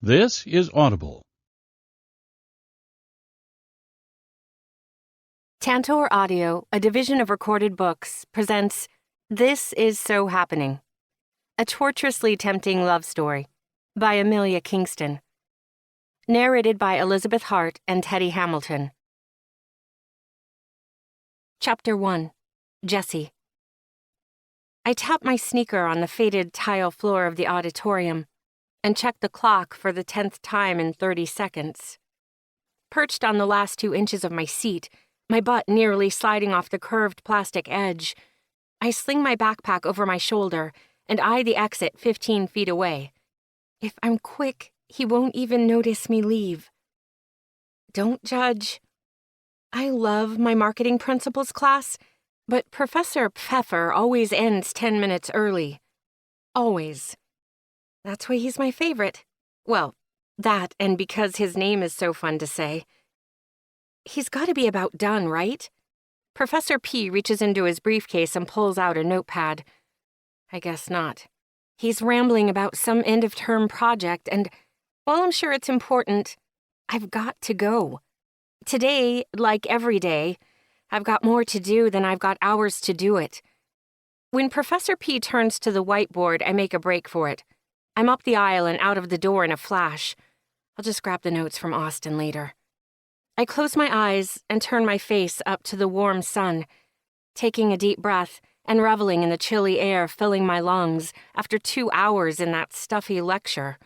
This is Audible. Tantor Audio, a division of Recorded Books, presents This Is So Happening, a torturously tempting love story by Amelia Kingston. Narrated by Elizabeth Hart and Teddy Hamilton. Chapter 1. Jessie. I tap my sneaker on the faded tile floor of the auditorium and check the clock for the 10th time in 30 seconds. Perched on the last 2 inches of my seat, my butt nearly sliding off the curved plastic edge, I sling my backpack over my shoulder and eye the exit 15 feet away. If I'm quick, he won't even notice me leave. Don't judge. I love my marketing principles class, but Professor Pfeffer always ends 10 minutes early. Always. That's why he's my favorite. Well, that and because his name is so fun to say. He's got to be about done, right? Professor P reaches into his briefcase and pulls out a notepad. I guess not. He's rambling about some end-of-term project, and while I'm sure it's important, I've got to go. Today, like every day, I've got more to do than I've got hours to do it. When Professor P turns to the whiteboard, I make a break for it. I'm up the aisle and out of the door in a flash. I'll just grab the notes from Austin later. I close my eyes and turn my face up to the warm sun, taking a deep breath and reveling in the chilly air filling my lungs after 2 hours in that stuffy lecture.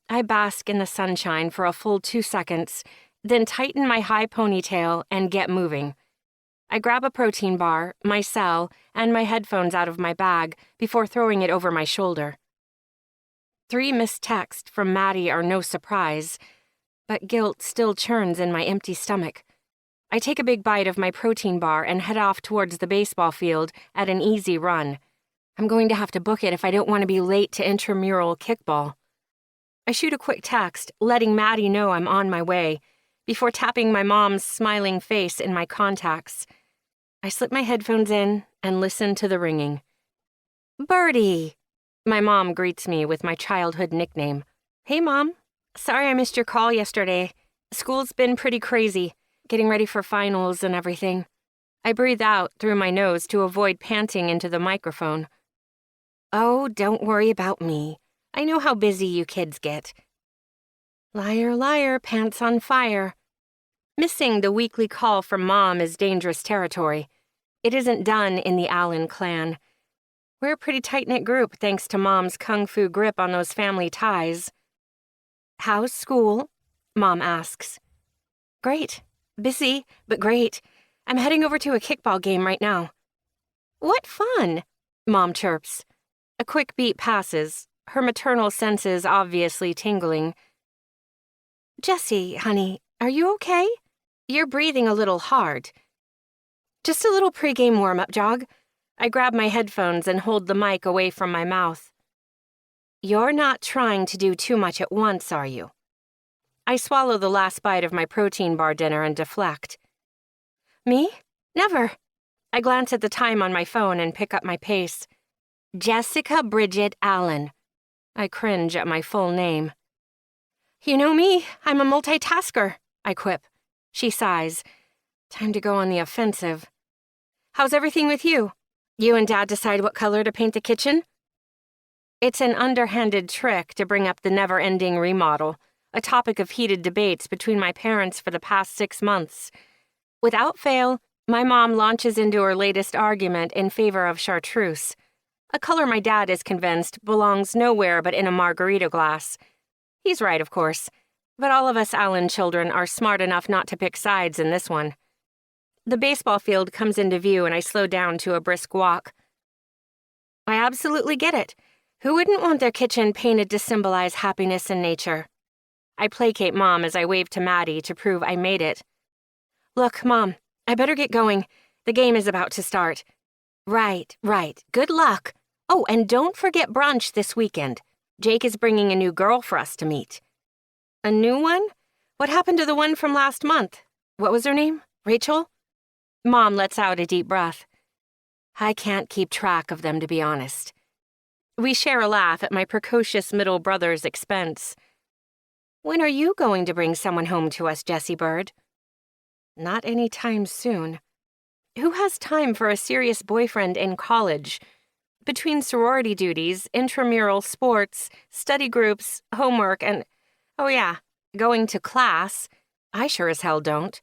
I bask in the sunshine for a full 2 seconds, then tighten my high ponytail and get moving. I grab a protein bar, my cell, and my headphones out of my bag before throwing it over my shoulder. 3 missed texts from Maddie are no surprise, but guilt still churns in my empty stomach. I take a big bite of my protein bar and head off towards the baseball field at an easy run. I'm going to have to book it if I don't want to be late to intramural kickball. I shoot a quick text, letting Maddie know I'm on my way, before tapping my mom's smiling face in my contacts. I slip my headphones in and listen to the ringing. Birdie! My mom greets me with my childhood nickname. Hey, Mom. Sorry I missed your call yesterday. School's been pretty crazy, getting ready for finals and everything. I breathe out through my nose to avoid panting into the microphone. Oh, don't worry about me. I know how busy you kids get. Liar, liar, pants on fire. Missing the weekly call from Mom is dangerous territory. It isn't done in the Allen clan. We're a pretty tight-knit group thanks to Mom's kung fu grip on those family ties. How's school? Mom asks. Great. Busy, but great. I'm heading over to a kickball game right now. What fun, Mom chirps. A quick beat passes, her maternal senses obviously tingling. Jessie, honey, are you okay? You're breathing a little hard. Just a little pregame warm-up jog. I grab my headphones and hold the mic away from my mouth. You're not trying to do too much at once, are you? I swallow the last bite of my protein bar dinner and deflect. Me? Never. I glance at the time on my phone and pick up my pace. Jessica Bridget Allen. I cringe at my full name. You know me, I'm a multitasker, I quip. She sighs. Time to go on the offensive. How's everything with you? You and Dad decide what color to paint the kitchen? It's an underhanded trick to bring up the never-ending remodel, a topic of heated debates between my parents for the past 6 months. Without fail, my mom launches into her latest argument in favor of chartreuse, a color my dad is convinced belongs nowhere but in a margarita glass. He's right, of course, but all of us Allen children are smart enough not to pick sides in this one. The baseball field comes into view and I slow down to a brisk walk. I absolutely get it. Who wouldn't want their kitchen painted to symbolize happiness and nature? I placate Mom as I wave to Maddie to prove I made it. Look, Mom, I better get going. The game is about to start. Right. Good luck. Oh, and don't forget brunch this weekend. Jake is bringing a new girl for us to meet. A new one? What happened to the one from last month? What was her name? Rachel? Mom lets out a deep breath. I can't keep track of them, to be honest. We share a laugh at my precocious middle brother's expense. When are you going to bring someone home to us, Jessie Bird? Not any time soon. Who has time for a serious boyfriend in college? Between sorority duties, intramural sports, study groups, homework, and, oh yeah, going to class, I sure as hell don't.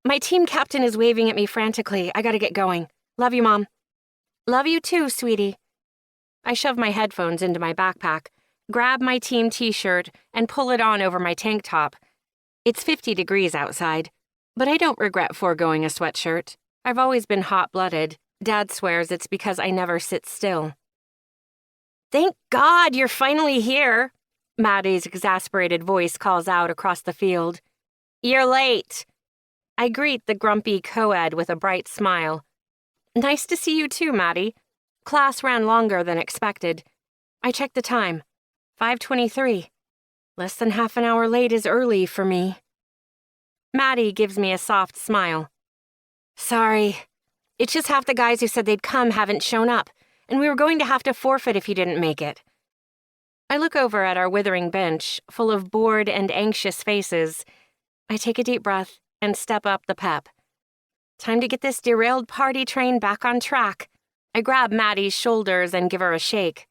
My team captain is waving at me frantically. I gotta get going. Love you, Mom. Love you too, sweetie. I shove my headphones into my backpack, grab my team t-shirt, and pull it on over my tank top. It's 50 degrees outside, but I don't regret foregoing a sweatshirt. I've always been hot-blooded. Dad swears it's because I never sit still. Thank God you're finally here, Maddie's exasperated voice calls out across the field. You're late. I greet the grumpy co-ed with a bright smile. Nice to see you too, Maddie. Class ran longer than expected. I checked the time. 5:23. Less than half an hour late is early for me. Maddie gives me a soft smile. Sorry. It's just half the guys who said they'd come haven't shown up, and we were going to have to forfeit if you didn't make it. I look over at our withering bench, full of bored and anxious faces. I take a deep breath and step up the pep. Time to get this derailed party train back on track. I grab Maddie's shoulders and give her a shake.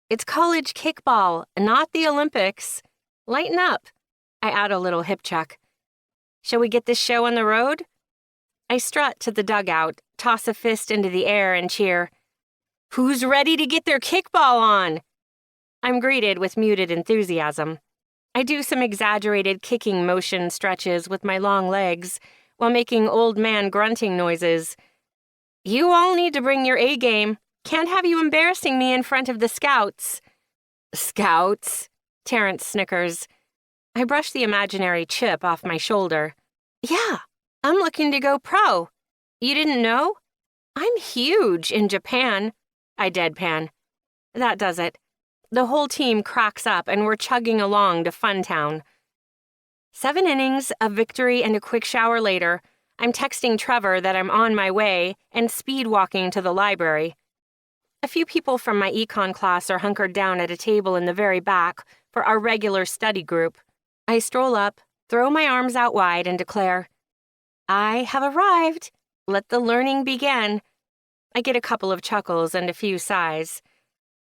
It's college kickball, not the Olympics. Lighten up. I add a little hip check. Shall we get this show on the road? I strut to the dugout, toss a fist into the air, and cheer. Who's ready to get their kickball on? I'm greeted with muted enthusiasm. I do some exaggerated kicking motion stretches with my long legs while making old man grunting noises. You all need to bring your A game. Can't have you embarrassing me in front of the scouts. Scouts? Terrence snickers. I brush the imaginary chip off my shoulder. Yeah, I'm looking to go pro. You didn't know? I'm huge in Japan. I deadpan. That does it. The whole team cracks up and we're chugging along to Funtown. 7 innings, a victory, and a quick shower later, I'm texting Trevor that I'm on my way and speed walking to the library. A few people from my econ class are hunkered down at a table in the very back for our regular study group. I stroll up, throw my arms out wide, and declare, I have arrived. Let the learning begin. I get a couple of chuckles and a few sighs.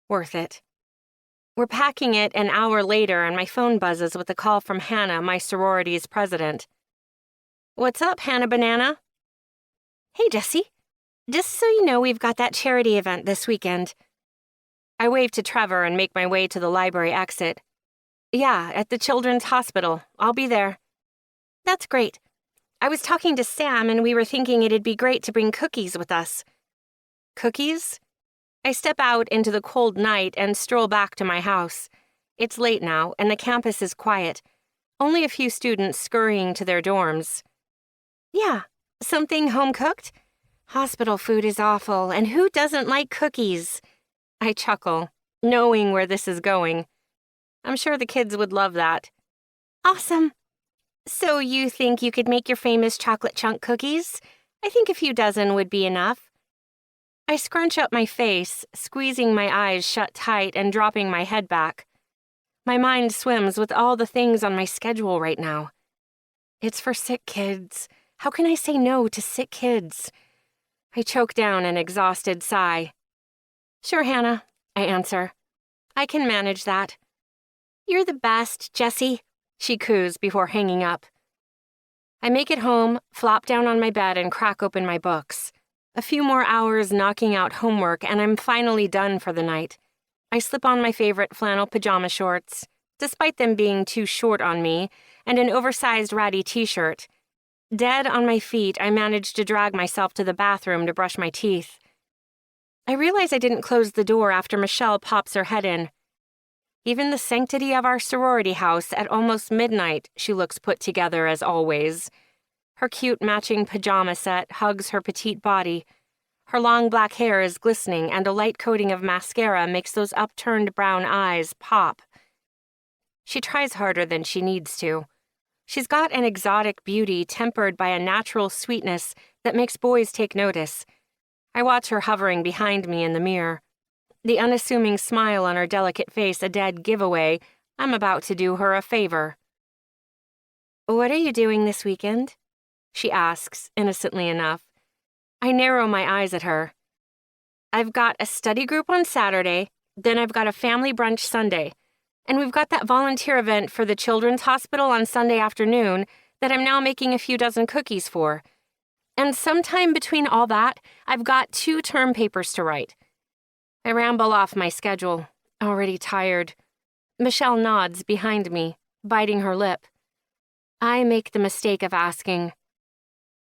Worth it. We're packing it an hour later and my phone buzzes with a call from Hannah, my sorority's president. What's up, Hannah Banana? Hey, Jessie. Just so you know, we've got that charity event this weekend. I wave to Trevor and make my way to the library exit. Yeah, at the Children's Hospital. I'll be there. That's great. I was talking to Sam and we were thinking it'd be great to bring cookies with us. Cookies? I step out into the cold night and stroll back to my house. It's late now and the campus is quiet. Only a few students scurrying to their dorms. Yeah, something home-cooked? Hospital food is awful, and who doesn't like cookies? I chuckle, knowing where this is going. I'm sure the kids would love that. Awesome. So you think you could make your famous chocolate chunk cookies? I think a few dozen would be enough. I scrunch up my face, squeezing my eyes shut tight and dropping my head back. My mind swims with all the things on my schedule right now. It's for sick kids. How can I say no to sick kids? I choke down an exhausted sigh. Sure, Hannah, I answer. I can manage that. You're the best, Jessie, she coos before hanging up. I make it home, flop down on my bed, and crack open my books. A few more hours knocking out homework, and I'm finally done for the night. I slip on my favorite flannel pajama shorts, despite them being too short on me, and an oversized ratty t-shirt. Dead on my feet, I manage to drag myself to the bathroom to brush my teeth. I realize I didn't close the door after Michelle pops her head in. Even the sanctity of our sorority house at almost midnight, she looks put together as always. Her cute matching pajama set hugs her petite body. Her long black hair is glistening and a light coating of mascara makes those upturned brown eyes pop. She tries harder than she needs to. She's got an exotic beauty tempered by a natural sweetness that makes boys take notice. I watch her hovering behind me in the mirror. The unassuming smile on her delicate face a dead giveaway, I'm about to do her a favor. "What are you doing this weekend?" she asks, innocently enough. I narrow my eyes at her. "I've got a study group on Saturday, then I've got a family brunch Sunday, and we've got that volunteer event for the Children's Hospital on Sunday afternoon that I'm now making a few dozen cookies for. And sometime between all that, I've got 2 term papers to write." I ramble off my schedule, already tired. Michelle nods behind me, biting her lip. I make the mistake of asking,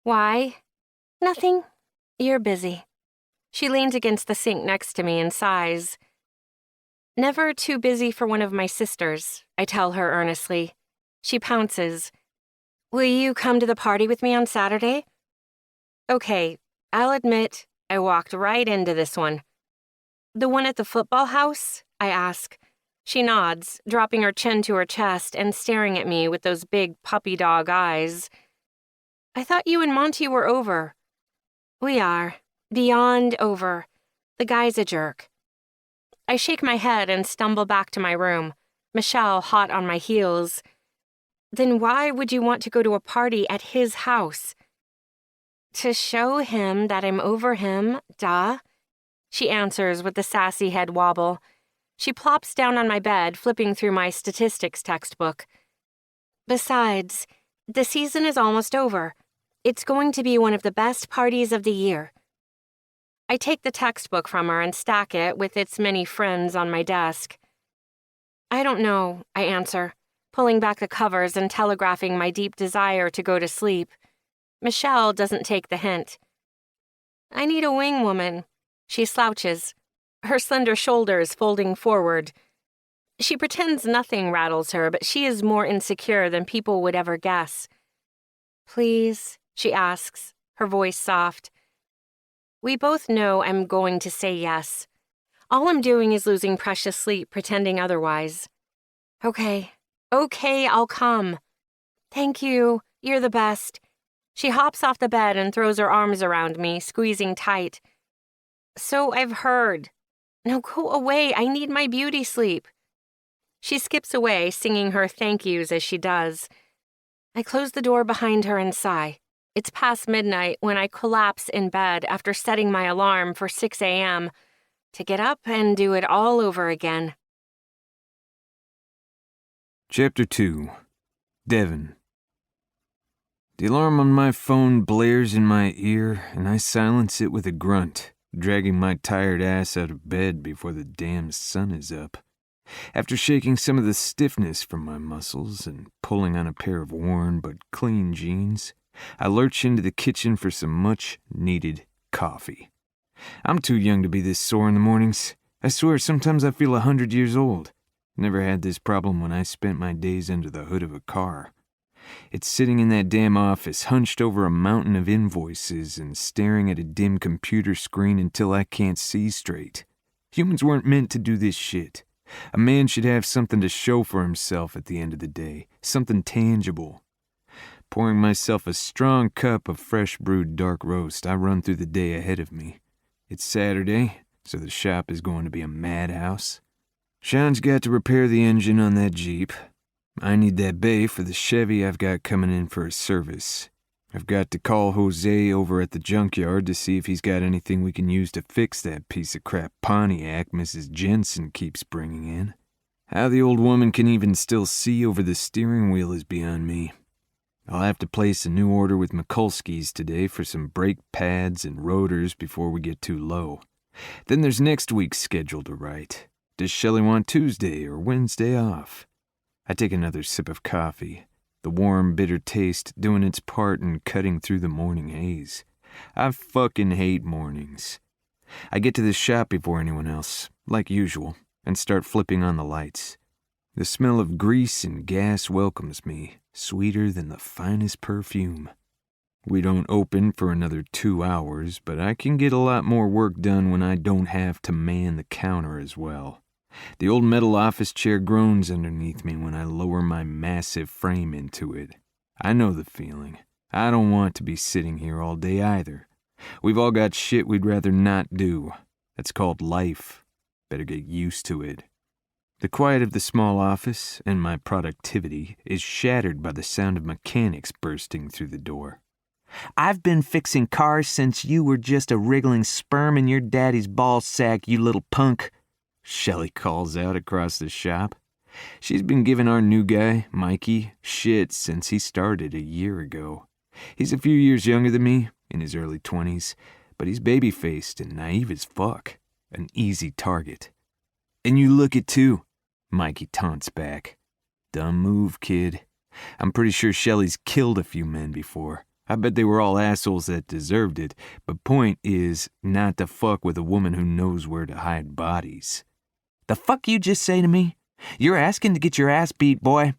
"Why?" "Nothing. You're busy." She leans against the sink next to me and sighs. "Never too busy for one of my sisters," I tell her earnestly. She pounces. "Will you come to the party with me on Saturday?" Okay, I'll admit, I walked right into this one. "The one at the football house?" I ask. She nods, dropping her chin to her chest and staring at me with those big puppy dog eyes. "I thought you and Monty were over." "We are. Beyond over. The guy's a jerk." I shake my head and stumble back to my room, Michelle hot on my heels. "Then why would you want to go to a party at his house?" "To show him that I'm over him, duh," she answers with the sassy head wobble. She plops down on my bed, flipping through my statistics textbook. "Besides, the season is almost over. It's going to be one of the best parties of the year." I take the textbook from her and stack it with its many friends on my desk. "I don't know," I answer, pulling back the covers and telegraphing my deep desire to go to sleep. Michelle doesn't take the hint. "I need a wing woman." She slouches, her slender shoulders folding forward. She pretends nothing rattles her, but she is more insecure than people would ever guess. "Please?" she asks, her voice soft. We both know I'm going to say yes. All I'm doing is losing precious sleep pretending otherwise. Okay, I'll come." "Thank you. You're the best." She hops off the bed and throws her arms around me, squeezing tight. "So I've heard." "Now go away. I need my beauty sleep." She skips away, singing her thank yous as she does. I close the door behind her and sigh. It's past midnight when I collapse in bed after setting my alarm for 6 a.m. to get up and do it all over again. Chapter 2. Devon. The alarm on my phone blares in my ear, and I silence it with a grunt, dragging my tired ass out of bed before the damn sun is up. After shaking some of the stiffness from my muscles and pulling on a pair of worn but clean jeans, I lurch into the kitchen for some much-needed coffee. I'm too young to be this sore in the mornings. I swear, sometimes I feel 100 years old. Never had this problem when I spent my days under the hood of a car. It's sitting in that damn office, hunched over a mountain of invoices and staring at a dim computer screen until I can't see straight. Humans weren't meant to do this shit. A man should have something to show for himself at the end of the day, something tangible. Pouring myself a strong cup of fresh brewed dark roast, I run through the day ahead of me. It's Saturday, so the shop is going to be a madhouse. Sean's got to repair the engine on that Jeep. I need that bay for the Chevy I've got coming in for a service. I've got to call Jose over at the junkyard to see if he's got anything we can use to fix that piece of crap Pontiac Mrs. Jensen keeps bringing in. How the old woman can even still see over the steering wheel is beyond me. I'll have to place a new order with Mikulski's today for some brake pads and rotors before we get too low. Then there's next week's schedule to write. Does Shelley want Tuesday or Wednesday off? I take another sip of coffee, the warm, bitter taste doing its part in cutting through the morning haze. I fucking hate mornings. I get to the shop before anyone else, like usual, and start flipping on the lights. The smell of grease and gas welcomes me, sweeter than the finest perfume. We don't open for another 2 hours, but I can get a lot more work done when I don't have to man the counter as well. The old metal office chair groans underneath me when I lower my massive frame into it. I know the feeling. I don't want to be sitting here all day either. We've all got shit we'd rather not do. That's called life. Better get used to it. The quiet of the small office and my productivity is shattered by the sound of mechanics bursting through the door. "I've been fixing cars since you were just a wriggling sperm in your daddy's ball sack, you little punk," Shelley calls out across the shop. She's been giving our new guy, Mikey, shit since he started a year ago. He's a few years younger than me, in his early 20s, but he's baby-faced and naive as fuck. An easy target. "And you look it too," Mikey taunts back. "Dumb move, kid. I'm pretty sure Shelley's killed a few men before. I bet they were all assholes that deserved it, but point is not to fuck with a woman who knows where to hide bodies." "The fuck you just say to me? You're asking to get your ass beat, boy."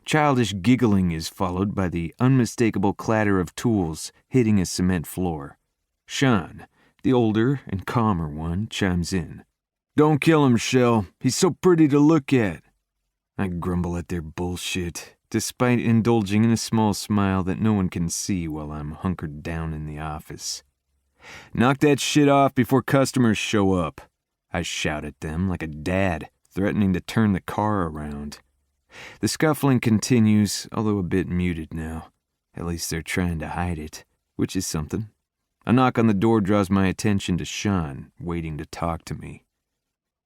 Childish giggling is followed by the unmistakable clatter of tools hitting a cement floor. Sean, the older and calmer one, chimes in. "Don't kill him, Shell. He's so pretty to look at." I grumble at their bullshit, despite indulging in a small smile that no one can see while I'm hunkered down in the office. "Knock that shit off before customers show up," I shout at them like a dad threatening to turn the car around. The scuffling continues, although a bit muted now. At least they're trying to hide it, which is something. A knock on the door draws my attention to Sean, waiting to talk to me.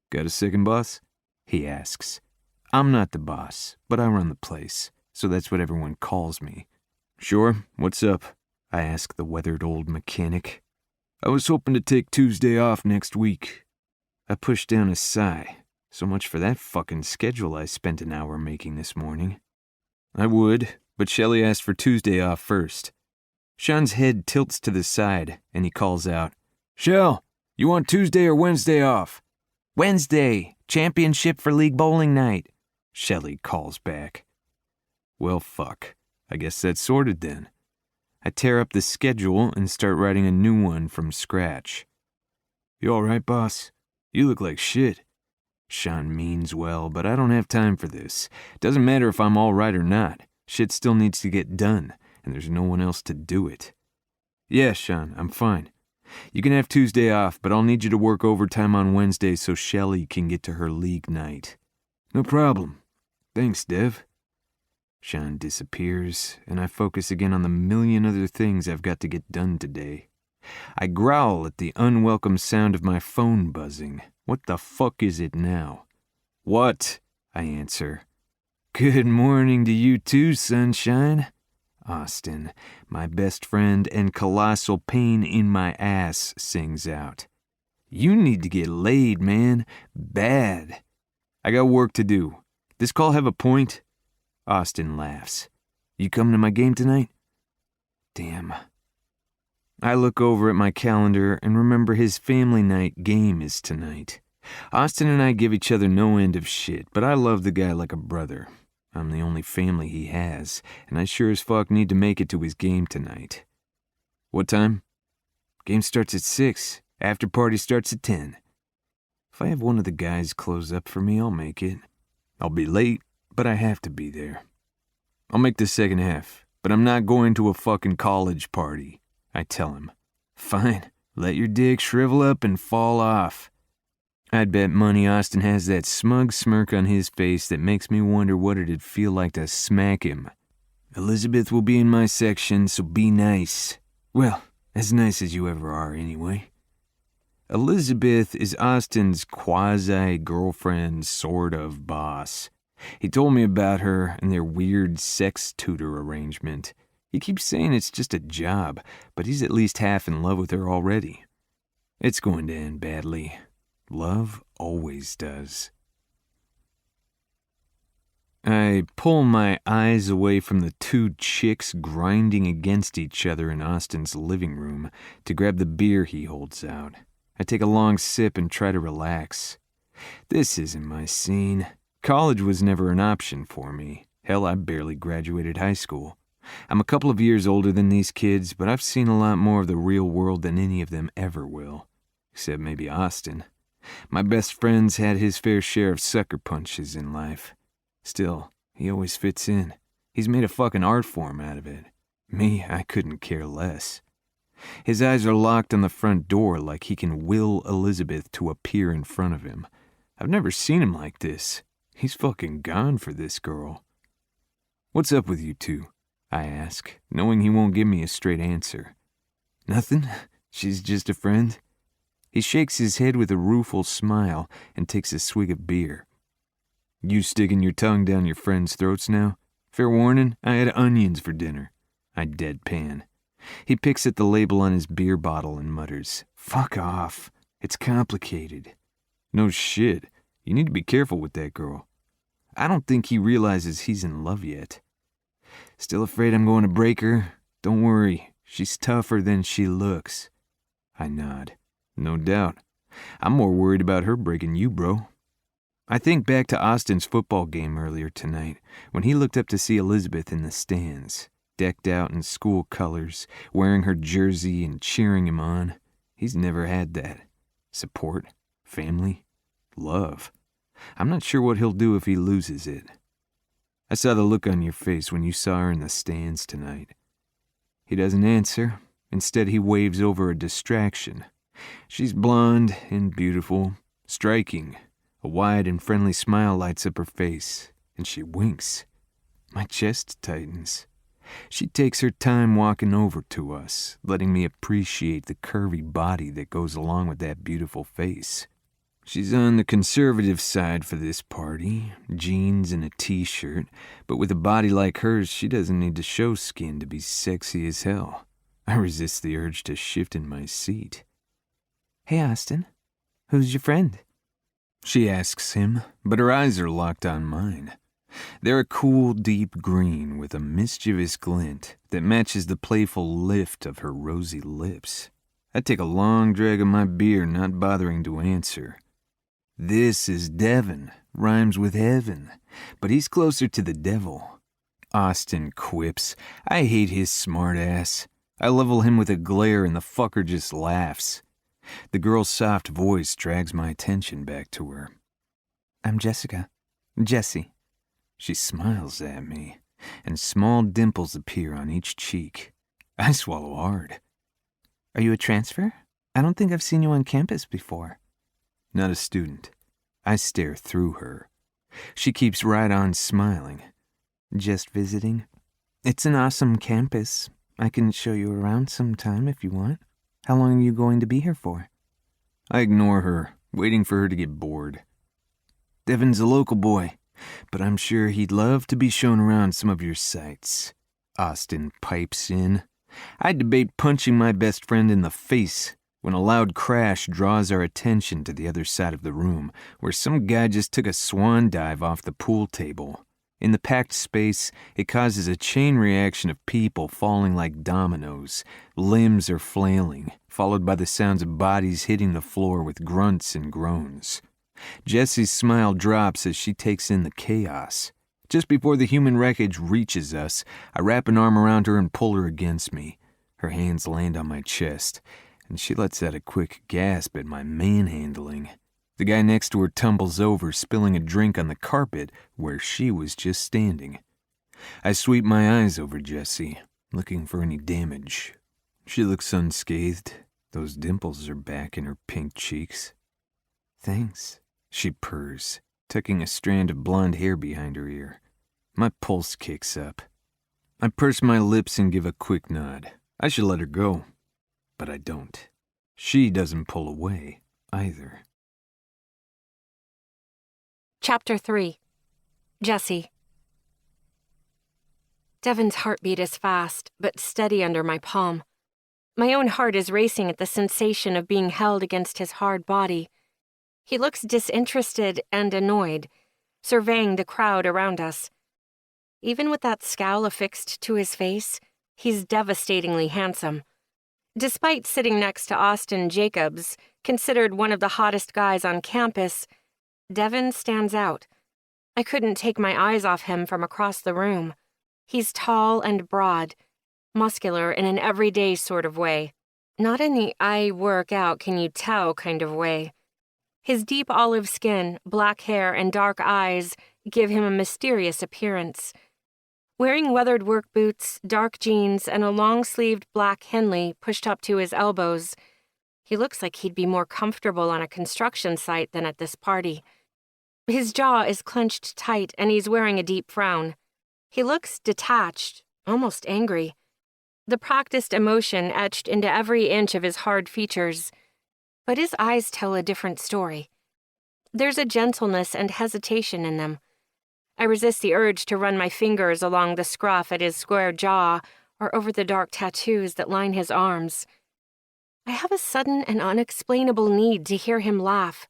"Got a second, boss?" he asks. I'm not the boss, but I run the place, so that's what everyone calls me. "Sure, what's up?" I ask the weathered old mechanic. "I was hoping to take Tuesday off next week." I push down a sigh. So much for that fucking schedule I spent an hour making this morning. I would, but Shelley asked for Tuesday off first. Sean's head tilts to the side, and he calls out, "Shell, you want Tuesday or Wednesday off?" "Wednesday, championship for league bowling night," Shelley calls back. Well, fuck. I guess that's sorted then. I tear up the schedule and start writing a new one from scratch. "You all right, boss? You look like shit." Sean means well, but I don't have time for this. Doesn't matter if I'm all right or not. Shit still needs to get done, and there's no one else to do it. "Yeah, Sean, I'm fine. You can have Tuesday off, but I'll need you to work overtime on Wednesday so Shelley can get to her league night." "No problem. Thanks, Dev." Sean disappears, and I focus again on the million other things I've got to get done today. I growl at the unwelcome sound of my phone buzzing. What the fuck is it now? "What?" I answer. "Good morning to you too, sunshine." Austin, my best friend and colossal pain in my ass, sings out. "You need to get laid, man. Bad." "I got work to do. This call have a point?" Austin laughs. "You coming to my game tonight?" Damn. I look over at my calendar and remember his family night game is tonight. Austin and I give each other no end of shit, but I love the guy like a brother. I'm the only family he has, and I sure as fuck need to make it to his game tonight. "What time?" "Game starts at 6. After party starts at 10. If I have one of the guys close up for me, I'll make it. I'll be late, but I have to be there. I'll make the second half, but I'm not going to a fucking college party," I tell him. "Fine, let your dick shrivel up and fall off." I'd bet money Austin has that smug smirk on his face that makes me wonder what it'd feel like to smack him. "Elizabeth will be in my section, so be nice. Well, as nice as you ever are, anyway." Elizabeth is Austin's quasi-girlfriend sort of boss. He told me about her and their weird sex tutor arrangement. He keeps saying it's just a job, but he's at least half in love with her already. It's going to end badly. Love always does. I pull my eyes away from the two chicks grinding against each other in Austin's living room to grab the beer he holds out. I take a long sip and try to relax. This isn't my scene. College was never an option for me. Hell, I barely graduated high school. I'm a couple of years older than these kids, but I've seen a lot more of the real world than any of them ever will. Except maybe Austin. My best friend's had his fair share of sucker punches in life. Still, he always fits in. He's made a fucking art form out of it. Me, I couldn't care less. His eyes are locked on the front door like he can will Elizabeth to appear in front of him. I've never seen him like this. He's fucking gone for this girl. What's up with you two? I ask, knowing he won't give me a straight answer. Nothing. She's just a friend. He shakes his head with a rueful smile and takes a swig of beer. You sticking your tongue down your friends' throats now? Fair warning, I had onions for dinner. I deadpan. He picks at the label on his beer bottle and mutters, Fuck off. It's complicated. No shit. You need to be careful with that girl. I don't think he realizes he's in love yet. Still afraid I'm going to break her? Don't worry. She's tougher than she looks. I nod. No doubt. I'm more worried about her breaking you, bro. I think back to Austin's football game earlier tonight, when he looked up to see Elizabeth in the stands, decked out in school colors, wearing her jersey and cheering him on. He's never had that. Support, family, love. I'm not sure what he'll do if he loses it. I saw the look on your face when you saw her in the stands tonight. He doesn't answer. Instead, he waves over a distraction. She's blonde and beautiful, striking. A wide and friendly smile lights up her face, and she winks. My chest tightens. She takes her time walking over to us, letting me appreciate the curvy body that goes along with that beautiful face. She's on the conservative side for this party, jeans and a t-shirt, but with a body like hers, she doesn't need to show skin to be sexy as hell. I resist the urge to shift in my seat. Hey, Austin, who's your friend? She asks him, but her eyes are locked on mine. They're a cool, deep green with a mischievous glint that matches the playful lift of her rosy lips. I take a long drag of my beer, not bothering to answer. This is Devin, rhymes with heaven, but he's closer to the devil. Austin quips. I hate his smart ass. I level him with a glare and the fucker just laughs. The girl's soft voice drags my attention back to her. I'm Jessica. Jessie. She smiles at me, and small dimples appear on each cheek. I swallow hard. Are you a transfer? I don't think I've seen you on campus before. Not a student. I stare through her. She keeps right on smiling. Just visiting. It's an awesome campus. I can show you around sometime if you want. How long are you going to be here for? I ignore her, waiting for her to get bored. Devin's a local boy, but I'm sure he'd love to be shown around some of your sights. Austin pipes in. I debate punching my best friend in the face when a loud crash draws our attention to the other side of the room, where some guy just took a swan dive off the pool table. In the packed space, it causes a chain reaction of people falling like dominoes. Limbs are flailing, followed by the sounds of bodies hitting the floor with grunts and groans. Jessie's smile drops as she takes in the chaos. Just before the human wreckage reaches us, I wrap an arm around her and pull her against me. Her hands land on my chest, and she lets out a quick gasp at my manhandling. The guy next to her tumbles over, spilling a drink on the carpet where she was just standing. I sweep my eyes over Jessie, looking for any damage. She looks unscathed. Those dimples are back in her pink cheeks. Thanks, she purrs, tucking a strand of blonde hair behind her ear. My pulse kicks up. I purse my lips and give a quick nod. I should let her go, but I don't. She doesn't pull away, either. Chapter 3. Jessie. Devin's heartbeat is fast, but steady under my palm. My own heart is racing at the sensation of being held against his hard body. He looks disinterested and annoyed, surveying the crowd around us. Even with that scowl affixed to his face, he's devastatingly handsome. Despite sitting next to Austin Jacobs, considered one of the hottest guys on campus, Devin stands out. I couldn't take my eyes off him from across the room. He's tall and broad, muscular in an everyday sort of way. Not in the I work out can you tell kind of way. His deep olive skin, black hair, and dark eyes give him a mysterious appearance. Wearing weathered work boots, dark jeans, and a long-sleeved black Henley pushed up to his elbows, he looks like he'd be more comfortable on a construction site than at this party. His jaw is clenched tight and he's wearing a deep frown. He looks detached, almost angry. The practiced emotion etched into every inch of his hard features. But his eyes tell a different story. There's a gentleness and hesitation in them. I resist the urge to run my fingers along the scruff at his square jaw or over the dark tattoos that line his arms. I have a sudden and unexplainable need to hear him laugh.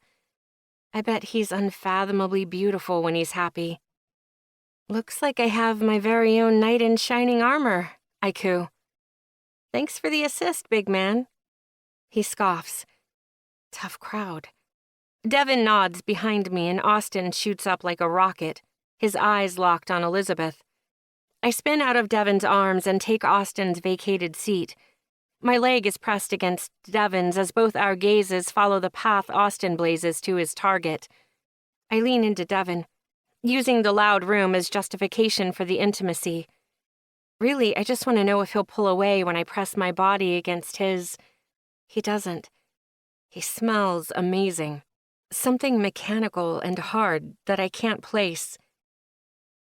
I bet he's unfathomably beautiful when he's happy. Looks like I have my very own knight in shining armor, I coo. Thanks for the assist, big man. He scoffs. Tough crowd. Devin nods behind me and Austin shoots up like a rocket, his eyes locked on Elizabeth. I spin out of Devin's arms and take Austin's vacated seat. My leg is pressed against Devin's as both our gazes follow the path Austin blazes to his target. I lean into Devin, using the loud room as justification for the intimacy. Really, I just want to know if he'll pull away when I press my body against his. He doesn't. He smells amazing. Something mechanical and hard that I can't place.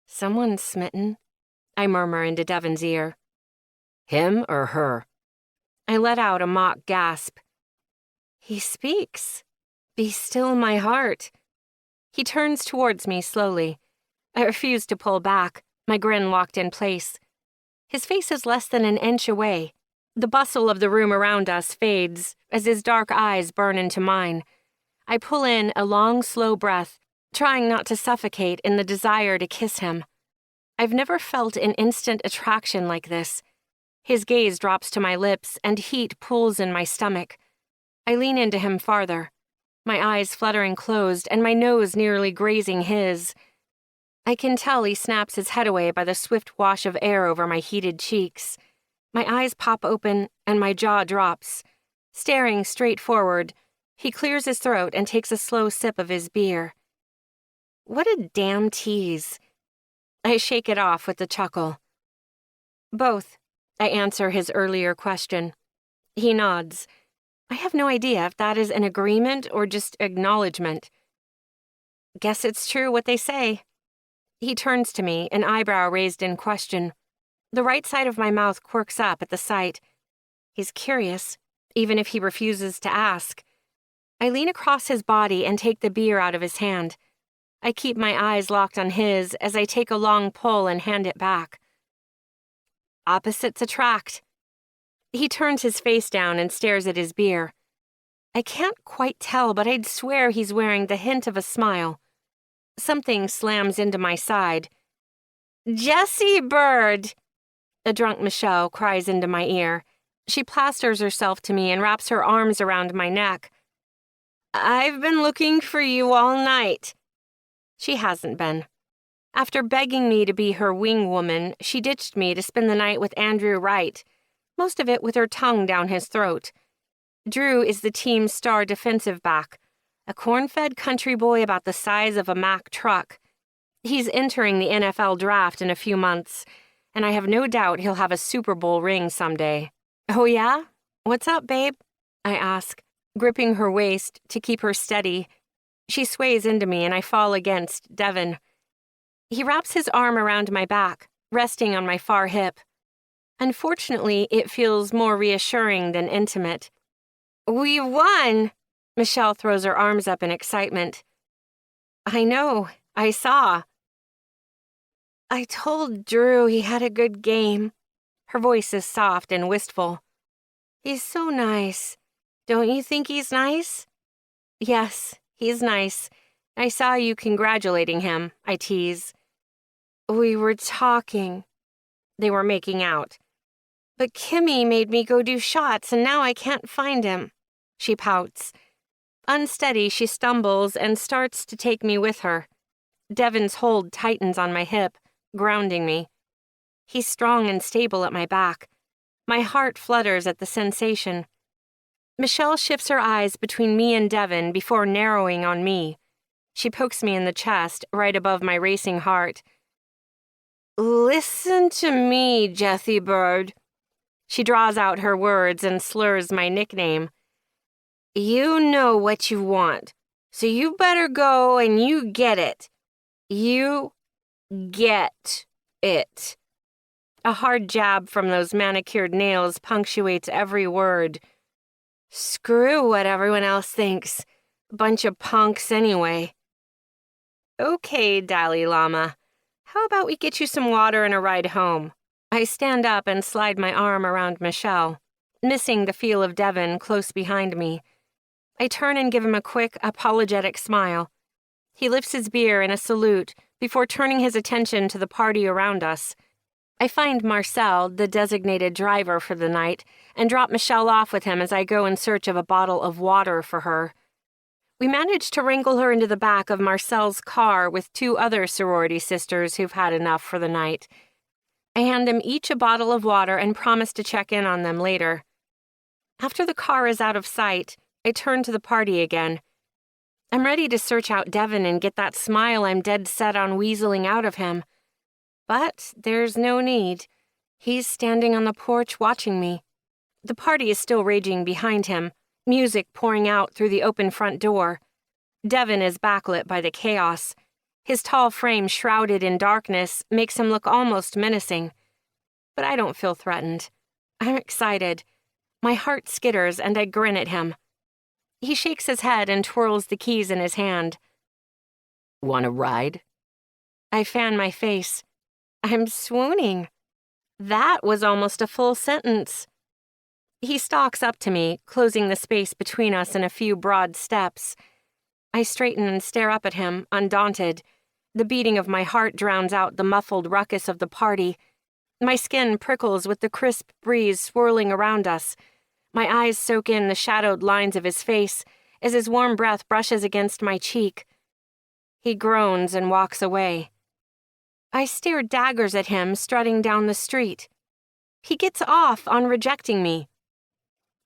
Someone's smitten, I murmur into Devin's ear. Him or her? I let out a mock gasp. He speaks. Be still my heart. He turns towards me slowly. I refuse to pull back, my grin locked in place. His face is less than an inch away. The bustle of the room around us fades as his dark eyes burn into mine. I pull in a long, slow breath, trying not to suffocate in the desire to kiss him. I've never felt an instant attraction like this. His gaze drops to my lips and heat pools in my stomach. I lean into him farther, my eyes fluttering closed and my nose nearly grazing his. I can tell he snaps his head away by the swift wash of air over my heated cheeks. My eyes pop open and my jaw drops. Staring straight forward, he clears his throat and takes a slow sip of his beer. What a damn tease. I shake it off with a chuckle. Both, I answer his earlier question. He nods. I have no idea if that is an agreement or just acknowledgement. Guess it's true what they say. He turns to me, an eyebrow raised in question. The right side of my mouth quirks up at the sight. He's curious, even if he refuses to ask. I lean across his body and take the beer out of his hand. I keep my eyes locked on his as I take a long pull and hand it back. Opposites attract. He turns his face down and stares at his beer. I can't quite tell, but I'd swear he's wearing the hint of a smile. Something slams into my side. Jessie Bird! A drunk Michelle cries into my ear. She plasters herself to me and wraps her arms around my neck. I've been looking for you all night. She hasn't been. After begging me to be her wing woman, she ditched me to spend the night with Andrew Wright, most of it with her tongue down his throat. Drew is the team's star defensive back, a corn-fed country boy about the size of a Mack truck. He's entering the NFL draft in a few months, and I have no doubt he'll have a Super Bowl ring someday. Oh yeah? What's up, babe? I ask, gripping her waist to keep her steady. She sways into me and I fall against Devin. He wraps his arm around my back, resting on my far hip. Unfortunately, it feels more reassuring than intimate. We won! Michelle throws her arms up in excitement. I know, I saw. I told Drew he had a good game. Her voice is soft and wistful. He's so nice. Don't you think he's nice? Yes, he's nice. I saw you congratulating him, I tease. We were talking. They were making out. But Kimmy made me go do shots and now I can't find him. She pouts. Unsteady, she stumbles and starts to take me with her. Devin's hold tightens on my hip, grounding me. He's strong and stable at my back. My heart flutters at the sensation. Michelle shifts her eyes between me and Devin before narrowing on me. She pokes me in the chest, right above my racing heart. Listen to me, Jessie Bird. She draws out her words and slurs my nickname. You know what you want, So you better go and you get it. You get it. A hard jab from those manicured nails punctuates every word. Screw what everyone else thinks. Bunch of punks anyway. Okay, Dalai Lama. How about we get you some water and a ride home? I stand up and slide my arm around Michelle, missing the feel of Devin close behind me. I turn and give him a quick, apologetic smile. He lifts his beer in a salute before turning his attention to the party around us. I find Marcel, the designated driver for the night, and drop Michelle off with him as I go in search of a bottle of water for her. We manage to wrangle her into the back of Marcel's car with two other sorority sisters who've had enough for the night. I hand them each a bottle of water and promise to check in on them later. After the car is out of sight, I turn to the party again. I'm ready to search out Devin and get that smile I'm dead set on weaseling out of him. But there's no need. He's standing on the porch watching me. The party is still raging behind him, music pouring out through the open front door. Devin is backlit by the chaos. His tall frame shrouded in darkness makes him look almost menacing. But I don't feel threatened. I'm excited. My heart skitters and I grin at him. He shakes his head and twirls the keys in his hand. Want a ride? I fan my face. I'm swooning. That was almost a full sentence. He stalks up to me, closing the space between us in a few broad steps. I straighten and stare up at him, undaunted. The beating of my heart drowns out the muffled ruckus of the party. My skin prickles with the crisp breeze swirling around us. My eyes soak in the shadowed lines of his face as his warm breath brushes against my cheek. He groans and walks away. I stare daggers at him strutting down the street. He gets off on rejecting me.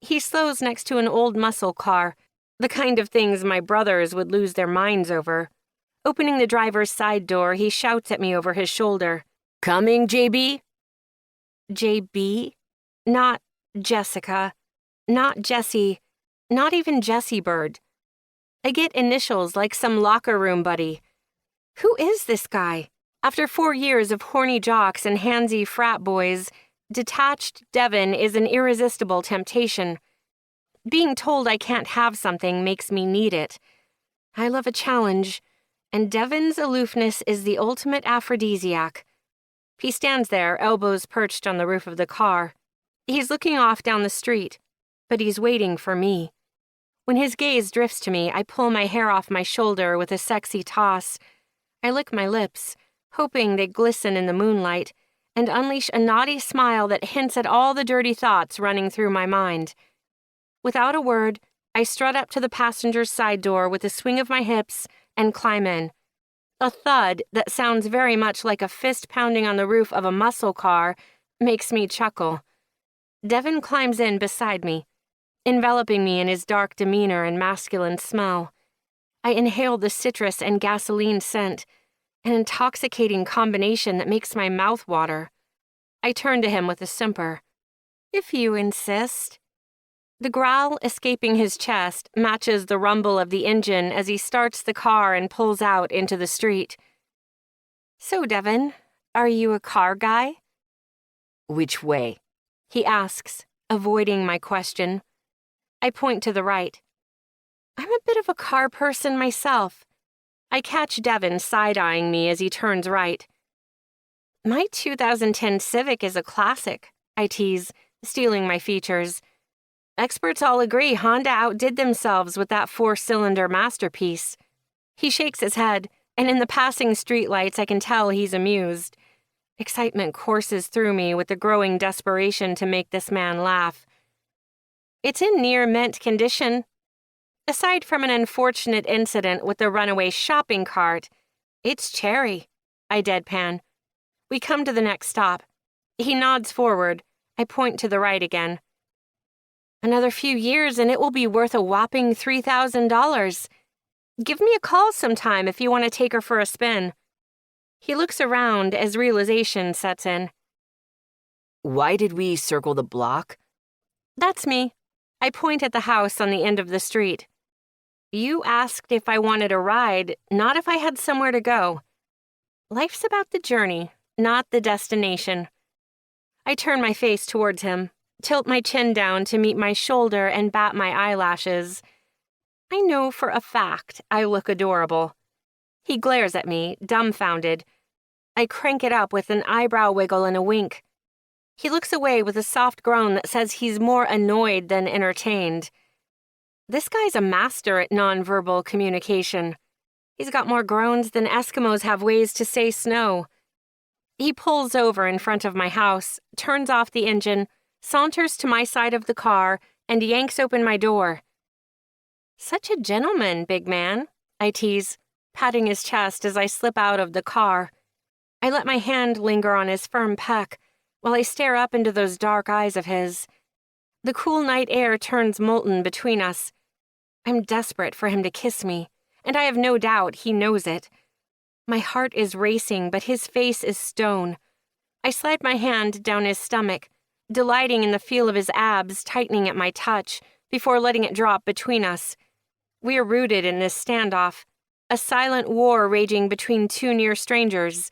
He slows next to an old muscle car, the kind of things my brothers would lose their minds over. Opening the driver's side door, he shouts at me over his shoulder. Coming, JB? JB? Not Jessica. Not Jessie. Not even Jessie Bird. I get initials like some locker room buddy. Who is this guy? After 4 years of horny jocks and handsy frat boys, detached Devin is an irresistible temptation. Being told I can't have something makes me need it. I love a challenge, and Devin's aloofness is the ultimate aphrodisiac. He stands there, elbows perched on the roof of the car. He's looking off down the street, but he's waiting for me. When his gaze drifts to me, I pull my hair off my shoulder with a sexy toss. I lick my lips, hoping they glisten in the moonlight, and unleash a naughty smile that hints at all the dirty thoughts running through my mind. Without a word, I strut up to the passenger's side door with a swing of my hips and climb in. A thud that sounds very much like a fist pounding on the roof of a muscle car makes me chuckle. Devin climbs in beside me, enveloping me in his dark demeanor and masculine smell. I inhale the citrus and gasoline scent, an intoxicating combination that makes my mouth water. I turn to him with a simper. If you insist. The growl escaping his chest matches the rumble of the engine as he starts the car and pulls out into the street. So, Devin, are you a car guy? Which way? He asks, avoiding my question. I point to the right. I'm a bit of a car person myself. I catch Devin side-eyeing me as he turns right. My 2010 Civic is a classic, I tease, stealing my features. Experts all agree Honda outdid themselves with that 4-cylinder masterpiece. He shakes his head, and in the passing streetlights I can tell he's amused. Excitement courses through me with the growing desperation to make this man laugh. It's in near mint condition. Aside from an unfortunate incident with the runaway shopping cart, it's cherry, I deadpan. We come to the next stop. He nods forward. I point to the right again. Another few years and it will be worth a whopping $3,000. Give me a call sometime if you want to take her for a spin. He looks around as realization sets in. Why did we circle the block? That's me. I point at the house on the end of the street. You asked if I wanted a ride, not if I had somewhere to go. Life's about the journey, not the destination. I turn my face towards him, tilt my chin down to meet my shoulder, and bat my eyelashes. I know for a fact I look adorable. He glares at me, dumbfounded. I crank it up with an eyebrow wiggle and a wink. He looks away with a soft groan that says he's more annoyed than entertained. This guy's a master at nonverbal communication. He's got more groans than Eskimos have ways to say snow. He pulls over in front of my house, turns off the engine, saunters to my side of the car, and yanks open my door. Such a gentleman, big man, I tease, patting his chest as I slip out of the car. I let my hand linger on his firm pec while I stare up into those dark eyes of his. The cool night air turns molten between us. I'm desperate for him to kiss me, and I have no doubt he knows it. My heart is racing, but his face is stone. I slide my hand down his stomach, delighting in the feel of his abs tightening at my touch before letting it drop between us. We are rooted in this standoff, a silent war raging between two near strangers.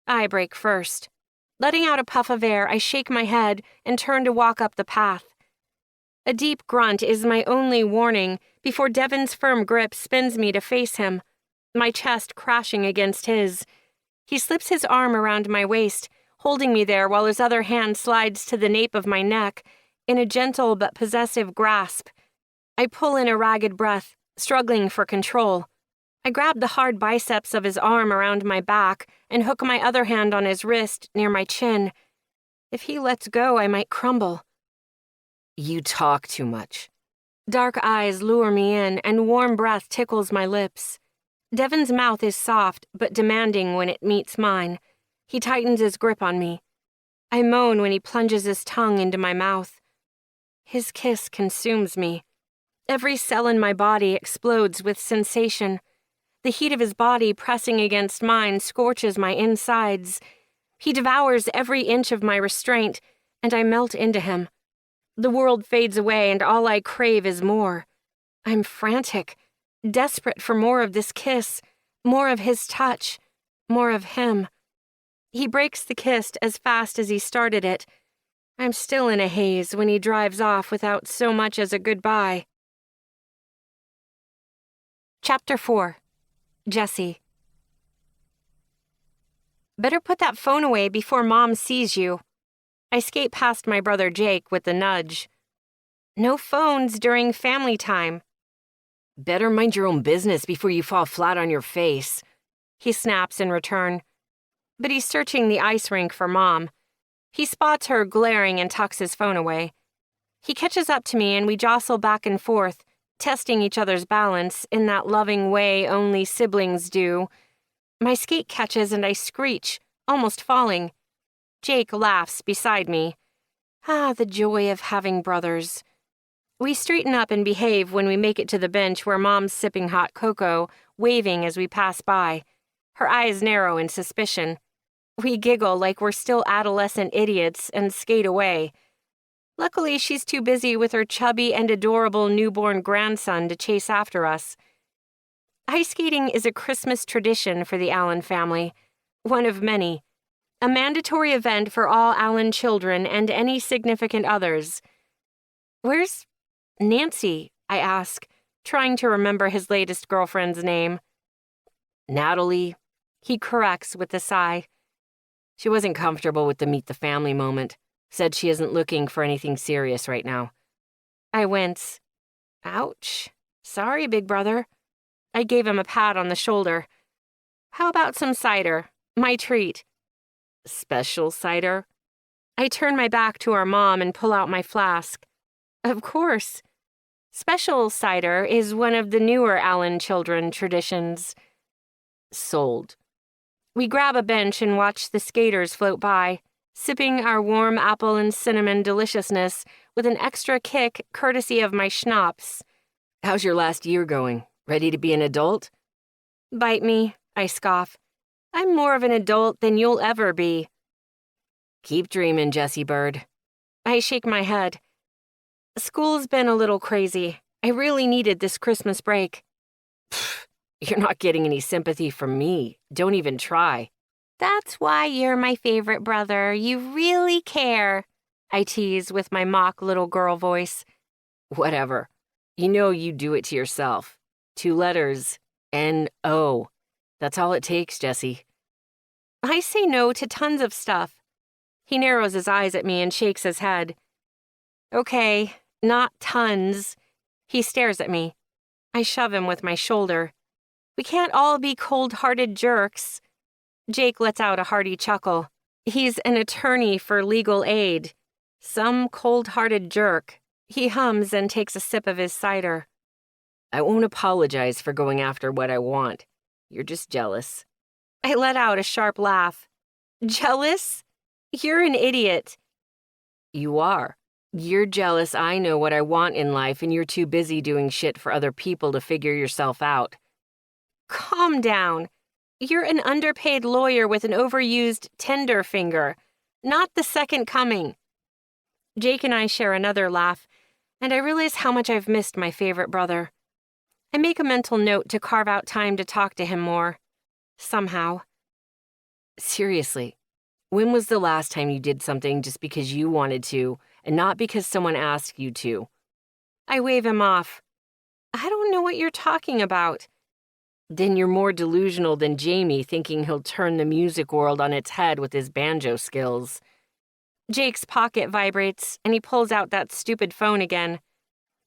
I break first. Letting out a puff of air, I shake my head and turn to walk up the path. A deep grunt is my only warning before Devin's firm grip spins me to face him, my chest crashing against his. He slips his arm around my waist, holding me there while his other hand slides to the nape of my neck in a gentle but possessive grasp. I pull in a ragged breath, struggling for control. I grab the hard biceps of his arm around my back and hook my other hand on his wrist near my chin. If he lets go, I might crumble. You talk too much. Dark eyes lure me in, and warm breath tickles my lips. Devin's mouth is soft, but demanding when it meets mine. He tightens his grip on me. I moan when he plunges his tongue into my mouth. His kiss consumes me. Every cell in my body explodes with sensation. The heat of his body pressing against mine scorches my insides. He devours every inch of my restraint, and I melt into him. The world fades away, and all I crave is more. I'm frantic, desperate for more of this kiss, more of his touch, more of him. He breaks the kiss as fast as he started it. I'm still in a haze when he drives off without so much as a goodbye. Chapter 4. Jessie. Better put that phone away before Mom sees you. I skate past my brother Jake with a nudge. No phones during family time. Better mind your own business before you fall flat on your face. He snaps in return. But he's searching the ice rink for Mom. He spots her glaring and tucks his phone away. He catches up to me and we jostle back and forth, testing each other's balance in that loving way only siblings do. My skate catches and I screech, almost falling. Jake laughs beside me. Ah, the joy of having brothers. We straighten up and behave when we make it to the bench where Mom's sipping hot cocoa, waving as we pass by. Her eyes narrow in suspicion. We giggle like we're still adolescent idiots and skate away. Luckily, she's too busy with her chubby and adorable newborn grandson to chase after us. Ice skating is a Christmas tradition for the Allen family, one of many. A mandatory event for all Allen children and any significant others. Where's Nancy? I ask, trying to remember his latest girlfriend's name. Natalie, he corrects with a sigh. She wasn't comfortable with the meet the family moment. Said she isn't looking for anything serious right now. I wince. Ouch. Sorry, big brother. I gave him a pat on the shoulder. How about some cider? My treat. Special cider? I turn my back to our mom and pull out my flask. Of course. Special cider is one of the newer Allen children traditions. Sold. We grab a bench and watch the skaters float by, sipping our warm apple and cinnamon deliciousness with an extra kick courtesy of my schnapps. How's your last year going? Ready to be an adult? Bite me, I scoff. I'm more of an adult than you'll ever be. Keep dreaming, Jessie Bird. I shake my head. School's been a little crazy. I really needed this Christmas break. You're not getting any sympathy from me. Don't even try. That's why you're my favorite brother. You really care, I tease with my mock little girl voice. Whatever. You know you do it to yourself. 2 letters. N-O. That's all it takes, Jessie. I say no to tons of stuff. He narrows his eyes at me and shakes his head. Okay, not tons. He stares at me. I shove him with my shoulder. We can't all be cold-hearted jerks. Jake lets out a hearty chuckle. He's an attorney for legal aid. Some cold-hearted jerk. He hums and takes a sip of his cider. I won't apologize for going after what I want. You're just jealous. I let out a sharp laugh. Jealous? You're an idiot. You are. You're jealous I know what I want in life and you're too busy doing shit for other people to figure yourself out. Calm down. You're an underpaid lawyer with an overused tender finger, not the second coming. Jake and I share another laugh, and I realize how much I've missed my favorite brother. I make a mental note to carve out time to talk to him more. Somehow. Seriously, when was the last time you did something just because you wanted to and not because someone asked you to? I wave him off. I don't know what you're talking about. Then you're more delusional than Jamie thinking he'll turn the music world on its head with his banjo skills. Jake's pocket vibrates, and he pulls out that stupid phone again.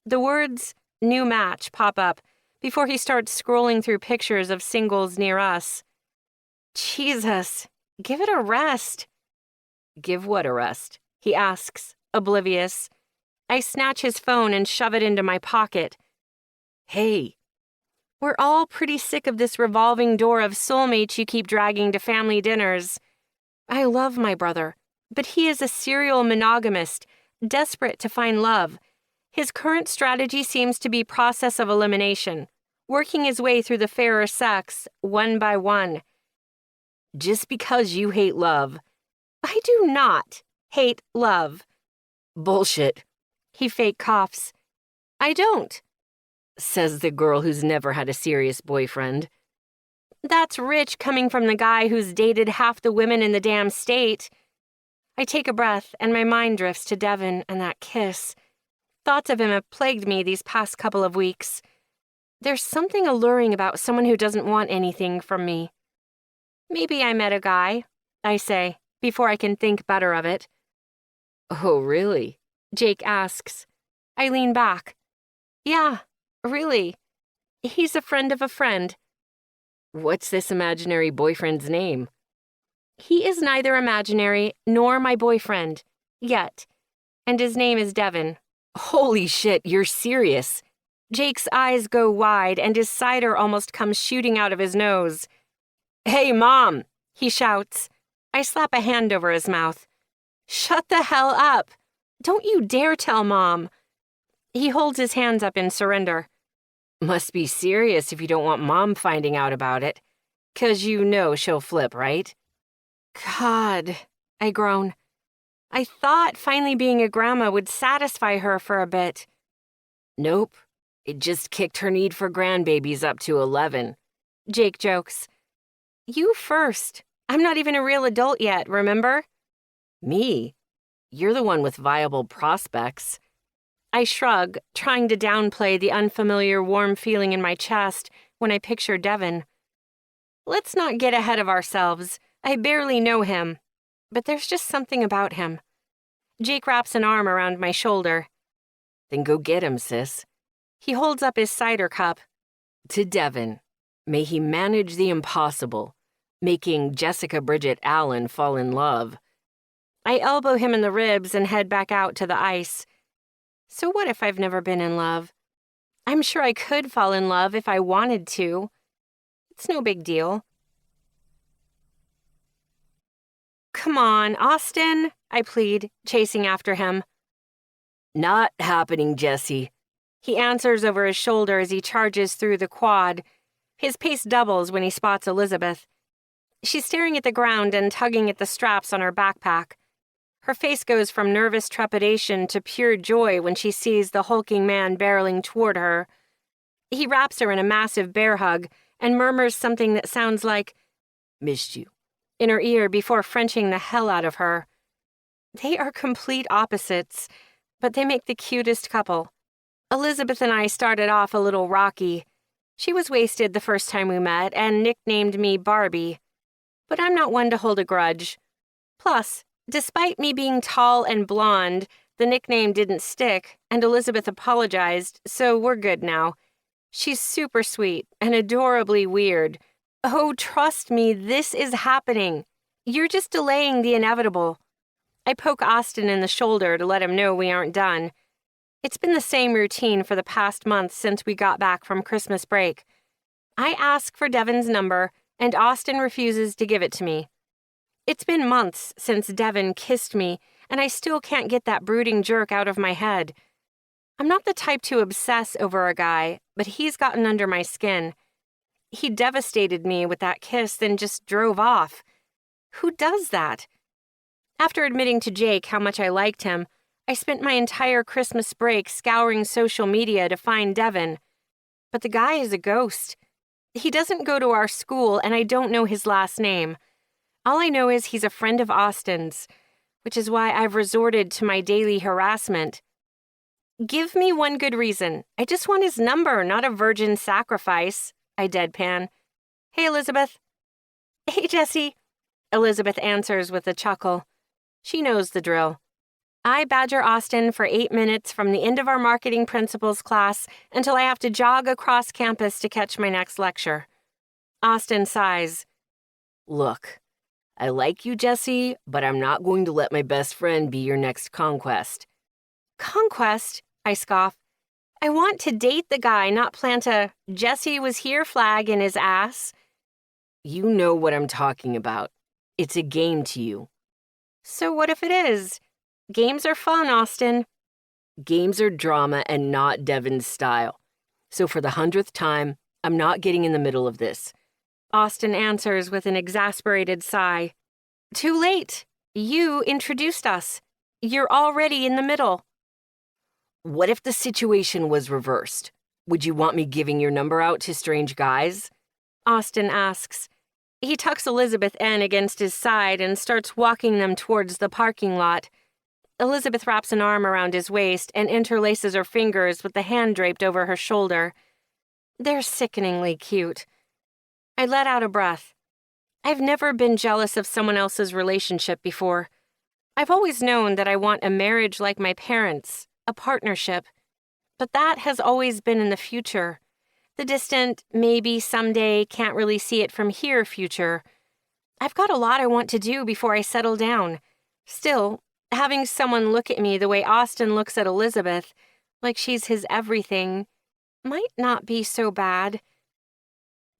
The words, "new match," pop up before he starts scrolling through pictures of singles near us. Jesus, give it a rest. Give what a rest? He asks, oblivious. I snatch his phone and shove it into my pocket. Hey. We're all pretty sick of this revolving door of soulmates you keep dragging to family dinners. I love my brother, but he is a serial monogamist, desperate to find love. His current strategy seems to be process of elimination, working his way through the fairer sex, one by one. Just because you hate love. I do not hate love. Bullshit. He fake coughs. I don't. Says the girl who's never had a serious boyfriend. That's rich coming from the guy who's dated half the women in the damn state. I take a breath and my mind drifts to Devin and that kiss. Thoughts of him have plagued me these past couple of weeks. There's something alluring about someone who doesn't want anything from me. Maybe I met a guy, I say, before I can think better of it. Oh, really? Jake asks. I lean back. Yeah, really. He's a friend of a friend. What's this imaginary boyfriend's name? He is neither imaginary nor my boyfriend, yet, and his name is Devin. Holy shit, you're serious. Jake's eyes go wide and his cider almost comes shooting out of his nose. Hey, Mom, he shouts. I slap a hand over his mouth. Shut the hell up. Don't you dare tell Mom. He holds his hands up in surrender. Must be serious if you don't want Mom finding out about it. 'Cause you know she'll flip, right? God, I groan. I thought finally being a grandma would satisfy her for a bit. Nope. It just kicked her need for grandbabies up to 11. Jake jokes. You first. I'm not even a real adult yet, remember? Me? You're the one with viable prospects. I shrug, trying to downplay the unfamiliar warm feeling in my chest when I picture Devin. Let's not get ahead of ourselves. I barely know him, but there's just something about him. Jake wraps an arm around my shoulder. Then go get him, sis. He holds up his cider cup. To Devin, may he manage the impossible, making Jessica Bridget Allen fall in love. I elbow him in the ribs and head back out to the ice. So what if I've never been in love? I'm sure I could fall in love if I wanted to. It's no big deal. Come on, Austin, I plead, chasing after him. Not happening, Jessie. He answers over his shoulder as he charges through the quad. His pace doubles when he spots Elizabeth. She's staring at the ground and tugging at the straps on her backpack. Her face goes from nervous trepidation to pure joy when she sees the hulking man barreling toward her. He wraps her in a massive bear hug and murmurs something that sounds like, "Missed you." in her ear before Frenching the hell out of her. They are complete opposites, but they make the cutest couple. Elizabeth and I started off a little rocky. She was wasted the first time we met and nicknamed me Barbie. But I'm not one to hold a grudge. Plus, despite me being tall and blonde, the nickname didn't stick, and Elizabeth apologized, so we're good now. She's super sweet and adorably weird. Oh, trust me, this is happening. You're just delaying the inevitable. I poke Austin in the shoulder to let him know we aren't done. It's been the same routine for the past month since we got back from Christmas break. I ask for Devon's number, and Austin refuses to give it to me. It's been months since Devon kissed me, and I still can't get that brooding jerk out of my head. I'm not the type to obsess over a guy, but he's gotten under my skin. He devastated me with that kiss, then just drove off. Who does that? After admitting to Jake how much I liked him, I spent my entire Christmas break scouring social media to find Devon. But the guy is a ghost. He doesn't go to our school, and I don't know his last name. All I know is he's a friend of Austin's, which is why I've resorted to my daily harassment. Give me one good reason. I just want his number, not a virgin sacrifice, I deadpan. Hey, Elizabeth. Hey, Jessie. Elizabeth answers with a chuckle. She knows the drill. I badger Austin for 8 minutes from the end of our marketing principles class until I have to jog across campus to catch my next lecture. Austin sighs. "Look, I like you, Jessie, but I'm not going to let my best friend be your next conquest." Conquest? I scoff. I want to date the guy, not plant a Jessie was here flag in his ass. You know what I'm talking about. It's a game to you. So what if it is? Games are fun, Austin. Games are drama and not Devon's style. So for the 100th time, I'm not getting in the middle of this. Austin answers with an exasperated sigh. Too late. You introduced us. You're already in the middle. What if the situation was reversed? Would you want me giving your number out to strange guys? Austin asks. He tucks Elizabeth in against his side and starts walking them towards the parking lot. Elizabeth wraps an arm around his waist and interlaces her fingers with the hand draped over her shoulder. They're sickeningly cute. I let out a breath. I've never been jealous of someone else's relationship before. I've always known that I want a marriage like my parents, a partnership. But that has always been in the future. The distant, maybe someday, can't really see it from here future. I've got a lot I want to do before I settle down. Still, having someone look at me the way Austin looks at Elizabeth, like she's his everything, might not be so bad.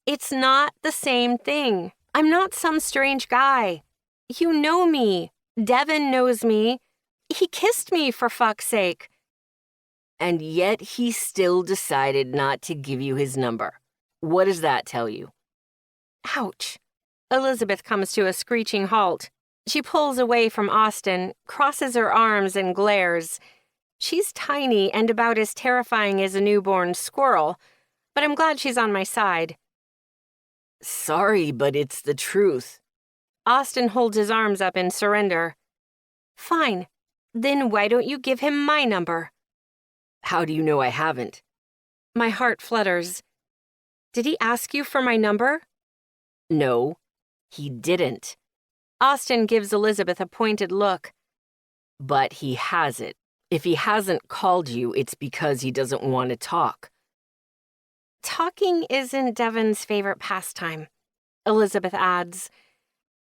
It's not the same thing. I'm not some strange guy. You know me. Devon knows me. He kissed me, for fuck's sake. And yet he still decided not to give you his number. What does that tell you? Ouch. Elizabeth comes to a screeching halt. She pulls away from Austin, crosses her arms, and glares. She's tiny and about as terrifying as a newborn squirrel, but I'm glad she's on my side. Sorry, but it's the truth. Austin holds his arms up in surrender. Fine. Then why don't you give him my number? How do you know I haven't? My heart flutters. Did he ask you for my number? No, he didn't. Austin gives Elizabeth a pointed look. But he has it. If he hasn't called you, it's because he doesn't want to talk. Talking isn't Devon's favorite pastime, Elizabeth adds.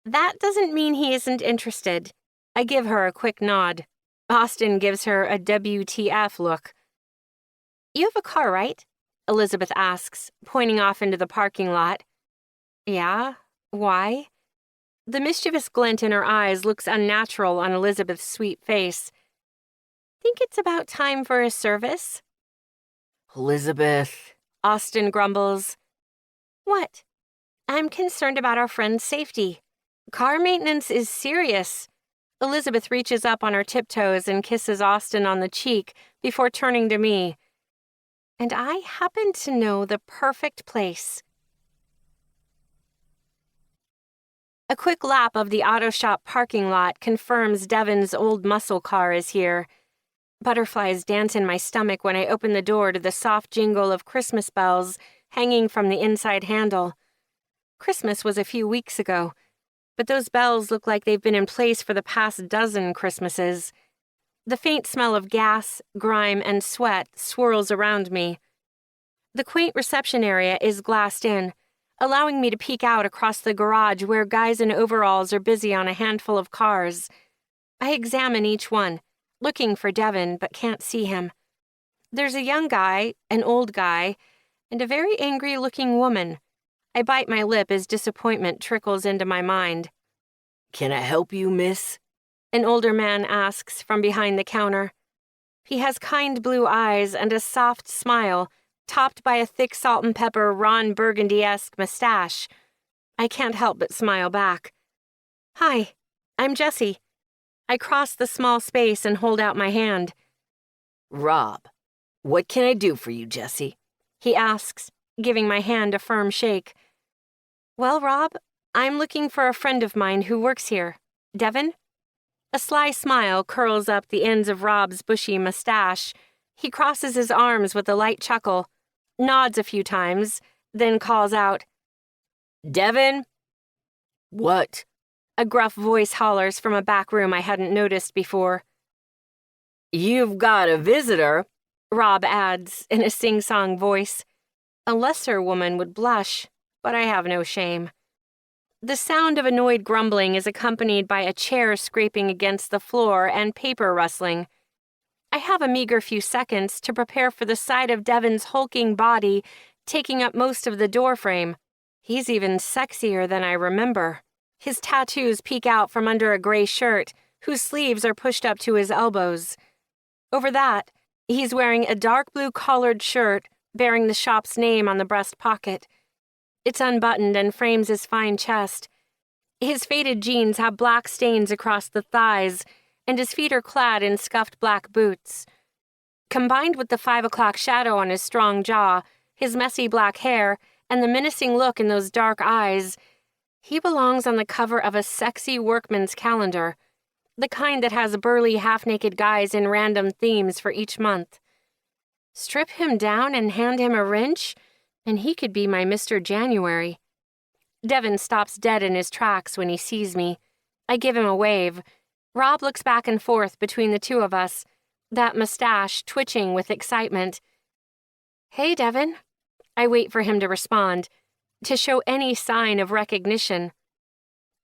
That doesn't mean he isn't interested. I give her a quick nod. Austin gives her a WTF look. You have a car, right? Elizabeth asks, pointing off into the parking lot. Yeah? Why? The mischievous glint in her eyes looks unnatural on Elizabeth's sweet face. Think it's about time for a service? Elizabeth, Austin grumbles. What? I'm concerned about our friend's safety. Car maintenance is serious. Elizabeth reaches up on her tiptoes and kisses Austin on the cheek before turning to me. And I happen to know the perfect place. A quick lap of the auto shop parking lot confirms Devin's old muscle car is here. Butterflies dance in my stomach when I open the door to the soft jingle of Christmas bells hanging from the inside handle. Christmas was a few weeks ago, but those bells look like they've been in place for the past dozen Christmases. The faint smell of gas, grime, and sweat swirls around me. The quaint reception area is glassed in, allowing me to peek out across the garage where guys in overalls are busy on a handful of cars. I examine each one, looking for Devin, but can't see him. There's a young guy, an old guy, and a very angry-looking woman. I bite my lip as disappointment trickles into my mind. Can I help you, miss? An older man asks from behind the counter. He has kind blue eyes and a soft smile, topped by a thick salt and pepper Ron Burgundy-esque mustache. I can't help but smile back. Hi, I'm Jessie. I cross the small space and hold out my hand. Rob, what can I do for you, Jessie? He asks, giving my hand a firm shake. Well, Rob, I'm looking for a friend of mine who works here. Devin? A sly smile curls up the ends of Rob's bushy mustache. He crosses his arms with a light chuckle, nods a few times, then calls out, Devin? What? A gruff voice hollers from a back room I hadn't noticed before. You've got a visitor, Rob adds in a sing-song voice. A lesser woman would blush, but I have no shame. The sound of annoyed grumbling is accompanied by a chair scraping against the floor and paper rustling. I have a meager few seconds to prepare for the sight of Devin's hulking body taking up most of the doorframe. He's even sexier than I remember. His tattoos peek out from under a gray shirt, whose sleeves are pushed up to his elbows. Over that, he's wearing a dark blue collared shirt bearing the shop's name on the breast pocket. It's unbuttoned and frames his fine chest. His faded jeans have black stains across the thighs, and his feet are clad in scuffed black boots. Combined with the 5 o'clock shadow on his strong jaw, his messy black hair, and the menacing look in those dark eyes, he belongs on the cover of a sexy workman's calendar, the kind that has burly half-naked guys in random themes for each month. Strip him down and hand him a wrench, and he could be my Mr. January. Devin stops dead in his tracks when he sees me. I give him a wave. Rob looks back and forth between the two of us, that mustache twitching with excitement. Hey, Devin. I wait for him to respond, to show any sign of recognition.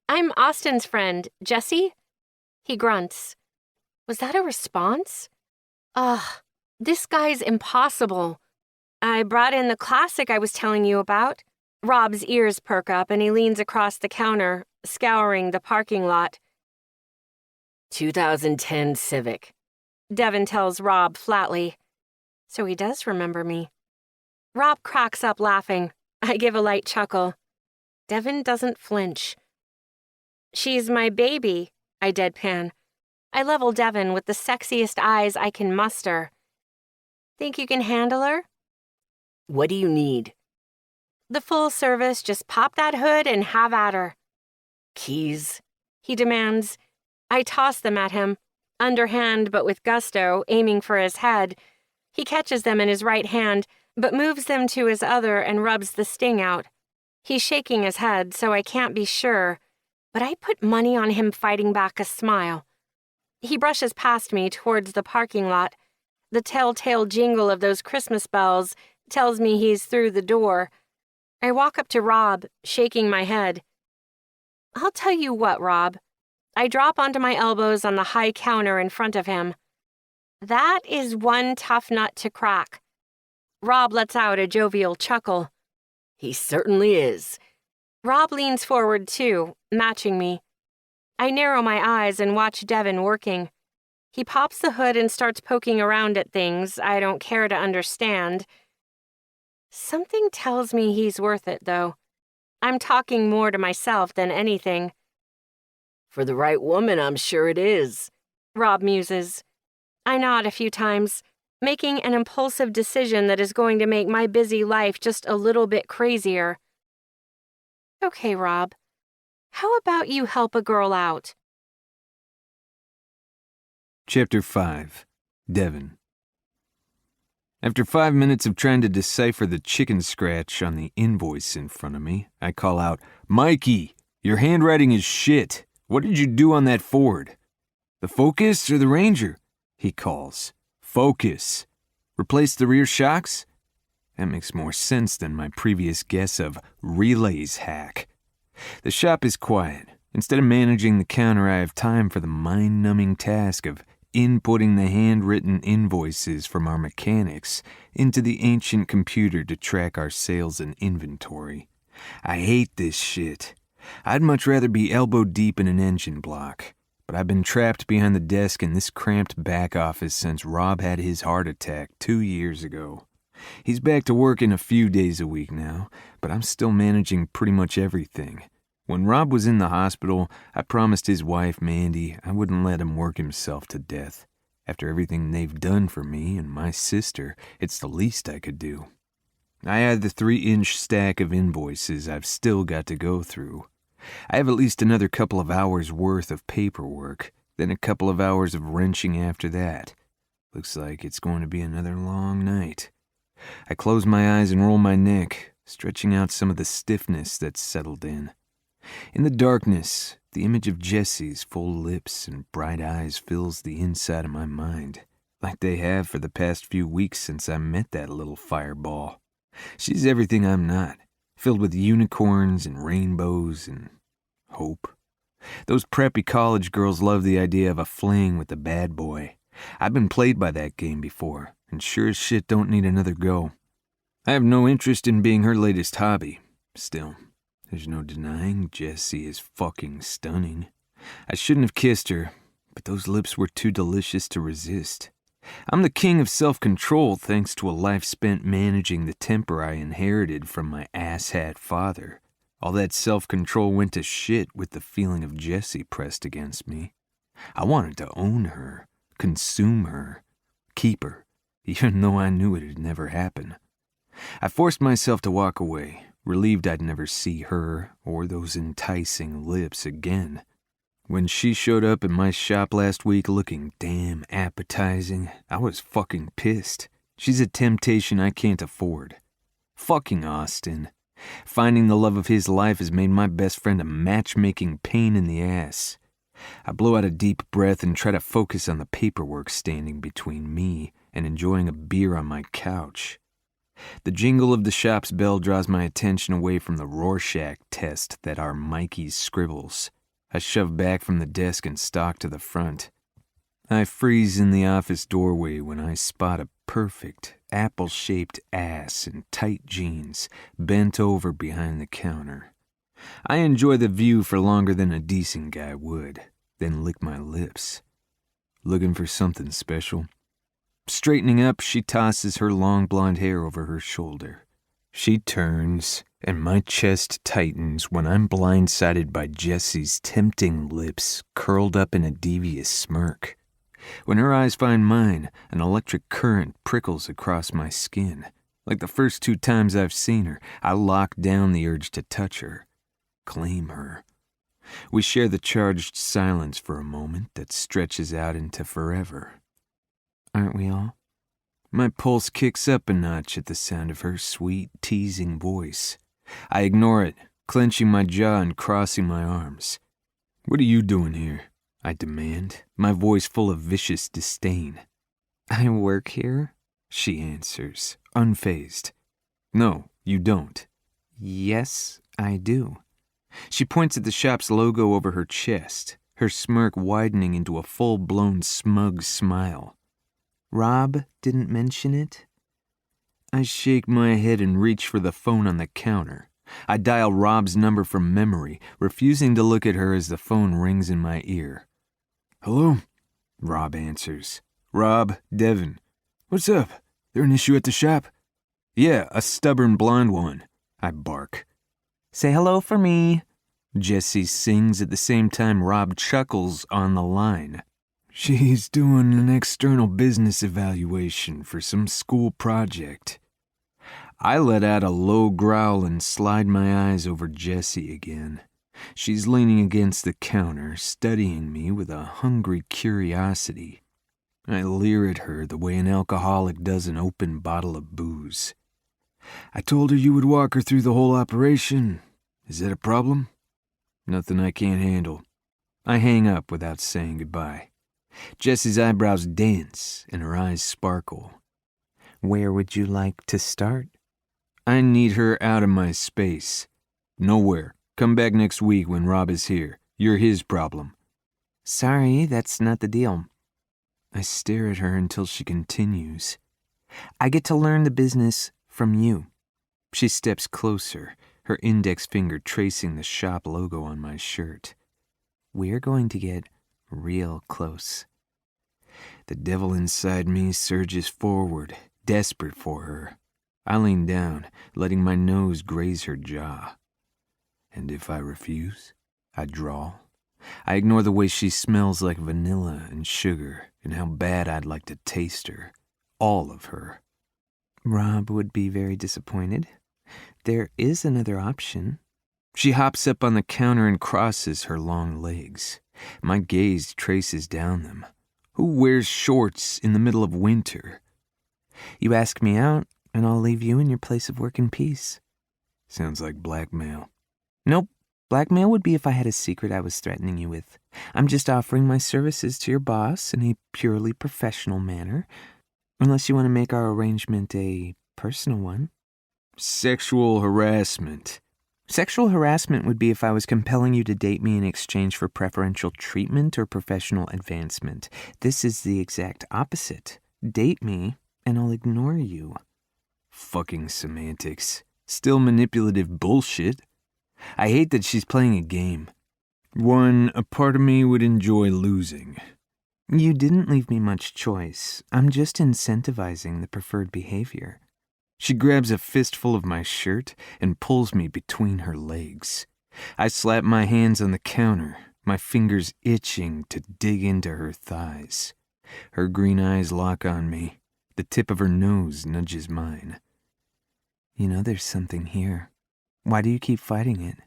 I'm Austin's friend, Jessie. He grunts. Was that a response? Ugh, this guy's impossible. I brought in the classic I was telling you about. Rob's ears perk up and he leans across the counter, scouring the parking lot. 2010 Civic. Devin tells Rob flatly. So he does remember me. Rob cracks up laughing. I give a light chuckle. Devin doesn't flinch. She's my baby, I deadpan. I level Devin with the sexiest eyes I can muster. Think you can handle her? What do you need? The full service, just pop that hood and have at her. Keys? He demands. I toss them at him, underhand but with gusto, aiming for his head. He catches them in his right hand, but moves them to his other and rubs the sting out. He's shaking his head, so I can't be sure, but I put money on him fighting back a smile. He brushes past me towards the parking lot. The telltale jingle of those Christmas bells tells me he's through the door. I walk up to Rob, shaking my head. I'll tell you what, Rob. I drop onto my elbows on the high counter in front of him. That is one tough nut to crack. Rob lets out a jovial chuckle. He certainly is. Rob leans forward too, matching me. I narrow my eyes and watch Devin working. He pops the hood and starts poking around at things I don't care to understand. Something tells me he's worth it, though. I'm talking more to myself than anything. For the right woman, I'm sure it is. Rob muses. I nod a few times. making an impulsive decision that is going to make my busy life just a little bit crazier. Okay, Rob, how about you help a girl out? Chapter 5. Devon. After 5 minutes of trying to decipher the chicken scratch on the invoice in front of me, I call out, "Mikey, your handwriting is shit. What did you do on that Ford?" "The Focus or the Ranger?" he calls. "Focus. Replace the rear shocks?" That makes more sense than my previous guess of relays hack. The shop is quiet. Instead of managing the counter, I have time for the mind-numbing task of inputting the handwritten invoices from our mechanics into the ancient computer to track our sales and inventory. I hate this shit. I'd much rather be elbow deep in an engine block, but I've been trapped behind the desk in this cramped back office since Rob had his heart attack 2 years ago. He's back to work in a few days a week now, but I'm still managing pretty much everything. When Rob was in the hospital, I promised his wife, Mandy, I wouldn't let him work himself to death. After everything they've done for me and my sister, it's the least I could do. I had the 3-inch stack of invoices I've still got to go through. I have at least another couple of hours worth of paperwork, then a couple of hours of wrenching after that. Looks like it's going to be another long night. I close my eyes and roll my neck, stretching out some of the stiffness that's settled in. In the darkness, the image of Jessie's full lips and bright eyes fills the inside of my mind, like they have for the past few weeks since I met that little fireball. She's everything I'm not, filled with unicorns and rainbows and hope. Those preppy college girls love the idea of a fling with the bad boy. I've been played by that game before, and sure as shit don't need another go. I have no interest in being her latest hobby. Still, there's no denying Jessie is fucking stunning. I shouldn't have kissed her, but those lips were too delicious to resist. I'm the king of self-control thanks to a life spent managing the temper I inherited from my asshat father. All that self-control went to shit with the feeling of Jessie pressed against me. I wanted to own her, consume her, keep her, even though I knew it'd never happen. I forced myself to walk away, relieved I'd never see her or those enticing lips again. When she showed up in my shop last week looking damn appetizing, I was fucking pissed. She's a temptation I can't afford. Fucking Austin. Finding the love of his life has made my best friend a matchmaking pain in the ass. I blow out a deep breath and try to focus on the paperwork standing between me and enjoying a beer on my couch. The jingle of the shop's bell draws my attention away from the Rorschach test that are Mikey's scribbles. I shove back from the desk and stalk to the front. I freeze in the office doorway when I spot a perfect, apple-shaped ass in tight jeans bent over behind the counter. I enjoy the view for longer than a decent guy would, then lick my lips. Looking for something special? Straightening up, she tosses her long blonde hair over her shoulder. She turns, and my chest tightens when I'm blindsided by Jessie's tempting lips curled up in a devious smirk. When her eyes find mine, an electric current prickles across my skin. Like the first 2 times I've seen her, I lock down the urge to touch her, claim her. We share the charged silence for a moment that stretches out into forever. Aren't we all? My pulse kicks up a notch at the sound of her sweet, teasing voice. I ignore it, clenching my jaw and crossing my arms. "What are you doing here?" I demand, my voice full of vicious disdain. "I work here," she answers, unfazed. "No, you don't." "Yes, I do." She points at the shop's logo over her chest, her smirk widening into a full-blown smug smile. "Rob didn't mention it?" I shake my head and reach for the phone on the counter. I dial Rob's number from memory, refusing to look at her as the phone rings in my ear. "Hello?" Rob answers. "Rob, Devon." "What's up? There an issue at the shop?" "Yeah, a stubborn blonde one," I bark. "Say hello for me," Jessie sings at the same time Rob chuckles on the line. She's doing an external business evaluation for some school project. I let out a low growl and slide my eyes over Jessie again. She's leaning against the counter, studying me with a hungry curiosity. I leer at her the way an alcoholic does an open bottle of booze. I told her you would walk her through the whole operation. Is that a problem? Nothing I can't handle. I hang up without saying goodbye. Jessie's eyebrows dance and her eyes sparkle. Where would you like to start? I need her out of my space. Nowhere. Come back next week when Rob is here. You're his problem. Sorry, that's not the deal. I stare at her until she continues. I get to learn the business from you. She steps closer, her index finger tracing the shop logo on my shirt. We're going to get real close. The devil inside me surges forward, desperate for her. I lean down, letting my nose graze her jaw. And if I refuse, I drawl. I ignore the way she smells like vanilla and sugar and how bad I'd like to taste her. All of her. Rob would be very disappointed. There is another option. She hops up on the counter and crosses her long legs. My gaze traces down them. Who wears shorts in the middle of winter? You ask me out, and I'll leave you in your place of work in peace. Sounds like blackmail. Nope. Blackmail would be if I had a secret I was threatening you with. I'm just offering my services to your boss in a purely professional manner. Unless you want to make our arrangement a personal one. Sexual harassment. Sexual harassment would be if I was compelling you to date me in exchange for preferential treatment or professional advancement. This is the exact opposite. Date me, and I'll ignore you. Fucking semantics. Still manipulative bullshit. I hate that she's playing a game. A part of me would enjoy losing. You didn't leave me much choice. I'm just incentivizing the preferred behavior. She grabs a fistful of my shirt and pulls me between her legs. I slap my hands on the counter, my fingers itching to dig into her thighs. Her green eyes lock on me. The tip of her nose nudges mine. You know there's something here. Why do you keep fighting it?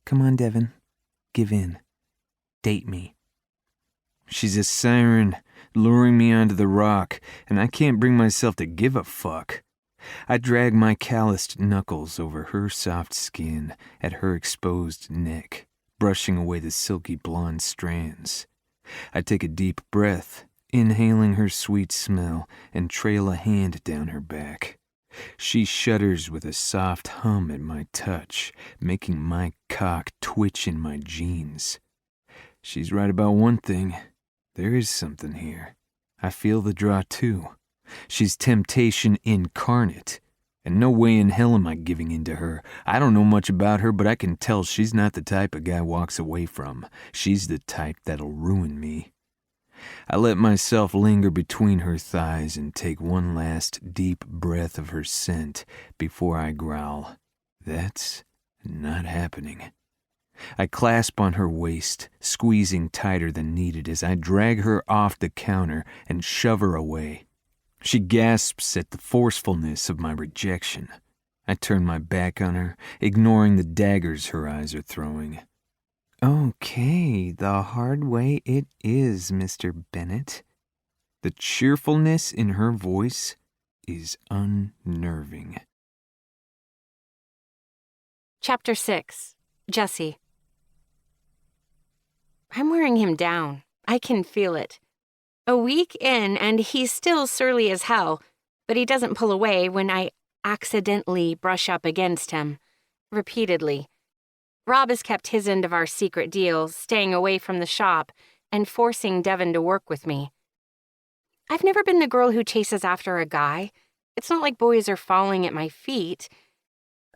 Come on, Devin. Give in. Date me. She's a siren, luring me onto the rock, and I can't bring myself to give a fuck. I drag my calloused knuckles over her soft skin at her exposed neck, brushing away the silky blonde strands. I take a deep breath, inhaling her sweet smell, and trail a hand down her back. She shudders with a soft hum at my touch, making my cock twitch in my jeans. She's right about one thing. There is something here. I feel the draw too. She's temptation incarnate, and no way in hell am I giving in to her. I don't know much about her, but I can tell she's not the type a guy walks away from. She's the type that'll ruin me. I let myself linger between her thighs and take one last deep breath of her scent before I growl, "That's not happening." I clasp on her waist, squeezing tighter than needed as I drag her off the counter and shove her away. She gasps at the forcefulness of my rejection. I turn my back on her, ignoring the daggers her eyes are throwing. Okay, the hard way it is, Mr. Bennett. The cheerfulness in her voice is unnerving. Chapter 6. Jessie. I'm wearing him down. I can feel it. A week in, and he's still surly as hell, but he doesn't pull away when I accidentally brush up against him. Repeatedly. Rob has kept his end of our secret deal, staying away from the shop and forcing Devin to work with me. I've never been the girl who chases after a guy. It's not like boys are falling at my feet.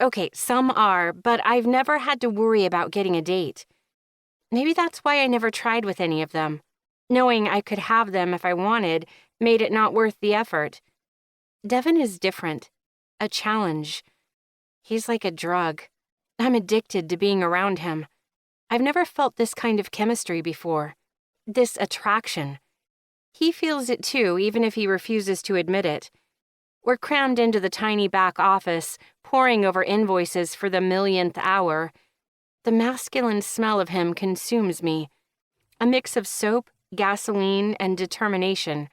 Okay, some are, but I've never had to worry about getting a date. Maybe that's why I never tried with any of them. Knowing I could have them if I wanted made it not worth the effort. Devin is different. A challenge. He's like a drug. I'm addicted to being around him. I've never felt this kind of chemistry before. This attraction. He feels it too, even if he refuses to admit it. We're crammed into the tiny back office, poring over invoices for the millionth hour. The masculine smell of him consumes me. A mix of soap, gasoline, and determination.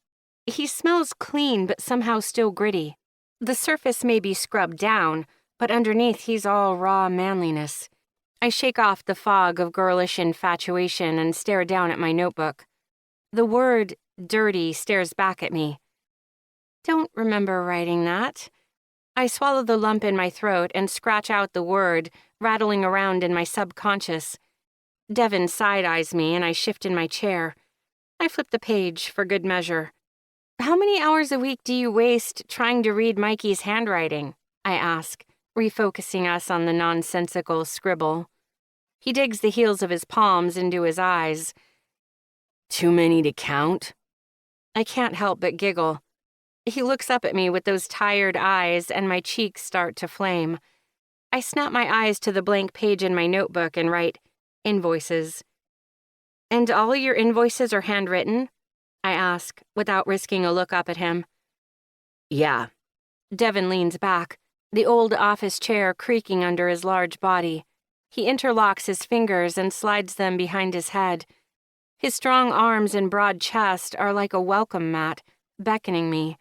He smells clean, but somehow still gritty. The surface may be scrubbed down, but underneath he's all raw manliness. I shake off the fog of girlish infatuation and stare down at my notebook. The word dirty stares back at me. Don't remember writing that. I swallow the lump in my throat and scratch out the word, rattling around in my subconscious. Devin side-eyes me and I shift in my chair. I flip the page for good measure. How many hours a week do you waste trying to read Mikey's handwriting? I ask, refocusing us on the nonsensical scribble. He digs the heels of his palms into his eyes. Too many to count? I can't help but giggle. He looks up at me with those tired eyes and my cheeks start to flame. I snap my eyes to the blank page in my notebook and write, invoices. And all your invoices are handwritten? I ask, without risking a look up at him. Yeah. Devin leans back, the old office chair creaking under his large body. He interlocks his fingers and slides them behind his head. His strong arms and broad chest are like a welcome mat, beckoning me.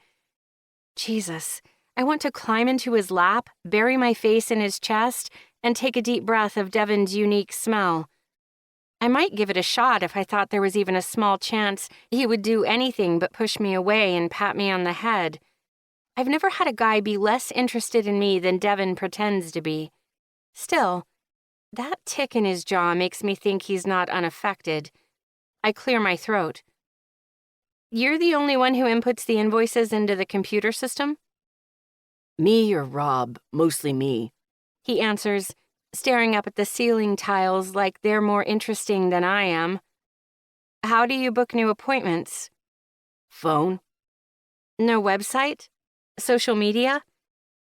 Jesus, I want to climb into his lap, bury my face in his chest, and take a deep breath of Devin's unique smell. I might give it a shot if I thought there was even a small chance he would do anything but push me away and pat me on the head. I've never had a guy be less interested in me than Devin pretends to be. Still, that tick in his jaw makes me think he's not unaffected. I clear my throat. You're the only one who inputs the invoices into the computer system? Me or Rob, mostly me. He answers, staring up at the ceiling tiles like they're more interesting than I am. How do you book new appointments? Phone? No website? Social media?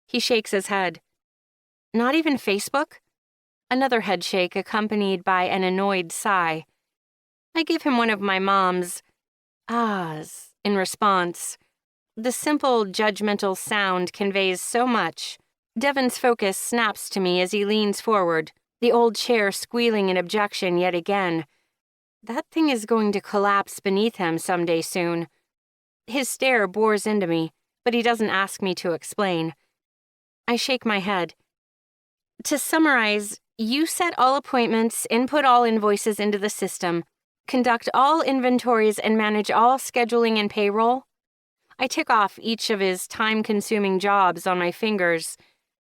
He shakes his head. Not even Facebook? Another head shake accompanied by an annoyed sigh. I give him one of my mom's ahs in response. The simple, judgmental sound conveys so much. Devin's focus snaps to me as he leans forward, the old chair squealing in objection yet again. That thing is going to collapse beneath him someday soon. His stare bores into me, but he doesn't ask me to explain. I shake my head. To summarize, you set all appointments, input all invoices into the system, conduct all inventories, and manage all scheduling and payroll? I tick off each of his time-consuming jobs on my fingers.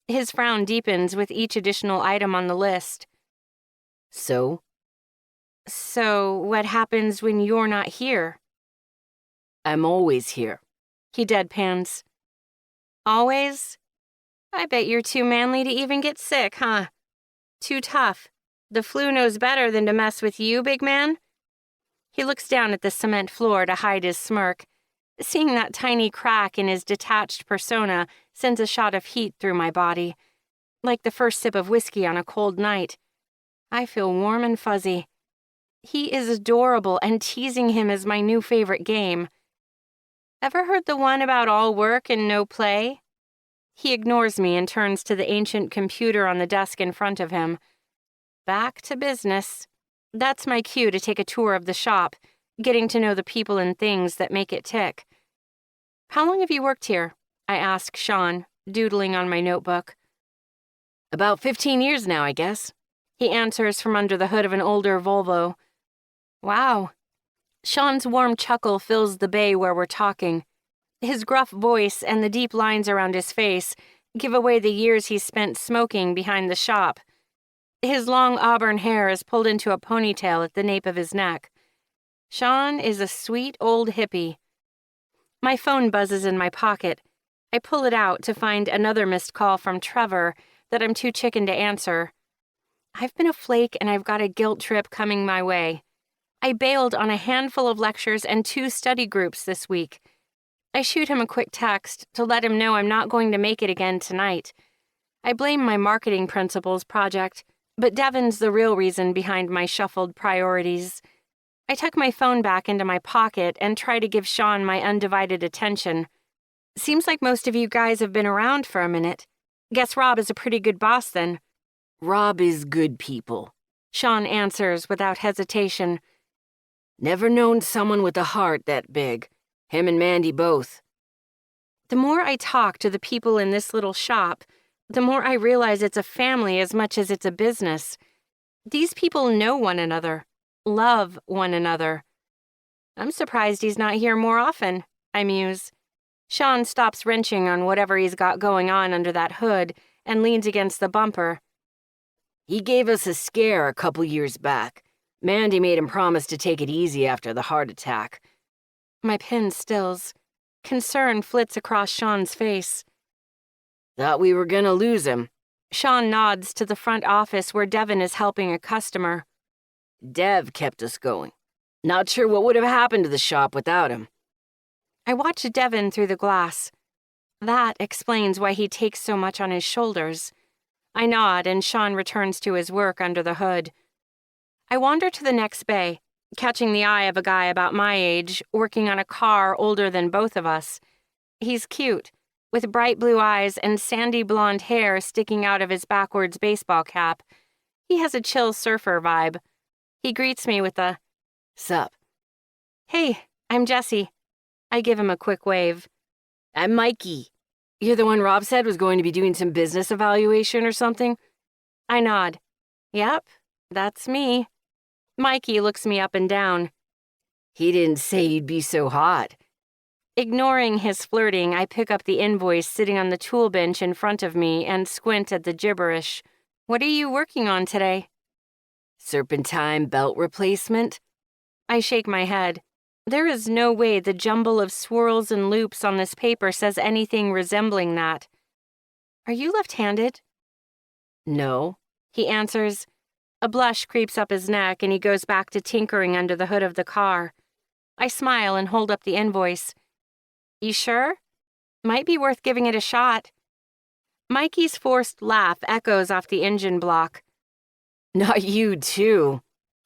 His frown deepens with each additional item on the list. So? So, what happens when you're not here? I'm always here. He deadpans. Always? I bet you're too manly to even get sick, huh? Too tough. The flu knows better than to mess with you, big man? He looks down at the cement floor to hide his smirk. Seeing that tiny crack in his detached persona sends a shot of heat through my body. Like the first sip of whiskey on a cold night. I feel warm and fuzzy. He is adorable, and teasing him is my new favorite game. Ever heard the one about all work and no play? He ignores me and turns to the ancient computer on the desk in front of him. Back to business. That's my cue to take a tour of the shop, getting to know the people and things that make it tick. How long have you worked here? I ask Sean, doodling on my notebook. About 15 years now, I guess. He answers from under the hood of an older Volvo. Wow. Sean's warm chuckle fills the bay where we're talking. His gruff voice and the deep lines around his face give away the years he's spent smoking behind the shop. His long auburn hair is pulled into a ponytail at the nape of his neck. Sean is a sweet old hippie. My phone buzzes in my pocket. I pull it out to find another missed call from Trevor that I'm too chicken to answer. I've been a flake and I've got a guilt trip coming my way. I bailed on a handful of lectures and 2 study groups this week. I shoot him a quick text to let him know I'm not going to make it again tonight. I blame my marketing principles project, but Devin's the real reason behind my shuffled priorities. I tuck my phone back into my pocket and try to give Sean my undivided attention. Seems like most of you guys have been around for a minute. Guess Rob is a pretty good boss then. Rob is good people, Sean answers without hesitation. Never known someone with a heart that big. Him and Mandy both. The more I talk to the people in this little shop, the more I realize it's a family as much as it's a business. These people know one another, love one another. I'm surprised he's not here more often, I muse. Sean stops wrenching on whatever he's got going on under that hood and leans against the bumper. He gave us a scare a couple years back. Mandy made him promise to take it easy after the heart attack. My pen stills. Concern flits across Sean's face. Thought we were gonna lose him. Sean nods to the front office where Devin is helping a customer. Dev kept us going. Not sure what would have happened to the shop without him. I watch Devin through the glass. That explains why he takes so much on his shoulders. I nod and Sean returns to his work under the hood. I wander to the next bay, catching the eye of a guy about my age, working on a car older than both of us. He's cute, with bright blue eyes and sandy blonde hair sticking out of his backwards baseball cap. He has a chill surfer vibe. He greets me with a, "Sup?" "Hey, I'm Jessie." I give him a quick wave. "I'm Mikey. You're the one Rob said was going to be doing some business evaluation or something?" I nod. "Yep, that's me." Mikey looks me up and down. "He didn't say you'd be so hot." Ignoring his flirting, I pick up the invoice sitting on the tool bench in front of me and squint at the gibberish. "What are you working on today?" "Serpentine belt replacement." I shake my head. There is no way the jumble of swirls and loops on this paper says anything resembling that. "Are you left-handed?" "No." He answers. A blush creeps up his neck and he goes back to tinkering under the hood of the car. I smile and hold up the invoice. "You sure? Might be worth giving it a shot." Mikey's forced laugh echoes off the engine block. "Not you, too.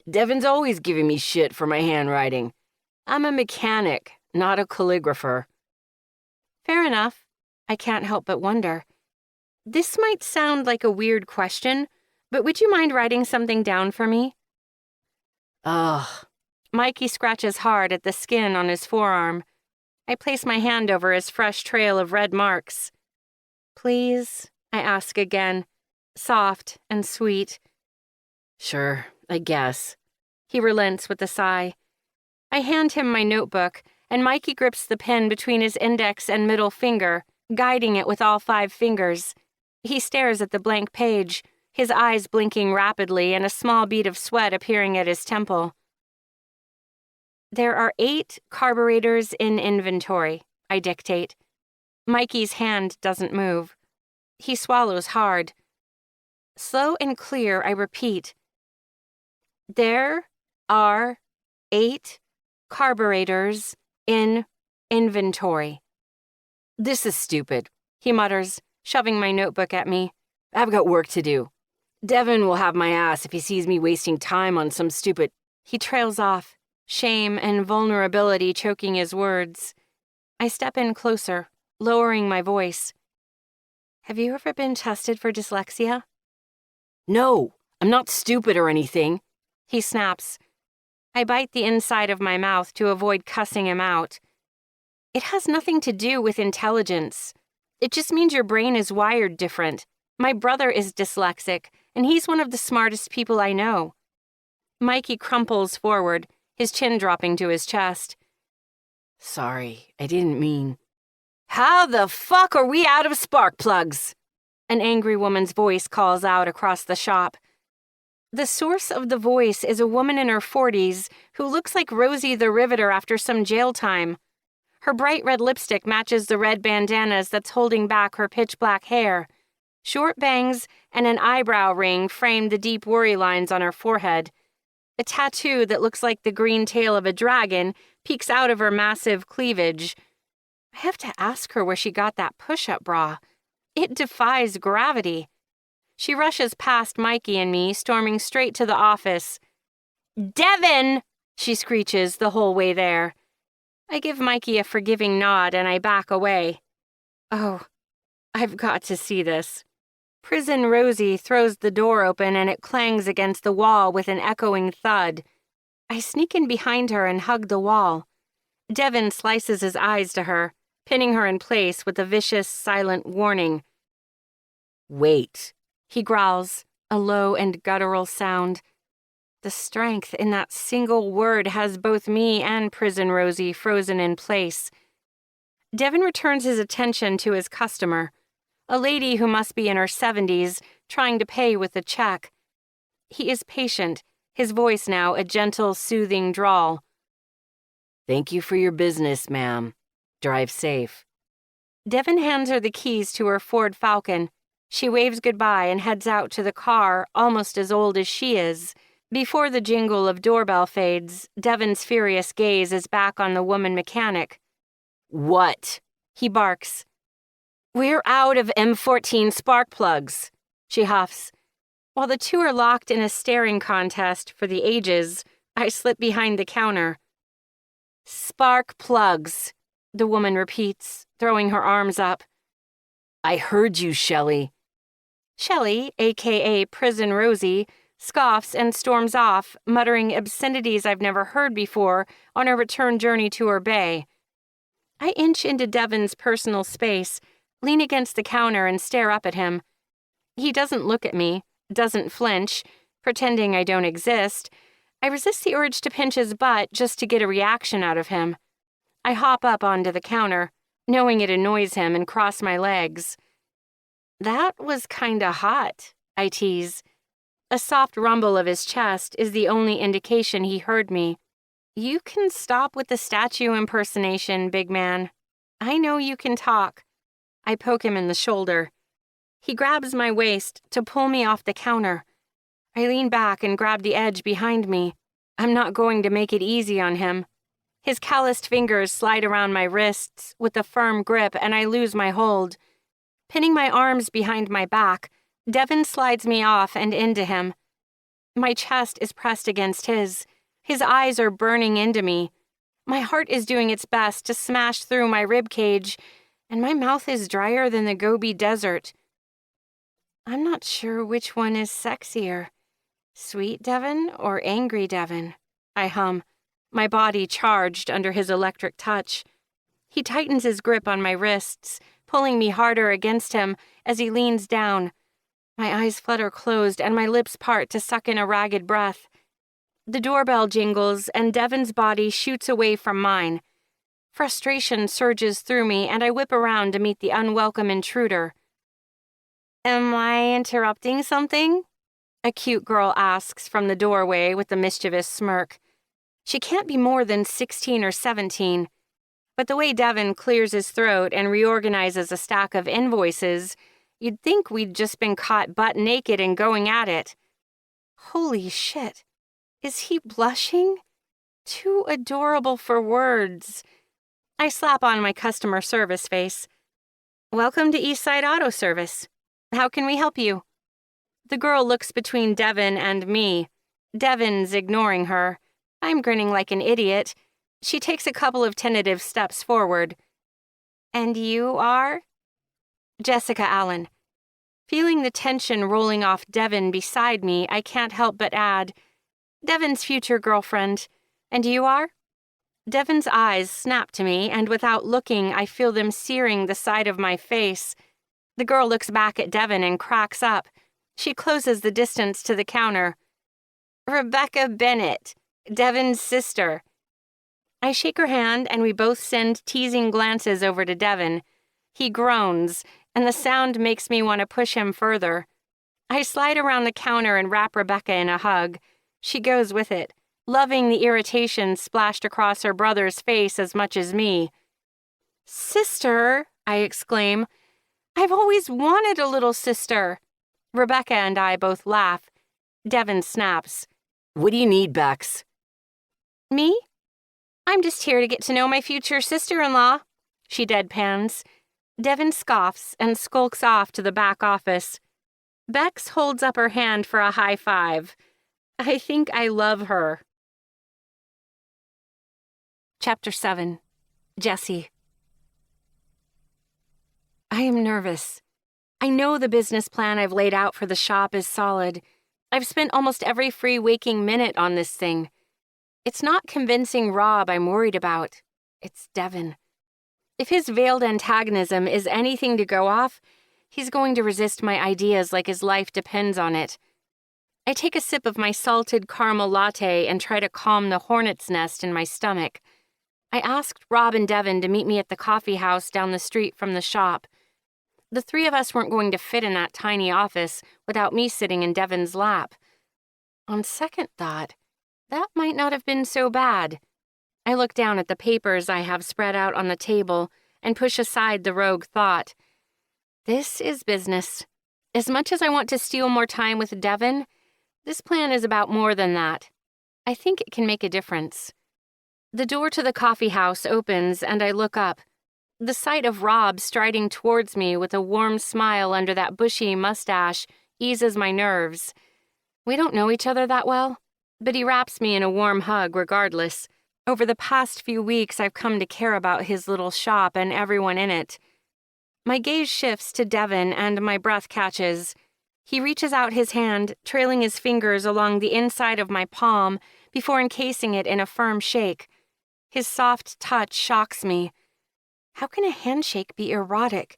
Devin's always giving me shit for my handwriting. I'm a mechanic, not a calligrapher." Fair enough. I can't help but wonder. This might sound like a weird question, but would you mind writing something down for me? Ugh. Mikey scratches hard at the skin on his forearm. I place my hand over his fresh trail of red marks. "Please?" I ask again, soft and sweet. "Sure, I guess." He relents with a sigh. I hand him my notebook, and Mikey grips the pen between his index and middle finger, guiding it with all 5 fingers. He stares at the blank page, his eyes blinking rapidly and a small bead of sweat appearing at his temple. "There are 8 carburetors in inventory," I dictate. Mikey's hand doesn't move. He swallows hard. Slow and clear, I repeat. "There are 8 carburetors in inventory." "This is stupid," he mutters, shoving my notebook at me. "I've got work to do. Devin will have my ass if he sees me wasting time on some stupid—" He trails off, shame and vulnerability choking his words. I step in closer, lowering my voice. "Have you ever been tested for dyslexia?" "No, I'm not stupid or anything." He snaps. I bite the inside of my mouth to avoid cussing him out. "It has nothing to do with intelligence. It just means your brain is wired different. My brother is dyslexic, and he's one of the smartest people I know." Mikey crumples forward, his chin dropping to his chest. "Sorry, I didn't mean—" "How the fuck are we out of spark plugs?" An angry woman's voice calls out across the shop. The source of the voice is a woman in her 40s who looks like Rosie the Riveter after some jail time. Her bright red lipstick matches the red bandanas that's holding back her pitch black hair. Short bangs and an eyebrow ring frame the deep worry lines on her forehead. A tattoo that looks like the green tail of a dragon peeks out of her massive cleavage. I have to ask her where she got that push-up bra. It defies gravity. She rushes past Mikey and me, storming straight to the office. "Devin!" she screeches the whole way there. I give Mikey a forgiving nod and I back away. Oh, I've got to see this. Prison Rosie throws the door open and it clangs against the wall with an echoing thud. I sneak in behind her and hug the wall. Devin slices his eyes to her, pinning her in place with a vicious, silent warning. Wait. He growls, a low and guttural sound. The strength in that single word has both me and Prison Rosie frozen in place. Devin returns his attention to his customer, a lady who must be in her 70s, trying to pay with a check. He is patient, his voice now a gentle, soothing drawl. Thank you for your business, ma'am. Drive safe. Devin hands her the keys to her Ford Falcon. She waves goodbye and heads out to the car, almost as old as she is. Before the jingle of doorbell fades, Devin's furious gaze is back on the woman mechanic. What? He barks. We're out of M14 spark plugs, she huffs. While the two are locked in a staring contest for the ages, I slip behind the counter. Spark plugs, the woman repeats, throwing her arms up. I heard you, Shelley. Shelley, a.k.a. Prison Rosie, scoffs and storms off, muttering obscenities I've never heard before on her return journey to her bay. I inch into Devin's personal space, lean against the counter and stare up at him. He doesn't look at me, doesn't flinch, pretending I don't exist. I resist the urge to pinch his butt just to get a reaction out of him. I hop up onto the counter, knowing it annoys him, and cross my legs. That was kinda hot, I tease. A soft rumble of his chest is the only indication he heard me. You can stop with the statue impersonation, big man. I know you can talk. I poke him in the shoulder. He grabs my waist to pull me off the counter. I lean back and grab the edge behind me. I'm not going to make it easy on him. His calloused fingers slide around my wrists with a firm grip and I lose my hold. Pinning my arms behind my back, Devin slides me off and into him. My chest is pressed against his. His eyes are burning into me. My heart is doing its best to smash through my rib cage, and my mouth is drier than the Gobi Desert. I'm not sure which one is sexier, sweet Devin or angry Devin, I hum, my body charged under his electric touch. He tightens his grip on my wrists, pulling me harder against him as he leans down. My eyes flutter closed and my lips part to suck in a ragged breath. The doorbell jingles and Devin's body shoots away from mine. Frustration surges through me and I whip around to meet the unwelcome intruder. Am I interrupting something? A cute girl asks from the doorway with a mischievous smirk. She can't be more than 16 or 17, but the way Devin clears his throat and reorganizes a stack of invoices, you'd think we'd just been caught butt naked and going at it. Holy shit. Is he blushing? Too adorable for words. I slap on my customer service face. Welcome to Eastside Auto Service. How can we help you? The girl looks between Devin and me. Devin's ignoring her. I'm grinning like an idiot. She takes a couple of tentative steps forward. And you are? Jessica Allen. Feeling the tension rolling off Devin beside me, I can't help but add, Devin's future girlfriend. And you are? Devin's eyes snap to me, and without looking, I feel them searing the side of my face. The girl looks back at Devin and cracks up. She closes the distance to the counter. Rebecca Bennett, Devin's sister. I shake her hand, and we both send teasing glances over to Devin. He groans, and the sound makes me want to push him further. I slide around the counter and wrap Rebecca in a hug. She goes with it, loving the irritation splashed across her brother's face as much as me. Sister, I exclaim. I've always wanted a little sister. Rebecca and I both laugh. Devin snaps. What do you need, Bex? Me? I'm just here to get to know my future sister-in-law. She deadpans. Devin scoffs and skulks off to the back office. Bex holds up her hand for a high five. I think I love her. Chapter 7. Jesse. I am nervous. I know the business plan I've laid out for the shop is solid. I've spent almost every free waking minute on this thing. It's not convincing Rob I'm worried about. It's Devin. If his veiled antagonism is anything to go off, he's going to resist my ideas like his life depends on it. I take a sip of my salted caramel latte and try to calm the hornet's nest in my stomach. I asked Rob and Devin to meet me at the coffee house down the street from the shop. The three of us weren't going to fit in that tiny office without me sitting in Devin's lap. On second thought, that might not have been so bad. I look down at the papers I have spread out on the table and push aside the rogue thought. This is business. As much as I want to steal more time with Devin, this plan is about more than that. I think it can make a difference. The door to the coffee house opens and I look up. The sight of Rob striding towards me with a warm smile under that bushy mustache eases my nerves. We don't know each other that well, but he wraps me in a warm hug regardless. Over the past few weeks, I've come to care about his little shop and everyone in it. My gaze shifts to Devin and my breath catches. He reaches out his hand, trailing his fingers along the inside of my palm before encasing it in a firm shake. His soft touch shocks me. How can a handshake be erotic?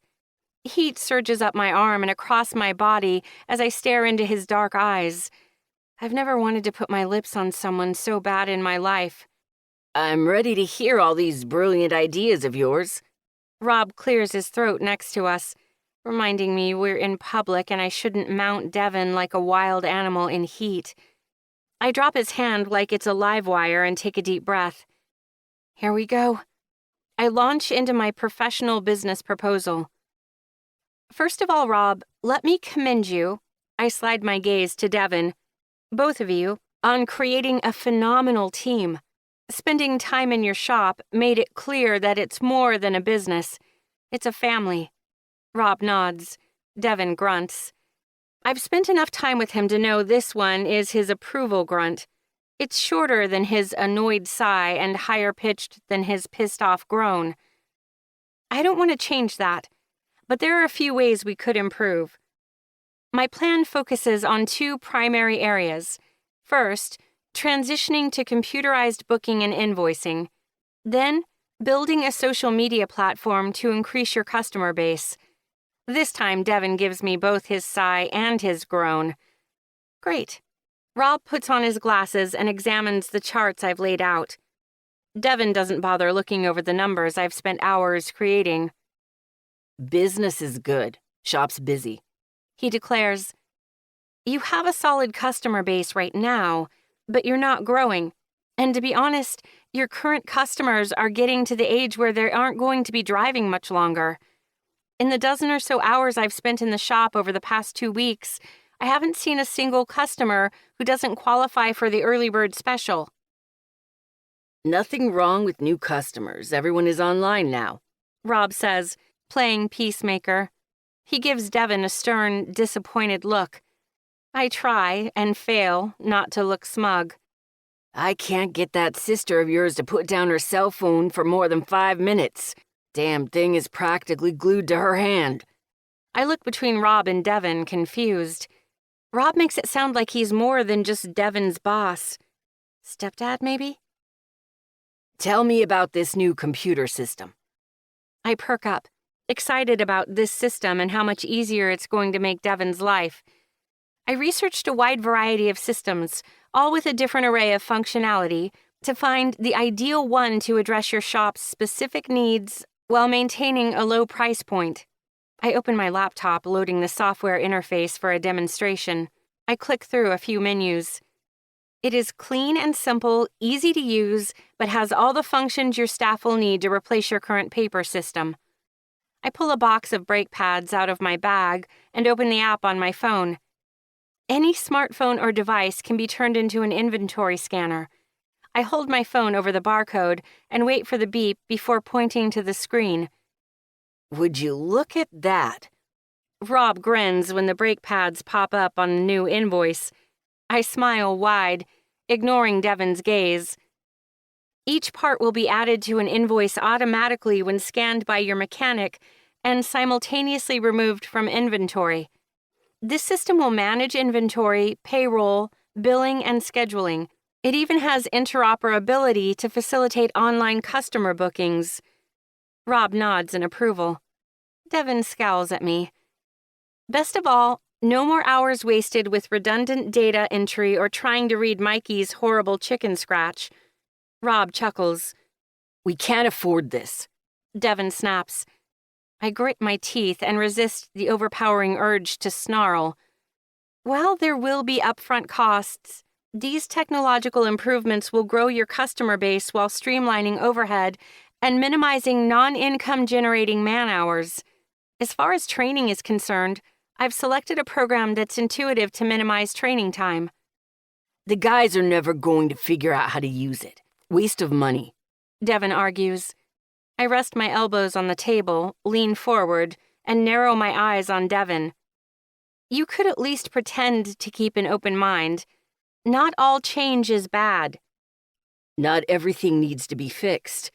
Heat surges up my arm and across my body as I stare into his dark eyes. I've never wanted to put my lips on someone so bad in my life. I'm ready to hear all these brilliant ideas of yours. Rob clears his throat next to us, reminding me we're in public and I shouldn't mount Devin like a wild animal in heat. I drop his hand like it's a live wire and take a deep breath. Here we go. I launch into my professional business proposal. First of all, Rob, let me commend you. I slide my gaze to Devin. Both of you, on creating a phenomenal team. Spending time in your shop made it clear that it's more than a business. It's a family. Rob nods. Devin grunts. I've spent enough time with him to know this one is his approval grunt. It's shorter than his annoyed sigh and higher-pitched than his pissed-off groan. I don't want to change that, but there are a few ways we could improve. My plan focuses on two primary areas. First, transitioning to computerized booking and invoicing. Then, building a social media platform to increase your customer base. This time, Devin gives me both his sigh and his groan. Great. Rob puts on his glasses and examines the charts I've laid out. Devin doesn't bother looking over the numbers I've spent hours creating. Business is good. Shop's busy. He declares, You have a solid customer base right now, but you're not growing. And to be honest, your current customers are getting to the age where they aren't going to be driving much longer. In the dozen or so hours I've spent in the shop over the past 2 weeks, I haven't seen a single customer who doesn't qualify for the early bird special. Nothing wrong with new customers. Everyone is online now, Rob says, playing peacemaker. He gives Devin a stern, disappointed look. I try and fail not to look smug. I can't get that sister of yours to put down her cell phone for more than 5 minutes. Damn thing is practically glued to her hand. I look between Rob and Devin, confused. Rob makes it sound like he's more than just Devin's boss. Stepdad, maybe? Tell me about this new computer system. I perk up, excited about this system and how much easier it's going to make Devin's life. I researched a wide variety of systems, all with a different array of functionality, to find the ideal one to address your shop's specific needs while maintaining a low price point. I open my laptop, loading the software interface for a demonstration. I click through a few menus. It is clean and simple, easy to use, but has all the functions your staff will need to replace your current paper system. I pull a box of brake pads out of my bag and open the app on my phone. Any smartphone or device can be turned into an inventory scanner. I hold my phone over the barcode and wait for the beep before pointing to the screen. Would you look at that? Rob grins when the brake pads pop up on the new invoice. I smile wide, ignoring Devin's gaze. Each part will be added to an invoice automatically when scanned by your mechanic and simultaneously removed from inventory. This system will manage inventory, payroll, billing, and scheduling. It even has interoperability to facilitate online customer bookings. Rob nods in approval. Devin scowls at me. Best of all, no more hours wasted with redundant data entry or trying to read Mikey's horrible chicken scratch. Rob chuckles. We can't afford this. Devin snaps. I grit my teeth and resist the overpowering urge to snarl. While there will be upfront costs, these technological improvements will grow your customer base while streamlining overhead and minimizing non-income generating man-hours. As far as training is concerned, I've selected a program that's intuitive to minimize training time. The guys are never going to figure out how to use it. Waste of money. Devin argues. I rest my elbows on the table, lean forward, and narrow my eyes on Devin. You could at least pretend to keep an open mind. Not all change is bad. Not everything needs to be fixed.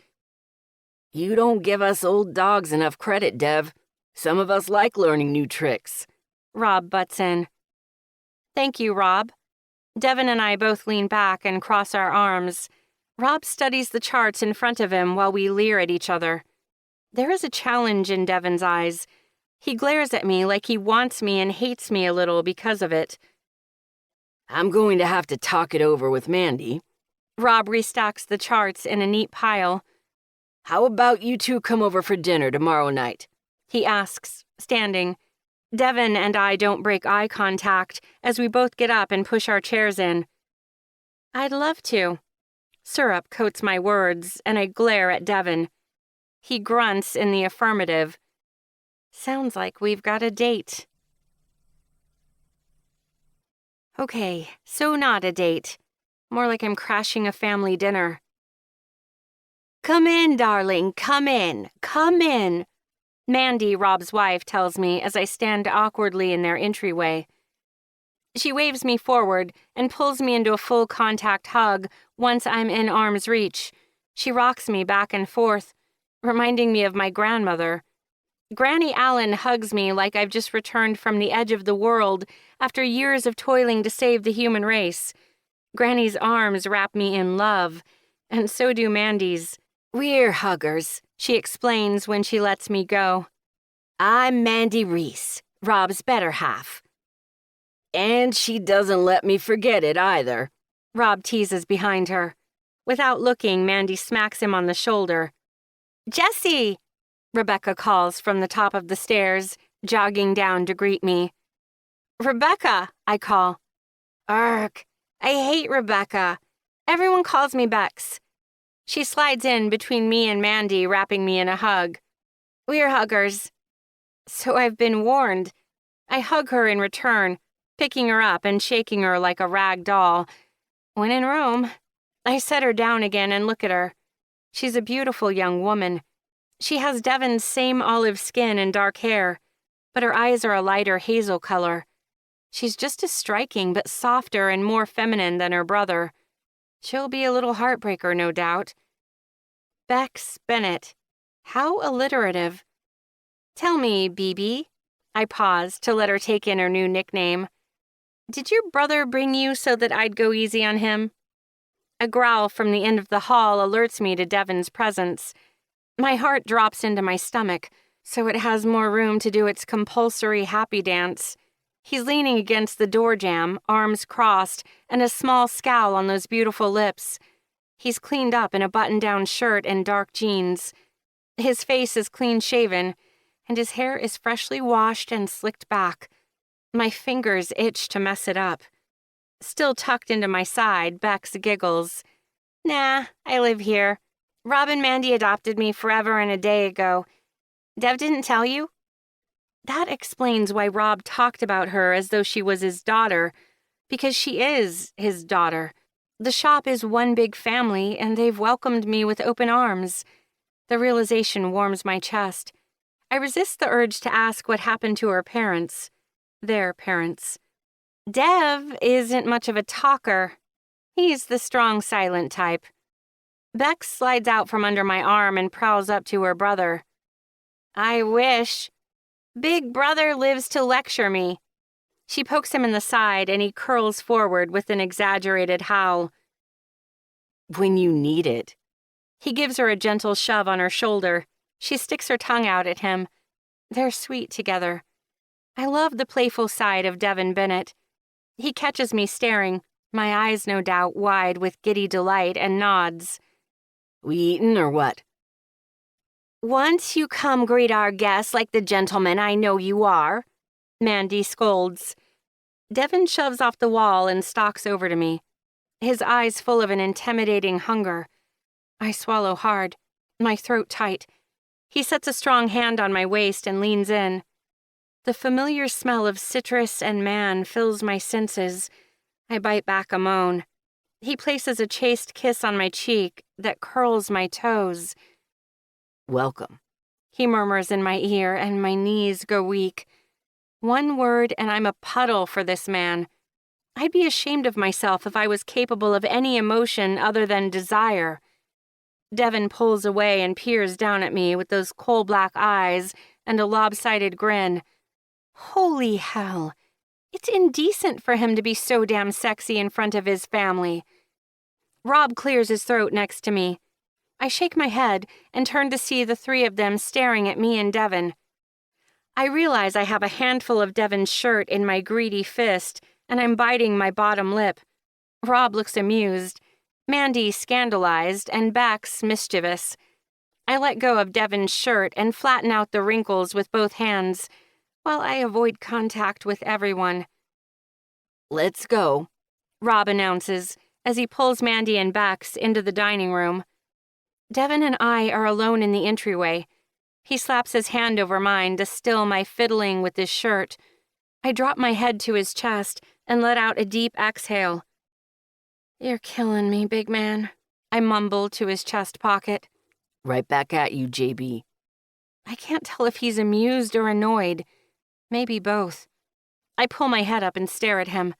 You don't give us old dogs enough credit, Dev. Some of us like learning new tricks. Rob butts in. Thank you, Rob. Devin and I both lean back and cross our arms. Rob studies the charts in front of him while we leer at each other. There is a challenge in Devin's eyes. He glares at me like he wants me and hates me a little because of it. I'm going to have to talk it over with Mandy. Rob restacks the charts in a neat pile. How about you two come over for dinner tomorrow night? He asks, standing. Devin and I don't break eye contact as we both get up and push our chairs in. I'd love to. Syrup coats my words, and I glare at Devin. He grunts in the affirmative. Sounds like we've got a date. Okay, so not a date. More like I'm crashing a family dinner. Come in, darling, come in, come in. Mandy, Rob's wife, tells me as I stand awkwardly in their entryway. She waves me forward and pulls me into a full contact hug once I'm in arm's reach. She rocks me back and forth, reminding me of my grandmother. Granny Allen hugs me like I've just returned from the edge of the world after years of toiling to save the human race. Granny's arms wrap me in love, and so do Mandy's. We're huggers, she explains when she lets me go. I'm Mandy Reese, Rob's better half. And she doesn't let me forget it either. Rob teases behind her. Without looking, Mandy smacks him on the shoulder. Jesse! Rebecca calls from the top of the stairs, jogging down to greet me. Rebecca, I call. Ark, I hate Rebecca. Everyone calls me Bex. She slides in between me and Mandy, wrapping me in a hug. We're huggers. So I've been warned. I hug her in return, picking her up and shaking her like a rag doll. When in Rome, I set her down again and look at her. She's a beautiful young woman. She has Devin's same olive skin and dark hair, but her eyes are a lighter hazel color. She's just as striking, but softer and more feminine than her brother. She'll be a little heartbreaker, no doubt. Bex Bennett. How alliterative. Tell me, BB. I paused to let her take in her new nickname. Did your brother bring you so that I'd go easy on him? A growl from the end of the hall alerts me to Devin's presence. My heart drops into my stomach, so it has more room to do its compulsory happy dance. He's leaning against the door jamb, arms crossed, and a small scowl on those beautiful lips. He's cleaned up in a button-down shirt and dark jeans. His face is clean-shaven, and his hair is freshly washed and slicked back. My fingers itch to mess it up. Still tucked into my side, Bex giggles. Nah, I live here. Rob and Mandy adopted me forever and a day ago. Dev didn't tell you? That explains why Rob talked about her as though she was his daughter, because she is his daughter. The shop is one big family, and they've welcomed me with open arms. The realization warms my chest. I resist the urge to ask what happened to her parents. Their parents. Dev isn't much of a talker. He's the strong, silent type. Bex slides out from under my arm and prowls up to her brother. I wish. Big brother lives to lecture me. She pokes him in the side and he curls forward with an exaggerated howl. When you need it. He gives her a gentle shove on her shoulder. She sticks her tongue out at him. They're sweet together. I love the playful side of Devin Bennett. He catches me staring, my eyes no doubt wide with giddy delight, and nods. We eatin' or what? Once you come greet our guests like the gentleman I know you are, Mandy scolds. Devin shoves off the wall and stalks over to me, his eyes full of an intimidating hunger. I swallow hard, my throat tight. He sets a strong hand on my waist and leans in. The familiar smell of citrus and man fills my senses. I bite back a moan. He places a chaste kiss on my cheek that curls my toes. Welcome, he murmurs in my ear, and my knees go weak. One word and I'm a puddle for this man. I'd be ashamed of myself if I was capable of any emotion other than desire. Devin pulls away and peers down at me with those coal-black eyes and a lopsided grin. Holy hell! It's indecent for him to be so damn sexy in front of his family. Rob clears his throat next to me. I shake my head and turn to see the three of them staring at me and Devin. I realize I have a handful of Devin's shirt in my greedy fist, and I'm biting my bottom lip. Rob looks amused, Mandy scandalized, and Bex mischievous. I let go of Devin's shirt and flatten out the wrinkles with both hands, while I avoid contact with everyone. Let's go, Rob announces as he pulls Mandy and Bex into the dining room. Devin and I are alone in the entryway. He slaps his hand over mine to still my fiddling with his shirt. I drop my head to his chest and let out a deep exhale. You're killing me, big man, I mumble to his chest pocket. Right back at you, JB. I can't tell if he's amused or annoyed. Maybe both. I pull my head up and stare at him.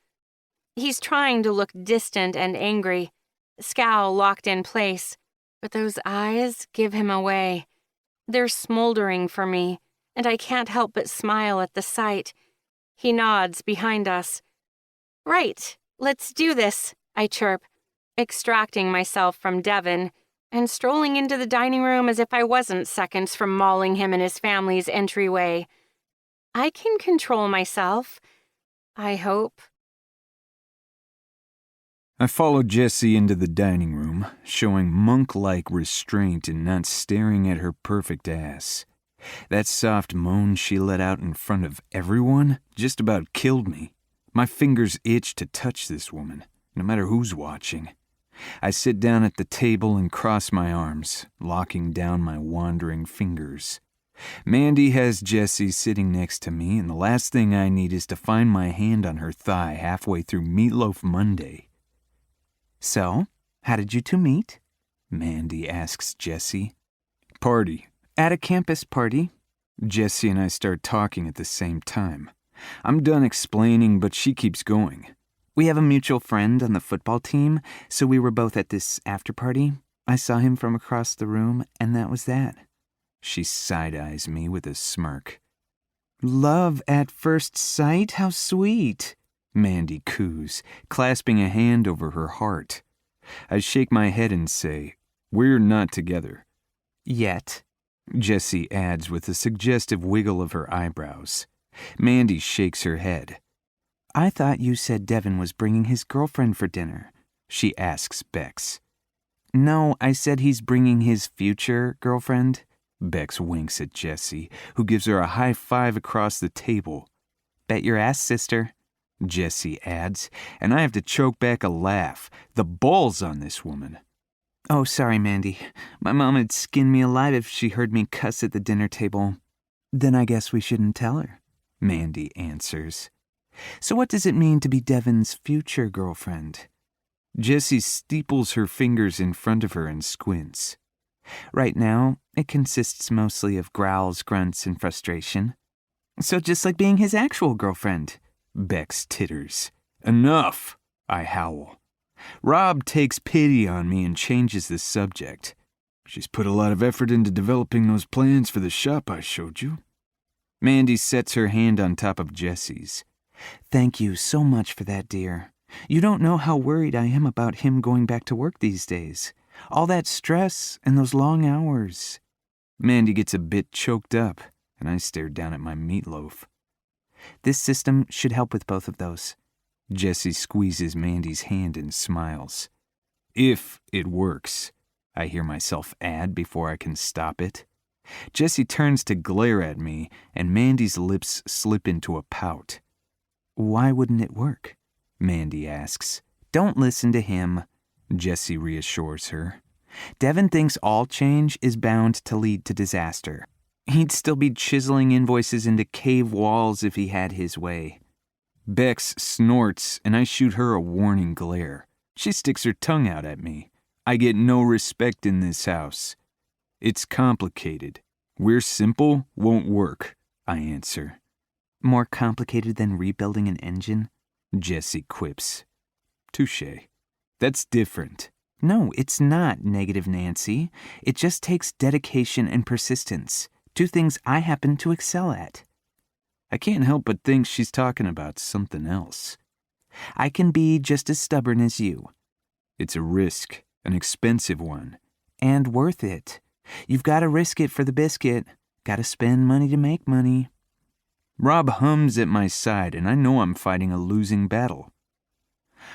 He's trying to look distant and angry, scowl locked in place, but those eyes give him away. They're smoldering for me, and I can't help but smile at the sight. He nods behind us. Right, let's do this, I chirp, extracting myself from Devin and strolling into the dining room as if I wasn't seconds from mauling him in his family's entryway. I can control myself, I hope. I followed Jessie into the dining room, showing monk-like restraint in not staring at her perfect ass. That soft moan she let out in front of everyone just about killed me. My fingers itch to touch this woman, no matter who's watching. I sit down at the table and cross my arms, locking down my wandering fingers. Mandy has Jessie sitting next to me, and the last thing I need is to find my hand on her thigh halfway through Meatloaf Monday. So, how did you two meet? Mandy asks Jessie. Party. At a campus party. Jessie and I start talking at the same time. I'm done explaining, but she keeps going. We have a mutual friend on the football team, so we were both at this after party. I saw him from across the room, and that was that. She side-eyes me with a smirk. Love at first sight? How sweet, Mandy coos, clasping a hand over her heart. I shake my head and say, we're not together. Yet, Jessie adds with a suggestive wiggle of her eyebrows. Mandy shakes her head. I thought you said Devin was bringing his girlfriend for dinner, she asks Bex. No, I said he's bringing his future girlfriend. Bex winks at Jessie, who gives her a high five across the table. Bet your ass, sister, Jessie adds, and I have to choke back a laugh. The balls on this woman. Oh, sorry, Mandy. My mom would skin me alive if she heard me cuss at the dinner table. Then I guess we shouldn't tell her, Mandy answers. So what does it mean to be Devin's future girlfriend? Jessie steeples her fingers in front of her and squints. Right now, it consists mostly of growls, grunts, and frustration. So just like being his actual girlfriend, Bex titters. Enough, I howl. Rob takes pity on me and changes the subject. She's put a lot of effort into developing those plans for the shop I showed you. Mandy sets her hand on top of Jessie's. Thank you so much for that, dear. You don't know how worried I am about him going back to work these days. All that stress and those long hours. Mandy gets a bit choked up, and I stare down at my meatloaf. This system should help with both of those. Jessie squeezes Mandy's hand and smiles. If it works, I hear myself add before I can stop it. Jessie turns to glare at me, and Mandy's lips slip into a pout. Why wouldn't it work? Mandy asks. Don't listen to him, Jessie reassures her. Devin thinks all change is bound to lead to disaster. He'd still be chiseling invoices into cave walls if he had his way. Bex snorts, and I shoot her a warning glare. She sticks her tongue out at me. I get no respect in this house. It's complicated. We're simple won't work, I answer. More complicated than rebuilding an engine? Jessie quips. Touché. That's different. No, it's not, Negative Nancy. It just takes dedication and persistence. Two things I happen to excel at. I can't help but think she's talking about something else. I can be just as stubborn as you. It's a risk, an expensive one. And worth it. You've got to risk it for the biscuit. Got to spend money to make money. Rob hums at my side, and I know I'm fighting a losing battle.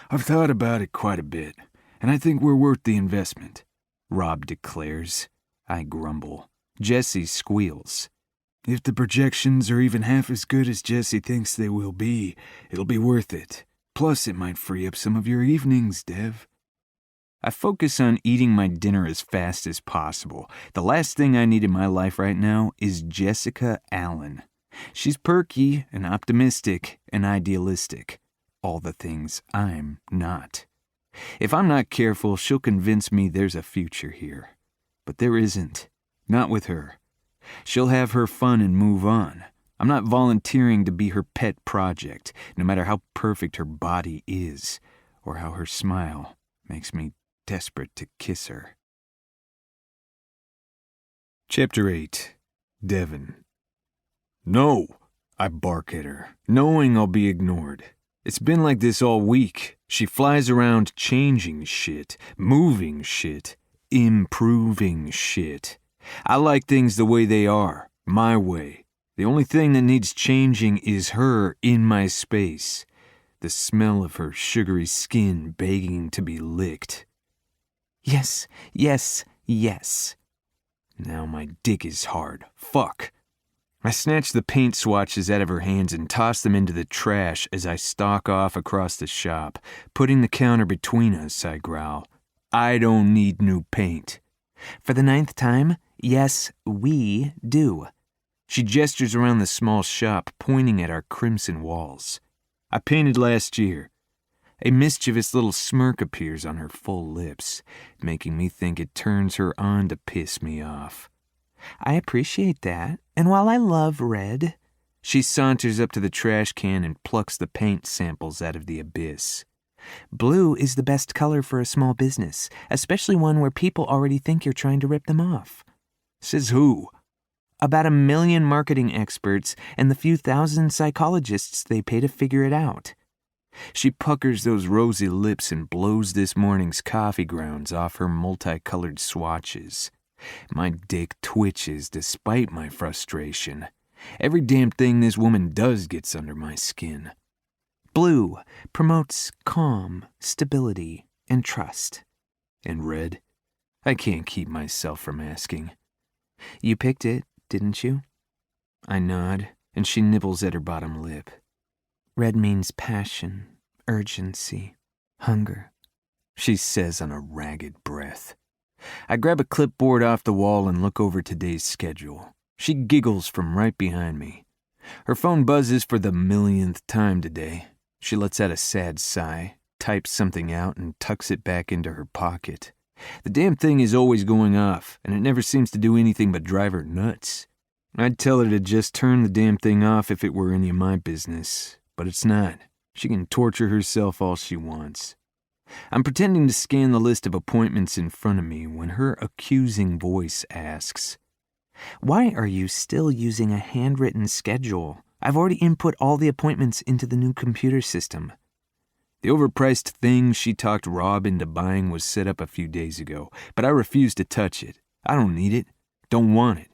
I've thought about it quite a bit, and I think we're worth the investment, Rob declares. I grumble. Jessie squeals. If the projections are even half as good as Jessie thinks they will be, it'll be worth it. Plus, it might free up some of your evenings, Dev. I focus on eating my dinner as fast as possible. The last thing I need in my life right now is Jessica Allen. She's perky and optimistic and idealistic. All the things I'm not. If I'm not careful, she'll convince me there's a future here. But there isn't. Not with her. She'll have her fun and move on. I'm not volunteering to be her pet project, no matter how perfect her body is, or how her smile makes me desperate to kiss her. Chapter 8. Devin. No, I bark at her, knowing I'll be ignored. It's been like this all week. She flies around changing shit, moving shit, improving shit. I like things the way they are, my way. The only thing that needs changing is her in my space. The smell of her sugary skin begging to be licked. Yes, yes, yes. Now my dick is hard. Fuck. I snatch the paint swatches out of her hands and toss them into the trash as I stalk off across the shop. Putting the counter between us, I growl. I don't need new paint. For the 9th time, yes, we do. She gestures around the small shop, pointing at our crimson walls. I painted last year. A mischievous little smirk appears on her full lips, making me think it turns her on to piss me off. I appreciate that, and while I love red... She saunters up to the trash can and plucks the paint samples out of the abyss. Blue is the best color for a small business, especially one where people already think you're trying to rip them off. Says who? About 1 million marketing experts and the few thousand psychologists they pay to figure it out. She puckers those rosy lips and blows this morning's coffee grounds off her multicolored swatches. My dick twitches despite my frustration. Every damn thing this woman does gets under my skin. Blue promotes calm, stability, and trust. And red? I can't keep myself from asking. You picked it, didn't you? I nod, and she nibbles at her bottom lip. Red means passion, urgency, hunger, she says on a ragged breath. I grab a clipboard off the wall and look over today's schedule. She giggles from right behind me. Her phone buzzes for the 1,000,000th time today. She lets out a sad sigh, types something out, and tucks it back into her pocket. The damn thing is always going off, and it never seems to do anything but drive her nuts. I'd tell her to just turn the damn thing off if it were any of my business, but it's not. She can torture herself all she wants. I'm pretending to scan the list of appointments in front of me when her accusing voice asks, Why are you still using a handwritten schedule? I've already input all the appointments into the new computer system. The overpriced thing she talked Rob into buying was set up a few days ago, but I refuse to touch it. I don't need it, don't want it.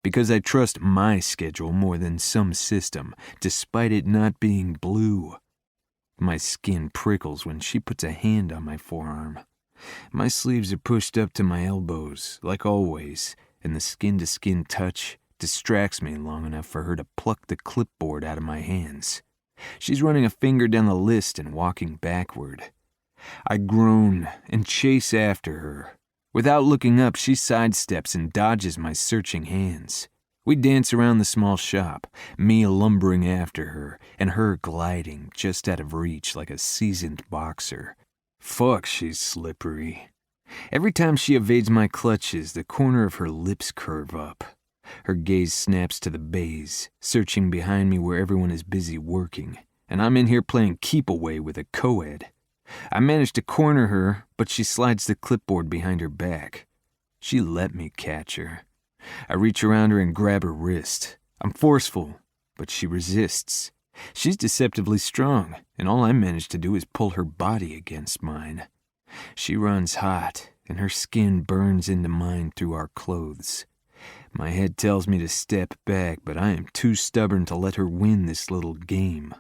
Because I trust my schedule more than some system, despite it not being blue. My skin prickles when she puts a hand on my forearm. My sleeves are pushed up to my elbows, like always, and the skin-to-skin touch distracts me long enough for her to pluck the clipboard out of my hands. She's running a finger down the list and walking backward. I groan and chase after her. Without looking up, she sidesteps and dodges my searching hands. We dance around the small shop, me lumbering after her, and her gliding just out of reach like a seasoned boxer. Fuck, she's slippery. Every time she evades my clutches, the corner of her lips curve up. Her gaze snaps to the bays, searching behind me where everyone is busy working, and I'm in here playing keep-away with a co-ed. I manage to corner her, but she slides the clipboard behind her back. She let me catch her. I reach around her and grab her wrist. I'm forceful, but she resists. She's deceptively strong, and all I manage to do is pull her body against mine. She runs hot, and her skin burns into mine through our clothes. My head tells me to step back, but I am too stubborn to let her win this little game.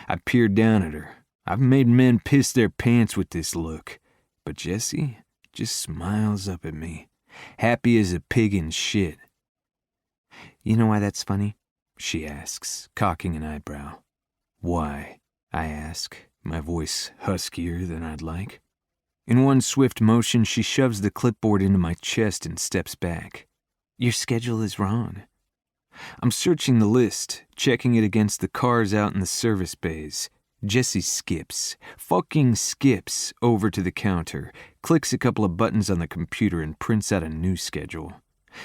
I peer down at her. I've made men piss their pants with this look, but Jessie just smiles up at me, happy as a pig in shit. You know why that's funny? She asks, cocking an eyebrow. Why? I ask, my voice huskier than I'd like. In one swift motion, she shoves the clipboard into my chest and steps back. Your schedule is wrong. I'm searching the list, checking it against the cars out in the service bays. Jessie fucking skips over to the counter, clicks a couple of buttons on the computer and prints out a new schedule.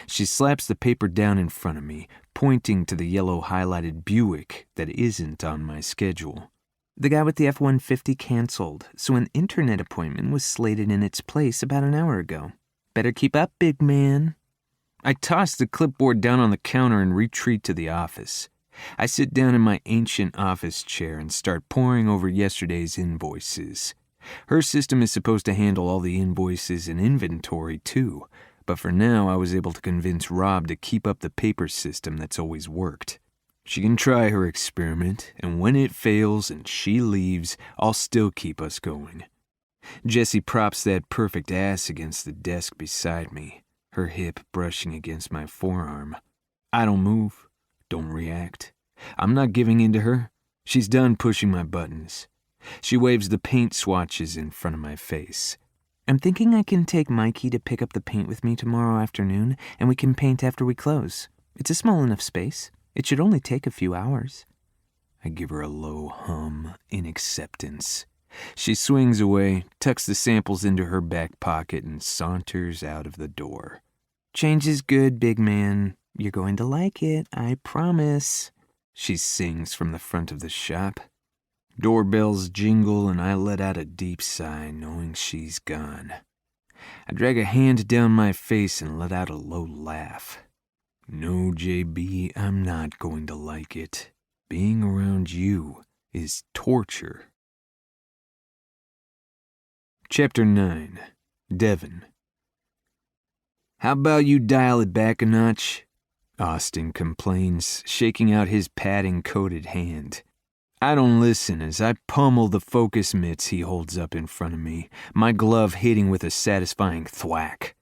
She slaps the paper down in front of me, pointing to the yellow highlighted Buick that isn't on my schedule. The guy with the F-150 canceled, so an internet appointment was slated in its place about an hour ago. Better keep up, big man. I toss the clipboard down on the counter and retreat to the office. I sit down in my ancient office chair and start poring over yesterday's invoices. Her system is supposed to handle all the invoices and inventory too, but for now I was able to convince Rob to keep up the paper system that's always worked. She can try her experiment, and when it fails and she leaves, I'll still keep us going. Jessie props that perfect ass against the desk beside me, her hip brushing against my forearm. I don't move, don't react. I'm not giving in to her. She's done pushing my buttons. She waves the paint swatches in front of my face. I'm thinking I can take Mikey to pick up the paint with me tomorrow afternoon, and we can paint after we close. It's a small enough space. It should only take a few hours. I give her a low hum in acceptance. She swings away, tucks the samples into her back pocket, and saunters out of the door. Change is good, big man. You're going to like it, I promise. She sings from the front of the shop. Doorbells jingle, and I let out a deep sigh, knowing she's gone. I drag a hand down my face and let out a low laugh. No, JB, I'm not going to like it. Being around you is torture. Chapter 9. Devon. How about you dial it back a notch? Austin complains, shaking out his padding-coated hand. I don't listen as I pummel the focus mitts he holds up in front of me, my glove hitting with a satisfying thwack.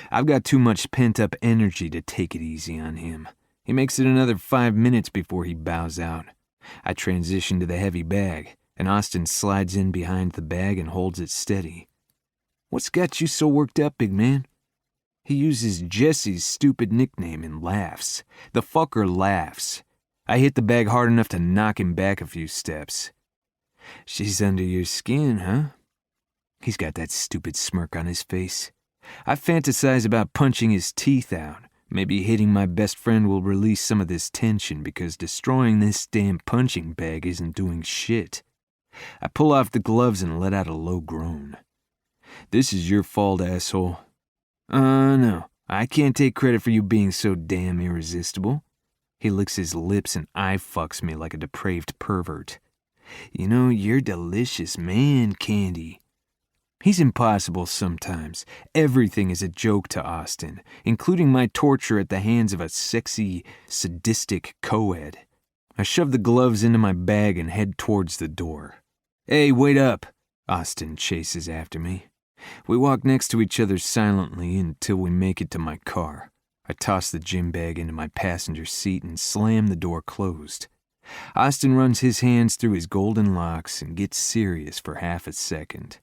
I've got too much pent-up energy to take it easy on him. He makes it another 5 minutes before he bows out. I transition to the heavy bag, and Austin slides in behind the bag and holds it steady. What's got you so worked up, big man? He uses Jessie's stupid nickname and laughs. The fucker laughs. I hit the bag hard enough to knock him back a few steps. She's under your skin, huh? He's got that stupid smirk on his face. I fantasize about punching his teeth out. Maybe hitting my best friend will release some of this tension because destroying this damn punching bag isn't doing shit. I pull off the gloves and let out a low groan. This is your fault, asshole. No, I can't take credit for you being so damn irresistible. He licks his lips and eye fucks me like a depraved pervert. You know, you're delicious man candy. He's impossible sometimes. Everything is a joke to Austin, including my torture at the hands of a sexy, sadistic co-ed. I shove the gloves into my bag and head towards the door. Hey, wait up, Austin chases after me. We walk next to each other silently until we make it to my car. I toss the gym bag into my passenger seat and slam the door closed. Austin runs his hands through his golden locks and gets serious for half a second.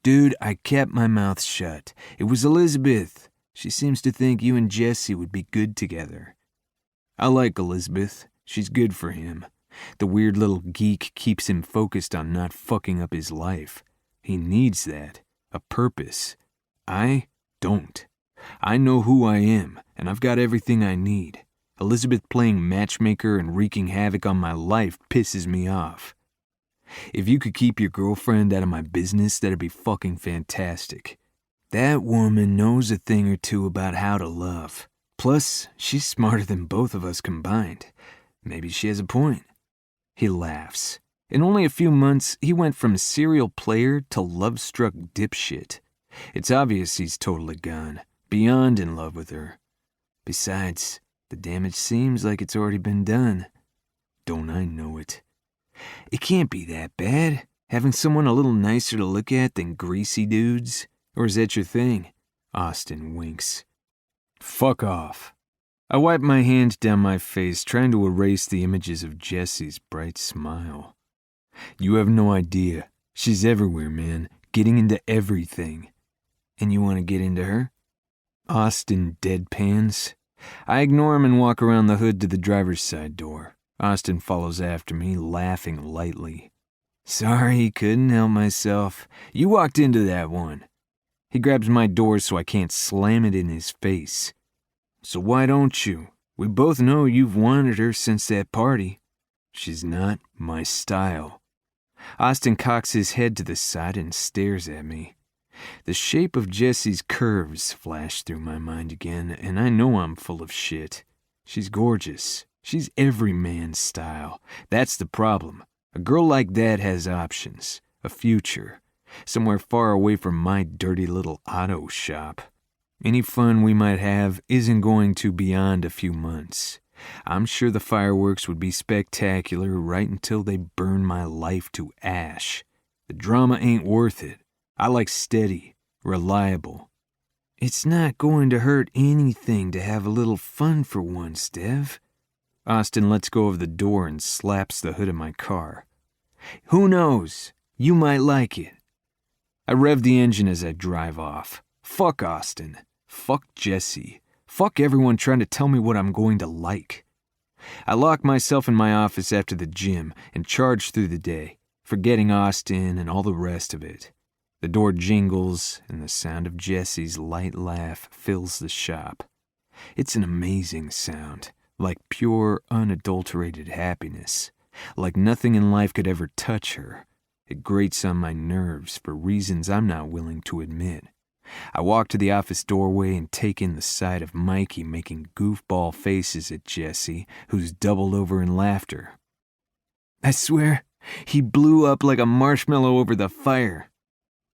Dude, I kept my mouth shut. It was Elizabeth. She seems to think you and Jesse would be good together. I like Elizabeth. She's good for him. The weird little geek keeps him focused on not fucking up his life. He needs that. A purpose. I don't. I know who I am, and I've got everything I need. Elizabeth playing matchmaker and wreaking havoc on my life pisses me off. If you could keep your girlfriend out of my business, that'd be fucking fantastic. That woman knows a thing or two about how to love. Plus, she's smarter than both of us combined. Maybe she has a point. He laughs. In only a few months, he went from serial player to love-struck dipshit. It's obvious he's totally gone, beyond in love with her. Besides, the damage seems like it's already been done. Don't I know it? It can't be that bad, having someone a little nicer to look at than greasy dudes. Or is that your thing? Austin winks. Fuck off. I wipe my hand down my face, trying to erase the images of Jesse's bright smile. You have no idea. She's everywhere, man, getting into everything. And you want to get into her? Austin deadpans. I ignore him and walk around the hood to the driver's side door. Austin follows after me, laughing lightly. Sorry, couldn't help myself. You walked into that one. He grabs my door so I can't slam it in his face. So why don't you? We both know you've wanted her since that party. She's not my style. Austin cocks his head to the side and stares at me. The shape of Jesse's curves flash through my mind again, and I know I'm full of shit. She's gorgeous. She's every man's style. That's the problem. A girl like that has options, a future, somewhere far away from my dirty little auto shop. Any fun we might have isn't going to beyond a few months. I'm sure the fireworks would be spectacular right until they burn my life to ash. The drama ain't worth it. I like steady, reliable. It's not going to hurt anything to have a little fun for once, Dev. Austin lets go of the door and slaps the hood of my car. Who knows? You might like it. I rev the engine as I drive off. Fuck Austin. Fuck Jesse. Fuck everyone trying to tell me what I'm going to like. I lock myself in my office after the gym and charge through the day, forgetting Austin and all the rest of it. The door jingles and the sound of Jesse's light laugh fills the shop. It's an amazing sound, like pure, unadulterated happiness, like nothing in life could ever touch her. It grates on my nerves for reasons I'm not willing to admit. I walk to the office doorway and take in the sight of Mikey making goofball faces at Jesse, who's doubled over in laughter. I swear, he blew up like a marshmallow over the fire.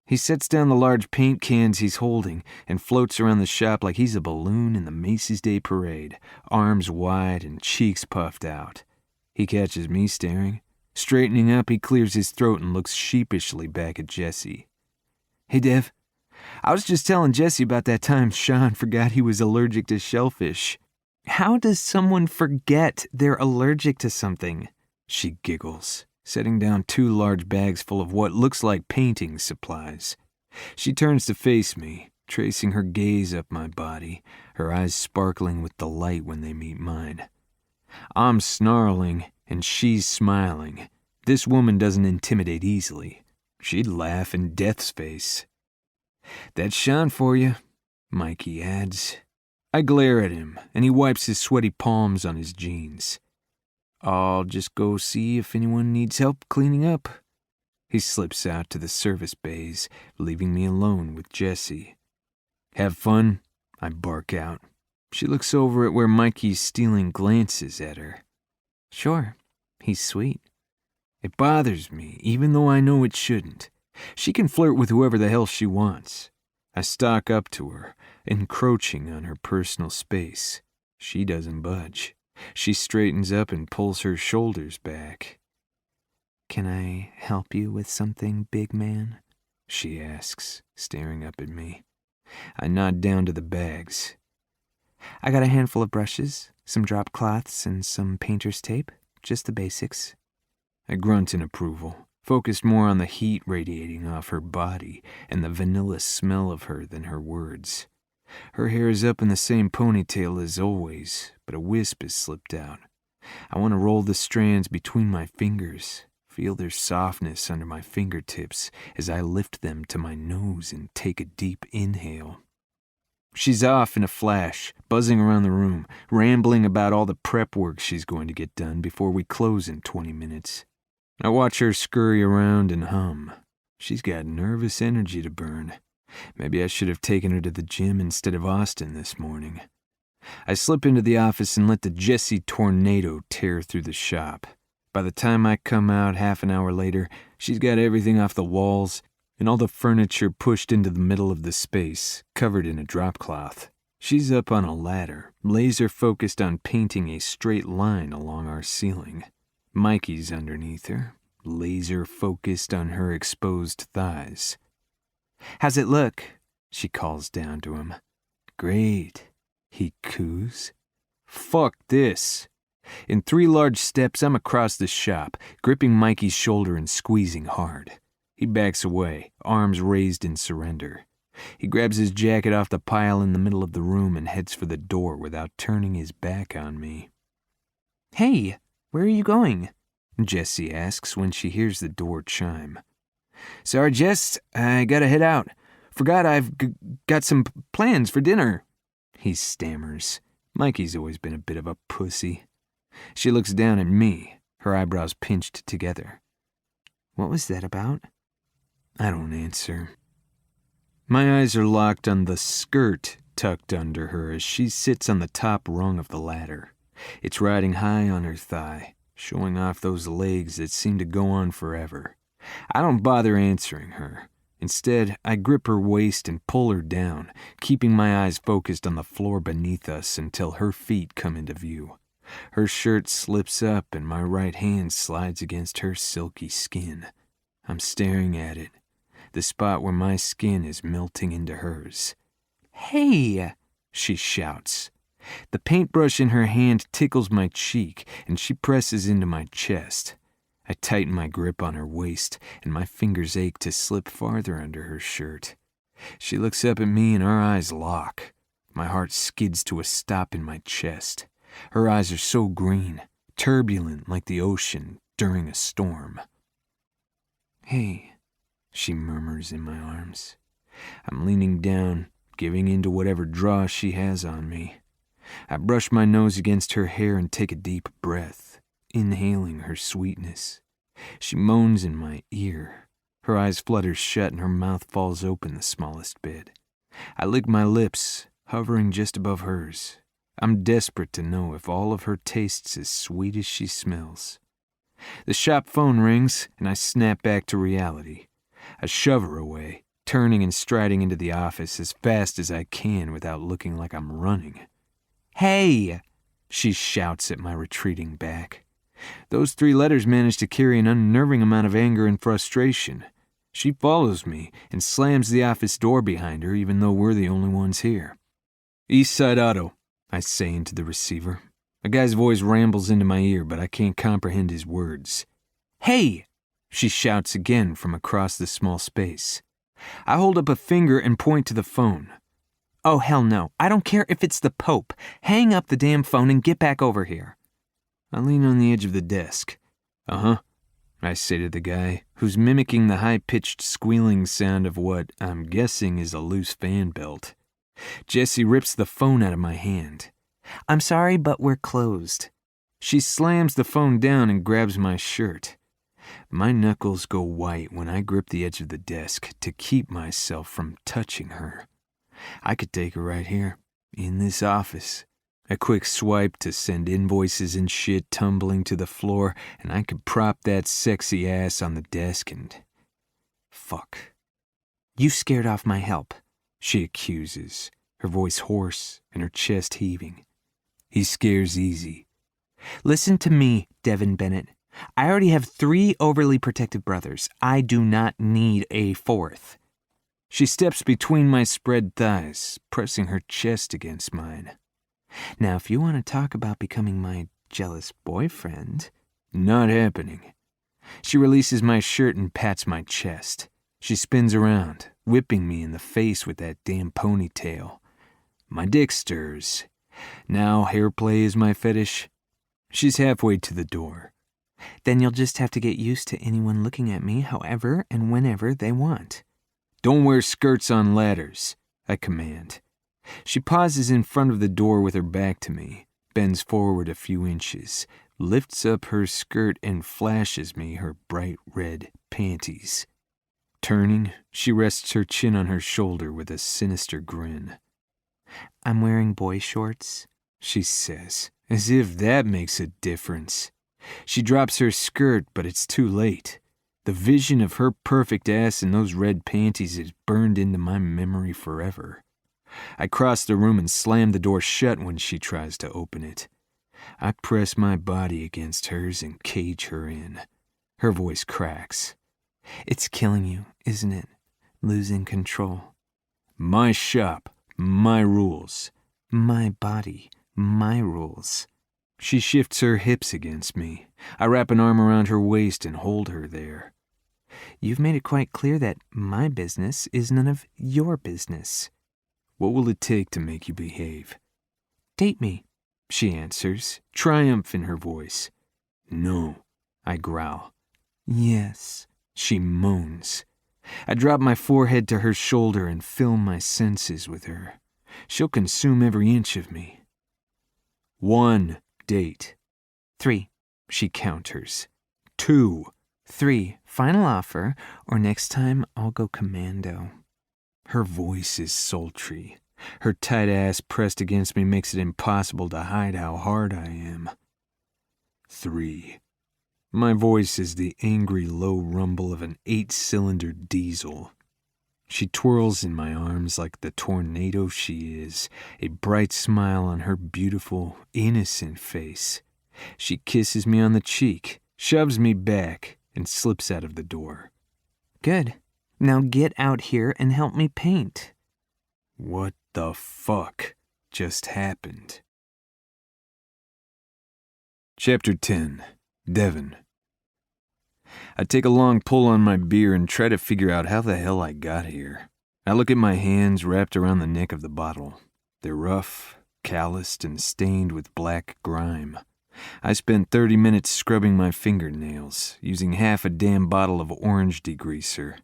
He sets down the large paint cans he's holding and floats around the shop like he's a balloon in the Macy's Day Parade, arms wide and cheeks puffed out. He catches me staring. Straightening up, he clears his throat and looks sheepishly back at Jesse. Hey, Dev. I was just telling Jesse about that time Sean forgot he was allergic to shellfish. How does someone forget they're allergic to something? She giggles, setting down 2 large bags full of what looks like painting supplies. She turns to face me, tracing her gaze up my body, her eyes sparkling with delight when they meet mine. I'm snarling, and she's smiling. This woman doesn't intimidate easily. She'd laugh in Death's face. That's Sean for you, Mikey adds. I glare at him, and he wipes his sweaty palms on his jeans. I'll just go see if anyone needs help cleaning up. He slips out to the service bays, leaving me alone with Jessie. "Have fun?" I bark out. She looks over at where Mikey's stealing glances at her. Sure, he's sweet. It bothers me, even though I know it shouldn't. She can flirt with whoever the hell she wants. I stalk up to her, encroaching on her personal space. She doesn't budge. She straightens up and pulls her shoulders back. "Can I help you with something, big man?" she asks, staring up at me. I nod down to the bags. "I got a handful of brushes, some drop cloths, and some painter's tape. Just the basics." I grunt in approval, focused more on the heat radiating off her body and the vanilla smell of her than her words. Her hair is up in the same ponytail as always, but a wisp has slipped out. I want to roll the strands between my fingers, feel their softness under my fingertips as I lift them to my nose and take a deep inhale. She's off in a flash, buzzing around the room, rambling about all the prep work she's going to get done before we close in 20 minutes. I watch her scurry around and hum. She's got nervous energy to burn. Maybe I should have taken her to the gym instead of Austin this morning. I slip into the office and let the Jessie tornado tear through the shop. By the time I come out half an hour later, she's got everything off the walls and all the furniture pushed into the middle of the space, covered in a drop cloth. She's up on a ladder, laser focused on painting a straight line along our ceiling. Mikey's underneath her, laser focused on her exposed thighs. "How's it look?" she calls down to him. "Great," he coos. "Fuck this." In 3 large steps, I'm across the shop, gripping Mikey's shoulder and squeezing hard. He backs away, arms raised in surrender. He grabs his jacket off the pile in the middle of the room and heads for the door without turning his back on me. "Hey, where are you going?" Jessie asks when she hears the door chime. "Sorry, Jess, I gotta head out. Forgot I've got some plans for dinner," he stammers. Mikey's always been a bit of a pussy. She looks down at me, her eyebrows pinched together. "What was that about?" I don't answer. My eyes are locked on the skirt tucked under her as she sits on the top rung of the ladder. It's riding high on her thigh, showing off those legs that seem to go on forever. I don't bother answering her. Instead, I grip her waist and pull her down, keeping my eyes focused on the floor beneath us until her feet come into view. Her shirt slips up and my right hand slides against her silky skin. I'm staring at it, the spot where my skin is melting into hers. "Hey!" she shouts. The paintbrush in her hand tickles my cheek and she presses into my chest. I tighten my grip on her waist and my fingers ache to slip farther under her shirt. She looks up at me and our eyes lock. My heart skids to a stop in my chest. Her eyes are so green, turbulent like the ocean during a storm. "Hey," she murmurs in my arms. I'm leaning down, giving in to whatever draw she has on me. I brush my nose against her hair and take a deep breath, inhaling her sweetness. She moans in my ear. Her eyes flutter shut and her mouth falls open the smallest bit. I lick my lips, hovering just above hers. I'm desperate to know if all of her tastes as sweet as she smells. The shop phone rings, and I snap back to reality. I shove her away, turning and striding into the office as fast as I can without looking like I'm running. "Hey!" she shouts at my retreating back. Those 3 letters manage to carry an unnerving amount of anger and frustration. She follows me and slams the office door behind her even though we're the only ones here. "East Side Auto," I say into the receiver. A guy's voice rambles into my ear, but I can't comprehend his words. "Hey!" she shouts again from across the small space. I hold up a finger and point to the phone. "Oh, hell no. I don't care if it's the Pope. Hang up the damn phone and get back over here." I lean on the edge of the desk. "Uh-huh," I say to the guy, who's mimicking the high-pitched squealing sound of what I'm guessing is a loose fan belt. Jessie rips the phone out of my hand. "I'm sorry, but we're closed." She slams the phone down and grabs my shirt. My knuckles go white when I grip the edge of the desk to keep myself from touching her. I could take her right here, in this office. A quick swipe to send invoices and shit tumbling to the floor, and I could prop that sexy ass on the desk and... Fuck. You scared off my help, She accuses, her voice hoarse and her chest heaving. He scares easy. Listen to me, Devin Bennett. I already have 3 overly protective brothers. I do not need a 4th. She steps between my spread thighs, pressing her chest against mine. Now, if you want to talk about becoming my jealous boyfriend... Not happening. She releases my shirt and pats my chest. She spins around, whipping me in the face with that damn ponytail. My dick stirs. Now hair play is my fetish. She's halfway to the door. Then you'll just have to get used to anyone looking at me however and whenever they want. Don't wear skirts on ladders, I command. She pauses in front of the door with her back to me, bends forward a few inches, lifts up her skirt and flashes me her bright red panties. Turning, she rests her chin on her shoulder with a sinister grin. I'm wearing boy shorts, she says, as if that makes a difference. She drops her skirt, but it's too late. The vision of her perfect ass in those red panties is burned into my memory forever. I cross the room and slam the door shut when she tries to open it. I press my body against hers and cage her in. Her voice cracks. It's killing you, isn't it? Losing control. My shop, my rules. My body, my rules. She shifts her hips against me. I wrap an arm around her waist and hold her there. You've made it quite clear that my business is none of your business. What will it take to make you behave? Date me, she answers, triumph in her voice. No, I growl. Yes, she moans. I drop my forehead to her shoulder and fill my senses with her. She'll consume every inch of me. 1 date. 3, she counters. 2. 3, final offer, or next time I'll go commando. Her voice is sultry. Her tight ass pressed against me makes it impossible to hide how hard I am. 3. My voice is the angry low rumble of an 8-cylinder diesel. She twirls in my arms like the tornado she is, a bright smile on her beautiful, innocent face. She kisses me on the cheek, shoves me back, and slips out of the door. Good. Now get out here and help me paint. What the fuck just happened? Chapter 10. Devin. I take a long pull on my beer and try to figure out how the hell I got here. I look at my hands wrapped around the neck of the bottle. They're rough, calloused, and stained with black grime. I spent 30 minutes scrubbing my fingernails, using half a damn bottle of orange degreaser.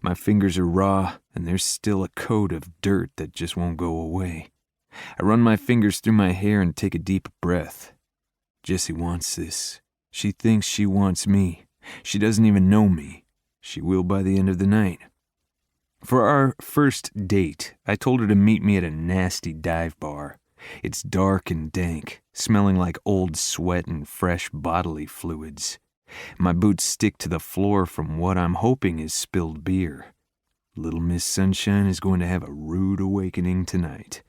My fingers are raw, and there's still a coat of dirt that just won't go away. I run my fingers through my hair and take a deep breath. Jessie wants this. She thinks she wants me. She doesn't even know me. She will by the end of the night. For our first date, I told her to meet me at a nasty dive bar. It's dark and dank, smelling like old sweat and fresh bodily fluids. My boots stick to the floor from what I'm hoping is spilled beer. Little Miss Sunshine is going to have a rude awakening tonight.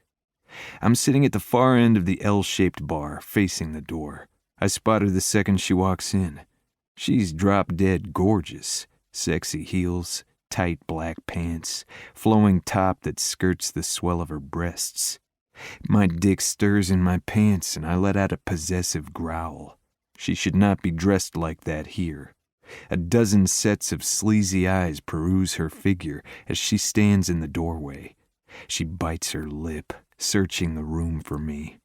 I'm sitting at the far end of the L-shaped bar, facing the door. I spot her the second she walks in. She's drop-dead gorgeous. Sexy heels, tight black pants, flowing top that skirts the swell of her breasts. My dick stirs in my pants and I let out a possessive growl. She should not be dressed like that here. A dozen sets of sleazy eyes peruse her figure as she stands in the doorway. She bites her lip, searching the room for me.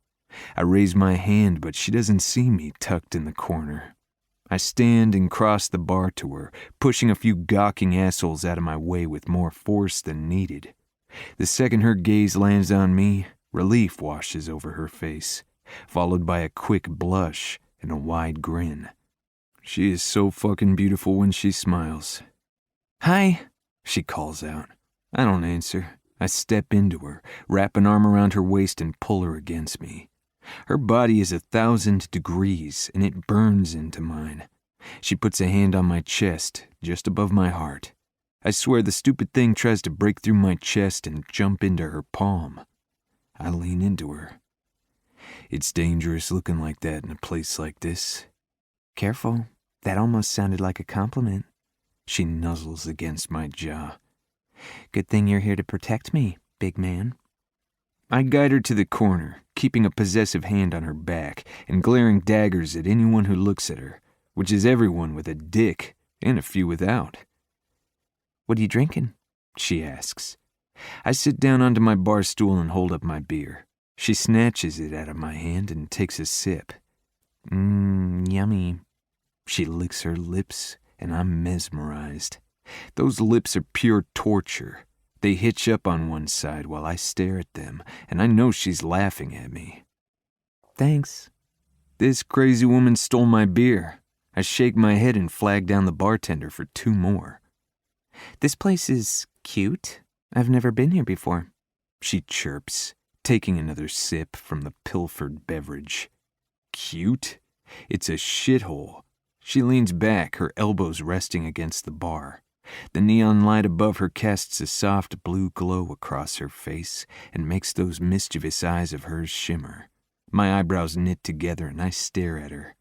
I raise my hand, but she doesn't see me tucked in the corner. I stand and cross the bar to her, pushing a few gawking assholes out of my way with more force than needed. The second her gaze lands on me, relief washes over her face, followed by a quick blush and a wide grin. She is so fucking beautiful when she smiles. "Hi," she calls out. I don't answer. I step into her, wrap an arm around her waist and pull her against me. Her body is 1,000 degrees, and it burns into mine. She puts a hand on my chest, just above my heart. I swear the stupid thing tries to break through my chest and jump into her palm. I lean into her. It's dangerous looking like that in a place like this. Careful, that almost sounded like a compliment. She nuzzles against my jaw. Good thing you're here to protect me, big man. I guide her to the corner, keeping a possessive hand on her back and glaring daggers at anyone who looks at her, which is everyone with a dick and a few without. What are you drinking? She asks. I sit down onto my bar stool and hold up my beer. She snatches it out of my hand and takes a sip. Yummy. She licks her lips, and I'm mesmerized. Those lips are pure torture. They hitch up on one side while I stare at them, and I know she's laughing at me. Thanks. This crazy woman stole my beer. I shake my head and flag down the bartender for 2 more. This place is cute. I've never been here before. She chirps, taking another sip from the pilfered beverage. Cute? It's a shithole. She leans back, her elbows resting against the bar. The neon light above her casts a soft blue glow across her face and makes those mischievous eyes of hers shimmer. My eyebrows knit together and I stare at her.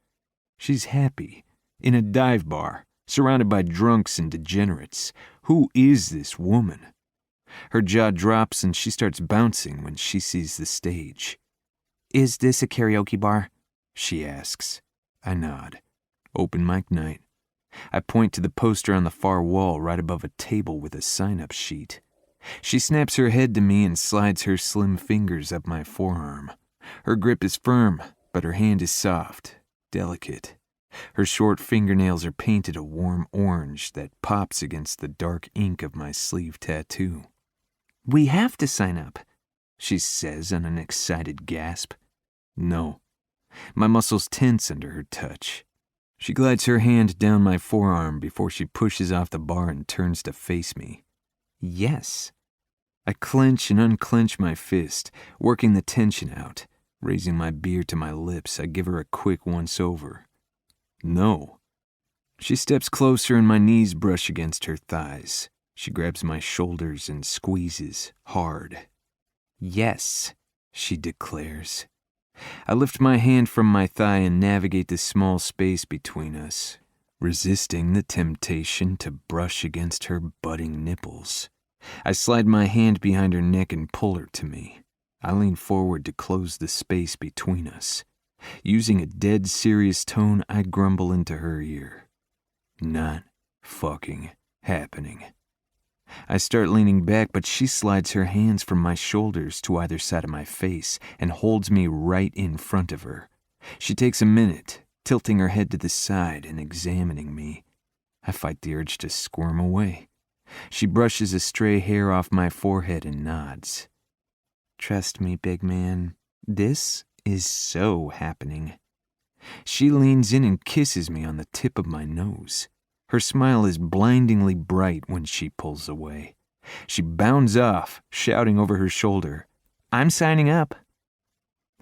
She's happy, in a dive bar, surrounded by drunks and degenerates. Who is this woman? Her jaw drops and she starts bouncing when she sees the stage. Is this a karaoke bar? She asks. I nod. Open mic night. I point to the poster on the far wall right above a table with a sign-up sheet. She snaps her head to me and slides her slim fingers up my forearm. Her grip is firm, but her hand is soft, delicate. Her short fingernails are painted a warm orange that pops against the dark ink of my sleeve tattoo. We have to sign up, she says on an excited gasp. No. My muscles tense under her touch. She glides her hand down my forearm before she pushes off the bar and turns to face me. Yes. I clench and unclench my fist, working the tension out. Raising my beer to my lips, I give her a quick once-over. No. She steps closer and my knees brush against her thighs. She grabs my shoulders and squeezes hard. Yes, she declares. I lift my hand from my thigh and navigate the small space between us, resisting the temptation to brush against her budding nipples. I slide my hand behind her neck and pull her to me. I lean forward to close the space between us. Using a dead serious tone, I grumble into her ear. Not fucking happening. I start leaning back, but she slides her hands from my shoulders to either side of my face and holds me right in front of her. She takes a minute, tilting her head to the side and examining me. I fight the urge to squirm away. She brushes a stray hair off my forehead and nods. Trust me, big man. This is so happening. She leans in and kisses me on the tip of my nose. Her smile is blindingly bright when she pulls away. She bounds off, shouting over her shoulder, "I'm signing up."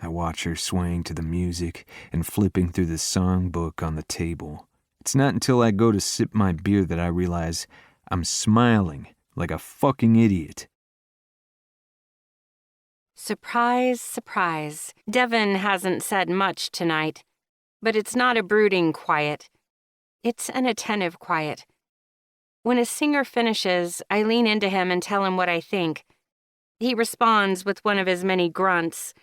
I watch her swaying to the music and flipping through the songbook on the table. It's not until I go to sip my beer that I realize I'm smiling like a fucking idiot. Surprise, surprise. Devin hasn't said much tonight, but it's not a brooding quiet. It's an attentive quiet. When a singer finishes, I lean into him and tell him what I think. He responds with one of his many grunts.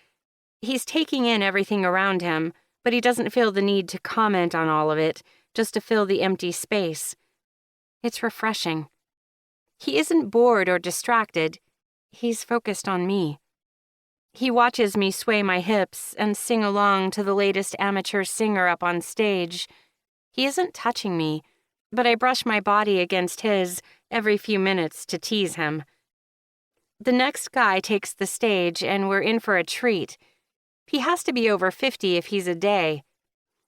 He's taking in everything around him, but he doesn't feel the need to comment on all of it, just to fill the empty space. It's refreshing. He isn't bored or distracted. He's focused on me. He watches me sway my hips and sing along to the latest amateur singer up on stage. He isn't touching me, but I brush my body against his every few minutes to tease him. The next guy takes the stage, and we're in for a treat. He has to be over 50 if he's a day.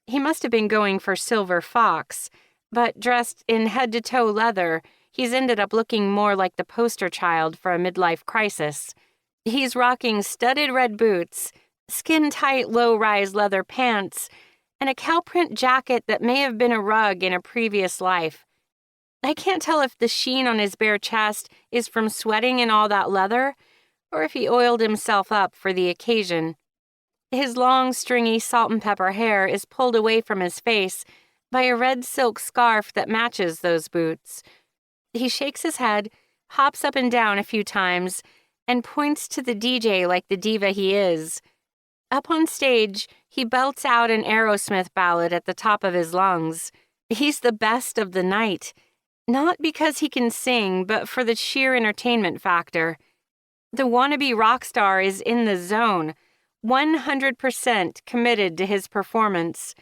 He must have been going for silver fox, but dressed in head-to-toe leather, he's ended up looking more like the poster child for a midlife crisis. He's rocking studded red boots, skin-tight low-rise leather pants, and a cow-print jacket that may have been a rug in a previous life. I can't tell if the sheen on his bare chest is from sweating in all that leather, or if he oiled himself up for the occasion. His long, stringy salt and pepper hair is pulled away from his face by a red silk scarf that matches those boots. He shakes his head, hops up and down a few times, and points to the DJ like the diva he is. Up on stage, he belts out an Aerosmith ballad at the top of his lungs. He's the best of the night, not because he can sing, but for the sheer entertainment factor. The wannabe rock star is in the zone, 100% committed to his performance.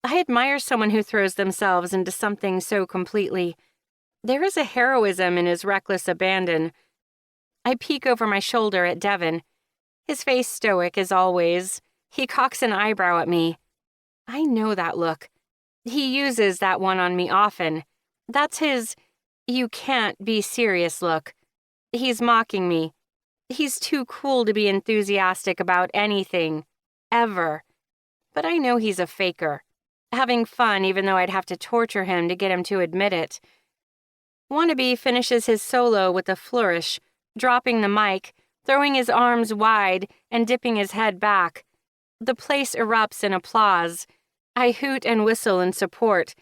I admire someone who throws themselves into something so completely. There is a heroism in his reckless abandon. I peek over my shoulder at Devin. His face stoic as always. He cocks an eyebrow at me. I know that look. He uses that one on me often. That's his, you can't be serious look. He's mocking me. He's too cool to be enthusiastic about anything, ever. But I know he's a faker, having fun even though I'd have to torture him to get him to admit it. Wannabe finishes his solo with a flourish, dropping the mic, throwing his arms wide and dipping his head back. The place erupts in applause. I hoot and whistle in support.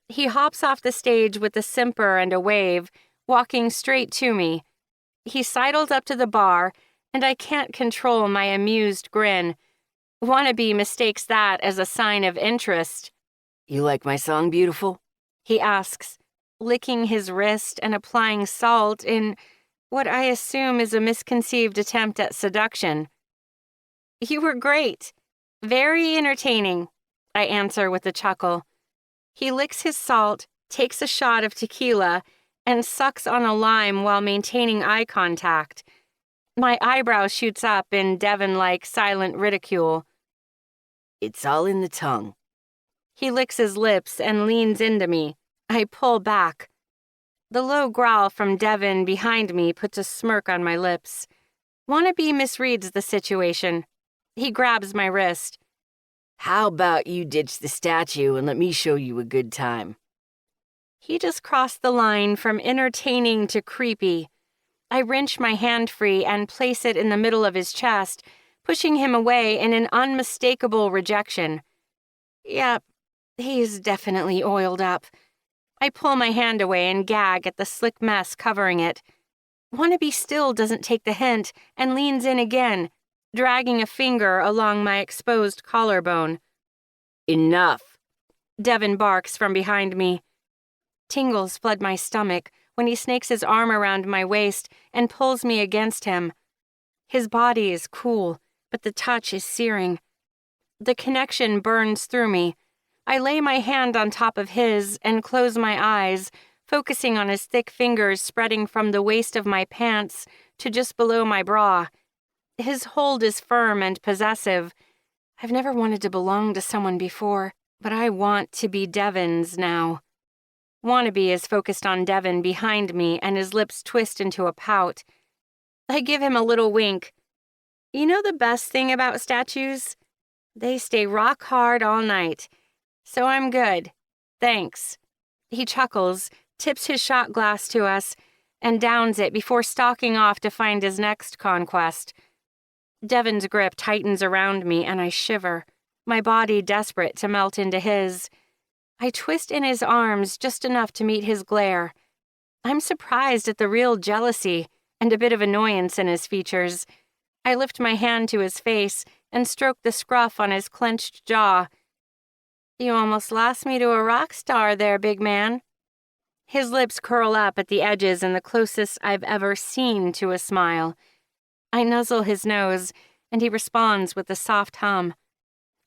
He hops off the stage with a simper and a wave, walking straight to me. He sidles up to the bar, and I can't control my amused grin. Wannabe mistakes that as a sign of interest. You like my song, beautiful? He asks, licking his wrist and applying salt in what I assume is a misconceived attempt at seduction. You were great. Very entertaining, I answer with a chuckle. He licks his salt, takes a shot of tequila, and sucks on a lime while maintaining eye contact. My eyebrow shoots up in Devon-like silent ridicule. It's all in the tongue. He licks his lips and leans into me. I pull back. The low growl from Devon behind me puts a smirk on my lips. Wannabe misreads the situation. He grabs my wrist. How about you ditch the statue and let me show you a good time? He just crossed the line from entertaining to creepy. I wrench my hand free and place it in the middle of his chest, pushing him away in an unmistakable rejection. Yep, he's definitely oiled up. I pull my hand away and gag at the slick mess covering it. Wannabe still doesn't take the hint and leans in again, dragging a finger along my exposed collarbone. Enough, Devin barks from behind me. Tingles flood my stomach when he snakes his arm around my waist and pulls me against him. His body is cool, but the touch is searing. The connection burns through me. I lay my hand on top of his and close my eyes, focusing on his thick fingers spreading from the waist of my pants to just below my bra. His hold is firm and possessive. I've never wanted to belong to someone before, but I want to be Devin's now. Wannabe is focused on Devin behind me and his lips twist into a pout. I give him a little wink. You know the best thing about statues? They stay rock hard all night. So I'm good. Thanks. He chuckles, tips his shot glass to us, and downs it before stalking off to find his next conquest. Devin's grip tightens around me and I shiver, my body desperate to melt into his. I twist in his arms just enough to meet his glare. I'm surprised at the real jealousy and a bit of annoyance in his features. I lift my hand to his face and stroke the scruff on his clenched jaw. You almost lost me to a rock star there, big man. His lips curl up at the edges in the closest I've ever seen to a smile. I nuzzle his nose, and he responds with a soft hum.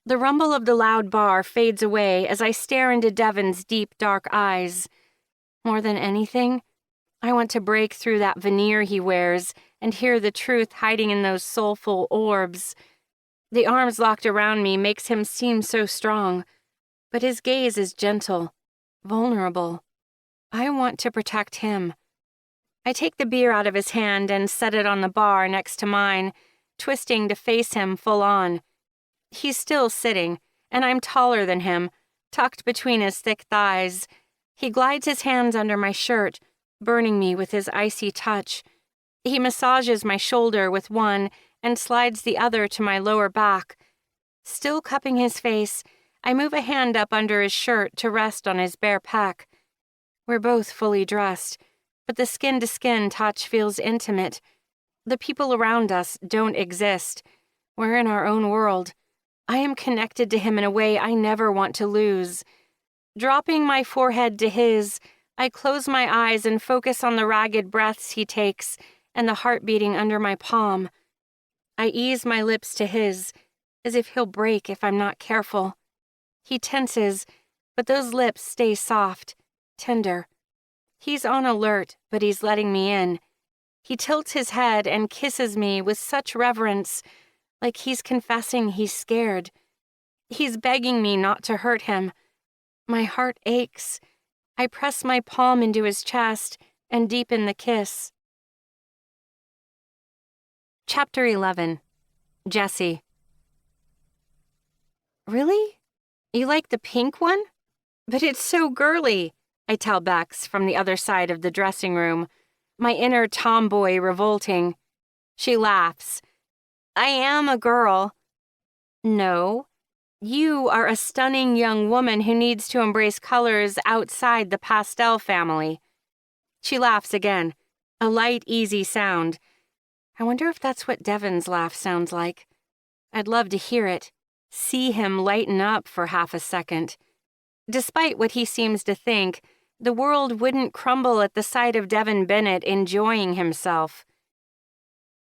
The rumble of the loud bar fades away as I stare into Devin's deep, dark eyes. More than anything, I want to break through that veneer he wears and hear the truth hiding in those soulful orbs. The arms locked around me makes him seem so strong, But his gaze is gentle, vulnerable. I want to protect him. I take the beer out of his hand and set it on the bar next to mine, twisting to face him full on. He's still sitting, and I'm taller than him, tucked between his thick thighs. He glides his hands under my shirt, burning me with his icy touch. He massages my shoulder with one and slides the other to my lower back. Still cupping his face, I move a hand up under his shirt to rest on his bare pec. We're both fully dressed, but the skin-to-skin touch feels intimate. The people around us don't exist. We're in our own world. I am connected to him in a way I never want to lose. Dropping my forehead to his, I close my eyes and focus on the ragged breaths he takes and the heart beating under my palm. I ease my lips to his, as if he'll break if I'm not careful. He tenses, but those lips stay soft, tender. He's on alert, but he's letting me in. He tilts his head and kisses me with such reverence, like he's confessing he's scared. He's begging me not to hurt him. My heart aches. I press my palm into his chest and deepen the kiss. Chapter 11. Jessie. Really? You like the pink one? But it's so girly, I tell Bex from the other side of the dressing room, my inner tomboy revolting. She laughs. I am a girl. No, you are a stunning young woman who needs to embrace colors outside the pastel family. She laughs again, a light, easy sound. I wonder if that's what Devon's laugh sounds like. I'd love to hear it, see him lighten up for half a second. Despite what he seems to think, the world wouldn't crumble at the sight of Devon Bennett enjoying himself.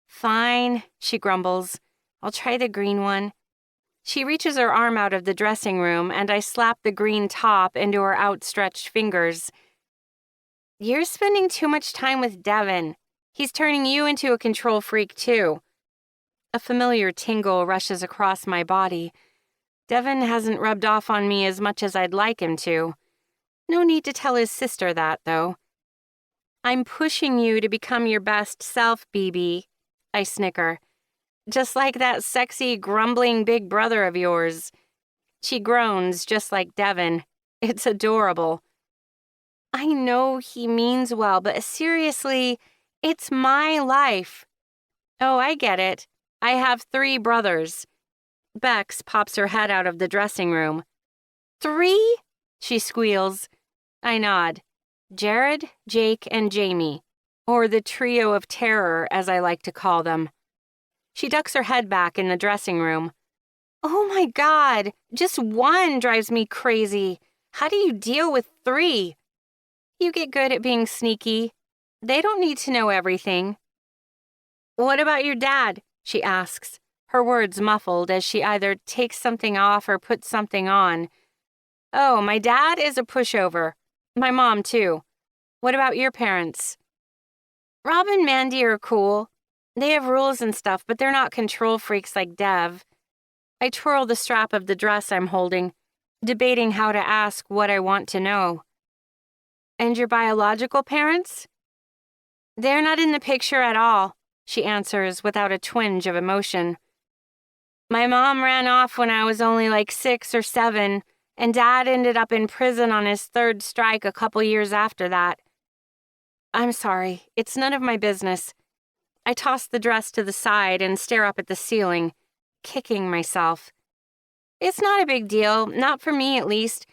Fine, she grumbles. I'll try the green one. She reaches her arm out of the dressing room, and I slap the green top into her outstretched fingers. You're spending too much time with Devon. He's turning you into a control freak, too. A familiar tingle rushes across my body. Devon hasn't rubbed off on me as much as I'd like him to. No need to tell his sister that, though. I'm pushing you to become your best self, BB, I snicker. Just like that sexy, grumbling big brother of yours. She groans just like Devon. It's adorable. I know he means well, but seriously, it's my life. Oh, I get it. I have 3 brothers. Bex pops her head out of the dressing room. 3? She squeals. I nod. Jared, Jake, and Jamie, or the trio of terror, as I like to call them. She ducks her head back in the dressing room. Oh my God, just 1 drives me crazy. How do you deal with 3? You get good at being sneaky. They don't need to know everything. What about your dad? She asks, her words muffled as she either takes something off or puts something on. Oh, my dad is a pushover. My mom, too. What about your parents? Rob and Mandy are cool. They have rules and stuff, but they're not control freaks like Dev. I twirl the strap of the dress I'm holding, debating how to ask what I want to know. And your biological parents? They're not in the picture at all, she answers without a twinge of emotion. My mom ran off when I was only like 6 or 7, and Dad ended up in prison on his 3rd strike a couple years after that. I'm sorry, it's none of my business. I toss the dress to the side and stare up at the ceiling, kicking myself. It's not a big deal, not for me at least.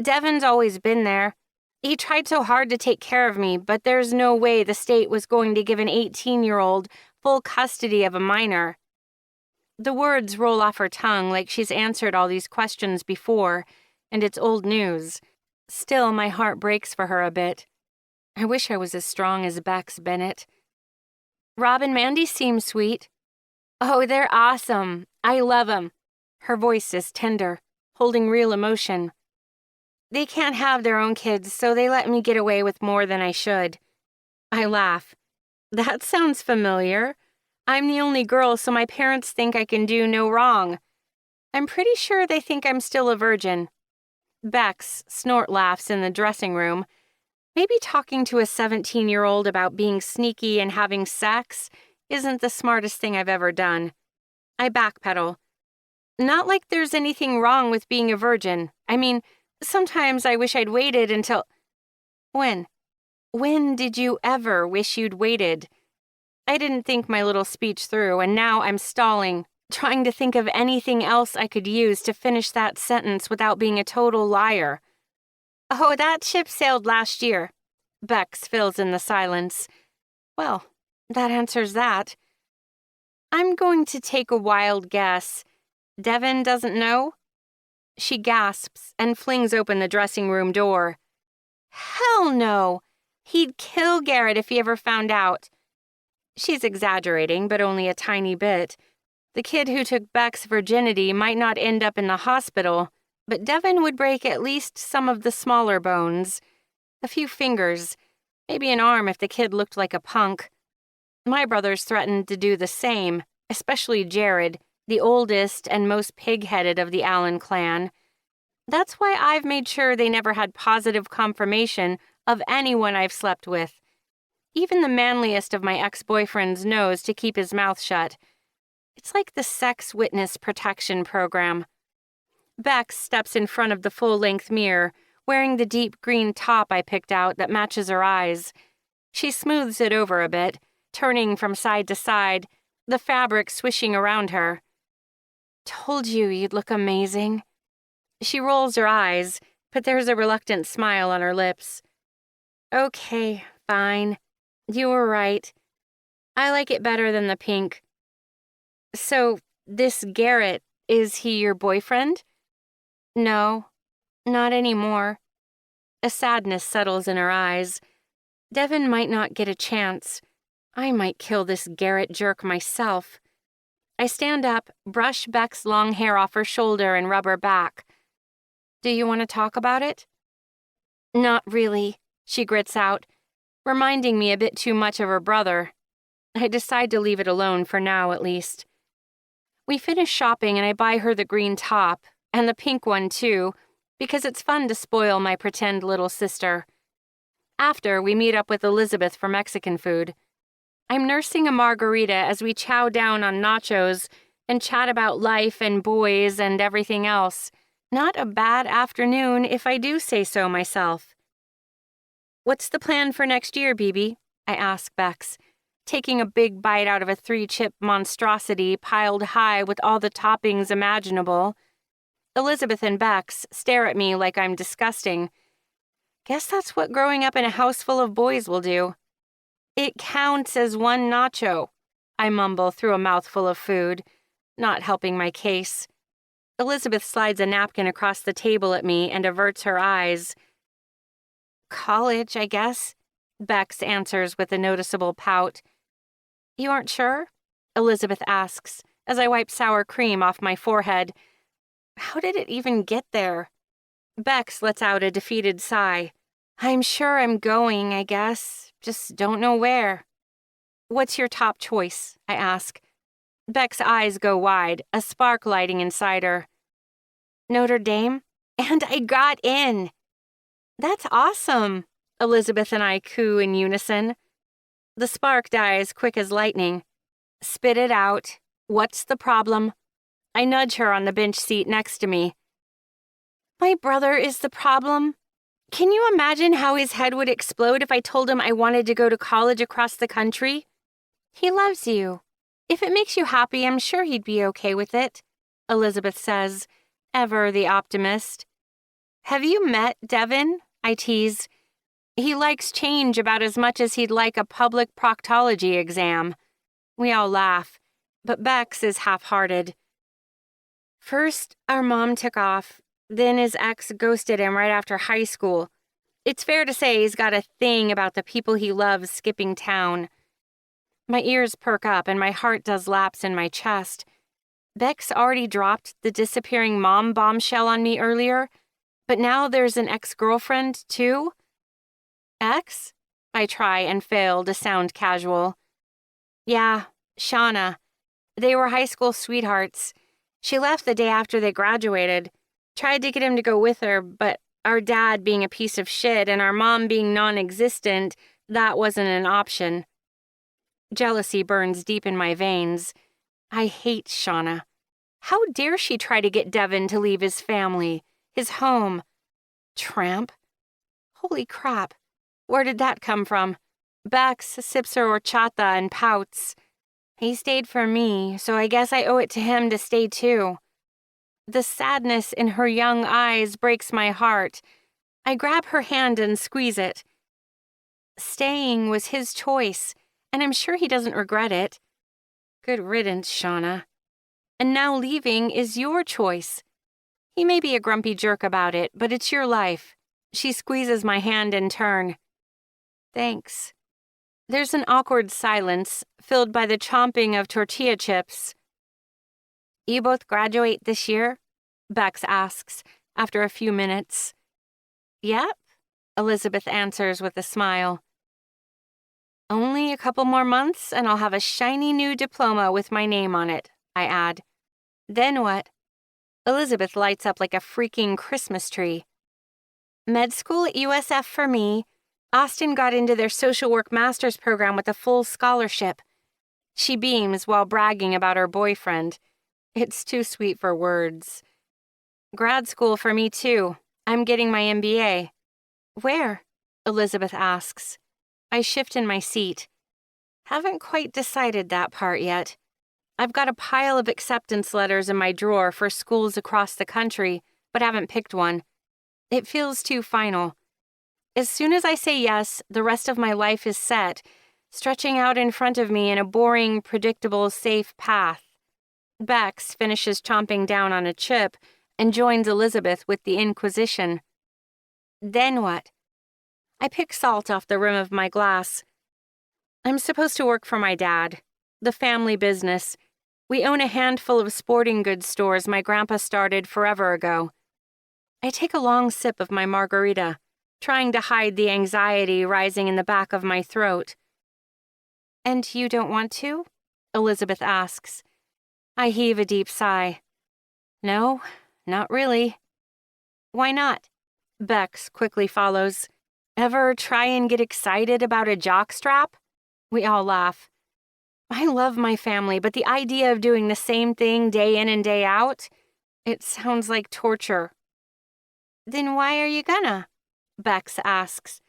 Devon's always been there. He tried so hard to take care of me, but there's no way the state was going to give an 18-year-old full custody of a minor. The words roll off her tongue like she's answered all these questions before, and it's old news. Still, my heart breaks for her a bit. I wish I was as strong as Bex Bennett. Rob and Mandy seem sweet. Oh, they're awesome. I love 'em. Her voice is tender, holding real emotion. They can't have their own kids, so they let me get away with more than I should. I laugh. That sounds familiar. I'm the only girl, so my parents think I can do no wrong. I'm pretty sure they think I'm still a virgin. Bex snort laughs in the dressing room. Maybe talking to a 17-year-old about being sneaky and having sex isn't the smartest thing I've ever done. I backpedal. Not like there's anything wrong with being a virgin. I mean, sometimes I wish I'd waited until... When? When did you ever wish you'd waited? I didn't think my little speech through, and now I'm stalling, trying to think of anything else I could use to finish that sentence without being a total liar. Oh, that ship sailed last year. Bex fills in the silence. Well, that answers that. I'm going to take a wild guess. Devin doesn't know? She gasps and flings open the dressing room door. Hell no! He'd kill Garrett if he ever found out. She's exaggerating, but only a tiny bit. The kid who took Beck's virginity might not end up in the hospital, but Devin would break at least some of the smaller bones. A few fingers, maybe an arm if the kid looked like a punk. My brothers threatened to do the same, especially Jared, the oldest and most pig-headed of the Allen clan. That's why I've made sure they never had positive confirmation of anyone I've slept with. Even the manliest of my ex-boyfriends knows to keep his mouth shut. It's like the sex witness protection program. Bex steps in front of the full-length mirror, wearing the deep green top I picked out that matches her eyes. She smooths it over a bit, turning from side to side, the fabric swishing around her. Told you you'd look amazing. She rolls her eyes, but there's a reluctant smile on her lips. Okay, fine. You were right. I like it better than the pink. So, this Garrett, is he your boyfriend? No, not anymore. A sadness settles in her eyes. Devin might not get a chance. I might kill this Garrett jerk myself. I stand up, brush Beck's long hair off her shoulder and rub her back. Do you want to talk about it? Not really, she grits out, reminding me a bit too much of her brother. I decide to leave it alone for now, at least. We finish shopping and I buy her the green top, and the pink one too, because it's fun to spoil my pretend little sister. After, we meet up with Elizabeth for Mexican food. I'm nursing a margarita as we chow down on nachos and chat about life and boys and everything else. Not a bad afternoon, if I do say so myself. What's the plan for next year, BB? I ask Bex, taking a big bite out of a 3-chip monstrosity piled high with all the toppings imaginable. Elizabeth and Bex stare at me like I'm disgusting. Guess that's what growing up in a house full of boys will do. It counts as one nacho, I mumble through a mouthful of food, not helping my case. Elizabeth slides a napkin across the table at me and averts her eyes. College, I guess, Bex answers with a noticeable pout. You aren't sure? Elizabeth asks, as I wipe sour cream off my forehead. How did it even get there? Bex lets out a defeated sigh. I'm sure I'm going, I guess. Just don't know where. What's your top choice? I ask. Beck's eyes go wide, a spark lighting inside her. Notre Dame? And I got in. That's awesome, Elizabeth and I coo in unison. The spark dies quick as lightning. Spit it out. What's the problem? I nudge her on the bench seat next to me. My brother is the problem. Can you imagine how his head would explode if I told him I wanted to go to college across the country? He loves you. If it makes you happy, I'm sure he'd be okay with it, Elizabeth says, ever the optimist. Have you met Devin? I tease. He likes change about as much as he'd like a public proctology exam. We all laugh, but Bex is half-hearted. First, our mom took off. Then his ex ghosted him right after high school. It's fair to say he's got a thing about the people he loves skipping town. My ears perk up and my heart does laps in my chest. Bex already dropped the disappearing mom bombshell on me earlier, but now there's an ex-girlfriend, too? Ex? I try and fail to sound casual. Yeah, Shauna. They were high school sweethearts. She left the day after they graduated. Tried to get him to go with her, but Our dad being a piece of shit and our mom being non-existent, that wasn't an option. Jealousy burns deep in my veins. I hate Shauna. How dare she try to get Devin to leave his family, his home? Tramp? Holy crap. Where did that come from? Bex sips her horchata and pouts. He stayed for me, so I guess I owe it to him to stay too. The sadness in her young eyes breaks my heart. I grab her hand and squeeze it. Staying was his choice, and I'm sure he doesn't regret it. Good riddance, Shauna. And now leaving is your choice. He may be a grumpy jerk about it, but it's your life. She squeezes my hand in turn. Thanks. There's an awkward silence, filled by the chomping of tortilla chips. You both graduate this year? Bex asks, after a few minutes. Yep, Elizabeth answers with a smile. Only a couple more months and I'll have a shiny new diploma with my name on it, I add. Then what? Elizabeth lights up like a freaking Christmas tree. Med school at USF for me. Austin got into their social work master's program with a full scholarship. She beams while bragging about her boyfriend. It's too sweet for words. Grad school for me too. I'm getting my MBA. Where? Elizabeth asks. I shift in my seat. Haven't quite decided that part yet. I've got a pile of acceptance letters in my drawer for schools across the country, but haven't picked one. It feels too final. As soon as I say yes, the rest of my life is set, stretching out in front of me in a boring, predictable, safe path. Bex finishes chomping down on a chip and joins Elizabeth with the Inquisition. Then what? I pick salt off the rim of my glass. I'm supposed to work for my dad. The family business. We own a handful of sporting goods stores my grandpa started forever ago. I take a long sip of my margarita, trying to hide the anxiety rising in the back of my throat. And you don't want to? Elizabeth asks. I heave a deep sigh. No, not really. Why not? Bex quickly follows. Ever try and get excited about a jockstrap? We all laugh. I love my family, but the idea of doing the same thing day in and day out, it sounds like torture. Then why are you gonna? Bex asks.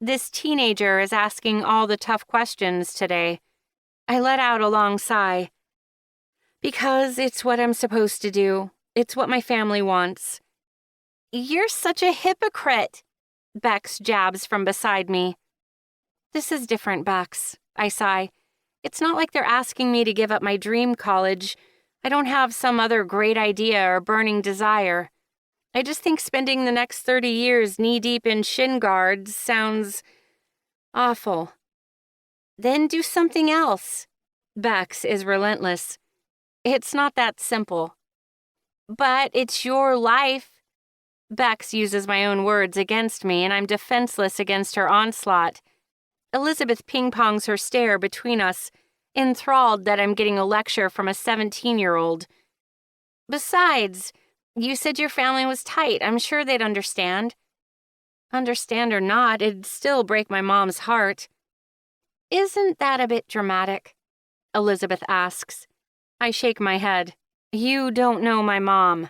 This teenager is asking all the tough questions today. I let out a long sigh. Because it's what I'm supposed to do. It's what my family wants. You're such a hypocrite, Bex jabs from beside me. This is different, Bex, I sigh. It's not like they're asking me to give up my dream college. I don't have some other great idea or burning desire. I just think spending the next 30 years knee-deep in shin guards sounds awful. Then do something else. Bex is relentless. It's not that simple. But it's your life. Bex uses my own words against me, and I'm defenseless against her onslaught. Elizabeth ping-pongs her stare between us, enthralled that I'm getting a lecture from a 17-year-old. Besides, you said your family was tight. I'm sure they'd understand. Understand or not, it'd still break my mom's heart. Isn't that a bit dramatic? Elizabeth asks. I shake my head. You don't know my mom.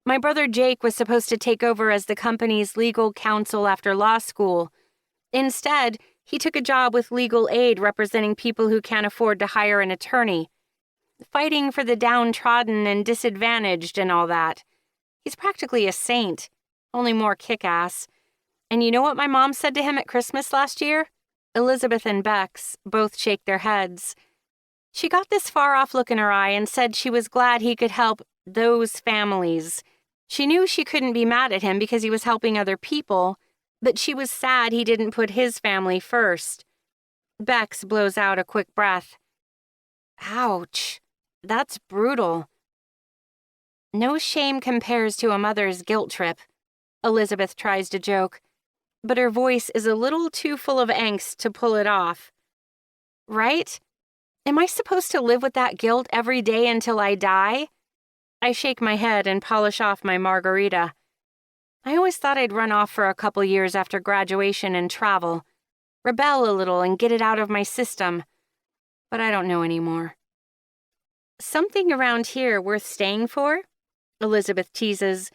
My brother Jake was supposed to take over as the company's legal counsel after law school. Instead, he took a job with legal aid representing people who can't afford to hire an attorney. Fighting for the downtrodden and disadvantaged and all that. He's practically a saint, only more kick-ass. And you know what my mom said to him at Christmas last year? Elizabeth and Bex both shake their heads. She got this far-off look in her eye and said she was glad he could help those families. She knew she couldn't be mad at him because he was helping other people, but she was sad he didn't put his family first. Bex blows out a quick breath. Ouch, that's brutal. No shame compares to a mother's guilt trip, Elizabeth tries to joke, but her voice is a little too full of angst to pull it off. Right? Am I supposed to live with that guilt every day until I die? I shake my head and polish off my margarita. I always thought I'd run off for a couple years after graduation and travel, rebel a little and get it out of my system, but I don't know anymore. Something around here worth staying for? Elizabeth teases.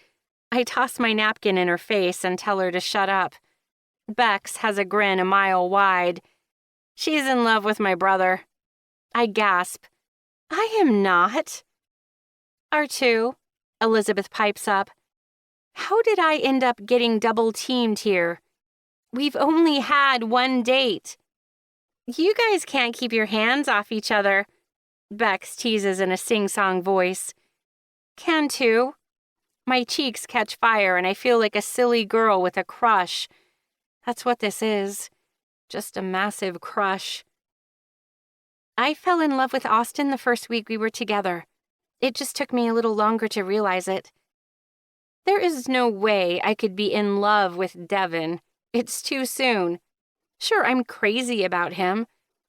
I toss my napkin in her face and tell her to shut up. Bex has a grin a mile wide. She's in love with my brother. I gasp. I am not. R2, Elizabeth pipes up. How did I end up getting double-teamed here? We've only had one date. You guys can't keep your hands off each other, Bex teases in a sing-song voice. Can too. My cheeks catch fire and I feel like a silly girl with a crush. That's what this is. Just a massive crush. I fell in love with Austin the first week we were together. It just took me a little longer to realize it. There is no way I could be in love with Devin. It's too soon. Sure, I'm crazy about him.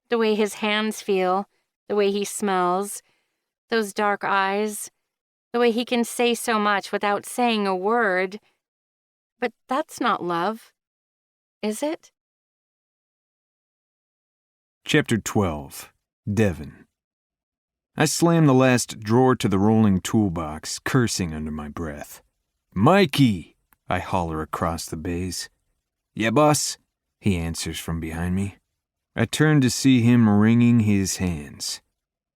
The way his hands feel, the way he smells, those dark eyes, the way he can say so much without saying a word. But that's not love, is it? Chapter 12. Devin. I slam the last drawer to the rolling toolbox, cursing under my breath. "Mikey!" I holler across the bays. "Yeah, boss," he answers from behind me. I turn to see him wringing his hands.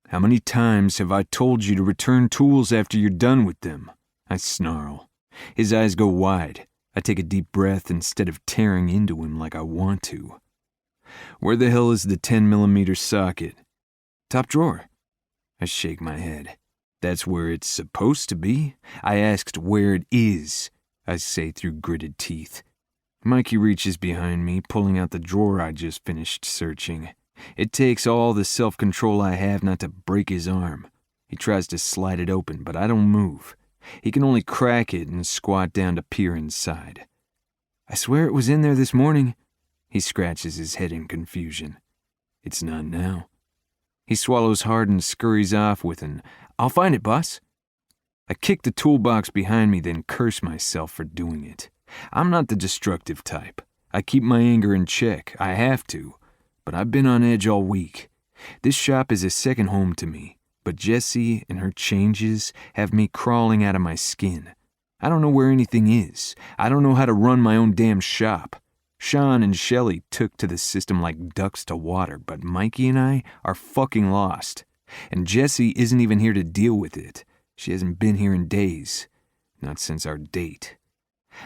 "How many times have I told you to return tools after you're done with them?" I snarl. His eyes go wide. I take a deep breath instead of tearing into him like I want to. "Where the hell is the 10mm socket?" "Top drawer." I shake my head. "That's where it's supposed to be." I asked where it is, I say through gritted teeth. Mikey reaches behind me, pulling out the drawer I just finished searching. It takes all the self-control I have not to break his arm. He tries to slide it open, but I don't move. He can only crack it and squat down to peer inside. "I swear it was in there this morning." He scratches his head in confusion. "It's not now." He swallows hard and scurries off with an, "I'll find it, boss." I kick the toolbox behind me, then curse myself for doing it. I'm not the destructive type. I keep my anger in check. I have to. But I've been on edge all week. This shop is a second home to me, but Jessie and her changes have me crawling out of my skin. I don't know where anything is. I don't know how to run my own damn shop. Sean and Shelley took to the system like ducks to water, but Mikey and I are fucking lost. And Jessie isn't even here to deal with it. She hasn't been here in days. Not since our date.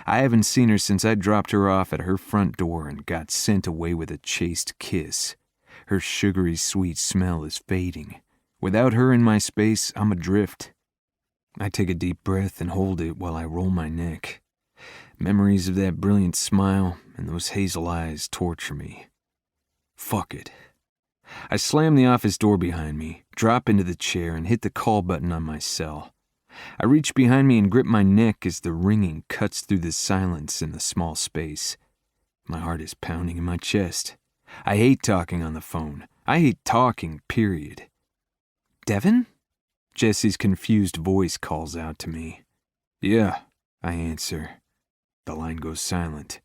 I haven't seen her since I dropped her off at her front door and got sent away with a chaste kiss. Her sugary sweet smell is fading. Without her in my space, I'm adrift. I take a deep breath and hold it while I roll my neck. Memories of that brilliant smile and those hazel eyes torture me. Fuck it. I slam the office door behind me, drop into the chair, and hit the call button on my cell. I reach behind me and grip my neck as the ringing cuts through the silence in the small space. My heart is pounding in my chest. I hate talking on the phone. I hate talking, period. "Devin?" Jessie's confused voice calls out to me. "Yeah," I answer. The line goes silent.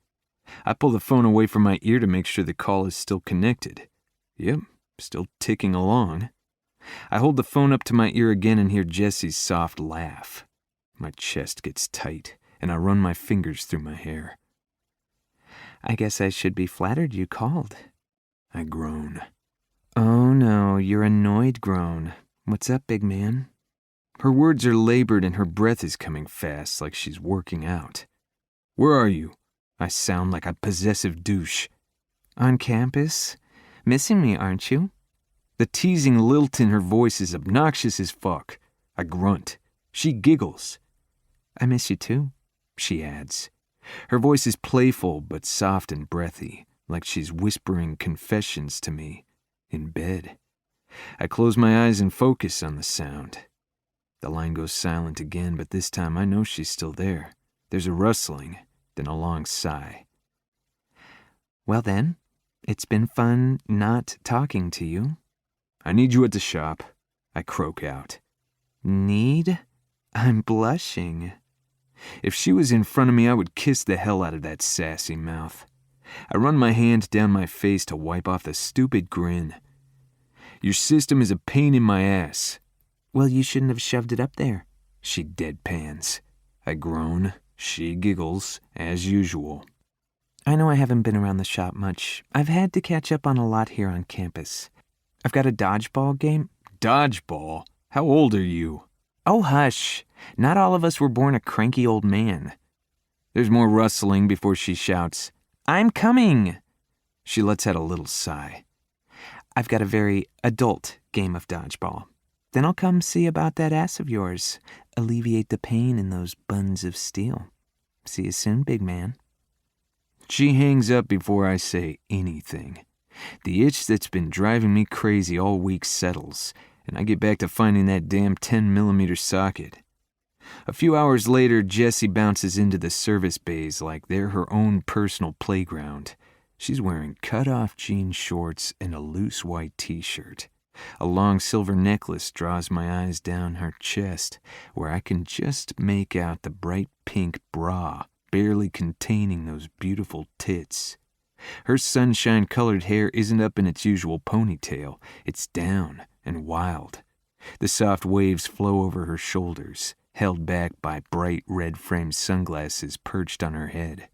I pull the phone away from my ear to make sure the call is still connected. Yep, still ticking along. I hold the phone up to my ear again and hear Jessie's soft laugh. My chest gets tight, and I run my fingers through my hair. "I guess I should be flattered you called." I groan. "Oh no, you're annoyed groan. What's up, big man?" Her words are labored and her breath is coming fast, like she's working out. "Where are you?" I sound like a possessive douche. "On campus? Missing me, aren't you?" The teasing lilt in her voice is obnoxious as fuck. I grunt. She giggles. "I miss you too," she adds. Her voice is playful but soft and breathy, like she's whispering confessions to me, in bed. I close my eyes and focus on the sound. The line goes silent again, but this time I know she's still there. There's a rustling, then a long sigh. "Well then, it's been fun not talking to you." "I need you at the shop," I croak out. "Need?" I'm blushing. If she was in front of me, I would kiss the hell out of that sassy mouth. I run my hand down my face to wipe off the stupid grin. Your system is a pain in my ass. Well, you shouldn't have shoved it up there. She deadpans. I groan. She giggles, as usual. I know I haven't been around the shop much. I've had to catch up on a lot here on campus. I've got a dodgeball game. Dodgeball? How old are you? Oh, hush. Not all of us were born a cranky old man. There's more rustling before she shouts, I'm coming. She lets out a little sigh. I've got a very adult game of dodgeball. Then I'll come see about that ass of yours. Alleviate the pain in those buns of steel. See you soon, big man. She hangs up before I say anything. The itch that's been driving me crazy all week settles, and I get back to finding that damn 10mm socket. A few hours later, Jessie bounces into the service bays like they're her own personal playground. She's wearing cut-off jean shorts and a loose white t-shirt. A long silver necklace draws my eyes down her chest, where I can just make out the bright pink bra barely containing those beautiful tits. Her sunshine-colored hair isn't up in its usual ponytail. It's down and wild. The soft waves flow over her shoulders, held back by bright red-framed sunglasses perched on her head.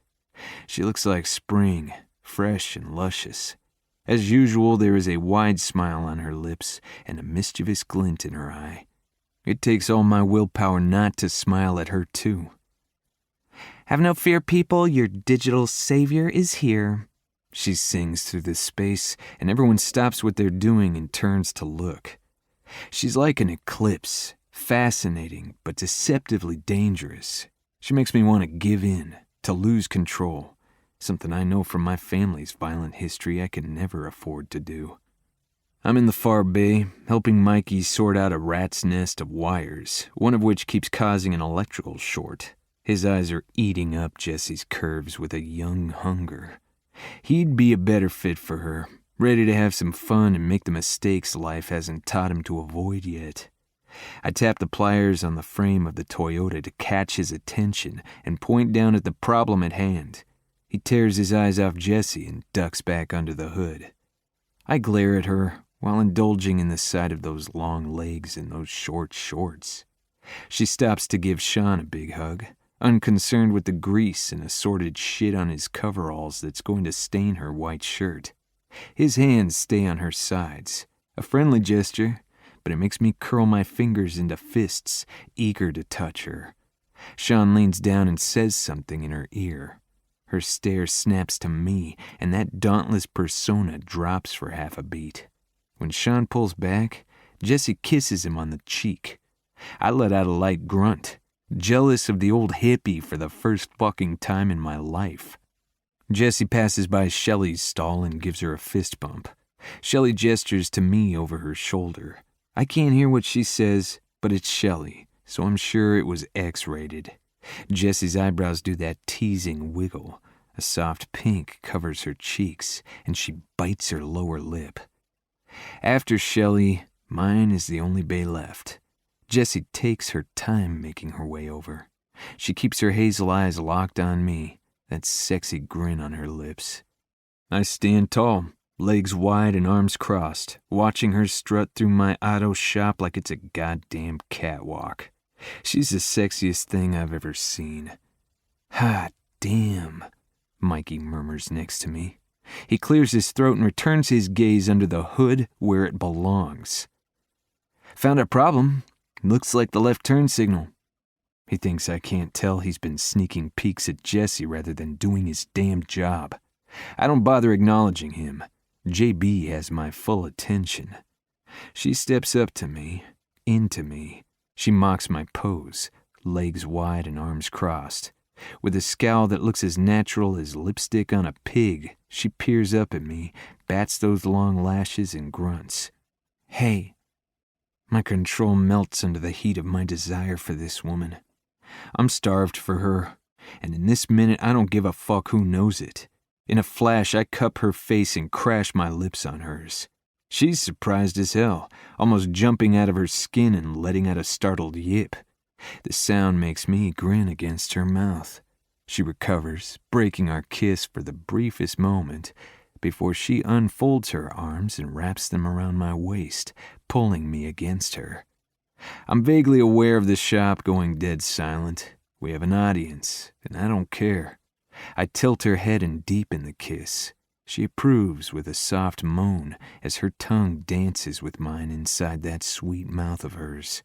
She looks like spring, fresh and luscious. As usual, there is a wide smile on her lips and a mischievous glint in her eye. It takes all my willpower not to smile at her, too. Have no fear, people. Your digital savior is here. She sings through the space, and everyone stops what they're doing and turns to look. She's like an eclipse, fascinating but deceptively dangerous. She makes me want to give in, to lose control, something I know from my family's violent history I can never afford to do. I'm in the far bay, helping Mikey sort out a rat's nest of wires, one of which keeps causing an electrical short. His eyes are eating up Jessie's curves with a young hunger. He'd be a better fit for her, ready to have some fun and make the mistakes life hasn't taught him to avoid yet. I tap the pliers on the frame of the Toyota to catch his attention and point down at the problem at hand. He tears his eyes off Jessie and ducks back under the hood. I glare at her while indulging in the sight of those long legs and those short shorts. She stops to give Sean a big hug, unconcerned with the grease and assorted shit on his coveralls that's going to stain her white shirt. His hands stay on her sides, a friendly gesture, but it makes me curl my fingers into fists, eager to touch her. Sean leans down and says something in her ear. Her stare snaps to me, and that dauntless persona drops for half a beat. When Sean pulls back, Jessie kisses him on the cheek. I let out a light grunt, jealous of the old hippie for the first fucking time in my life. Jessie passes by Shelley's stall and gives her a fist bump. Shelley gestures to me over her shoulder. I can't hear what she says, but it's Shelley, so I'm sure it was X-rated. Jessie's eyebrows do that teasing wiggle. A soft pink covers her cheeks, and she bites her lower lip. After Shelley, mine is the only bay left. Jessie takes her time making her way over. She keeps her hazel eyes locked on me, that sexy grin on her lips. I stand tall, legs wide and arms crossed, watching her strut through my auto shop like it's a goddamn catwalk. She's the sexiest thing I've ever seen. Hot damn, Mikey murmurs next to me. He clears his throat and returns his gaze under the hood where it belongs. Found a problem. Looks like the left turn signal. He thinks I can't tell he's been sneaking peeks at Jessie rather than doing his damn job. I don't bother acknowledging him. JB has my full attention. She steps up to me, into me. She mocks my pose, legs wide and arms crossed. With a scowl that looks as natural as lipstick on a pig, she peers up at me, bats those long lashes and grunts. Hey. My control melts under the heat of my desire for this woman. I'm starved for her, and in this minute I don't give a fuck who knows it. In a flash, I cup her face and crash my lips on hers. She's surprised as hell, almost jumping out of her skin and letting out a startled yip. The sound makes me grin against her mouth. She recovers, breaking our kiss for the briefest moment, before she unfolds her arms and wraps them around my waist, pulling me against her. I'm vaguely aware of the shop going dead silent. We have an audience, and I don't care. I tilt her head and deepen the kiss. She approves with a soft moan as her tongue dances with mine inside that sweet mouth of hers.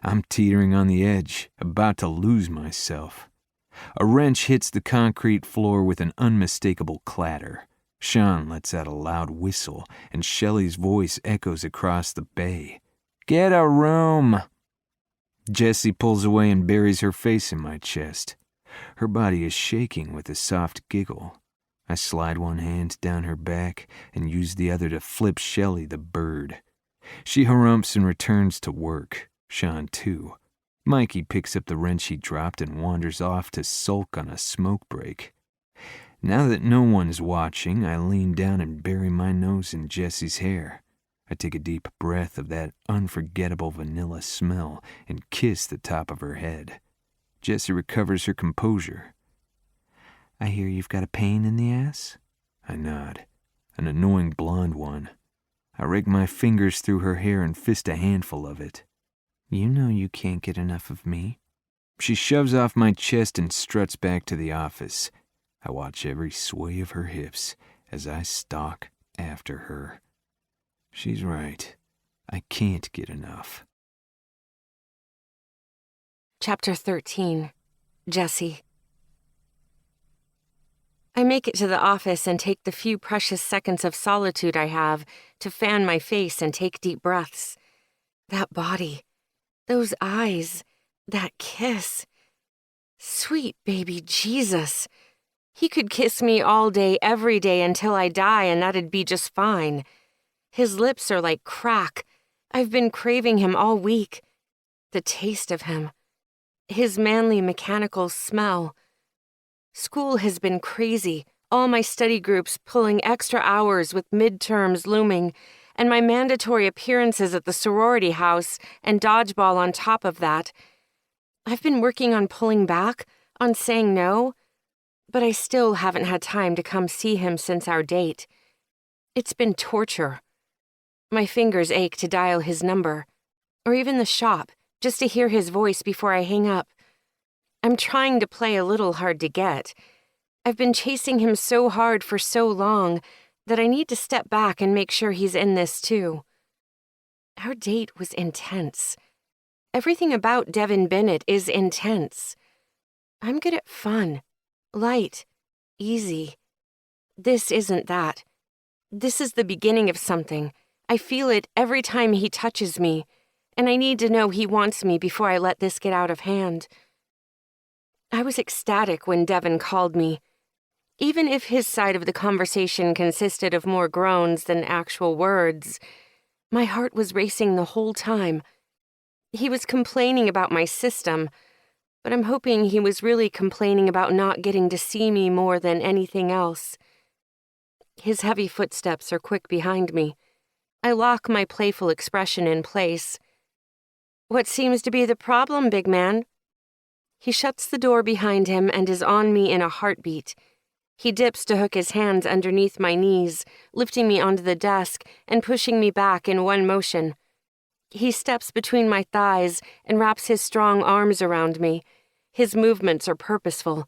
I'm teetering on the edge, about to lose myself. A wrench hits the concrete floor with an unmistakable clatter. Sean lets out a loud whistle, and Shelley's voice echoes across the bay. "Get a room!" Jessie pulls away and buries her face in my chest. Her body is shaking with a soft giggle. I slide one hand down her back and use the other to flip Shelley the bird. She harumphs and returns to work. Sean too. Mikey picks up the wrench he dropped and wanders off to sulk on a smoke break. Now that no one's watching, I lean down and bury my nose in Jessie's hair. I take a deep breath of that unforgettable vanilla smell and kiss the top of her head. Jessie recovers her composure. "I hear you've got a pain in the ass?" I nod. An annoying blonde one. I rake my fingers through her hair and fist a handful of it. "You know you can't get enough of me." She shoves off my chest and struts back to the office. I watch every sway of her hips as I stalk after her. She's right. I can't get enough. Chapter 13. Jessie. I make it to the office and take the few precious seconds of solitude I have to fan my face and take deep breaths. That body, those eyes, that kiss. Sweet baby Jesus. He could kiss me all day, every day until I die, and that'd be just fine. His lips are like crack. I've been craving him all week. The taste of him. His manly mechanical smell. School has been crazy, all my study groups pulling extra hours with midterms looming, and my mandatory appearances at the sorority house and dodgeball on top of that. I've been working on pulling back, on saying no, but I still haven't had time to come see him since our date. It's been torture. My fingers ache to dial his number, or even the shop, just to hear his voice before I hang up. I'm trying to play a little hard to get. I've been chasing him so hard for so long that I need to step back and make sure he's in this too. Our date was intense. Everything about Devin Bennett is intense. I'm good at fun. Light, easy. This isn't that. This is the beginning of something. I feel it every time he touches me, and I need to know he wants me before I let this get out of hand. I was ecstatic when Devin called me. Even if his side of the conversation consisted of more groans than actual words, my heart was racing the whole time. He was complaining about my system, but I'm hoping he was really complaining about not getting to see me more than anything else. His heavy footsteps are quick behind me. I lock my playful expression in place. "What seems to be the problem, big man?" He shuts the door behind him and is on me in a heartbeat. He dips to hook his hands underneath my knees, lifting me onto the desk and pushing me back in one motion. He steps between my thighs and wraps his strong arms around me. His movements are purposeful,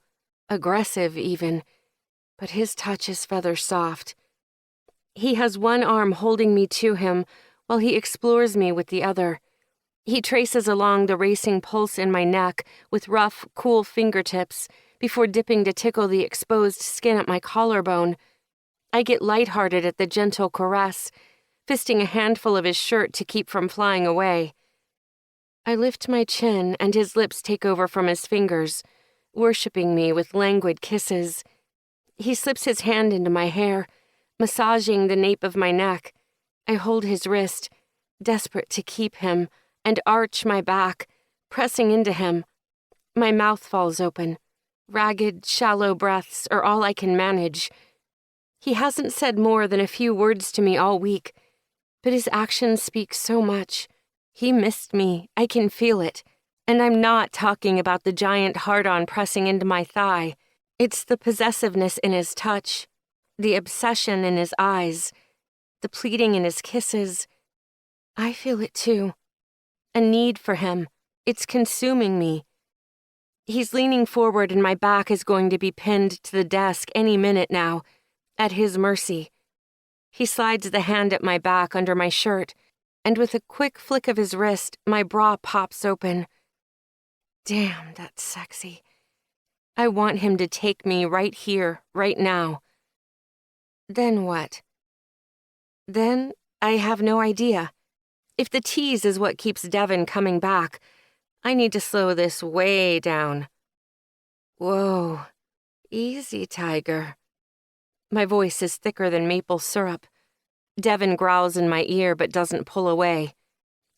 aggressive even, but his touch is feather soft. He has one arm holding me to him while he explores me with the other. He traces along the racing pulse in my neck with rough, cool fingertips before dipping to tickle the exposed skin at my collarbone. I get lighthearted at the gentle caress, fisting a handful of his shirt to keep from flying away. I lift my chin and his lips take over from his fingers, worshipping me with languid kisses. He slips his hand into my hair, massaging the nape of my neck. I hold his wrist, desperate to keep him, and arch my back, pressing into him. My mouth falls open. Ragged, shallow breaths are all I can manage. He hasn't said more than a few words to me all week, but his actions speak so much. He missed me. I can feel it. And I'm not talking about the giant hard-on pressing into my thigh. It's the possessiveness in his touch, the obsession in his eyes, the pleading in his kisses. I feel it too. A need for him. It's consuming me. He's leaning forward and my back is going to be pinned to the desk any minute now, at his mercy. He slides the hand at my back under my shirt, and with a quick flick of his wrist, my bra pops open. Damn, that's sexy. I want him to take me right here, right now. Then what? Then I have no idea. If the tease is what keeps Devin coming back, I need to slow this way down. Whoa, easy, tiger. My voice is thicker than maple syrup. Devin growls in my ear but doesn't pull away.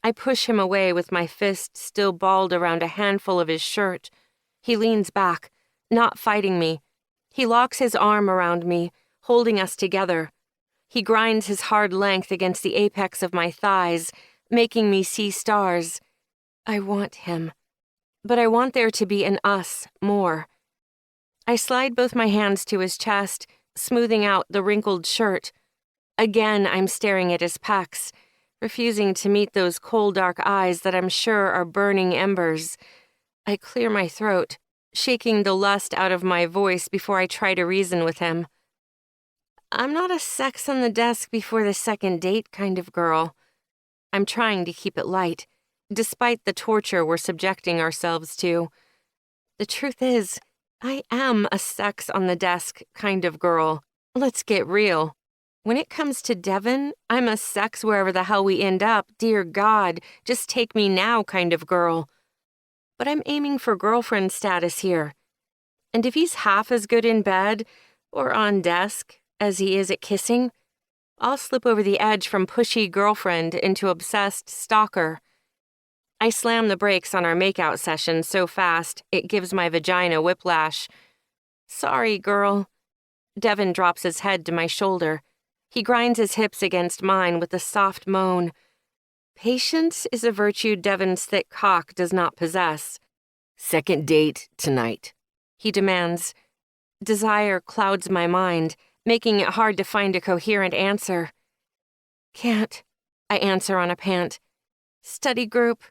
I push him away with my fist still balled around a handful of his shirt. He leans back, not fighting me. He locks his arm around me, holding us together. He grinds his hard length against the apex of my thighs, making me see stars. I want him. But I want there to be an us more. I slide both my hands to his chest, smoothing out the wrinkled shirt. Again, I'm staring at his pecs, refusing to meet those coal dark eyes that I'm sure are burning embers. I clear my throat, shaking the lust out of my voice before I try to reason with him. I'm not a sex on the desk before the second date kind of girl. I'm trying to keep it light, despite the torture we're subjecting ourselves to. The truth is, I am a sex on the desk kind of girl. Let's get real. When it comes to Devin, I'm a sex wherever the hell we end up, dear God, just take me now kind of girl. But I'm aiming for girlfriend status here. And if he's half as good in bed, or on desk, as he is at kissing, I'll slip over the edge from pushy girlfriend into obsessed stalker. I slam the brakes on our makeout session so fast it gives my vagina whiplash. Sorry, girl. Devin drops his head to my shoulder. He grinds his hips against mine with a soft moan. Patience is a virtue Devin's thick cock does not possess. Second date tonight, he demands. Desire clouds my mind, making it hard to find a coherent answer. Can't, I answer on a pant. Study group.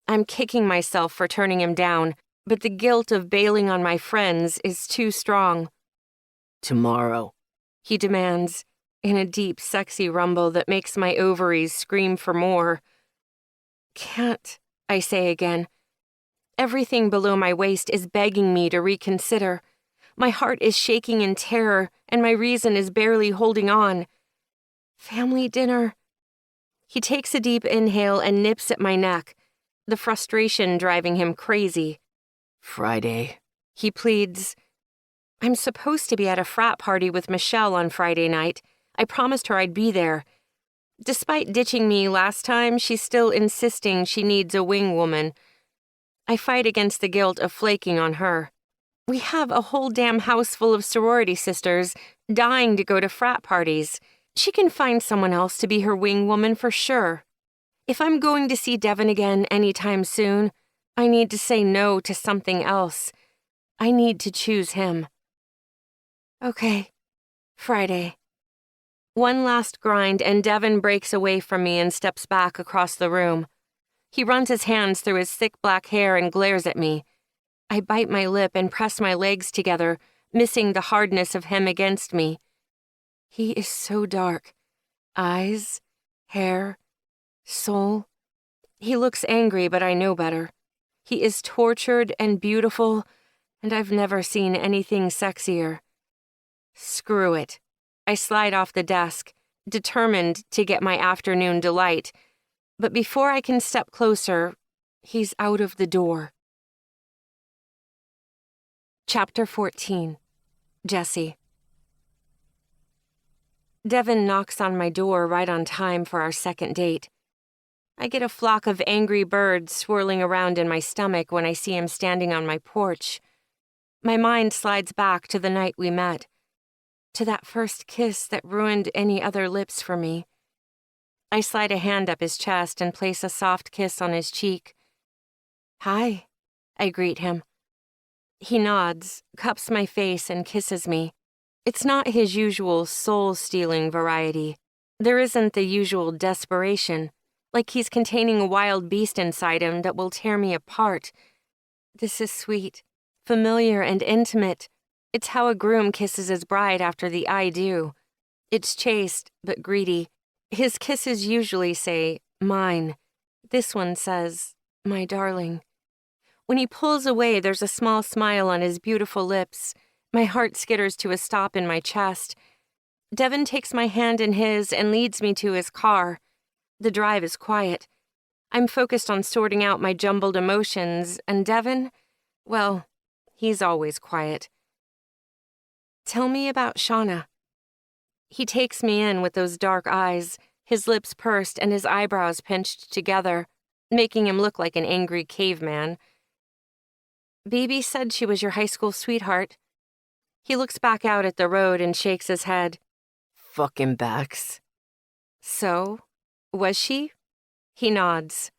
I'm kicking myself for turning him down, but the guilt of bailing on my friends is too strong. Tomorrow, he demands, in a deep, sexy rumble that makes my ovaries scream for more. Can't, I say again. Everything below my waist is begging me to reconsider. My heart is shaking in terror, and my reason is barely holding on. Family dinner. He takes a deep inhale and nips at my neck, the frustration driving him crazy. Friday, he pleads. I'm supposed to be at a frat party with Michelle on Friday night. I promised her I'd be there. Despite ditching me last time, she's still insisting she needs a wing woman. I fight against the guilt of flaking on her. We have a whole damn house full of sorority sisters dying to go to frat parties. She can find someone else to be her wing woman for sure. If I'm going to see Devin again anytime soon, I need to say no to something else. I need to choose him. Okay, Friday. One last grind and Devin breaks away from me and steps back across the room. He runs his hands through his thick black hair and glares at me. I bite my lip and press my legs together, missing the hardness of him against me. He is so dark. Eyes, hair, soul. He looks angry, but I know better. He is tortured and beautiful, and I've never seen anything sexier. Screw it. I slide off the desk, determined to get my afternoon delight. But before I can step closer, he's out of the door. Chapter 14. Jesse. Devin knocks on my door right on time for our second date. I get a flock of angry birds swirling around in my stomach when I see him standing on my porch. My mind slides back to the night we met, to that first kiss that ruined any other lips for me. I slide a hand up his chest and place a soft kiss on his cheek. Hi, I greet him. He nods, cups my face, and kisses me. It's not his usual soul-stealing variety. There isn't the usual desperation, like he's containing a wild beast inside him that will tear me apart. This is sweet, familiar, and intimate. It's how a groom kisses his bride after the I do. It's chaste, but greedy. His kisses usually say, mine. This one says, my darling. When he pulls away, there's a small smile on his beautiful lips. My heart skitters to a stop in my chest. Devin takes my hand in his and leads me to his car. The drive is quiet. I'm focused on sorting out my jumbled emotions, and Devin, well, he's always quiet. Tell me about Shauna. He takes me in with those dark eyes, his lips pursed and his eyebrows pinched together, making him look like an angry caveman. Baby said she was your high school sweetheart. He looks back out at the road and shakes his head. Fucking Bax. So, was she? He nods.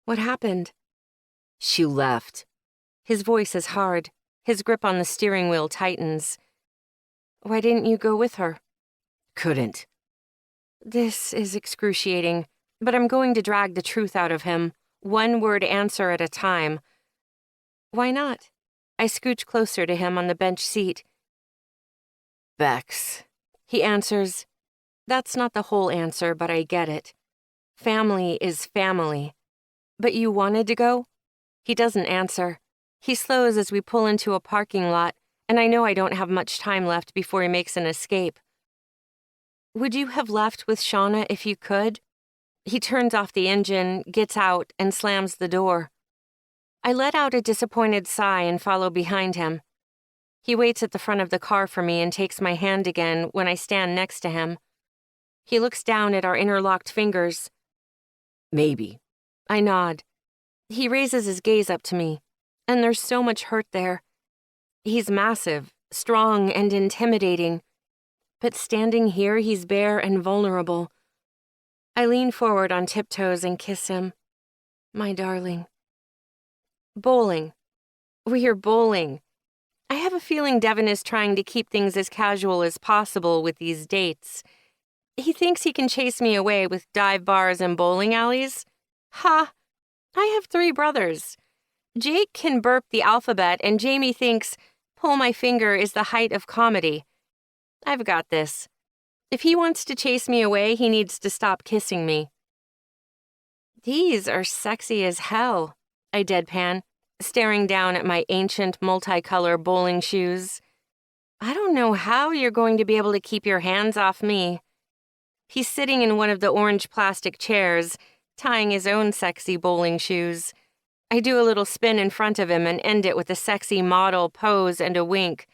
What happened? She left. His voice is hard. His grip on the steering wheel tightens. Why didn't you go with her? Couldn't. This is excruciating, but I'm going to drag the truth out of him, one-word answer at a time. Why not? I scooch closer to him on the bench seat. Bax. He answers. That's not the whole answer, but I get it. Family is family. But you wanted to go? He doesn't answer. He slows as we pull into a parking lot, and I know I don't have much time left before he makes an escape. Would you have left with Shauna if you could? He turns off the engine, gets out, and slams the door. I let out a disappointed sigh and follow behind him. He waits at the front of the car for me and takes my hand again when I stand next to him. He looks down at our interlocked fingers. Maybe. I nod. He raises his gaze up to me, and there's so much hurt there. He's massive, strong, and intimidating. But standing here, he's bare and vulnerable. I lean forward on tiptoes and kiss him. My darling. Bowling. We're bowling. I have a feeling Devin is trying to keep things as casual as possible with these dates. He thinks he can chase me away with dive bars and bowling alleys. Ha! I have 3 brothers. Jake can burp the alphabet, and Jamie thinks pull my finger is the height of comedy. I've got this. If he wants to chase me away, he needs to stop kissing me. These are sexy as hell, I deadpan, staring down at my ancient multicolor bowling shoes. I don't know how you're going to be able to keep your hands off me. He's sitting in one of the orange plastic chairs, tying his own sexy bowling shoes. I do a little spin in front of him and end it with a sexy model pose and a wink.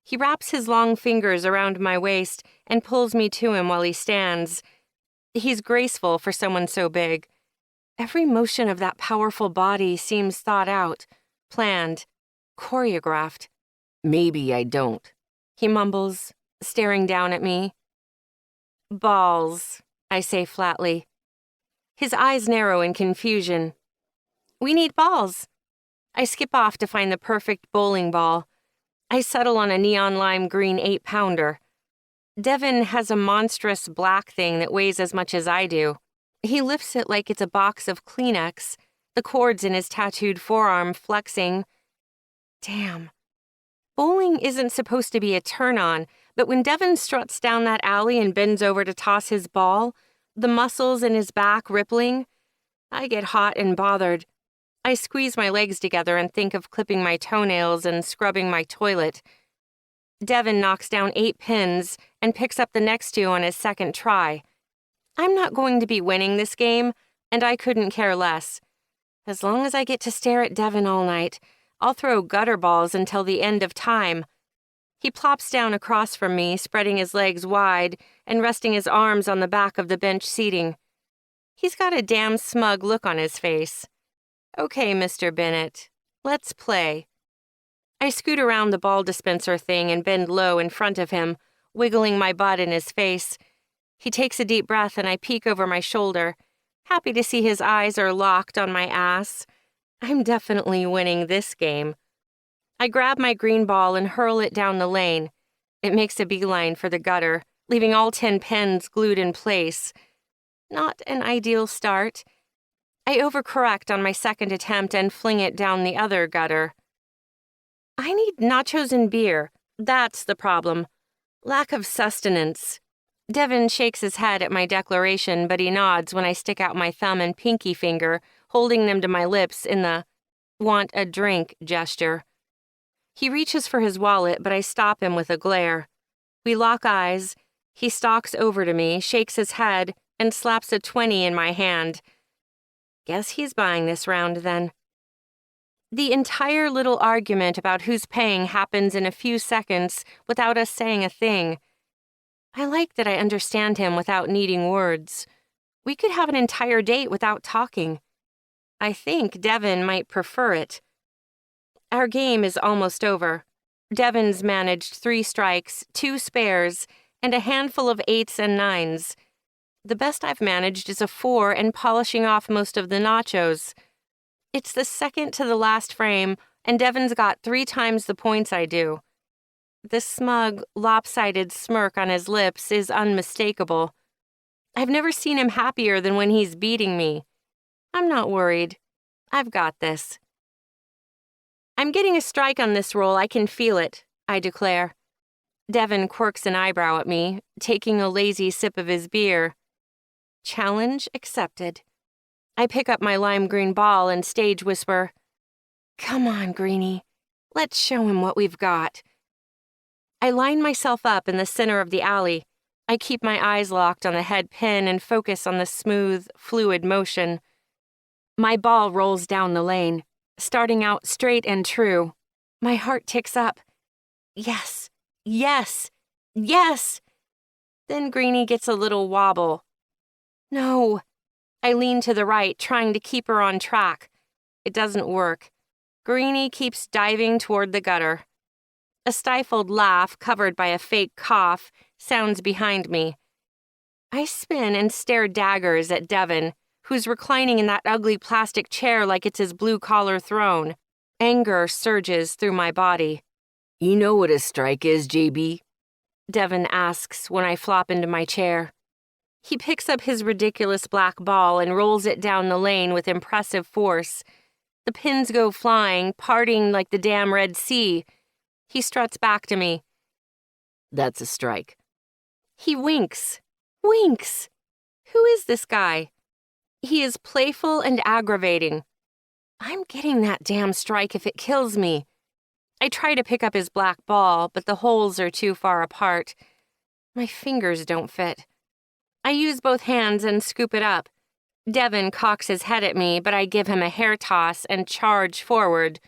He wraps his long fingers around my waist and pulls me to him while he stands. He's graceful for someone so big. Every motion of that powerful body seems thought out, planned, choreographed. Maybe I don't. He mumbles, staring down at me. Balls, I say flatly. His eyes narrow in confusion. We need balls. I skip off to find the perfect bowling ball. I settle on a neon lime green 8-pounder. Devin has a monstrous black thing that weighs as much as I do. He lifts it like it's a box of Kleenex, the cords in his tattooed forearm flexing. Damn. Bowling isn't supposed to be a turn-on, but when Devin struts down that alley and bends over to toss his ball, the muscles in his back rippling, I get hot and bothered. I squeeze my legs together and think of clipping my toenails and scrubbing my toilet. Devin knocks down 8 pins and picks up the next 2 on his second try. I'm not going to be winning this game, and I couldn't care less. As long as I get to stare at Devin all night, I'll throw gutter balls until the end of time. He plops down across from me, spreading his legs wide and resting his arms on the back of the bench seating. He's got a damn smug look on his face. Okay, Mr. Bennett, let's play. I scoot around the ball dispenser thing and bend low in front of him, wiggling my butt in his face. He takes a deep breath and I peek over my shoulder, happy to see his eyes are locked on my ass. I'm definitely winning this game. I grab my green ball and hurl it down the lane. It makes a beeline for the gutter, leaving all 10 pins glued in place. Not an ideal start. I overcorrect on my second attempt and fling it down the other gutter. I need nachos and beer. That's the problem. Lack of sustenance. Devin shakes his head at my declaration, but he nods when I stick out my thumb and pinky finger, holding them to my lips in the want a drink gesture. He reaches for his wallet, but I stop him with a glare. We lock eyes. He stalks over to me, shakes his head, and slaps a 20 in my hand. Guess he's buying this round then. The entire little argument about who's paying happens in a few seconds without us saying a thing. I like that I understand him without needing words. We could have an entire date without talking. I think Devin might prefer it. Our game is almost over. Devin's managed 3 strikes, 2 spares, and a handful of 8s and 9s. The best I've managed is a 4 and polishing off most of the nachos. It's the second to the last frame, and Devin's got 3 times the points I do. The smug, lopsided smirk on his lips is unmistakable. I've never seen him happier than when he's beating me. I'm not worried. I've got this. I'm getting a strike on this roll, I can feel it, I declare. Devin quirks an eyebrow at me, taking a lazy sip of his beer. Challenge accepted. I pick up my lime green ball and stage whisper, "Come on, Greenie. Let's show him what we've got." I line myself up in the center of the alley. I keep my eyes locked on the head pin and focus on the smooth, fluid motion. My ball rolls down the lane, starting out straight and true. My heart ticks up. Yes, yes, yes! Then Greenie gets a little wobble. No. I lean to the right, trying to keep her on track. It doesn't work. Greenie keeps diving toward the gutter. A stifled laugh, covered by a fake cough, sounds behind me. I spin and stare daggers at Devin, who's reclining in that ugly plastic chair like it's his blue-collar throne. Anger surges through my body. You know what a strike is, JB? Devin asks when I flop into my chair. He picks up his ridiculous black ball and rolls it down the lane with impressive force. The pins go flying, parting like the damn Red Sea. He struts back to me. That's a strike. He winks. Winks! Who is this guy? He is playful and aggravating. I'm getting that damn strike if it kills me. I try to pick up his black ball, but the holes are too far apart. My fingers don't fit. I use both hands and scoop it up. Devin cocks his head at me, but I give him a hair toss and charge forward.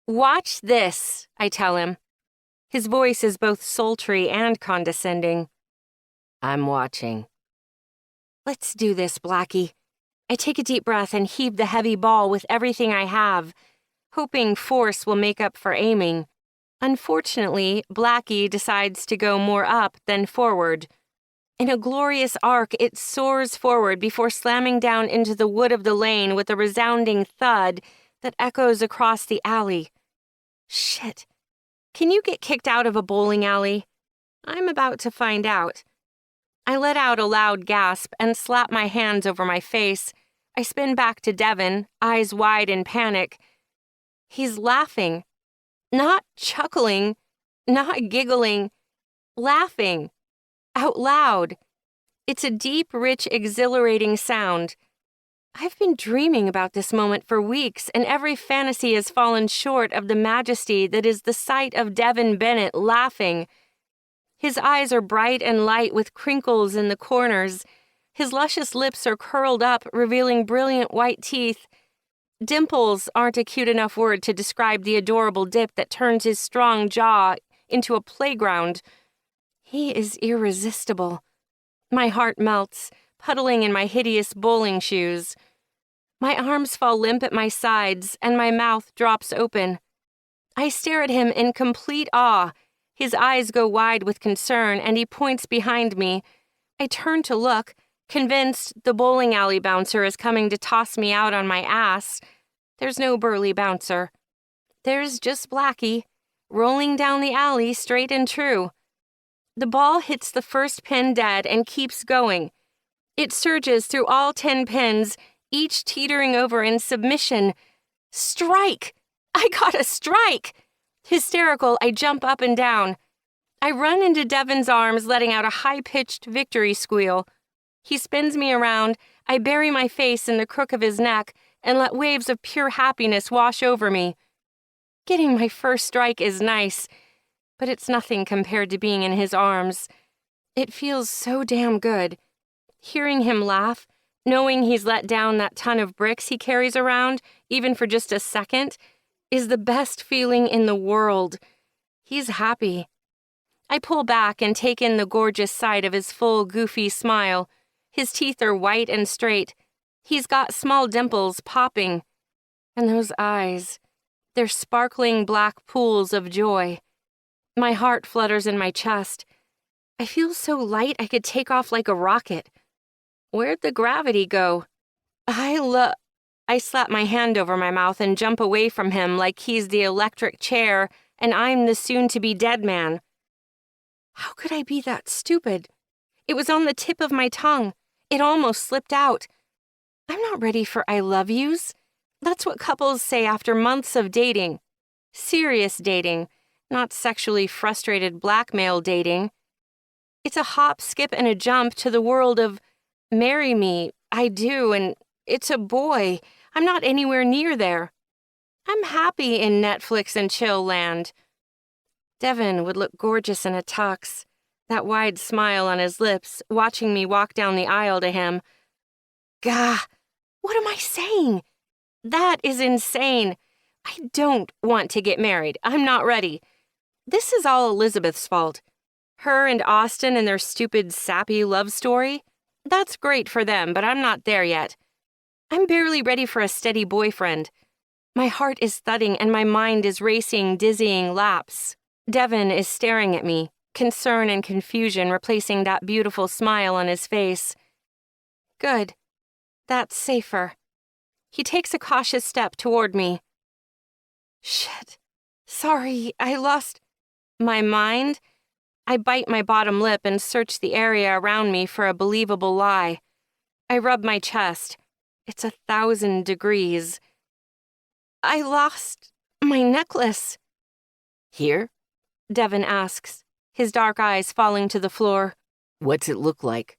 "Watch this," I tell him. His voice is both sultry and condescending. I'm watching. Let's do this, Blackie. I take a deep breath and heave the heavy ball with everything I have, hoping force will make up for aiming. Unfortunately, Blackie decides to go more up than forward. In a glorious arc, it soars forward before slamming down into the wood of the lane with a resounding thud that echoes across the alley. Shit. Can you get kicked out of a bowling alley? I'm about to find out. I let out a loud gasp and slap my hands over my face. I spin back to Devin, eyes wide in panic. He's laughing. Not chuckling, not giggling, laughing. Out loud. It's a deep, rich, exhilarating sound. I've been dreaming about this moment for weeks, and every fantasy has fallen short of the majesty that is the sight of Devin Bennett laughing. His eyes are bright and light with crinkles in the corners. His luscious lips are curled up, revealing brilliant white teeth. Dimples aren't a cute enough word to describe the adorable dip that turns his strong jaw into a playground. He is irresistible. My heart melts, puddling in my hideous bowling shoes. My arms fall limp at my sides, and my mouth drops open. I stare at him in complete awe. His eyes go wide with concern, and he points behind me. I turn to look, convinced the bowling alley bouncer is coming to toss me out on my ass. There's no burly bouncer. There's just Blackie, rolling down the alley straight and true. The ball hits the first pin dead and keeps going. It surges through all 10 pins, each teetering over in submission. Strike! I got a strike! Hysterical, I jump up and down. I run into Devin's arms, letting out a high-pitched victory squeal. He spins me around. I bury my face in the crook of his neck and let waves of pure happiness wash over me. Getting my first strike is nice, but it's nothing compared to being in his arms. It feels so damn good. Hearing him laugh, knowing he's let down that ton of bricks he carries around, even for just a second, is the best feeling in the world. He's happy. I pull back and take in the gorgeous sight of his full, goofy smile. His teeth are white and straight. He's got small dimples popping. And those eyes, they're sparkling black pools of joy. My heart flutters in my chest. I feel so light I could take off like a rocket. Where'd the gravity go? I slap my hand over my mouth and jump away from him like he's the electric chair and I'm the soon-to-be dead man. How could I be that stupid? It was on the tip of my tongue. It almost slipped out. I'm not ready for I love yous. That's what couples say after months of dating. Serious dating, not sexually frustrated blackmail dating. It's a hop, skip, and a jump to the world of marry me, I do, and it's a boy. I'm not anywhere near there. I'm happy in Netflix and chill land. Devin would look gorgeous in a tux, that wide smile on his lips, watching me walk down the aisle to him. Gah, what am I saying? That is insane. I don't want to get married. I'm not ready. This is all Elizabeth's fault. Her and Austin and their stupid, sappy love story. That's great for them, but I'm not there yet. I'm barely ready for a steady boyfriend. My heart is thudding and my mind is racing, dizzying laps. Devin is staring at me, concern and confusion replacing that beautiful smile on his face. Good. That's safer. He takes a cautious step toward me. Shit. Sorry, I lost my mind. I bite my bottom lip and search the area around me for a believable lie. I rub my chest. It's 1,000 degrees. I lost my necklace. Here? Devin asks, his dark eyes falling to the floor. What's it look like?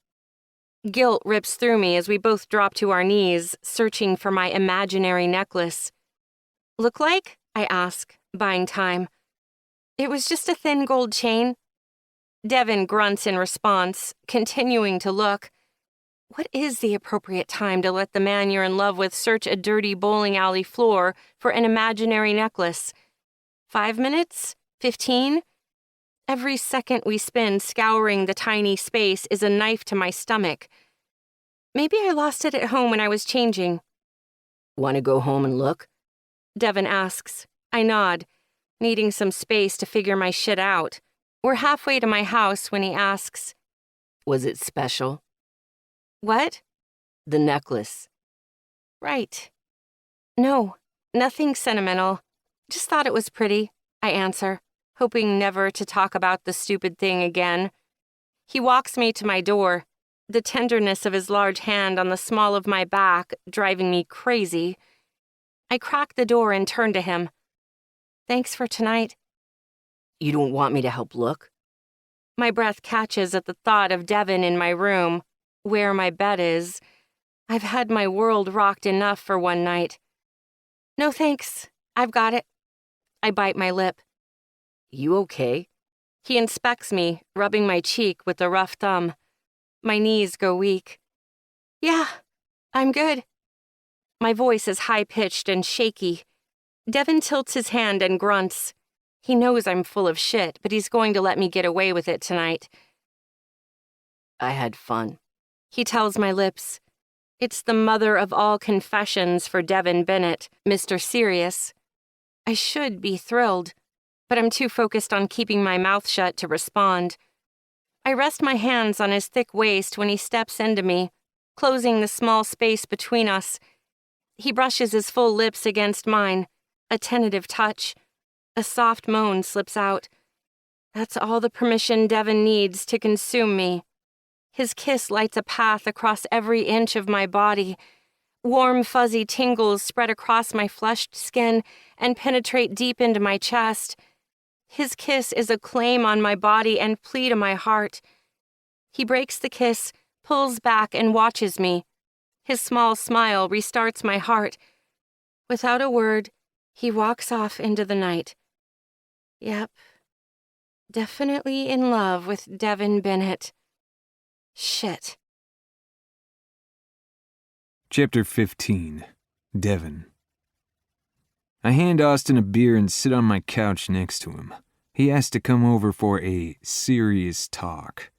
Guilt rips through me as we both drop to our knees, searching for my imaginary necklace. Look like? I ask, buying time. It was just a thin gold chain. Devin grunts in response, continuing to look. What is the appropriate time to let the man you're in love with search a dirty bowling alley floor for an imaginary necklace? 5 minutes? 15? Every second we spend scouring the tiny space is a knife to my stomach. Maybe I lost it at home when I was changing. Want to go home and look? Devin asks. I nod, needing some space to figure my shit out. We're halfway to my house when he asks, Was it special? What? The necklace. Right. No, nothing sentimental. Just thought it was pretty, I answer, hoping never to talk about the stupid thing again. He walks me to my door, the tenderness of his large hand on the small of my back driving me crazy. I crack the door and turn to him. Thanks for tonight. You don't want me to help look? My breath catches at the thought of Devin in my room, where my bed is. I've had my world rocked enough for one night. No thanks, I've got it. I bite my lip. You okay? He inspects me, rubbing my cheek with a rough thumb. My knees go weak. Yeah, I'm good. My voice is high-pitched and shaky. Devin tilts his hand and grunts. He knows I'm full of shit, but he's going to let me get away with it tonight. I had fun. He tells my lips. It's the mother of all confessions for Devin Bennett, Mr. Serious. I should be thrilled, but I'm too focused on keeping my mouth shut to respond. I rest my hands on his thick waist when he steps into me, closing the small space between us. He brushes his full lips against mine, a tentative touch. A soft moan slips out. That's all the permission Devin needs to consume me. His kiss lights a path across every inch of my body. Warm, fuzzy tingles spread across my flushed skin and penetrate deep into my chest. His kiss is a claim on my body and plea to my heart. He breaks the kiss, pulls back, and watches me. His small smile restarts my heart. Without a word, he walks off into the night. Yep. Definitely in love with Devin Bennett. Shit. Chapter 15. Devin. I hand Austin a beer and sit on my couch next to him. He asked to come over for a serious talk.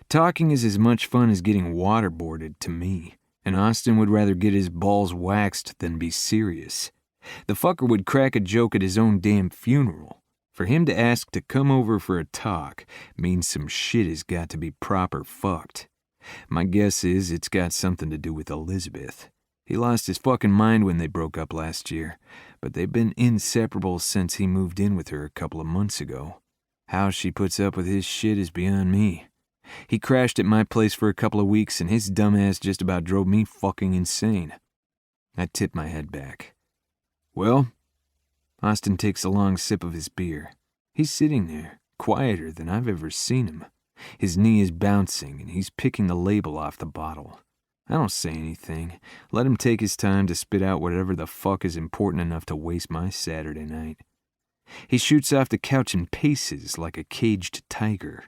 Talking is as much fun as getting waterboarded to me, and Austin would rather get his balls waxed than be serious. The fucker would crack a joke at his own damn funeral. For him to ask to come over for a talk means some shit has got to be proper fucked. My guess is it's got something to do with Elizabeth. He lost his fucking mind when they broke up last year, but they've been inseparable since he moved in with her a couple of months ago. How she puts up with his shit is beyond me. He crashed at my place for a couple of weeks and his dumbass just about drove me fucking insane. I tip my head back. Well? Austin takes a long sip of his beer. He's sitting there, quieter than I've ever seen him. His knee is bouncing and he's picking the label off the bottle. I don't say anything. Let him take his time to spit out whatever the fuck is important enough to waste my Saturday night. He shoots off the couch and paces like a caged tiger.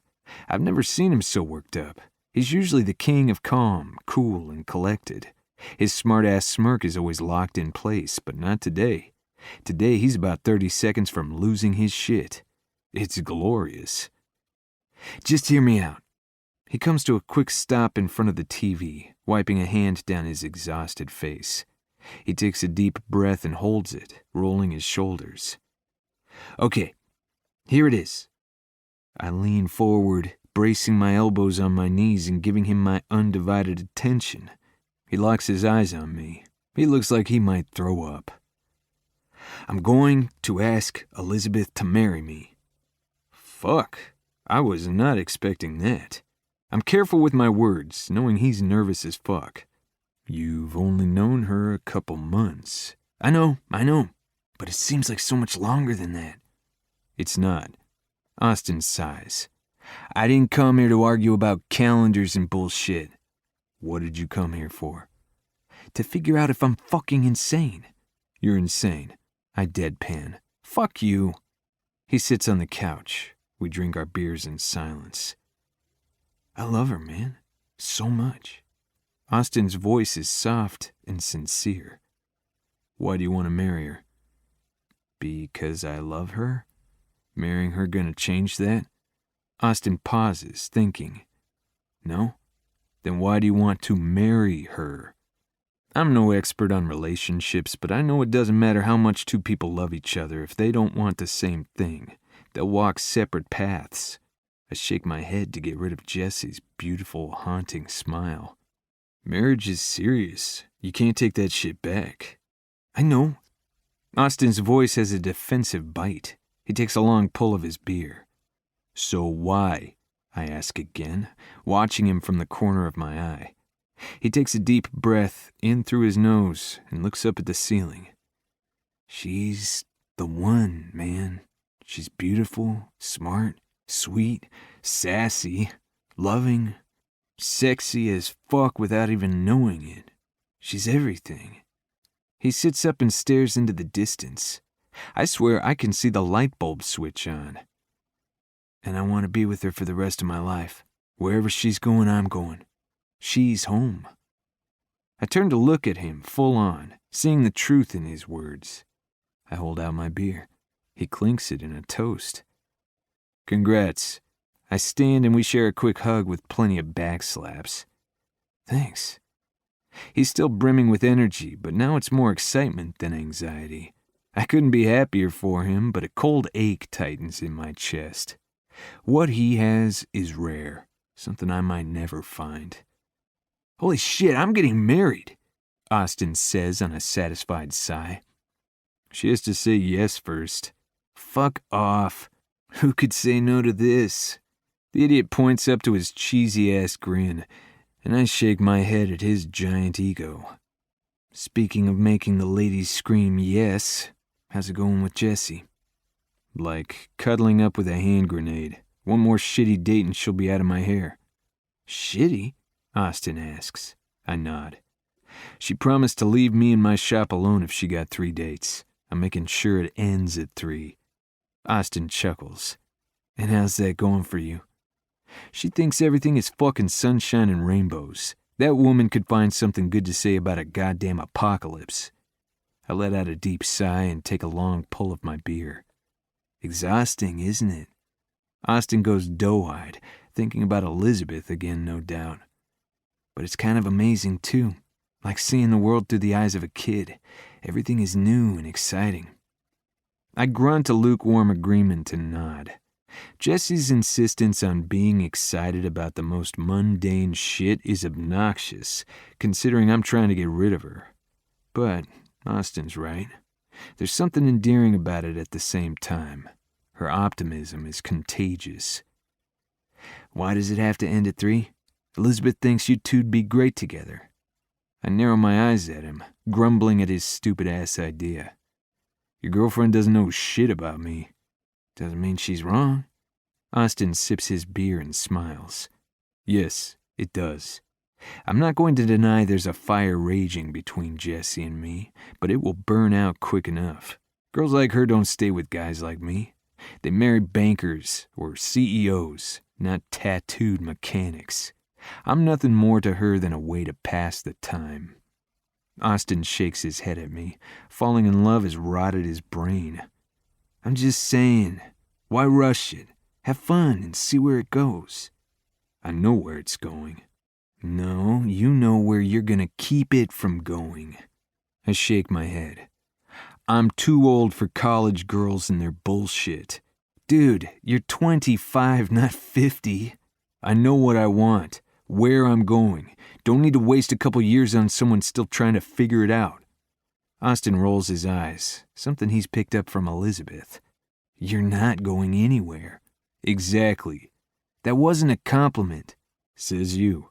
I've never seen him so worked up. He's usually the king of calm, cool, and collected. His smart-ass smirk is always locked in place, but not today. Today he's about 30 seconds from losing his shit. It's glorious. Just hear me out. He comes to a quick stop in front of the TV, wiping a hand down his exhausted face. He takes a deep breath and holds it, rolling his shoulders. Okay, here it is. I lean forward, bracing my elbows on my knees and giving him my undivided attention. He locks his eyes on me. He looks like he might throw up. I'm going to ask Elizabeth to marry me. Fuck, I was not expecting that. I'm careful with my words, knowing he's nervous as fuck. You've only known her a couple months. I know, but it seems like so much longer than that. It's not. Austin sighs. I didn't come here to argue about calendars and bullshit. What did you come here for? To figure out if I'm fucking insane. You're insane. I deadpan. Fuck you. He sits on the couch. We drink our beers in silence. I love her, man. So much. Austin's voice is soft and sincere. Why do you want to marry her? Because I love her? Marrying her gonna change that? Austin pauses, thinking. No? Then why do you want to marry her? I'm no expert on relationships, but I know it doesn't matter how much two people love each other if they don't want the same thing. They'll walk separate paths. I shake my head to get rid of Jesse's beautiful, haunting smile. Marriage is serious. You can't take that shit back. I know. Austin's voice has a defensive bite. He takes a long pull of his beer. So why? I ask again, watching him from the corner of my eye. He takes a deep breath in through his nose and looks up at the ceiling. She's the one, man. She's beautiful, smart, sweet, sassy, loving, sexy as fuck without even knowing it. She's everything. He sits up and stares into the distance. I swear I can see the light bulb switch on. And I want to be with her for the rest of my life. Wherever she's going, I'm going. She's home. I turn to look at him full on, seeing the truth in his words. I hold out my beer. He clinks it in a toast. Congrats. I stand and we share a quick hug with plenty of backslaps. Thanks. He's still brimming with energy, but now it's more excitement than anxiety. I couldn't be happier for him, but a cold ache tightens in my chest. What he has is rare, something I might never find. Holy shit, I'm getting married. Austin says on a satisfied sigh. She has to say yes first. Fuck off. Who could say no to this? The idiot points up to his cheesy-ass grin, and I shake my head at his giant ego. Speaking of making the ladies scream yes, how's it going with Jessie? Like cuddling up with a hand grenade. One more shitty date and she'll be out of my hair. Shitty? Austin asks. I nod. She promised to leave me in my shop alone if she got 3 dates. I'm making sure it ends at 3. Austin chuckles. And how's that going for you? She thinks everything is fucking sunshine and rainbows. That woman could find something good to say about a goddamn apocalypse. I let out a deep sigh and take a long pull of my beer. Exhausting, isn't it? Austin goes doe-eyed, thinking about Elizabeth again, no doubt. But it's kind of amazing, too. Like seeing the world through the eyes of a kid. Everything is new and exciting. I grunt a lukewarm agreement and nod. Jessie's insistence on being excited about the most mundane shit is obnoxious, considering I'm trying to get rid of her. But Austin's right. There's something endearing about it at the same time. Her optimism is contagious. Why does it have to end at 3? Elizabeth thinks you two'd be great together. I narrow my eyes at him, grumbling at his stupid-ass idea. Your girlfriend doesn't know shit about me. Doesn't mean she's wrong. Austin sips his beer and smiles. Yes, it does. I'm not going to deny there's a fire raging between Jessie and me, but it will burn out quick enough. Girls like her don't stay with guys like me. They marry bankers or CEOs, not tattooed mechanics. I'm nothing more to her than a way to pass the time. Austin shakes his head at me. Falling in love has rotted his brain. I'm just saying, why rush it? Have fun and see where it goes. I know where it's going. No, you know where you're gonna keep it from going. I shake my head. I'm too old for college girls and their bullshit. Dude, you're 25, not 50. I know what I want, where I'm going. Don't need to waste a couple years on someone still trying to figure it out. Austin rolls his eyes, something he's picked up from Elizabeth. You're not going anywhere. Exactly. That wasn't a compliment, says you.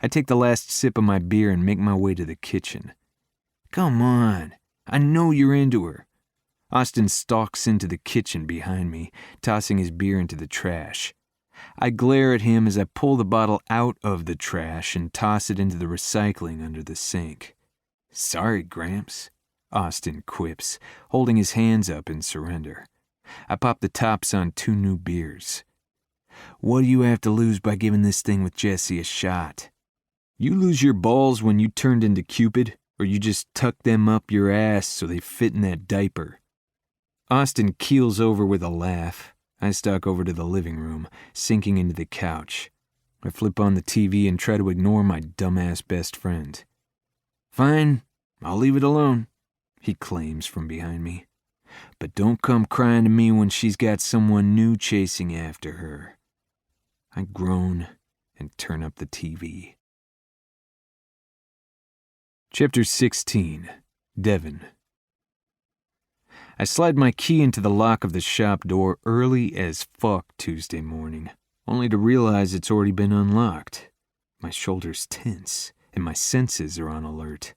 I take the last sip of my beer and make my way to the kitchen. Come on, I know you're into her. Austin stalks into the kitchen behind me, tossing his beer into the trash. I glare at him as I pull the bottle out of the trash and toss it into the recycling under the sink. Sorry, Gramps, Austin quips, holding his hands up in surrender. I pop the tops on 2 new beers. What do you have to lose by giving this thing with Jessie a shot? You lose your balls when you turned into Cupid, or you just tuck them up your ass so they fit in that diaper? Austin keels over with a laugh. I stalk over to the living room, sinking into the couch. I flip on the TV and try to ignore my dumbass best friend. Fine, I'll leave it alone, he claims from behind me. But don't come crying to me when she's got someone new chasing after her. I groan and turn up the TV. Chapter 16. Devon. I slide my key into the lock of the shop door early as fuck Tuesday morning, only to realize it's already been unlocked. My shoulders tense, and my senses are on alert.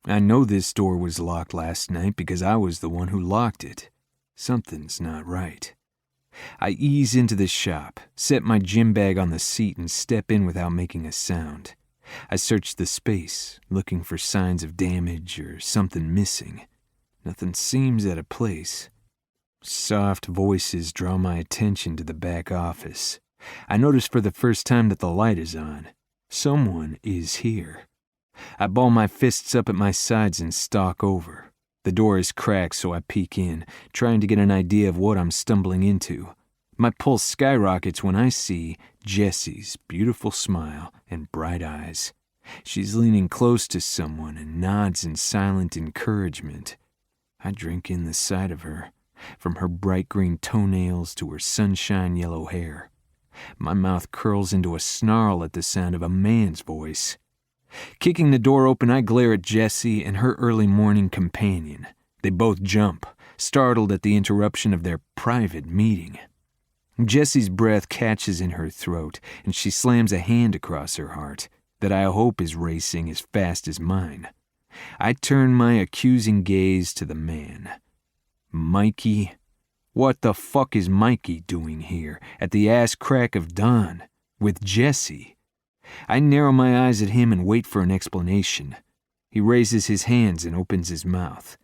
I know this door was locked last night because I was the one who locked it. Something's not right. I ease into the shop, set my gym bag on the seat, and step in without making a sound. I search the space, looking for signs of damage or something missing. Nothing seems out of place. Soft voices draw my attention to the back office. I notice for the first time that the light is on. Someone is here. I ball my fists up at my sides and stalk over. The door is cracked, so I peek in, trying to get an idea of what I'm stumbling into. My pulse skyrockets when I see Jessie's beautiful smile and bright eyes. She's leaning close to someone and nods in silent encouragement. I drink in the sight of her, from her bright green toenails to her sunshine yellow hair. My mouth curls into a snarl at the sound of a man's voice. Kicking the door open, I glare at Jessie and her early morning companion. They both jump, startled at the interruption of their private meeting. Jessie's breath catches in her throat, and she slams a hand across her heart that I hope is racing as fast as mine. I turn my accusing gaze to the man. Mikey? What the fuck is Mikey doing here at the ass crack of dawn with Jessie? I narrow my eyes at him and wait for an explanation. He raises his hands and opens his mouth.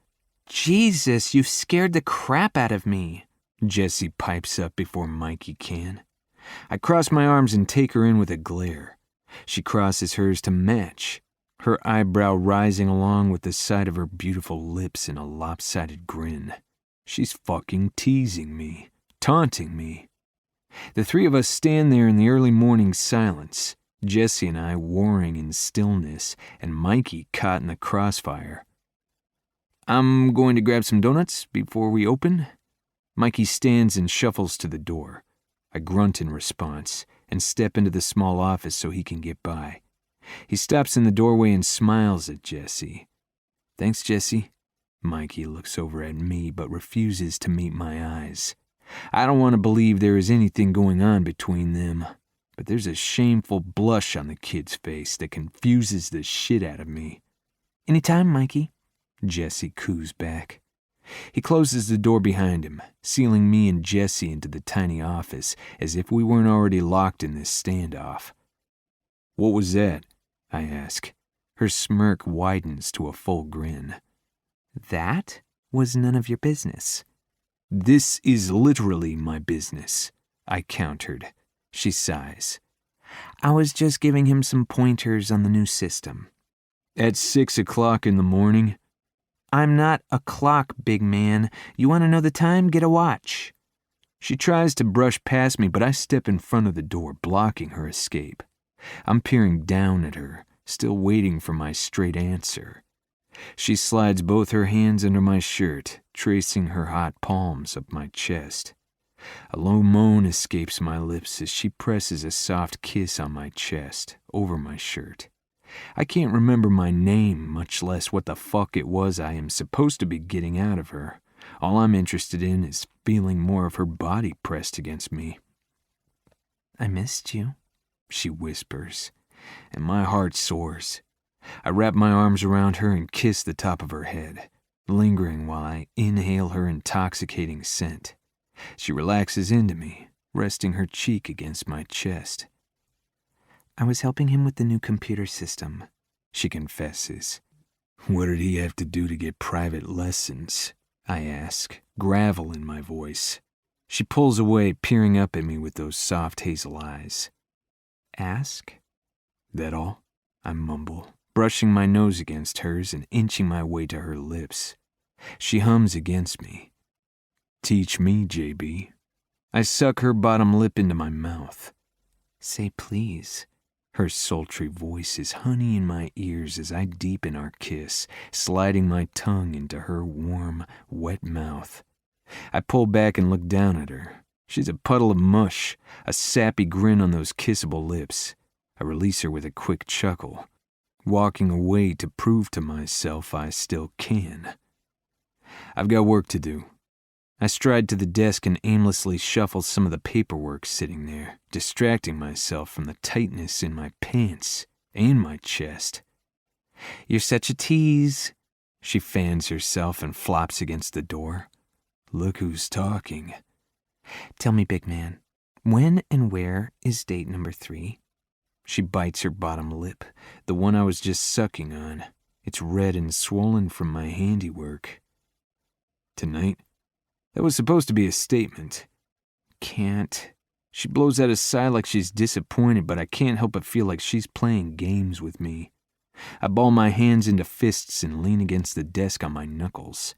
Jesus, you've scared the crap out of me, Jessie pipes up before Mikey can. I cross my arms and take her in with a glare. She crosses hers to match, her eyebrow rising along with the side of her beautiful lips in a lopsided grin. She's fucking teasing me, taunting me. The three of us stand there in the early morning silence, Jessie and I warring in stillness, and Mikey caught in the crossfire. I'm going to grab some donuts before we open. Mikey stands and shuffles to the door. I grunt in response and step into the small office so he can get by. He stops in the doorway and smiles at Jessie. Thanks, Jessie. Mikey looks over at me but refuses to meet my eyes. I don't want to believe there is anything going on between them, but there's a shameful blush on the kid's face that confuses the shit out of me. Anytime, Mikey, Jessie coos back. He closes the door behind him, sealing me and Jessie into the tiny office as if we weren't already locked in this standoff. What was that? I ask. Her smirk widens to a full grin. That was none of your business. This is literally my business, I countered. She sighs. I was just giving him some pointers on the new system. At 6 o'clock in the morning? I'm not a clock, big man. You want to know the time? Get a watch. She tries to brush past me, but I step in front of the door, blocking her escape. I'm peering down at her, still waiting for my straight answer. She slides both her hands under my shirt, tracing her hot palms up my chest. A low moan escapes my lips as she presses a soft kiss on my chest, over my shirt. I can't remember my name, much less what the fuck it was I am supposed to be getting out of her. All I'm interested in is feeling more of her body pressed against me. I missed you, she whispers, and my heart soars. I wrap my arms around her and kiss the top of her head, lingering while I inhale her intoxicating scent. She relaxes into me, resting her cheek against my chest. I was helping him with the new computer system, she confesses. What did he have to do to get private lessons? I ask, gravel in my voice. She pulls away, peering up at me with those soft hazel eyes. Ask? That all? I mumble, brushing my nose against hers and inching my way to her lips. She hums against me. Teach me, JB. I suck her bottom lip into my mouth. Say please. Her sultry voice is honey in my ears as I deepen our kiss, sliding my tongue into her warm, wet mouth. I pull back and look down at her. She's a puddle of mush, a sappy grin on those kissable lips. I release her with a quick chuckle, walking away to prove to myself I still can. I've got work to do. I stride to the desk and aimlessly shuffle some of the paperwork sitting there, distracting myself from the tightness in my pants and my chest. You're such a tease. She fans herself and flops against the door. Look who's talking. Tell me, big man, when and where is date number 3? She bites her bottom lip, the one I was just sucking on. It's red and swollen from my handiwork. Tonight? That was supposed to be a statement. Can't. She blows out a sigh like she's disappointed, but I can't help but feel like she's playing games with me. I ball my hands into fists and lean against the desk on my knuckles.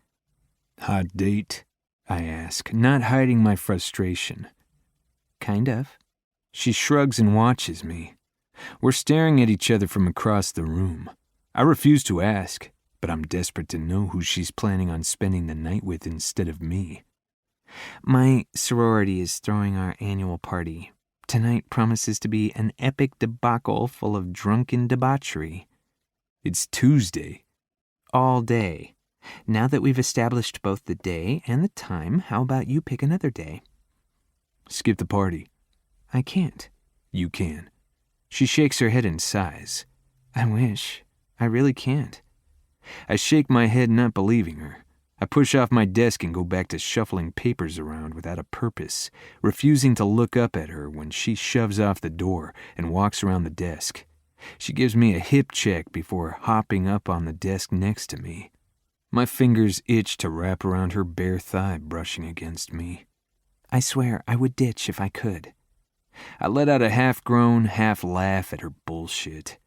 Hot date? I ask, not hiding my frustration. Kind of. She shrugs and watches me. We're staring at each other from across the room. I refuse to ask, but I'm desperate to know who she's planning on spending the night with instead of me. My sorority is throwing our annual party. Tonight promises to be an epic debacle full of drunken debauchery. It's Tuesday. All day. Now that we've established both the day and the time, how about you pick another day? Skip the party. I can't. You can. She shakes her head and sighs. I wish. I really can't. I shake my head, not believing her. I push off my desk and go back to shuffling papers around without a purpose, refusing to look up at her when she shoves off the door and walks around the desk. She gives me a hip check before hopping up on the desk next to me. My fingers itch to wrap around her bare thigh brushing against me. I swear I would ditch if I could. I let out a half-groan, half-laugh at her bullshit.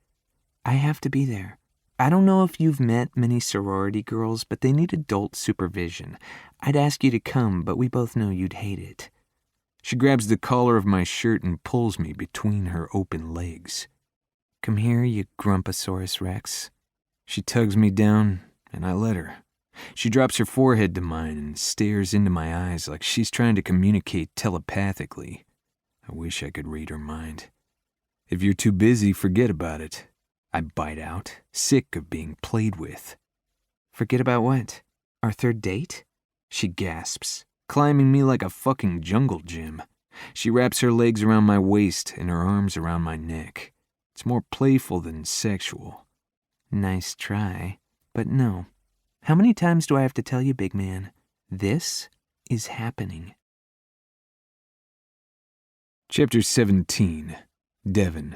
I have to be there. I don't know if you've met many sorority girls, but they need adult supervision. I'd ask you to come, but we both know you'd hate it. She grabs the collar of my shirt and pulls me between her open legs. Come here, you Grumposaurus Rex. She tugs me down, and I let her. She drops her forehead to mine and stares into my eyes like she's trying to communicate telepathically. I wish I could read her mind. If you're too busy, forget about it. I bite out, sick of being played with. Forget about what? Our third date? She gasps, climbing me like a fucking jungle gym. She wraps her legs around my waist and her arms around my neck. It's more playful than sexual. Nice try, but no. How many times do I have to tell you, big man? This is happening. Chapter 17. Devon.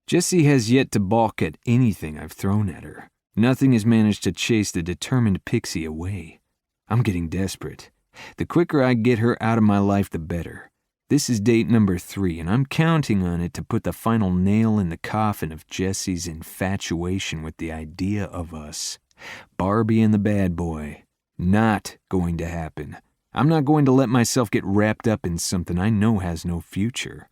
Jessie has yet to balk at anything I've thrown at her. Nothing has managed to chase the determined pixie away. I'm getting desperate. The quicker I get her out of my life, the better. This is date number 3, and I'm counting on it to put the final nail in the coffin of Jessie's infatuation with the idea of us. Barbie and the bad boy. Not going to happen. I'm not going to let myself get wrapped up in something I know has no future.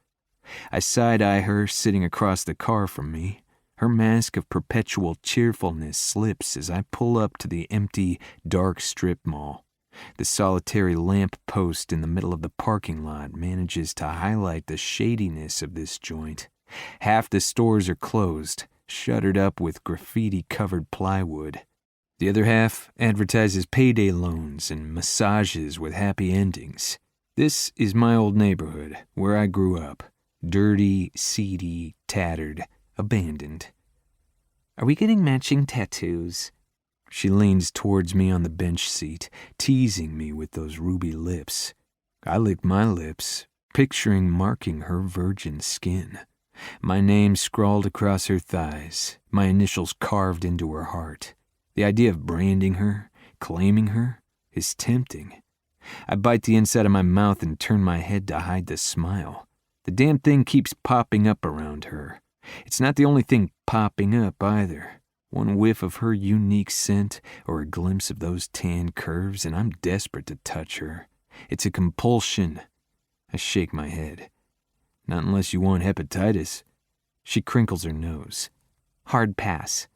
I side-eye her sitting across the car from me. Her mask of perpetual cheerfulness slips as I pull up to the empty, dark strip mall. The solitary lamp post in the middle of the parking lot manages to highlight the shadiness of this joint. Half the stores are closed, shuttered up with graffiti-covered plywood. The other half advertises payday loans and massages with happy endings. This is my old neighborhood, where I grew up. Dirty, seedy, tattered, abandoned. Are we getting matching tattoos? She leans towards me on the bench seat, teasing me with those ruby lips. I lick my lips, picturing marking her virgin skin. My name scrawled across her thighs, my initials carved into her heart. The idea of branding her, claiming her, is tempting. I bite the inside of my mouth and turn my head to hide the smile. The damn thing keeps popping up around her. It's not the only thing popping up either. One whiff of her unique scent or a glimpse of those tan curves and I'm desperate to touch her. It's a compulsion. I shake my head. Not unless you want hepatitis. She crinkles her nose. Hard pass.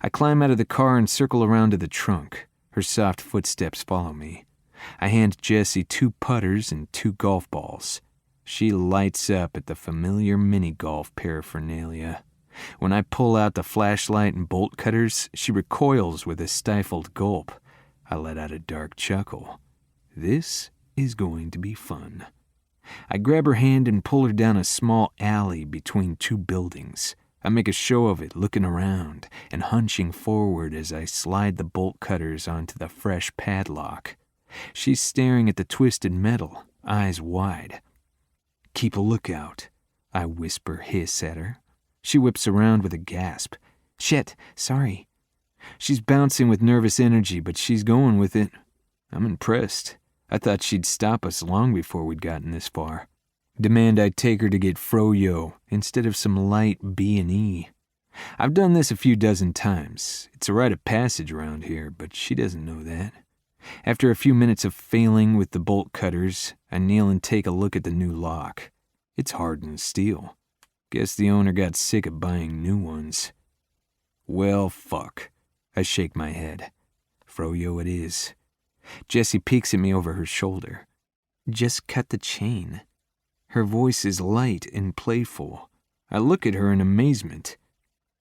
I climb out of the car and circle around to the trunk. Her soft footsteps follow me. I hand Jessie 2 putters and 2 golf balls. She lights up at the familiar mini-golf paraphernalia. When I pull out the flashlight and bolt cutters, she recoils with a stifled gulp. I let out a dark chuckle. This is going to be fun. I grab her hand and pull her down a small alley between 2 buildings. I make a show of it, looking around and hunching forward as I slide the bolt cutters onto the fresh padlock. She's staring at the twisted metal, eyes wide. Keep a lookout, I whisper hiss at her. She whips around with a gasp. Shit, sorry. She's bouncing with nervous energy, but she's going with it. I'm impressed. I thought she'd stop us long before we'd gotten this far. Demand I take her to get froyo instead of some light B&E. I've done this a few dozen times. It's a rite of passage around here, but she doesn't know that. After a few minutes of failing with the bolt cutters, I kneel and take a look at the new lock. It's hardened steel. Guess the owner got sick of buying new ones. Well, fuck. I shake my head. Froyo it is. Jessie peeks at me over her shoulder. Just cut the chain. Her voice is light and playful. I look at her in amazement.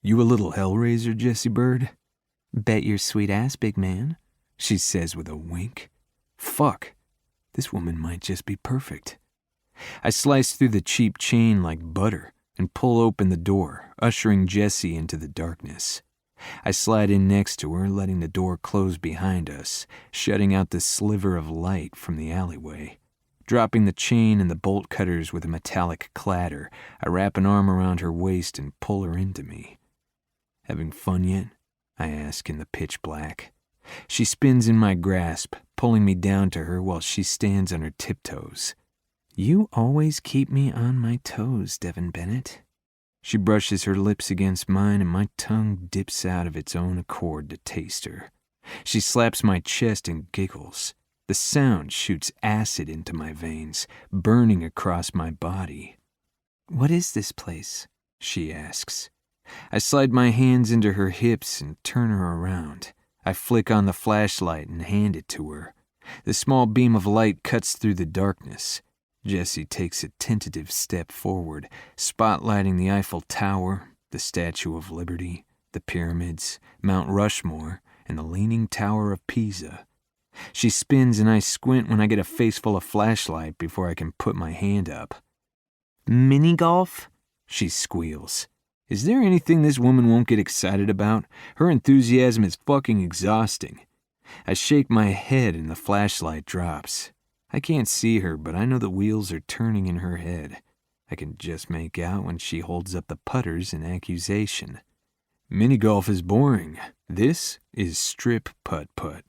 You a little hellraiser, Jessie Bird? Bet your sweet ass, big man, she says with a wink. Fuck, this woman might just be perfect. I slice through the cheap chain like butter and pull open the door, ushering Jessie into the darkness. I slide in next to her, letting the door close behind us, shutting out the sliver of light from the alleyway. Dropping the chain and the bolt cutters with a metallic clatter, I wrap an arm around her waist and pull her into me. Having fun yet? I ask in the pitch black. She spins in my grasp, pulling me down to her while she stands on her tiptoes. You always keep me on my toes, Devin Bennett. She brushes her lips against mine and my tongue dips out of its own accord to taste her. She slaps my chest and giggles. The sound shoots acid into my veins, burning across my body. What is this place? She asks. I slide my hands into her hips and turn her around. I flick on the flashlight and hand it to her. The small beam of light cuts through the darkness. Jessie takes a tentative step forward, spotlighting the Eiffel Tower, the Statue of Liberty, the pyramids, Mount Rushmore, and the Leaning Tower of Pisa. She spins and I squint when I get a face full of flashlight before I can put my hand up. Mini golf? She squeals. Is there anything this woman won't get excited about? Her enthusiasm is fucking exhausting. I shake my head and the flashlight drops. I can't see her, but I know the wheels are turning in her head. I can just make out when she holds up the putters in accusation. Mini golf is boring. This is strip putt-putt.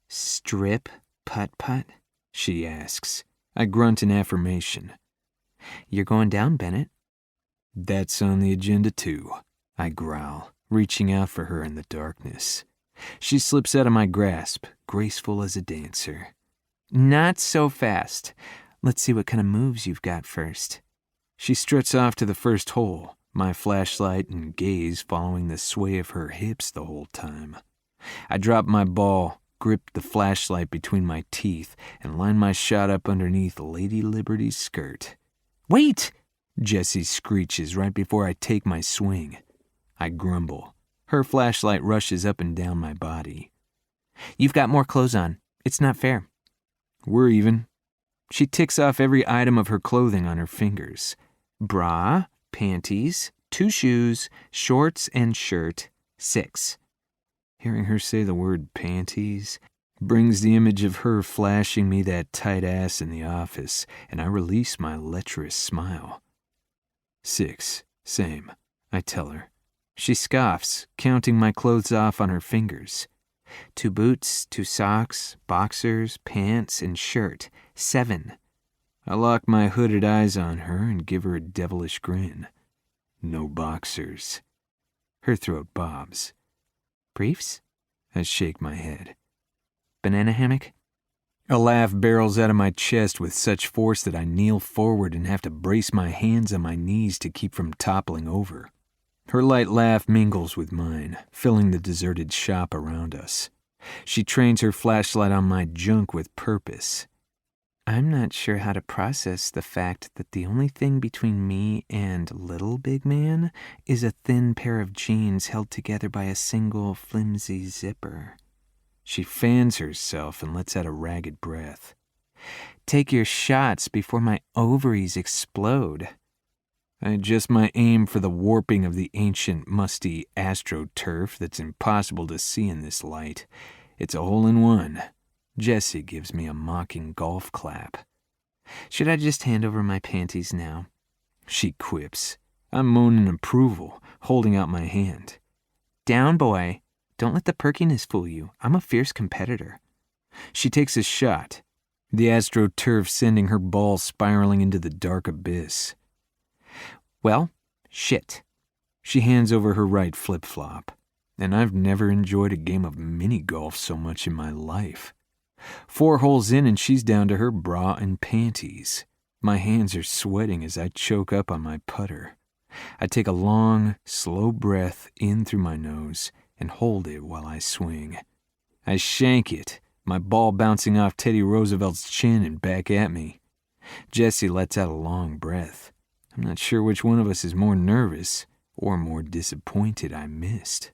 Strip putt-putt? She asks. I grunt in affirmation. You're going down, Bennett. That's on the agenda too, I growl, reaching out for her in the darkness. She slips out of my grasp, graceful as a dancer. Not so fast. Let's see what kind of moves you've got first. She struts off to the first hole, my flashlight and gaze following the sway of her hips the whole time. I drop my ball, grip the flashlight between my teeth, and line my shot up underneath Lady Liberty's skirt. Wait! Jessie screeches right before I take my swing. I grumble. Her flashlight rushes up and down my body. You've got more clothes on. It's not fair. We're even. She ticks off every item of her clothing on her fingers. Bra, panties, 2 shoes, shorts, and shirt, 6. Hearing her say the word panties brings the image of her flashing me that tight ass in the office, and I release my lecherous smile. 6, same, I tell her. She scoffs, counting my clothes off on her fingers. 2 boots, 2 socks, boxers, pants, and shirt, 7. I lock my hooded eyes on her and give her a devilish grin. No boxers. Her throat bobs. Briefs? I shake my head. Banana hammock? A laugh barrels out of my chest with such force that I kneel forward and have to brace my hands on my knees to keep from toppling over. Her light laugh mingles with mine, filling the deserted shop around us. She trains her flashlight on my junk with purpose. I'm not sure how to process the fact that the only thing between me and little big man is a thin pair of jeans held together by a single flimsy zipper. She fans herself and lets out a ragged breath. Take your shots before my ovaries explode. I adjust my aim for the warping of the ancient, musty astroturf that's impossible to see in this light. It's a hole-in-one. Jessie gives me a mocking golf clap. Should I just hand over my panties now? She quips. I'm moaning approval, holding out my hand. Down, boy. Don't let the perkiness fool you. I'm a fierce competitor. She takes a shot, the astroturf sending her ball spiraling into the dark abyss. Well, shit. She hands over her right flip-flop, and I've never enjoyed a game of mini-golf so much in my life. 4 holes in and she's down to her bra and panties. My hands are sweating as I choke up on my putter. I take a long, slow breath in through my nose and hold it while I swing. I shank it, my ball bouncing off Teddy Roosevelt's chin and back at me. Jessie lets out a long breath. I'm not sure which one of us is more nervous. or more disappointed I missed.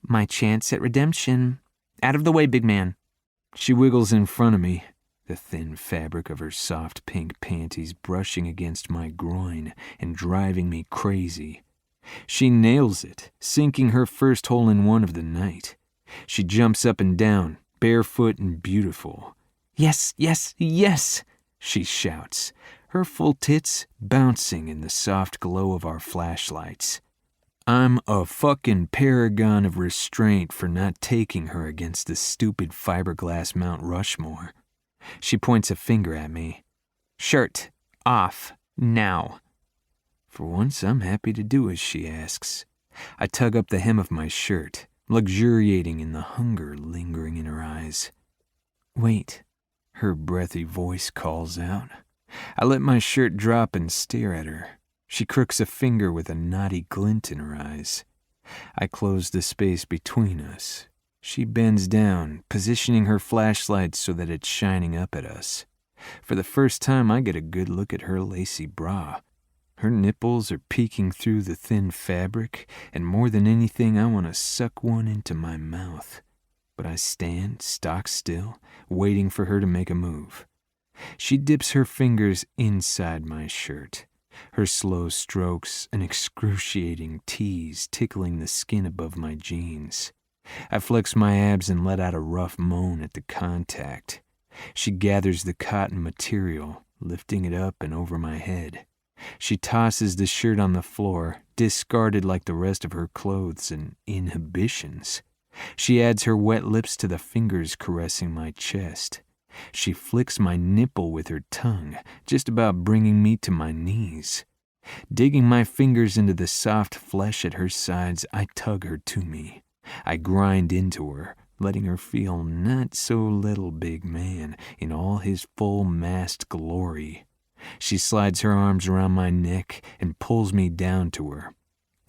My chance at redemption. Out of the way, big man. She wiggles in front of me, the thin fabric of her soft pink panties brushing against my groin and driving me crazy. She nails it, sinking her first hole-in-one of the night. She jumps up and down, barefoot and beautiful. Yes, yes, yes, she shouts, her full tits bouncing in the soft glow of our flashlights. I'm a fucking paragon of restraint for not taking her against the stupid fiberglass Mount Rushmore. She points a finger at me. Shirt off, now. For once, I'm happy to do as she asks. I tug up the hem of my shirt, luxuriating in the hunger lingering in her eyes. Wait, her breathy voice calls out. I let my shirt drop and stare at her. She crooks a finger with a naughty glint in her eyes. I close the space between us. She bends down, positioning her flashlight so that it's shining up at us. For the first time, I get a good look at her lacy bra. Her nipples are peeking through the thin fabric, and more than anything, I want to suck one into my mouth. But I stand stock still, waiting for her to make a move. She dips her fingers inside my shirt. Her slow strokes, an excruciating tease tickling the skin above my jeans. I flex my abs and let out a rough moan at the contact. She gathers the cotton material, lifting it up and over my head. She tosses the shirt on the floor, discarded like the rest of her clothes and inhibitions. She adds her wet lips to the fingers caressing my chest. She flicks my nipple with her tongue, just about bringing me to my knees. Digging my fingers into the soft flesh at her sides, I tug her to me. I grind into her, letting her feel not so little big man in all his full massed glory. She slides her arms around my neck and pulls me down to her.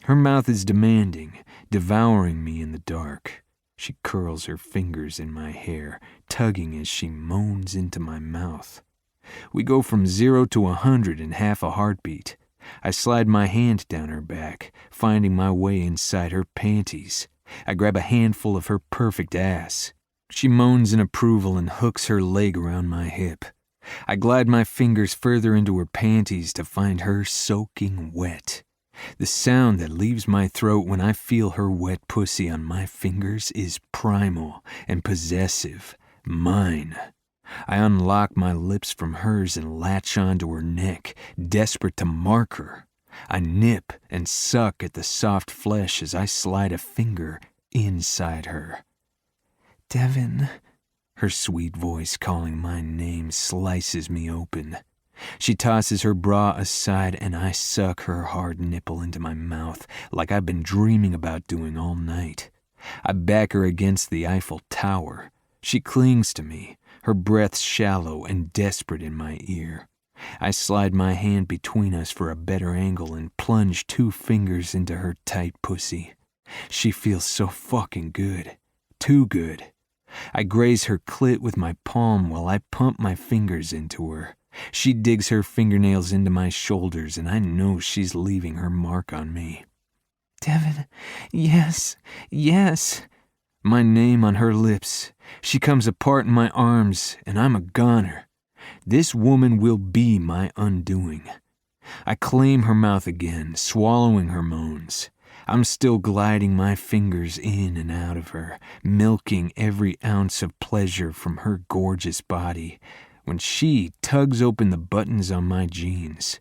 Her mouth is demanding, devouring me in the dark. She curls her fingers in my hair, tugging as she moans into my mouth. We go from 0 to 100 in half a heartbeat. I slide my hand down her back, finding my way inside her panties. I grab a handful of her perfect ass. She moans in approval and hooks her leg around my hip. I glide my fingers further into her panties to find her soaking wet. The sound that leaves my throat when I feel her wet pussy on my fingers is primal and possessive, mine. I unlock my lips from hers and latch onto her neck, desperate to mark her. I nip and suck at the soft flesh as I slide a finger inside her. Devin, her sweet voice calling my name slices me open. She tosses her bra aside and I suck her hard nipple into my mouth like I've been dreaming about doing all night. I back her against the Eiffel Tower. She clings to me, her breath shallow and desperate in my ear. I slide my hand between us for a better angle and plunge 2 fingers into her tight pussy. She feels so fucking good. Too good. I graze her clit with my palm while I pump my fingers into her. She digs her fingernails into my shoulders and I know she's leaving her mark on me. Devin, yes, yes. My name on her lips. She comes apart in my arms and I'm a goner. This woman will be my undoing. I claim her mouth again, swallowing her moans. I'm still gliding my fingers in and out of her, milking every ounce of pleasure from her gorgeous body, when she tugs open the buttons on my jeans.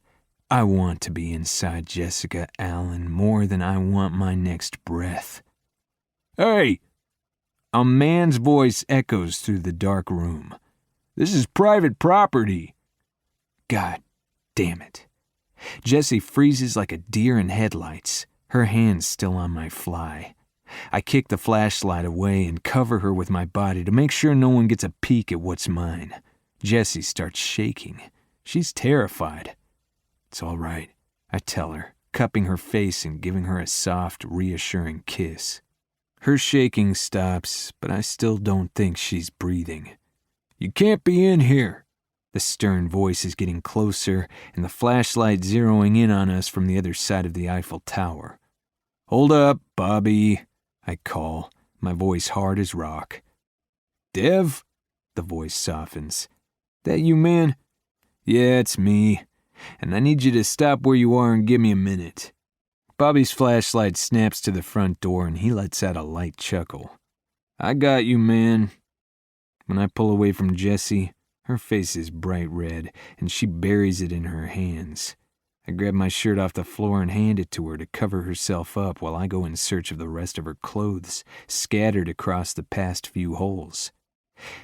I want to be inside Jessica Allen more than I want my next breath. Hey! A man's voice echoes through the dark room. This is private property. God damn it. Jessie freezes like a deer in headlights, her hands still on my fly. I kick the flashlight away and cover her with my body to make sure no one gets a peek at what's mine. Jessie starts shaking. She's terrified. It's all right, I tell her, cupping her face and giving her a soft, reassuring kiss. Her shaking stops, but I still don't think she's breathing. You can't be in here. The stern voice is getting closer, and the flashlight zeroing in on us from the other side of the Eiffel Tower. "Hold up, Bobby," I call, my voice hard as rock. "Dev?" The voice softens. "That you, man?" "Yeah, it's me. And I need you to stop where you are and give me a minute." Bobby's flashlight snaps to the front door and he lets out a light chuckle. "I got you, man." When I pull away from Jessie, her face is bright red and she buries it in her hands. I grab my shirt off the floor and hand it to her to cover herself up while I go in search of the rest of her clothes scattered across the past few holes.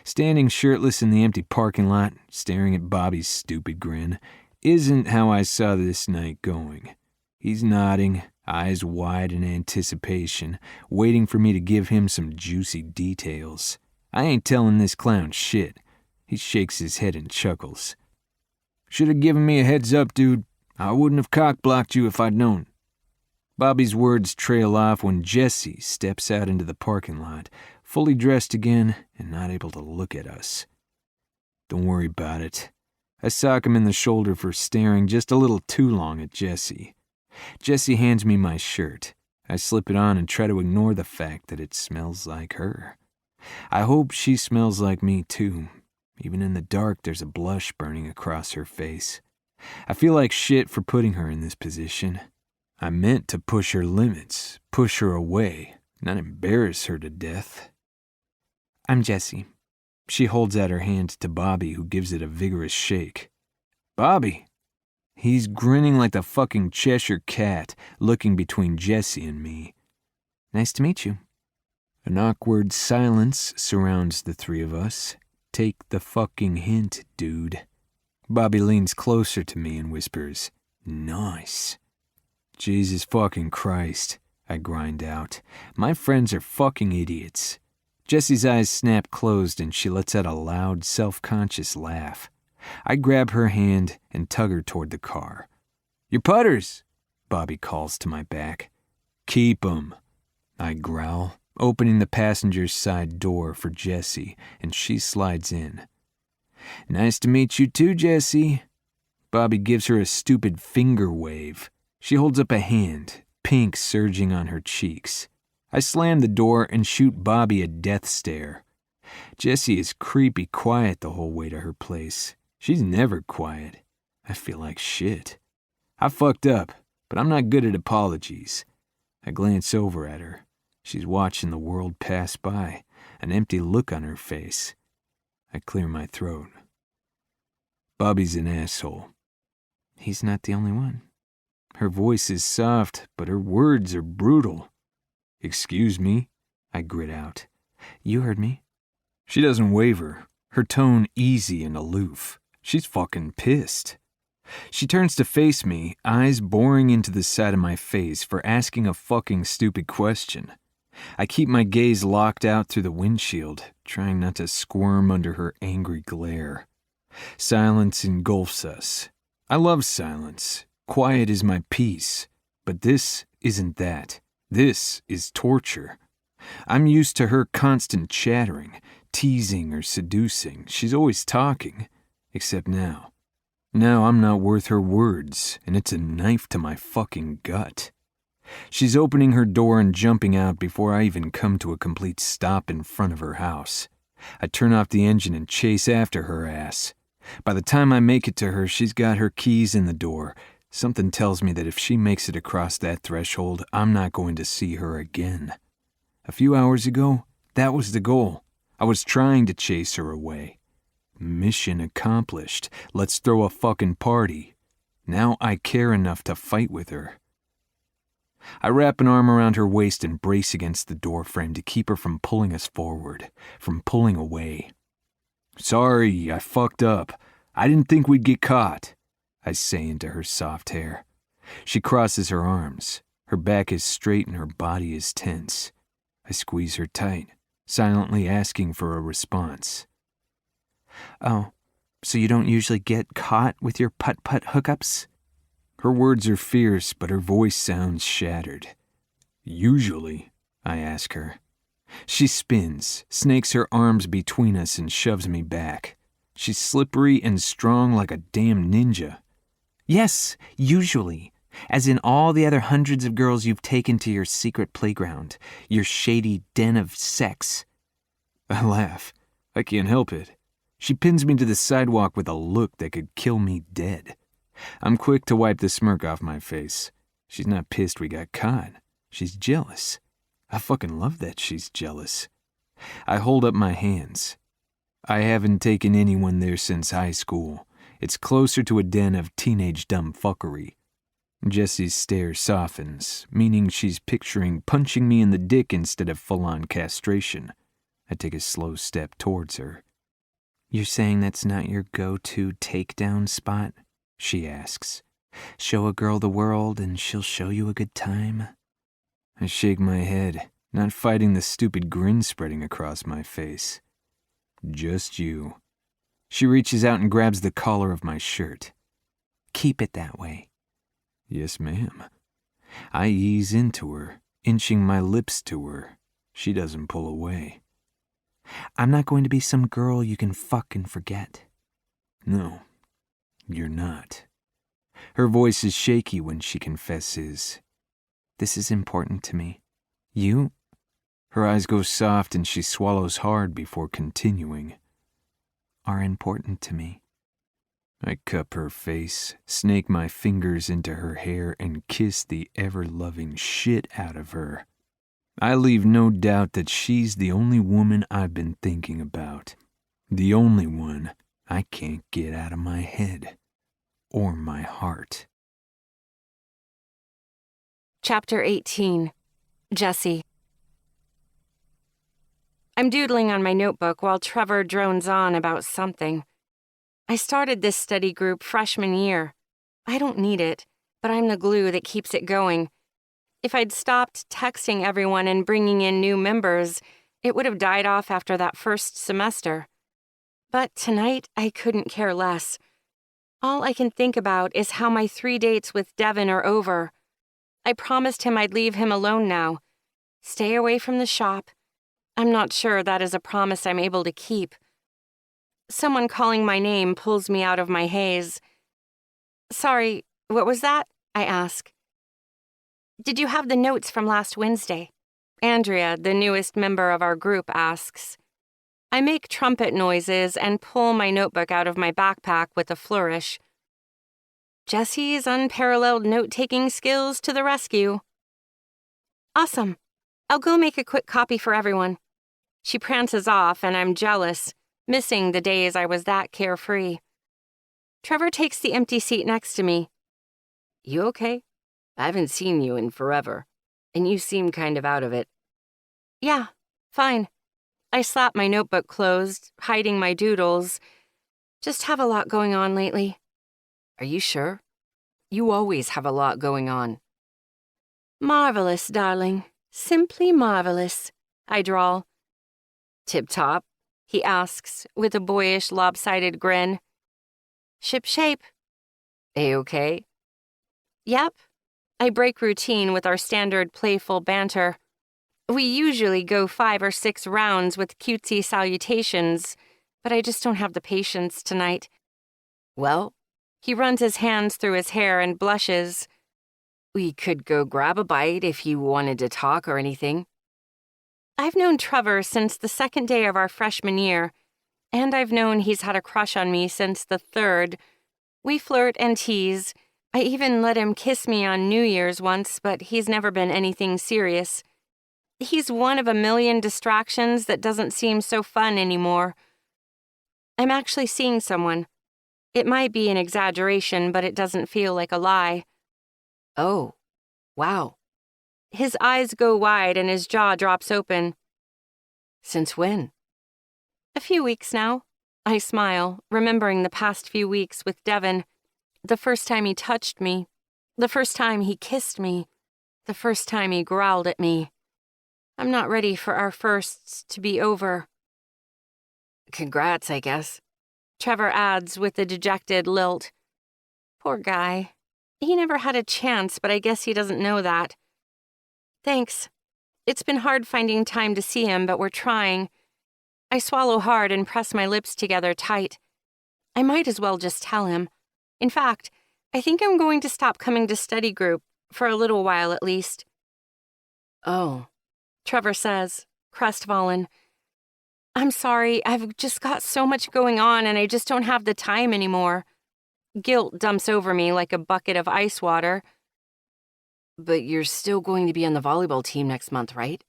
Standing shirtless in the empty parking lot, staring at Bobby's stupid grin, isn't how I saw this night going. He's nodding, eyes wide in anticipation, waiting for me to give him some juicy details. I ain't telling this clown shit. He shakes his head and chuckles. "Should have given me a heads up, dude. I wouldn't have cock-blocked you if I'd known." Bobby's words trail off when Jessie steps out into the parking lot, fully dressed again and not able to look at us. "Don't worry about it." I sock him in the shoulder for staring just a little too long at Jessie. Jessie hands me my shirt. I slip it on and try to ignore the fact that it smells like her. I hope she smells like me too. Even in the dark, there's a blush burning across her face. I feel like shit for putting her in this position. I meant to push her limits, push her away, not embarrass her to death. "I'm Jessie." She holds out her hand to Bobby, who gives it a vigorous shake. "Bobby?" He's grinning like the fucking Cheshire Cat, looking between Jessie and me. "Nice to meet you." An awkward silence surrounds the three of us. Take the fucking hint, dude. Bobby leans closer to me and whispers, "Nice." "Jesus fucking Christ," I grind out. My friends are fucking idiots. Jessie's eyes snap closed and she lets out a loud, self-conscious laugh. I grab her hand and tug her toward the car. "Your putters," Bobby calls to my back. "Keep 'em," I growl, opening the passenger's side door for Jessie, and she slides in. "Nice to meet you too, Jessie." Bobby gives her a stupid finger wave. She holds up a hand, pink surging on her cheeks. I slam the door and shoot Bobby a death stare. Jessie is creepy quiet the whole way to her place. She's never quiet. I feel like shit. I fucked up, but I'm not good at apologies. I glance over at her. She's watching the world pass by, an empty look on her face. I clear my throat. "Bobby's an asshole." "He's not the only one." Her voice is soft, but her words are brutal. "Excuse me?" I grit out. "You heard me." She doesn't waver, her tone easy and aloof. She's fucking pissed. She turns to face me, eyes boring into the side of my face for asking a fucking stupid question. I keep my gaze locked out through the windshield, trying not to squirm under her angry glare. Silence engulfs us. I love silence. Quiet is my peace. But this isn't that. This is torture. I'm used to her constant chattering, teasing or seducing. She's always talking. Except now. Now I'm not worth her words, and it's a knife to my fucking gut. She's opening her door and jumping out before I even come to a complete stop in front of her house. I turn off the engine and chase after her ass. By the time I make it to her, she's got her keys in the door. Something tells me that if she makes it across that threshold, I'm not going to see her again. A few hours ago, that was the goal. I was trying to chase her away. Mission accomplished. Let's throw a fucking party. Now I care enough to fight with her. I wrap an arm around her waist and brace against the doorframe to keep her from pulling us forward, from pulling away. "Sorry, I fucked up. I didn't think we'd get caught," I say into her soft hair. She crosses her arms. Her back is straight and her body is tense. I squeeze her tight, silently asking for a response. "Oh, so you don't usually get caught with your putt-putt hookups?" Her words are fierce, but her voice sounds shattered. "Usually?" I ask her. She spins, snakes her arms between us and shoves me back. She's slippery and strong like a damn ninja. Yes, usually. As in all the other hundreds of girls you've taken to your secret playground, your shady den of sex. I laugh. I can't help it. She pins me to the sidewalk with a look that could kill me dead. I'm quick to wipe the smirk off my face. She's not pissed we got caught. She's jealous. I fucking love that she's jealous. I hold up my hands. I haven't taken anyone there since high school. It's closer to a den of teenage dumb fuckery. Jessie's stare softens, meaning she's picturing punching me in the dick instead of full-on castration. I take a slow step towards her. You're saying that's not your go-to takedown spot? She asks. Show a girl the world and she'll show you a good time? I shake my head, not fighting the stupid grin spreading across my face. Just you. She reaches out and grabs the collar of my shirt. Keep it that way. Yes, ma'am. I ease into her, inching my lips to her. She doesn't pull away. I'm not going to be some girl you can fuck and forget. No, you're not. Her voice is shaky when she confesses. This is important to me. You? Her eyes go soft and she swallows hard before continuing. Are important to me. I cup her face, snake my fingers into her hair, and kiss the ever-loving shit out of her. I leave no doubt that she's the only woman I've been thinking about. The only one I can't get out of my head or my heart. Chapter 18. Jessie. I'm doodling on my notebook while Trevor drones on about something. I started this study group freshman year. I don't need it, but I'm the glue that keeps it going. If I'd stopped texting everyone and bringing in new members, it would have died off after that first semester. But tonight, I couldn't care less. All I can think about is how my 3 dates with Devin are over. I promised him I'd leave him alone now. Stay away from the shop. I'm not sure that is a promise I'm able to keep. Someone calling my name pulls me out of my haze. Sorry, what was that? I ask. Did you have the notes from last Wednesday? Andrea, the newest member of our group, asks. I make trumpet noises and pull my notebook out of my backpack with a flourish. Jessie's unparalleled note-taking skills to the rescue. Awesome. I'll go make a quick copy for everyone. She prances off, and I'm jealous, missing the days I was that carefree. Trevor takes the empty seat next to me. You okay? I haven't seen you in forever, and you seem kind of out of it. Yeah, fine. I slap my notebook closed, hiding my doodles. Just have a lot going on lately. Are you sure? You always have a lot going on. Marvelous, darling. Simply marvelous, I drawl. Tip-top? He asks, with a boyish, lopsided grin. Ship-shape. A-okay? Yep. I break routine with our standard playful banter. We usually go 5 or 6 rounds with cutesy salutations, but I just don't have the patience tonight. Well, he runs his hands through his hair and blushes. We could go grab a bite if you wanted to talk or anything. I've known Trevor since the second day of our freshman year, and I've known he's had a crush on me since the third. We flirt and tease. I even let him kiss me on New Year's once, but he's never been anything serious. He's one of a million distractions that doesn't seem so fun anymore. I'm actually seeing someone. It might be an exaggeration, but it doesn't feel like a lie. Oh, wow. His eyes go wide and his jaw drops open. Since when? A few weeks now. I smile, remembering the past few weeks with Devin. The first time he touched me. The first time he kissed me. The first time he growled at me. I'm not ready for our firsts to be over. Congrats, I guess. Trevor adds with a dejected lilt. Poor guy. He never had a chance, but I guess he doesn't know that. Thanks. It's been hard finding time to see him, but we're trying. I swallow hard and press my lips together tight. I might as well just tell him. In fact, I think I'm going to stop coming to study group, for a little while at least. Oh, Trevor says, crestfallen. I'm sorry, I've just got so much going on and I just don't have the time anymore. Guilt dumps over me like a bucket of ice water. but you're still going to be on the volleyball team next month, right?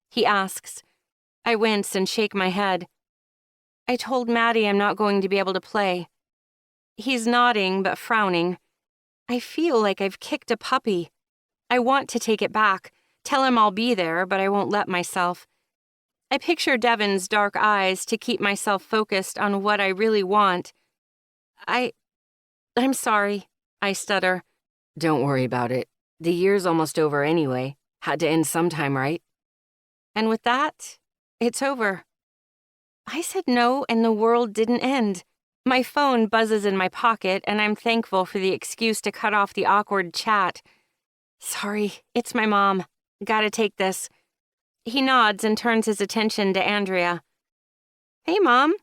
He asks. I wince and shake my head. I told Maddie I'm not going to be able to play. He's nodding but frowning. I feel like I've kicked a puppy. I want to take it back, tell him I'll be there, but I won't let myself. I picture Devin's dark eyes to keep myself focused on what I really want. I'm sorry, I stutter. Don't worry about it. The year's almost over anyway. Had to end sometime, right? And with that, it's over. I said no, and the world didn't end. My phone buzzes in my pocket, and I'm thankful for the excuse to cut off the awkward chat. Sorry, it's my mom. Gotta take this. He nods and turns his attention to Andrea. Hey, Mom.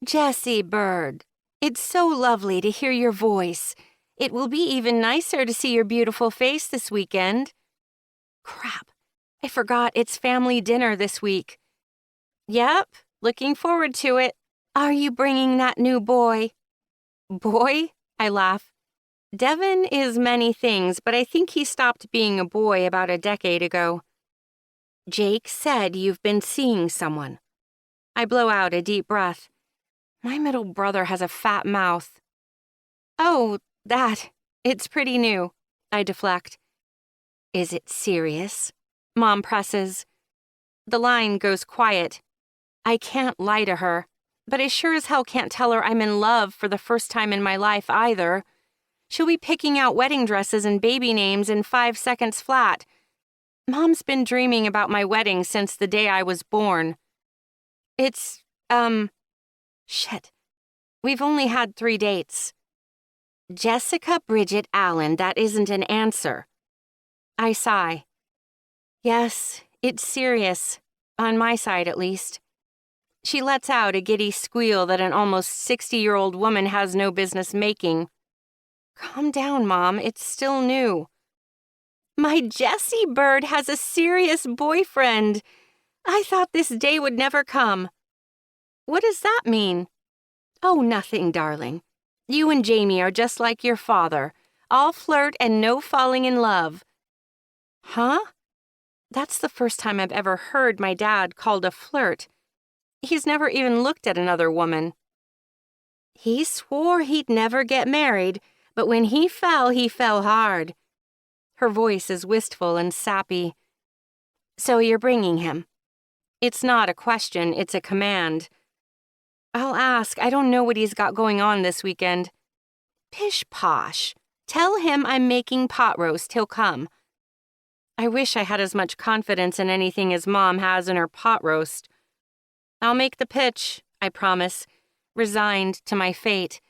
Jessie Bird. It's so lovely to hear your voice. It will be even nicer to see your beautiful face this weekend. Crap. I forgot it's family dinner this week. Yep, looking forward to it. Are you bringing that new boy? Boy? I laugh. Devin is many things, but I think he stopped being a boy about a decade ago. Jake said you've been seeing someone. I blow out a deep breath. My middle brother has a fat mouth. Oh, that. It's pretty new. I deflect. Is it serious? Mom presses. The line goes quiet. I can't lie to her, but I sure as hell can't tell her I'm in love for the first time in my life either. She'll be picking out wedding dresses and baby names in 5 seconds flat. Mom's been dreaming about my wedding since the day I was born. It's, shit. We've only had 3 dates. Jessica Bridget Allen, that isn't an answer. I sigh. Yes, it's serious. On my side, at least. She lets out a giddy squeal that an almost 60-year-old woman has no business making. Calm down, Mom. It's still new. My Jessie Bird has a serious boyfriend. I thought this day would never come. What does that mean? Oh, nothing, darling. You and Jamie are just like your father. All flirt and no falling in love. Huh? That's the first time I've ever heard my dad called a flirt. He's never even looked at another woman. He swore he'd never get married, but when he fell hard. Her voice is wistful and sappy. So you're bringing him. It's not a question, it's a command. I'll ask. I don't know what he's got going on this weekend. Pish posh. Tell him I'm making pot roast. He'll come. I wish I had as much confidence in anything as Mom has in her pot roast. I'll make the pitch, I promise, resigned to my fate.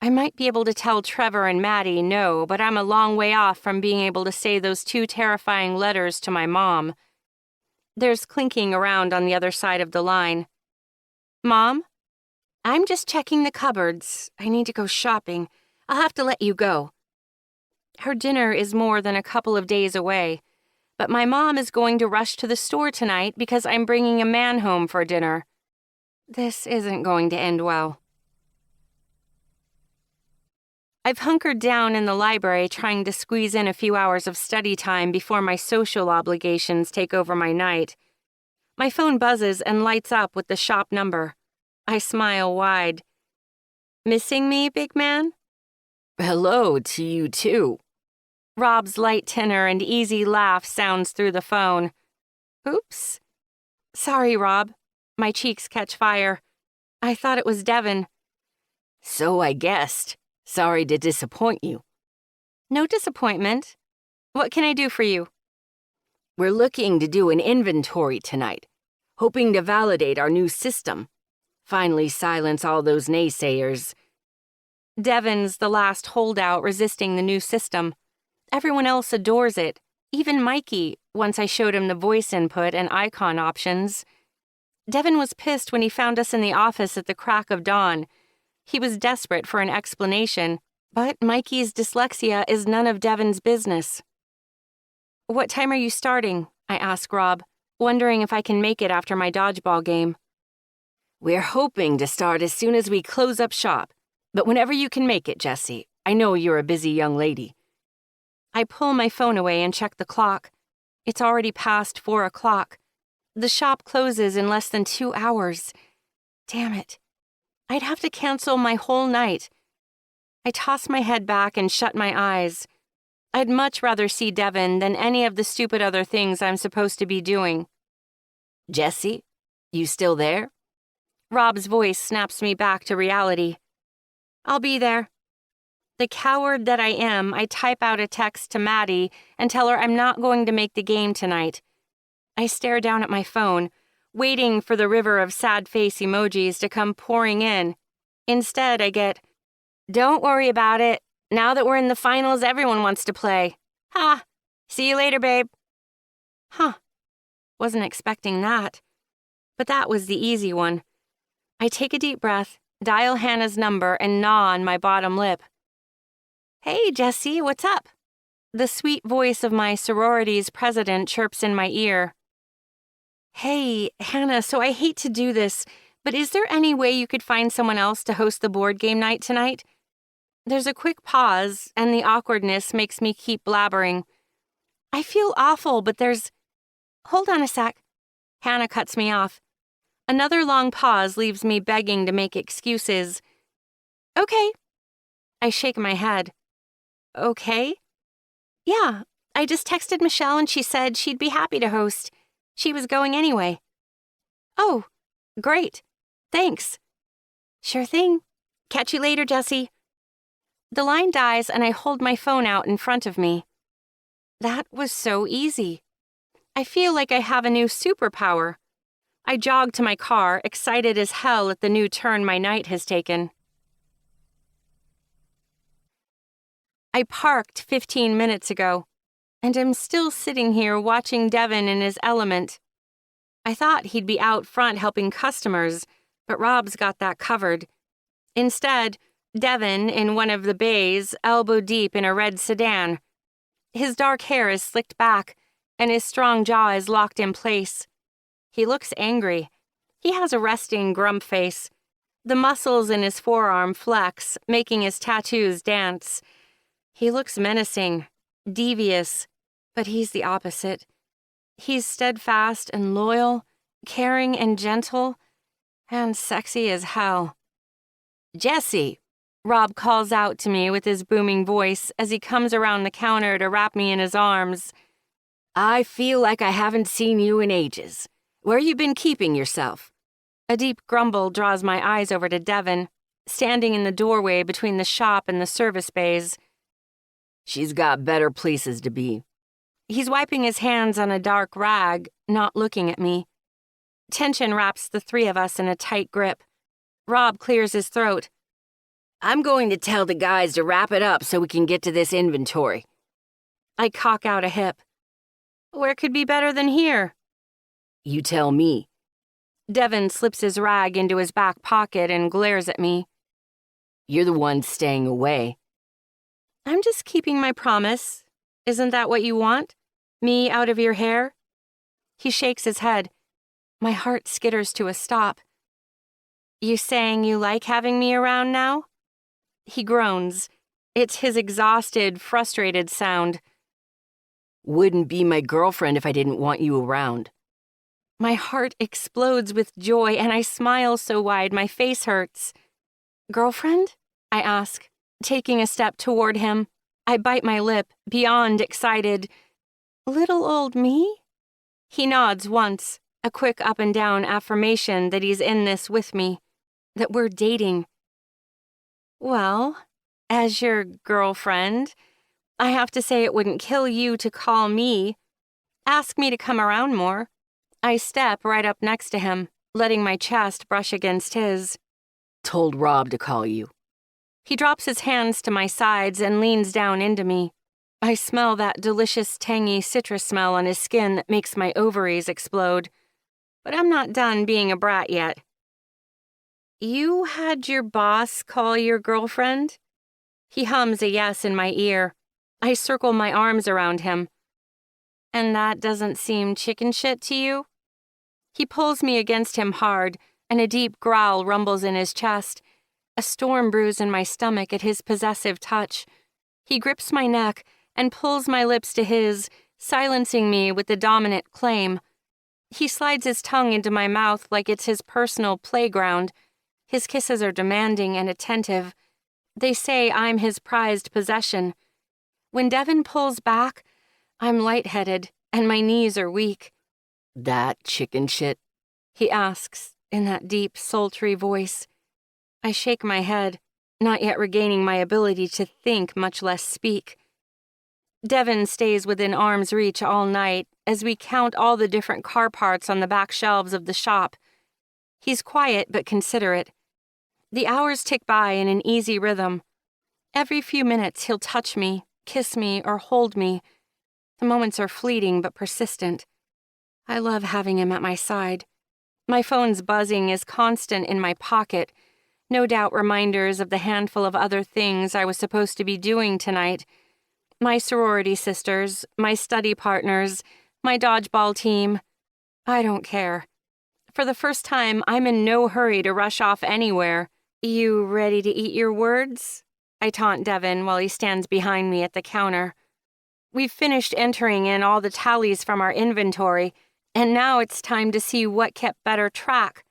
I might be able to tell Trevor and Maddie no, but I'm a long way off from being able to say those 2 terrifying letters to my mom. There's clinking around on the other side of the line. Mom? I'm just checking the cupboards. I need to go shopping. I'll have to let you go. Her dinner is more than a couple of days away, but my mom is going to rush to the store tonight because I'm bringing a man home for dinner. This isn't going to end well. I've hunkered down in the library trying to squeeze in a few hours of study time before my social obligations take over my night. My phone buzzes and lights up with the shop number. I smile wide. Missing me, big man? Hello to you, too. Rob's light tenor and easy laugh sounds through the phone. Oops. Sorry, Rob. My cheeks catch fire. I thought it was Devin. So I guessed. Sorry to disappoint you. No disappointment. What can I do for you? We're looking to do an inventory tonight, hoping to validate our new system. Finally silence all those naysayers. Devin's the last holdout resisting the new system. Everyone else adores it, even Mikey, once I showed him the voice input and icon options. Devin was pissed when he found us in the office at the crack of dawn. He was desperate for an explanation, but Mikey's dyslexia is none of Devin's business. "What time are you starting?" I ask Rob, wondering if I can make it after my dodgeball game. "We're hoping to start as soon as we close up shop, but whenever you can make it, Jessie. I know you're a busy young lady." I pull my phone away and check the clock. It's already past 4 o'clock. The shop closes in less than 2 hours. Damn it. I'd have to cancel my whole night. I toss my head back and shut my eyes. I'd much rather see Devin than any of the stupid other things I'm supposed to be doing. "Jessie, you still there?" Rob's voice snaps me back to reality. "I'll be there." The coward that I am, I type out a text to Maddie and tell her I'm not going to make the game tonight. I stare down at my phone, waiting for the river of sad face emojis to come pouring in. Instead, I get, "Don't worry about it. Now that we're in the finals, everyone wants to play. Ha! See you later, babe." Huh. Wasn't expecting that. But that was the easy one. I take a deep breath, dial Hannah's number, and gnaw on my bottom lip. "Hey, Jessie, what's up?" The sweet voice of my sorority's president chirps in my ear. "Hey, Hannah, so I hate to do this, but is there any way you could find someone else to host the board game night tonight?" There's a quick pause, and the awkwardness makes me keep blabbering. "I feel awful, but there's—" "Hold on a sec." Hannah cuts me off. Another long pause leaves me begging to make excuses. "Okay." I shake my head. "Okay?" "Yeah, I just texted Michelle and she said she'd be happy to host. She was going anyway." "Oh, great. Thanks." "Sure thing. Catch you later, Jessie." The line dies and I hold my phone out in front of me. That was so easy. I feel like I have a new superpower. I jog to my car, excited as hell at the new turn my night has taken. I parked 15 minutes ago, and am still sitting here watching Devin in his element. I thought he'd be out front helping customers, but Rob's got that covered. Instead, Devin, in one of the bays, elbow deep in a red sedan. His dark hair is slicked back, and his strong jaw is locked in place. He looks angry. He has a resting grump face. The muscles in his forearm flex, making his tattoos dance. He looks menacing, devious, but he's the opposite. He's steadfast and loyal, caring and gentle, and sexy as hell. "Jessie!" Rob calls out to me with his booming voice as he comes around the counter to wrap me in his arms. "I feel like I haven't seen you in ages. Where you been keeping yourself?" A deep grumble draws my eyes over to Devin, standing in the doorway between the shop and the service bays. "She's got better places to be." He's wiping his hands on a dark rag, not looking at me. Tension wraps the three of us in a tight grip. Rob clears his throat. "I'm going to tell the guys to wrap it up so we can get to this inventory." I cock out a hip. "Where could be better than here?" "You tell me." Devin slips his rag into his back pocket and glares at me. "You're the one staying away." "I'm just keeping my promise. Isn't that what you want? Me out of your hair?" He shakes his head. My heart skitters to a stop. "You saying you like having me around now?" He groans. It's his exhausted, frustrated sound. "Wouldn't be my girlfriend if I didn't want you around." My heart explodes with joy and I smile so wide my face hurts. "Girlfriend?" I ask, taking a step toward him. I bite my lip, beyond excited. "Little old me?" He nods once, a quick up and down affirmation that he's in this with me, that we're dating. "Well, as your girlfriend, I have to say it wouldn't kill you to call me. Ask me to come around more." I step right up next to him, letting my chest brush against his. "Told Rob to call you." He drops his hands to my sides and leans down into me. I smell that delicious, tangy citrus smell on his skin that makes my ovaries explode. But I'm not done being a brat yet. You had your boss call your girlfriend? He hums a yes in my ear. I circle my arms around him. And that doesn't seem chicken shit to you? He pulls me against him hard, and a deep growl rumbles in his chest. A storm brews in my stomach at his possessive touch. He grips my neck and pulls my lips to his, silencing me with the dominant claim. He slides his tongue into my mouth like it's his personal playground. His kisses are demanding and attentive. They say I'm his prized possession. When Devin pulls back, I'm lightheaded and my knees are weak. That chicken shit? He asks in that deep, sultry voice. I shake my head, not yet regaining my ability to think, much less speak. Devin stays within arm's reach all night as we count all the different car parts on the back shelves of the shop. He's quiet but considerate. The hours tick by in an easy rhythm. Every few minutes he'll touch me, kiss me, or hold me. The moments are fleeting but persistent. I love having him at my side. My phone's buzzing is constant in my pocket, no doubt reminders of the handful of other things I was supposed to be doing tonight. My sorority sisters, my study partners, my dodgeball team. I don't care. For the first time, I'm in no hurry to rush off anywhere. You ready to eat your words? I taunt Devin while he stands behind me at the counter. We've finished entering in all the tallies from our inventory, and now it's time to see what kept better track.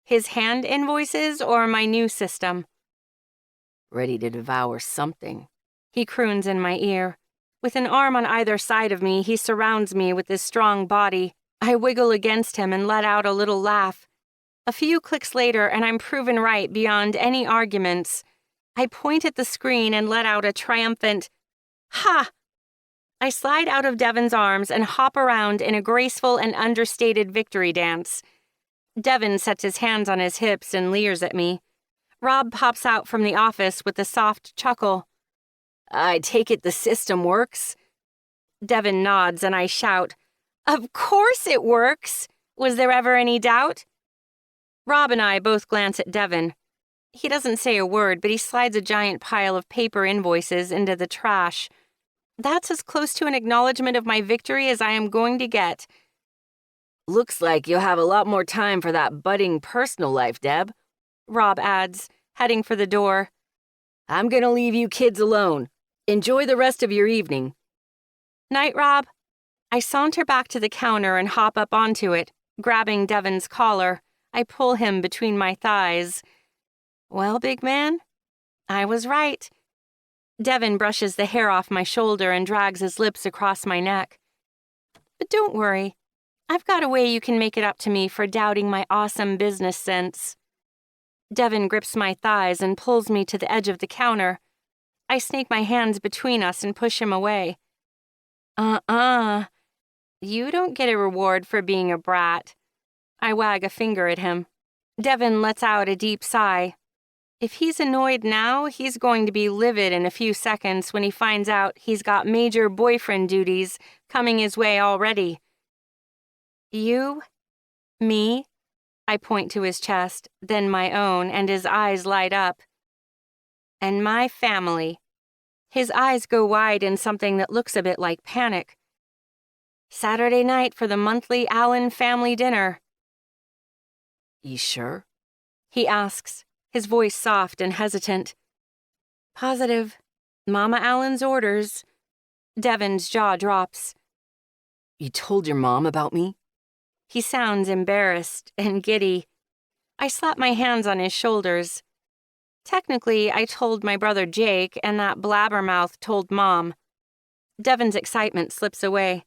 His hand invoices or my new system? Ready to devour something. He croons in my ear. With an arm on either side of me, he surrounds me with his strong body. I wiggle against him and let out a little laugh. A few clicks later, and I'm proven right beyond any arguments. I point at the screen and let out a triumphant, "Ha!" I slide out of Devin's arms and hop around in a graceful and understated victory dance. Devin sets his hands on his hips and leers at me. Rob pops out from the office with a soft chuckle. I take it the system works? Devin nods and I shout, "Of course it works! Was there ever any doubt?" Rob and I both glance at Devin. He doesn't say a word, but he slides a giant pile of paper invoices into the trash. That's as close to an acknowledgement of my victory as I am going to get. Looks like you'll have a lot more time for that budding personal life, Deb, Rob adds, heading for the door. I'm gonna leave you kids alone. Enjoy the rest of your evening. Night, Rob. I saunter back to the counter and hop up onto it, grabbing Devin's collar. I pull him between my thighs. Well, big man, I was right. Devin brushes the hair off my shoulder and drags his lips across my neck. But don't worry. I've got a way you can make it up to me for doubting my awesome business sense. Devin grips my thighs and pulls me to the edge of the counter. I snake my hands between us and push him away. You don't get a reward for being a brat. I wag a finger at him. Devin lets out a deep sigh. If he's annoyed now, he's going to be livid in a few seconds when he finds out he's got major boyfriend duties coming his way already. You? Me? I point to his chest, then my own, and his eyes light up. And my family. His eyes go wide in something that looks a bit like panic. Saturday night for the monthly Allen family dinner. You sure? He asks, his voice soft and hesitant. Positive. Mama Allen's orders. Devin's jaw drops. You told your mom about me? He sounds embarrassed and giddy. I slap my hands on his shoulders. Technically, I told my brother Jake, and that blabbermouth told Mom. Devin's excitement slips away.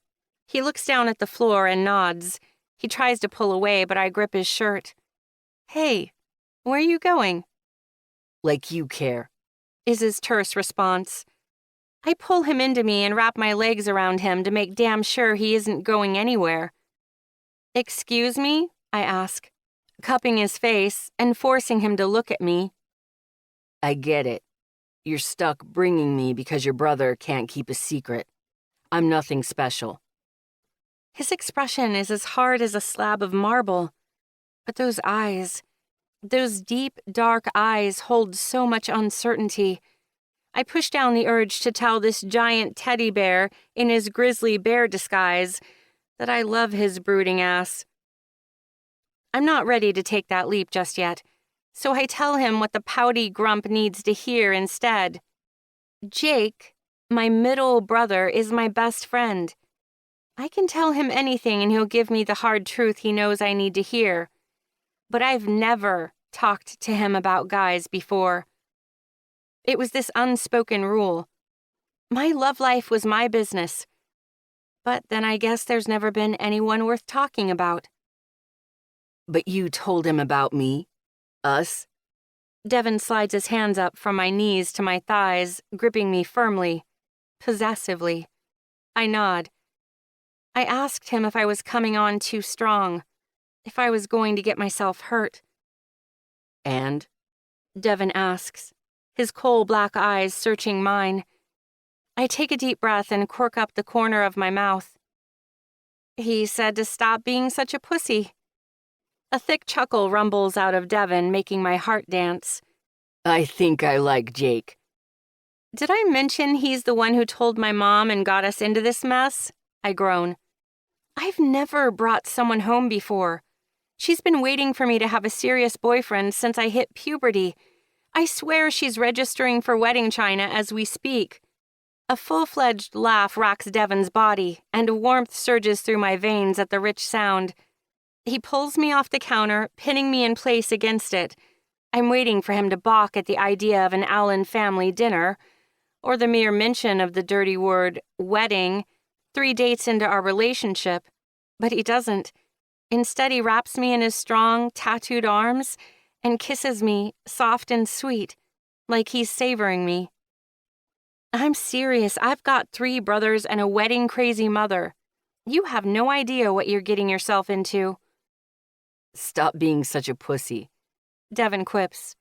He looks down at the floor and nods. He tries to pull away, but I grip his shirt. Hey, where are you going? Like you care, is his terse response. I pull him into me and wrap my legs around him to make damn sure he isn't going anywhere. Excuse me? I ask, cupping his face and forcing him to look at me. I get it. You're stuck bringing me because your brother can't keep a secret. I'm nothing special. His expression is as hard as a slab of marble. But those eyes, Those deep, dark eyes hold so much uncertainty. I push down the urge to tell this giant teddy bear in his grizzly bear disguise that I love his brooding ass. I'm not ready to take that leap just yet, so I tell him what the pouty grump needs to hear instead. Jake, my middle brother, is my best friend. I can tell him anything and he'll give me the hard truth he knows I need to hear. But I've never talked to him about guys before. It was this unspoken rule. My love life was my business. But then I guess there's never been anyone worth talking about. But you told him about me? Us? Devin slides his hands up from my knees to my thighs, gripping me firmly, possessively. I nod. I asked him if I was coming on too strong, if I was going to get myself hurt. And? Devin asks, his coal black eyes searching mine. I take a deep breath and cork up the corner of my mouth. He said to stop being such a pussy. A thick chuckle rumbles out of Devin, making my heart dance. I think I like Jake. Did I mention he's the one who told my mom and got us into this mess? I groan. I've never brought someone home before. She's been waiting for me to have a serious boyfriend since I hit puberty. I swear she's registering for wedding china as we speak. A full-fledged laugh rocks Devin's body, and warmth surges through my veins at the rich sound. He pulls me off the counter, pinning me in place against it. I'm waiting for him to balk at the idea of an Allen family dinner, or the mere mention of the dirty word wedding, 3 dates into our relationship. But he doesn't. Instead, he wraps me in his strong, tattooed arms and kisses me, soft and sweet, like he's savoring me. I'm serious. I've got 3 brothers and a wedding-crazy mother. You have no idea what you're getting yourself into. Stop being such a pussy, Devin quips.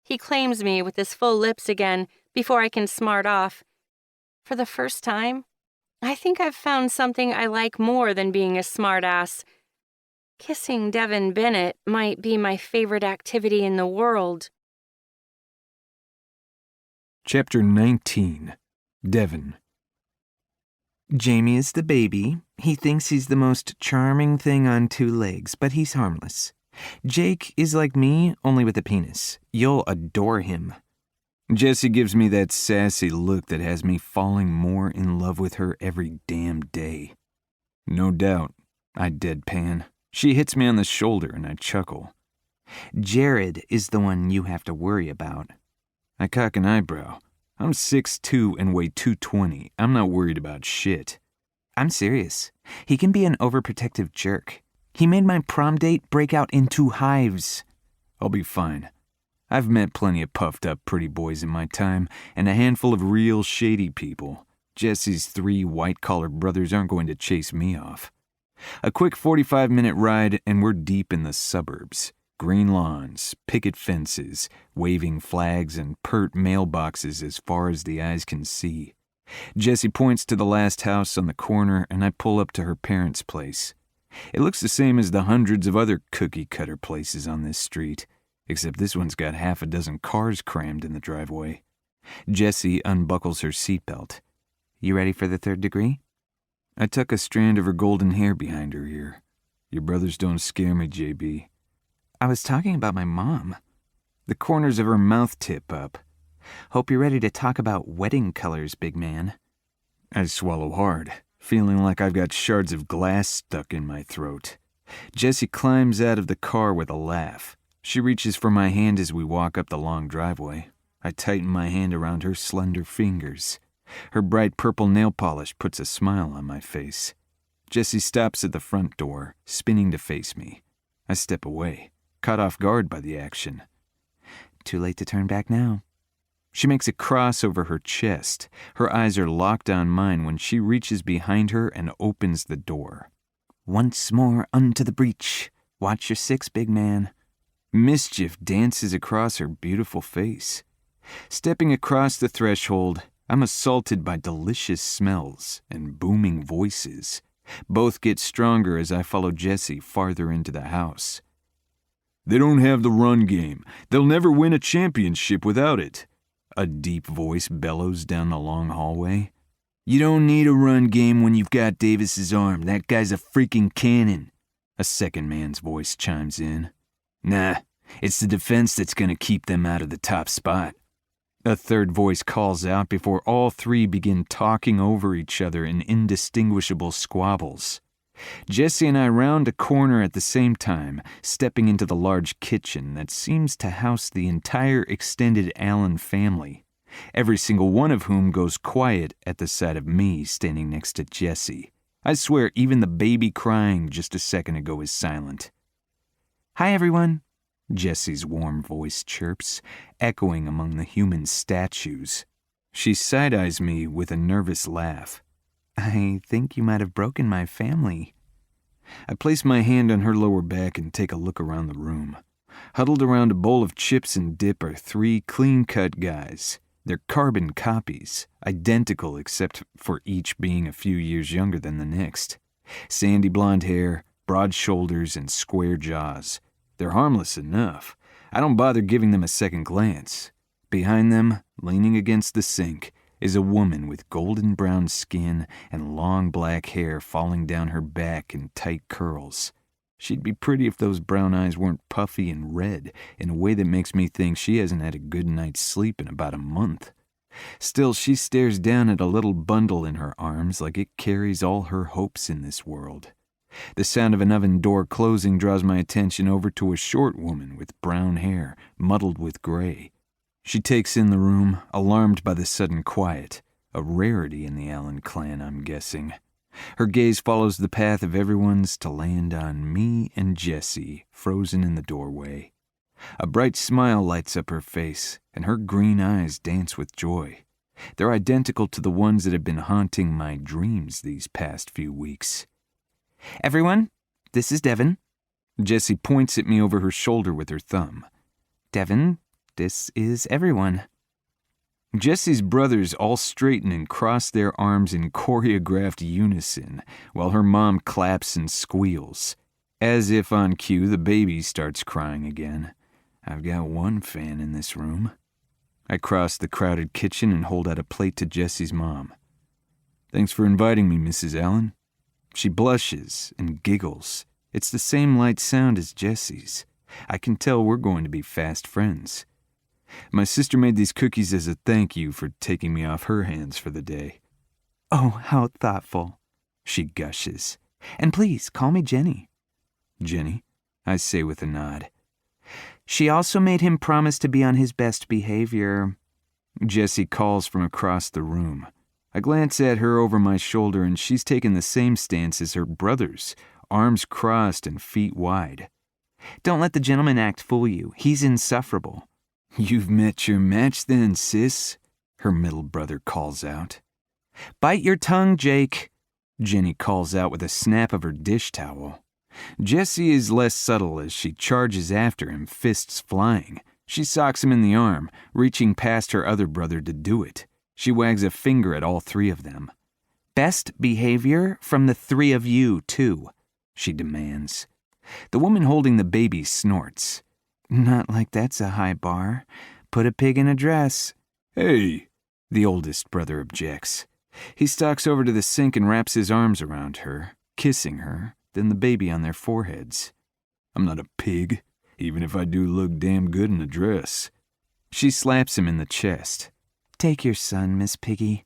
He claims me with his full lips again before I can smart off. For the first time, I think I've found something I like more than being a smartass. Kissing Devin Bennett might be my favorite activity in the world. Chapter 19. Devin. Jamie is the baby. He thinks he's the most charming thing on 2 legs, but he's harmless. Jake is like me, only with a penis. You'll adore him. Jessie gives me that sassy look that has me falling more in love with her every damn day. No doubt, I deadpan. She hits me on the shoulder and I chuckle. Jared is the one you have to worry about. I cock an eyebrow. I'm 6'2" and weigh 220. I'm not worried about shit. I'm serious. He can be an overprotective jerk. He made my prom date break out into hives. I'll be fine. I've met plenty of puffed up pretty boys in my time, and a handful of real shady people. Jesse's 3 white-collar brothers aren't going to chase me off. A quick 45-minute ride, and we're deep in the suburbs. Green lawns, picket fences, waving flags, and pert mailboxes as far as the eyes can see. Jessie points to the last house on the corner, and I pull up to her parents' place. It looks the same as the hundreds of other cookie-cutter places on this street, except this one's got half a dozen cars crammed in the driveway. Jessie unbuckles her seatbelt. You ready for the 3rd degree? I tuck a strand of her golden hair behind her ear. Your brothers don't scare me, JB. I was talking about my mom. The corners of her mouth tip up. Hope you're ready to talk about wedding colors, big man. I swallow hard, feeling like I've got shards of glass stuck in my throat. Jessie climbs out of the car with a laugh. She reaches for my hand as we walk up the long driveway. I tighten my hand around her slender fingers. Her bright purple nail polish puts a smile on my face. Jessie stops at the front door, spinning to face me. I step away, caught off guard by the action. Too late to turn back now. She makes a cross over her chest. Her eyes are locked on mine when she reaches behind her and opens the door. Once more unto the breach. Watch your 6, big man. Mischief dances across her beautiful face. Stepping across the threshold, I'm assaulted by delicious smells and booming voices. Both get stronger as I follow Jessie farther into the house. They don't have the run game. They'll never win a championship without it. A deep voice bellows down the long hallway. You don't need a run game when you've got Davis's arm. That guy's a freaking cannon. A second man's voice chimes in. Nah, it's the defense that's gonna keep them out of the top spot. A third voice calls out before all three begin talking over each other in indistinguishable squabbles. Jesse and I round a corner at the same time, stepping into the large kitchen that seems to house the entire extended Allen family, every single one of whom goes quiet at the sight of me standing next to Jesse. I swear even the baby crying just a second ago is silent. Hi, everyone, Jesse's warm voice chirps, echoing among the human statues. She side-eyes me with a nervous laugh. I think you might have broken my family. I place my hand on her lower back and take a look around the room. Huddled around a bowl of chips and dip are three clean-cut guys. They're carbon copies, identical except for each being a few years younger than the next. Sandy blonde hair, broad shoulders, and square jaws. They're harmless enough. I don't bother giving them a second glance. Behind them, leaning against the sink, is a woman with golden brown skin and long black hair falling down her back in tight curls. She'd be pretty if those brown eyes weren't puffy and red in a way that makes me think she hasn't had a good night's sleep in about a month. Still, she stares down at a little bundle in her arms like it carries all her hopes in this world. The sound of an oven door closing draws my attention over to a short woman with brown hair, muddled with gray. She takes in the room, alarmed by the sudden quiet, a rarity in the Allen clan, I'm guessing. Her gaze follows the path of everyone's to land on me and Jessie, frozen in the doorway. A bright smile lights up her face, and her green eyes dance with joy. They're identical to the ones that have been haunting my dreams these past few weeks. Everyone, this is Devin. Jessie points at me over her shoulder with her thumb. Devin, this is everyone. Jessie's brothers all straighten and cross their arms in choreographed unison, while her mom claps and squeals. As if on cue, the baby starts crying again. I've got one fan in this room. I cross the crowded kitchen and hold out a plate to Jessie's mom. Thanks for inviting me, Mrs. Allen. She blushes and giggles. It's the same light sound as Jessie's. I can tell we're going to be fast friends. My sister made these cookies as a thank you for taking me off her hands for the day. Oh, how thoughtful, she gushes. And please, call me Jenny. Jenny, I say with a nod. She also made him promise to be on his best behavior. Jessie calls from across the room. I glance at her over my shoulder and she's taken the same stance as her brothers, arms crossed and feet wide. Don't let the gentleman act fool you. He's insufferable. You've met your match then, sis, her middle brother calls out. Bite your tongue, Jake, Jenny calls out with a snap of her dish towel. Jessie is less subtle as she charges after him, fists flying. She socks him in the arm, reaching past her other brother to do it. She wags a finger at all three of them. Best behavior from the three of you, too, she demands. The woman holding the baby snorts. Not like that's a high bar. Put a pig in a dress. Hey, the oldest brother objects. He stalks over to the sink and wraps his arms around her, kissing her, then the baby on their foreheads. I'm not a pig, even if I do look damn good in a dress. She slaps him in the chest. Take your son, Miss Piggy.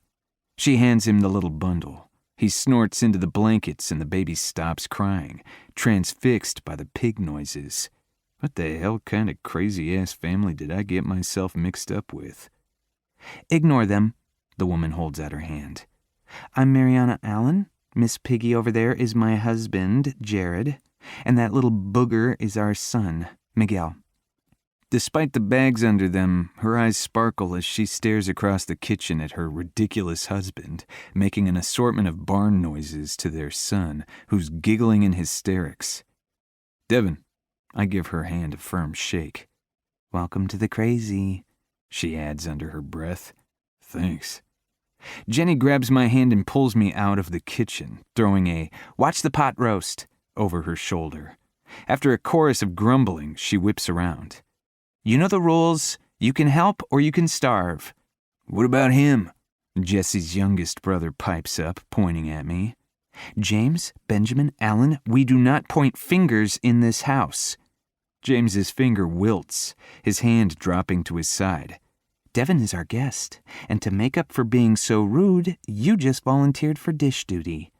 She hands him the little bundle. He snorts into the blankets and the baby stops crying, transfixed by the pig noises. What the hell kind of crazy-ass family did I get myself mixed up with? Ignore them, the woman holds out her hand. I'm Mariana Allen. Miss Piggy over there is my husband, Jared, and that little booger is our son, Miguel. Despite the bags under them, her eyes sparkle as she stares across the kitchen at her ridiculous husband, making an assortment of barn noises to their son, who's giggling in hysterics. Devin, I give her hand a firm shake. Welcome to the crazy, she adds under her breath. Thanks. Jenny grabs my hand and pulls me out of the kitchen, throwing a "watch the pot roast" over her shoulder. After a chorus of grumbling, she whips around. You know the rules. You can help or you can starve. What about him? Jesse's youngest brother pipes up, pointing at me. James, Benjamin, Alan, we do not point fingers in this house. James's finger wilts, his hand dropping to his side. Devin is our guest, and to make up for being so rude, you just volunteered for dish duty.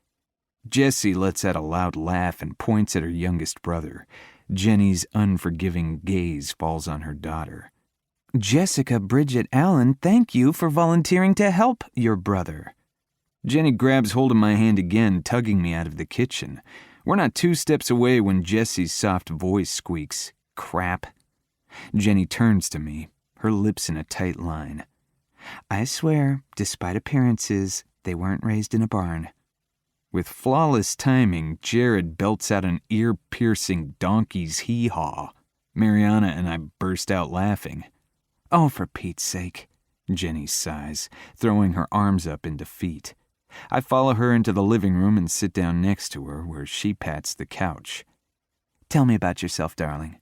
Jessie lets out a loud laugh and points at her youngest brother. Jenny's unforgiving gaze falls on her daughter. Jessica Bridget Allen, thank you for volunteering to help your brother. Jenny grabs hold of my hand again, tugging me out of the kitchen. We're not 2 steps away when Jessie's soft voice squeaks, crap. Jenny turns to me, her lips in a tight line. I swear, despite appearances, they weren't raised in a barn. With flawless timing, Jared belts out an ear-piercing donkey's hee-haw. Mariana and I burst out laughing. Oh, for Pete's sake, Jenny sighs, throwing her arms up in defeat. I follow her into the living room and sit down next to her, where she pats the couch. Tell me about yourself, darling.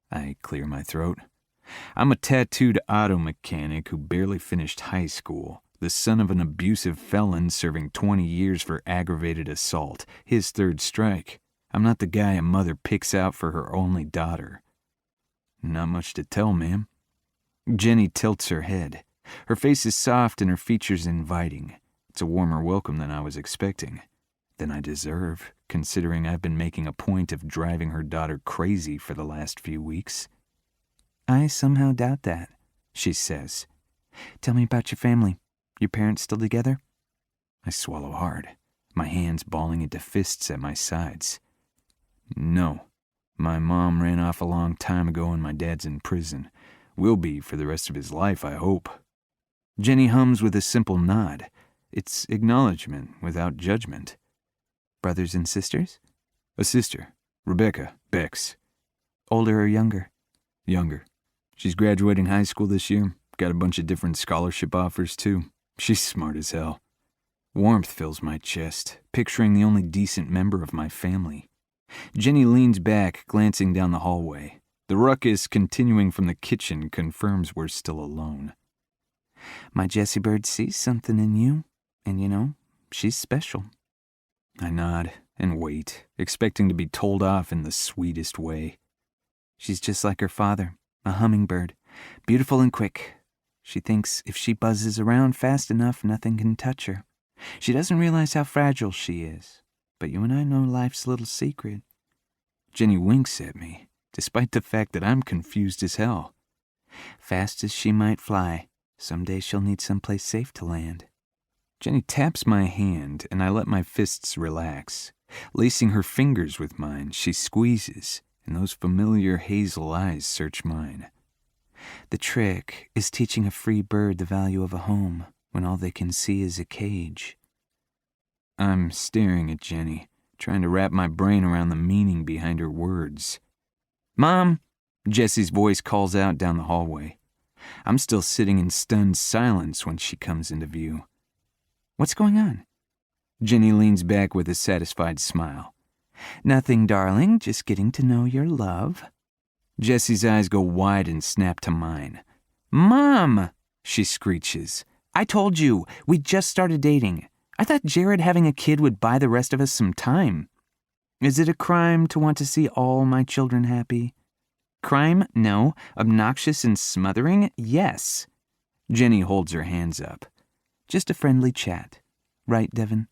I clear my throat. I'm a tattooed auto mechanic who barely finished high school, the son of an abusive felon serving 20 years for aggravated assault, his 3rd strike. I'm not the guy a mother picks out for her only daughter. Not much to tell, ma'am. Jenny tilts her head. Her face is soft and her features inviting. It's a warmer welcome than I was expecting. Than I deserve, considering I've been making a point of driving her daughter crazy for the last few weeks. I somehow doubt that, she says. Tell me about your family. Your parents still together? I swallow hard, my hands balling into fists at my sides. No. My mom ran off a long time ago and my dad's in prison. Will be for the rest of his life, I hope. Jenny hums with a simple nod. It's acknowledgement without judgment. Brothers and sisters? A sister, Rebecca, Bex. Older or younger? Younger. She's graduating high school this year. Got a bunch of different scholarship offers, too. She's smart as hell. Warmth fills my chest, picturing the only decent member of my family. Jenny leans back, glancing down the hallway. The ruckus continuing from the kitchen confirms we're still alone. My Jessie Bird sees something in you, and she's special. I nod and wait, expecting to be told off in the sweetest way. She's just like her father, a hummingbird, beautiful and quick. She thinks if she buzzes around fast enough, nothing can touch her. She doesn't realize how fragile she is, but you and I know life's little secret. Jenny winks at me, despite the fact that I'm confused as hell. Fast as she might fly, someday she'll need someplace safe to land. Jenny taps my hand, and I let my fists relax. Lacing her fingers with mine, she squeezes, and those familiar hazel eyes search mine. The trick is teaching a free bird the value of a home when all they can see is a cage. I'm staring at Jenny, trying to wrap my brain around the meaning behind her words. Mom! Jessie's voice calls out down the hallway. I'm still sitting in stunned silence when she comes into view. What's going on? Jenny leans back with a satisfied smile. Nothing, darling, just getting to know your love. Jessie's eyes go wide and snap to mine. Mom! She screeches. I told you, we just started dating. I thought Jared having a kid would buy the rest of us some time. Is it a crime to want to see all my children happy? Crime? No. Obnoxious and smothering? Yes. Jenny holds her hands up. Just a friendly chat. Right, Devin?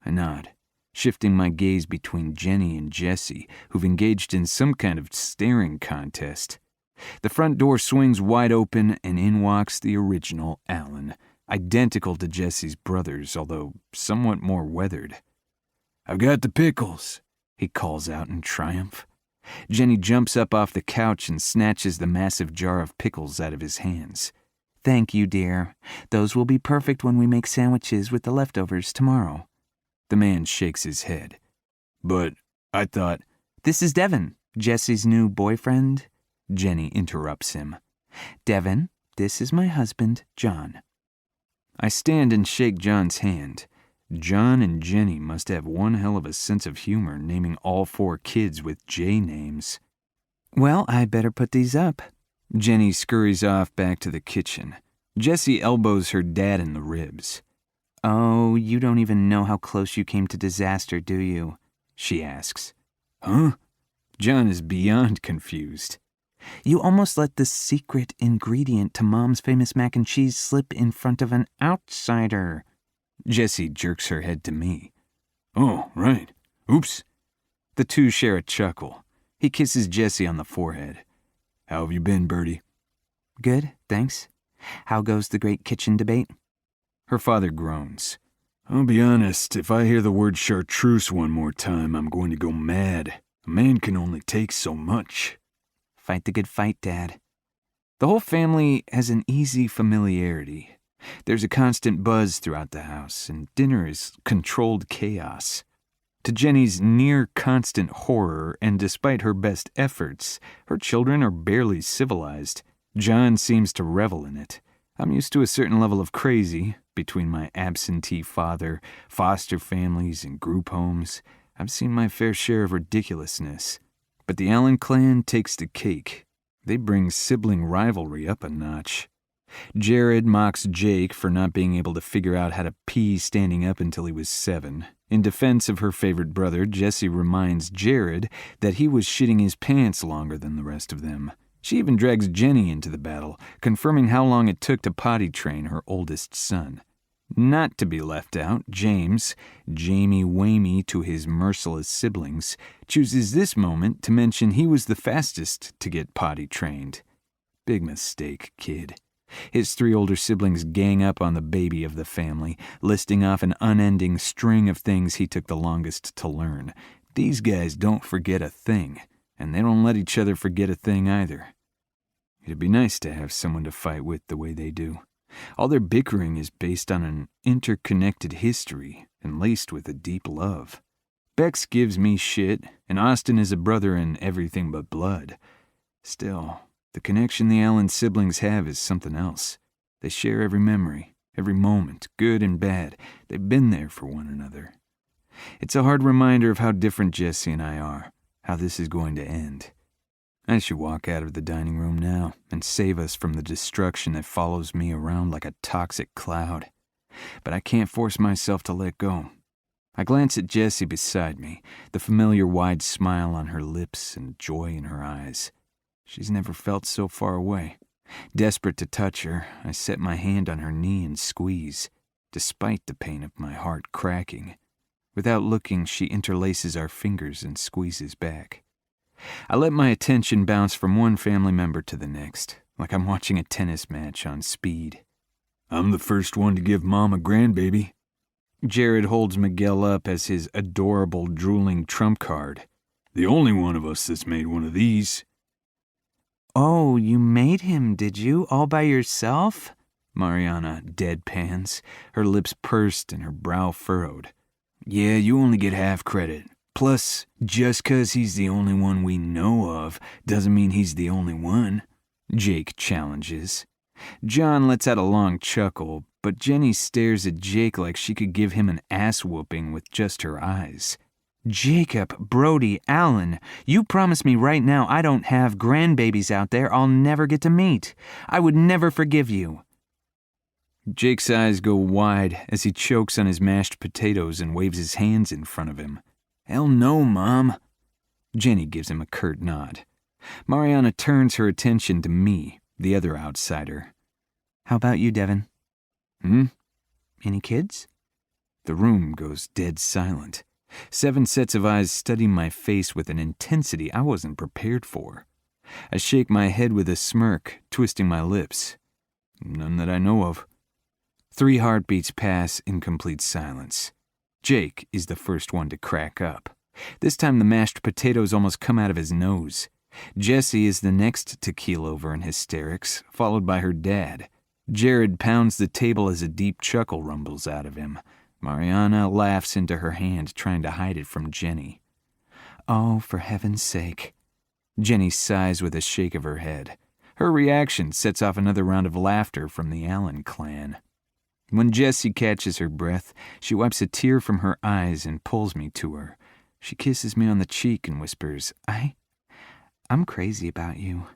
I nod, shifting my gaze between Jenny and Jessie, who've engaged in some kind of staring contest. The front door swings wide open, and in walks the original Alan, identical to Jessie's brothers, although somewhat more weathered. I've got the pickles, he calls out in triumph. Jenny jumps up off the couch and snatches the massive jar of pickles out of his hands. Thank you, dear. Those will be perfect when we make sandwiches with the leftovers tomorrow. The man shakes his head. But I thought... This is Devin, Jessie's new boyfriend. Jenny interrupts him. Devin, this is my husband, John. I stand and shake John's hand. John and Jenny must have one hell of a sense of humor naming all 4 kids with J names. Well, I better put these up. Jenny scurries off back to the kitchen. Jessie elbows her dad in the ribs. Oh, you don't even know how close you came to disaster, do you? She asks. Huh? John is beyond confused. You almost let the secret ingredient to Mom's famous mac and cheese slip in front of an outsider. Jessie jerks her head to me. Oh, right. Oops. The two share a chuckle. He kisses Jessie on the forehead. How have you been, Bertie? Good, thanks. How goes the great kitchen debate? Her father groans. I'll be honest, if I hear the word chartreuse one more time, I'm going to go mad. A man can only take so much. Fight the good fight, Dad. The whole family has an easy familiarity. There's a constant buzz throughout the house, and dinner is controlled chaos. To Jenny's near-constant horror, and despite her best efforts, her children are barely civilized. John seems to revel in it. I'm used to a certain level of crazy, between my absentee father, foster families, and group homes. I've seen my fair share of ridiculousness. But the Allen clan takes the cake. They bring sibling rivalry up a notch. Jared mocks Jake for not being able to figure out how to pee standing up until he was 7. In defense of her favorite brother, Jessie reminds Jared that he was shitting his pants longer than the rest of them. She even drags Jenny into the battle, confirming how long it took to potty train her oldest son. Not to be left out, James, Jamie Wamey to his merciless siblings, chooses this moment to mention he was the fastest to get potty trained. Big mistake, kid. His 3 older siblings gang up on the baby of the family, listing off an unending string of things he took the longest to learn. These guys don't forget a thing, and they don't let each other forget a thing either. It'd be nice to have someone to fight with the way they do. All their bickering is based on an interconnected history and laced with a deep love. Bex gives me shit, and Austin is a brother in everything but blood. Still, the connection the Allen siblings have is something else. They share every memory, every moment, good and bad. They've been there for one another. It's a hard reminder of how different Jessie and I are, how this is going to end. I should walk out of the dining room now and save us from the destruction that follows me around like a toxic cloud. But I can't force myself to let go. I glance at Jessie beside me, the familiar wide smile on her lips and joy in her eyes. She's never felt so far away. Desperate to touch her, I set my hand on her knee and squeeze, despite the pain of my heart cracking. Without looking, she interlaces our fingers and squeezes back. I let my attention bounce from one family member to the next, like I'm watching a tennis match on speed. I'm the first one to give Mom a grandbaby. Jared holds Miguel up as his adorable, drooling trump card. The only one of us that's made one of these. Oh, you made him, did you? All by yourself? Mariana deadpans, her lips pursed and her brow furrowed. Yeah, you only get half credit. Plus, just 'cause he's the only one we know of doesn't mean he's the only one, Jake challenges. John lets out a long chuckle, but Jenny stares at Jake like she could give him an ass-whooping with just her eyes. Jacob, Brody, Allen, you promise me right now I don't have grandbabies out there I'll never get to meet. I would never forgive you. Jake's eyes go wide as he chokes on his mashed potatoes and waves his hands in front of him. Hell no, Mom. Jenny gives him a curt nod. Mariana turns her attention to me, the other outsider. How about you, Devin? Any kids? The room goes dead silent. 7 sets of eyes study my face with an intensity I wasn't prepared for. I shake my head with a smirk, twisting my lips. None that I know of. 3 heartbeats pass in complete silence. Jake is the first one to crack up. This time the mashed potatoes almost come out of his nose. Jessie is the next to keel over in hysterics, followed by her dad. Jared pounds the table as a deep chuckle rumbles out of him. Mariana laughs into her hand, trying to hide it from Jenny. Oh, for heaven's sake. Jenny sighs with a shake of her head. Her reaction sets off another round of laughter from the Allen clan. When Jessie catches her breath, she wipes a tear from her eyes and pulls me to her. She kisses me on the cheek and whispers, I'm crazy about you.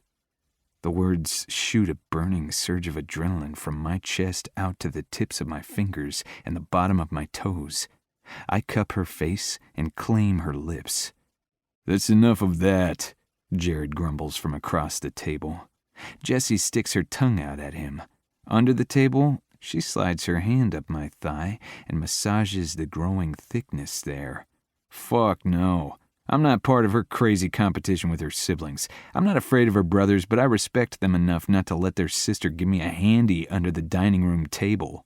The words shoot a burning surge of adrenaline from my chest out to the tips of my fingers and the bottom of my toes. I cup her face and claim her lips. "That's enough of that," Jared grumbles from across the table. Jessie sticks her tongue out at him. Under the table, she slides her hand up my thigh and massages the growing thickness there. Fuck no. I'm not part of her crazy competition with her siblings. I'm not afraid of her brothers, but I respect them enough not to let their sister give me a handy under the dining room table.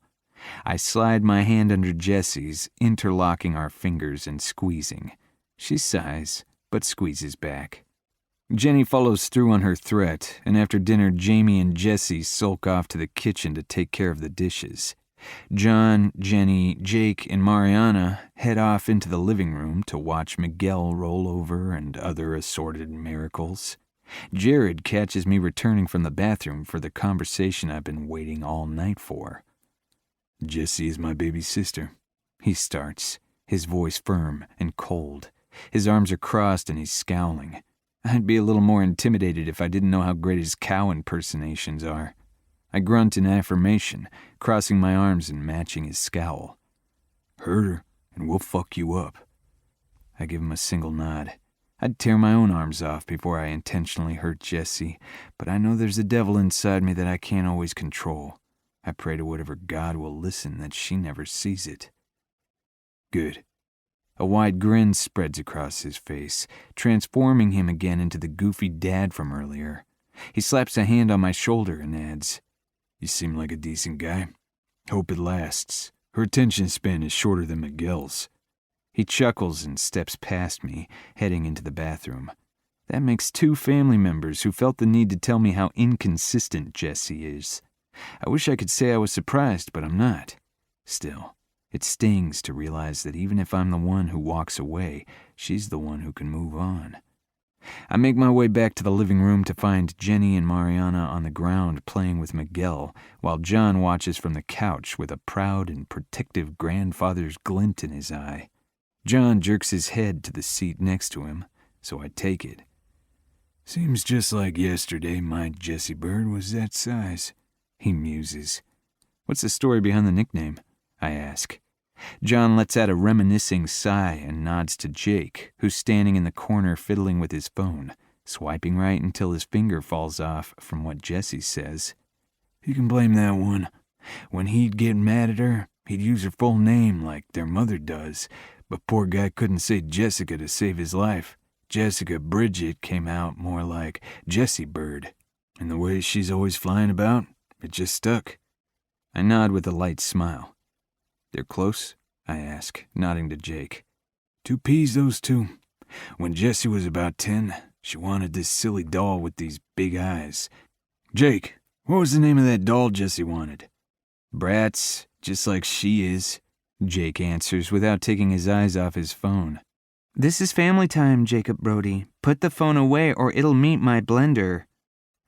I slide my hand under Jessie's, interlocking our fingers and squeezing. She sighs, but squeezes back. Jenny follows through on her threat, and after dinner, Jamie and Jessie sulk off to the kitchen to take care of the dishes. John, Jenny, Jake, and Mariana head off into the living room to watch Miguel roll over and other assorted miracles. Jared catches me returning from the bathroom for the conversation I've been waiting all night for. "Jessie is my baby sister," he starts, his voice firm and cold. His arms are crossed and he's scowling. I'd be a little more intimidated if I didn't know how great his cow impersonations are. I grunt in affirmation, crossing my arms and matching his scowl. "Hurt her, and we'll fuck you up." I give him a single nod. I'd tear my own arms off before I intentionally hurt Jessie, but I know there's a devil inside me that I can't always control. I pray to whatever God will listen that she never sees it. Good. A wide grin spreads across his face, transforming him again into the goofy dad from earlier. He slaps a hand on my shoulder and adds, "You seem like a decent guy. Hope it lasts. Her attention span is shorter than Miguel's." He chuckles and steps past me, heading into the bathroom. That makes two family members who felt the need to tell me how inconsistent Jessie is. I wish I could say I was surprised, but I'm not. Still, it stings to realize that even if I'm the one who walks away, she's the one who can move on. I make my way back to the living room to find Jenny and Mariana on the ground playing with Miguel, while John watches from the couch with a proud and protective grandfather's glint in his eye. John jerks his head to the seat next to him, so I take it. "Seems just like yesterday my Jessie Bird was that size," he muses. "What's the story behind the nickname?" I ask. John lets out a reminiscing sigh and nods to Jake, who's standing in the corner fiddling with his phone, swiping right until his finger falls off from what Jessie says. "You can blame that one. When he'd get mad at her, he'd use her full name like their mother does, but poor guy couldn't say Jessica to save his life. Jessica Bridget came out more like Jessie Bird, and the way she's always flying about, it just stuck." I nod with a light smile. "They're close?" I ask, nodding to Jake. "Two peas, those two. When Jessie was about 10, she wanted this silly doll with these big eyes. Jake, what was the name of that doll Jessie wanted?" "Bratz, just like she is," Jake answers without taking his eyes off his phone. "This is family time, Jacob Brody. Put the phone away or it'll meet my blender."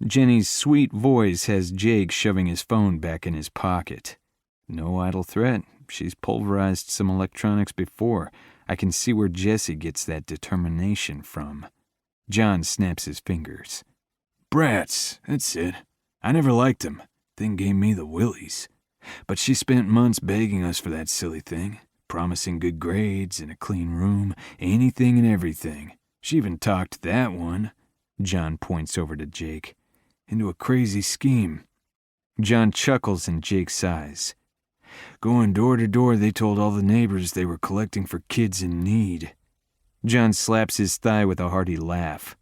Jenny's sweet voice has Jake shoving his phone back in his pocket. No idle threat. She's pulverized some electronics before. I can see where Jessie gets that determination from. John snaps his fingers. "Brats, that's it. I never liked them. Thing gave me the willies. But she spent months begging us for that silly thing, promising good grades and a clean room, anything and everything. She even talked that one," John points over to Jake, "into a crazy scheme." John chuckles and Jake sighs. "Going door to door, they told all the neighbors they were collecting for kids in need." John slaps his thigh with a hearty laugh.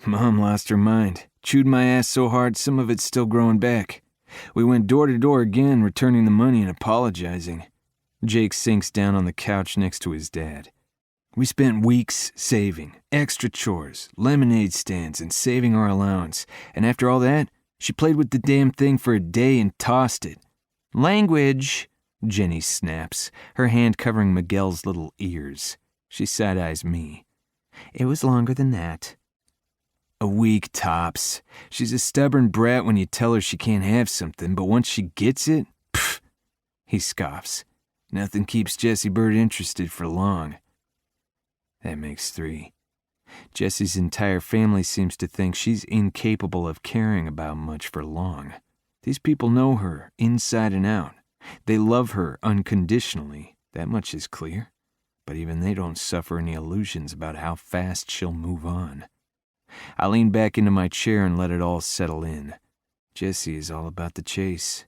"Mom lost her mind. Chewed my ass so hard some of it's still growing back. We went door to door again, returning the money and apologizing." Jake sinks down on the couch next to his dad. "We spent weeks saving, extra chores, lemonade stands, and saving our allowance. And after all that, she played with the damn thing for a day and tossed it." "Language," Jenny snaps, her hand covering Miguel's little ears. She side-eyes me. "It was longer than that." "A week tops. She's a stubborn brat when you tell her she can't have something, but once she gets it, pfft." he scoffs. Nothing keeps Jessie Bird interested for long. That makes 3. Jessie's entire family seems to think she's incapable of caring about much for long. These people know her inside and out. They love her unconditionally, that much is clear. But even they don't suffer any illusions about how fast she'll move on. I lean back into my chair and let it all settle in. Jessie is all about the chase.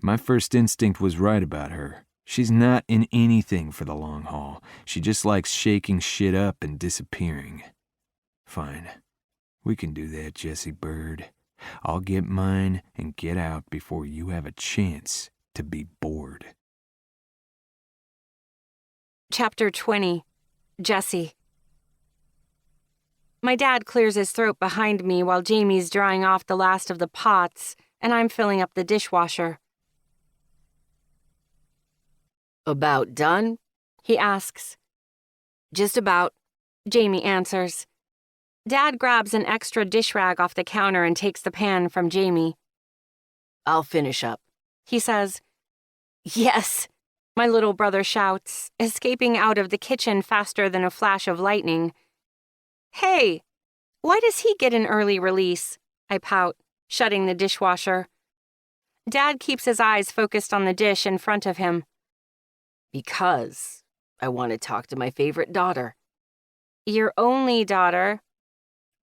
My first instinct was right about her. She's not in anything for the long haul. She just likes shaking shit up and disappearing. Fine. We can do that, Jessie Bird. I'll get mine and get out before you have a chance to be bored. Chapter 20. Jessie. My dad clears his throat behind me while Jamie's drying off the last of the pots, and I'm filling up the dishwasher. About done? He asks. Just about, Jamie answers. Dad grabs an extra dish rag off the counter and takes the pan from Jamie. I'll finish up, he says. Yes, my little brother shouts, escaping out of the kitchen faster than a flash of lightning. Hey, why does he get an early release? I pout, shutting the dishwasher. Dad keeps his eyes focused on the dish in front of him. Because I want to talk to my favorite daughter. Your only daughter?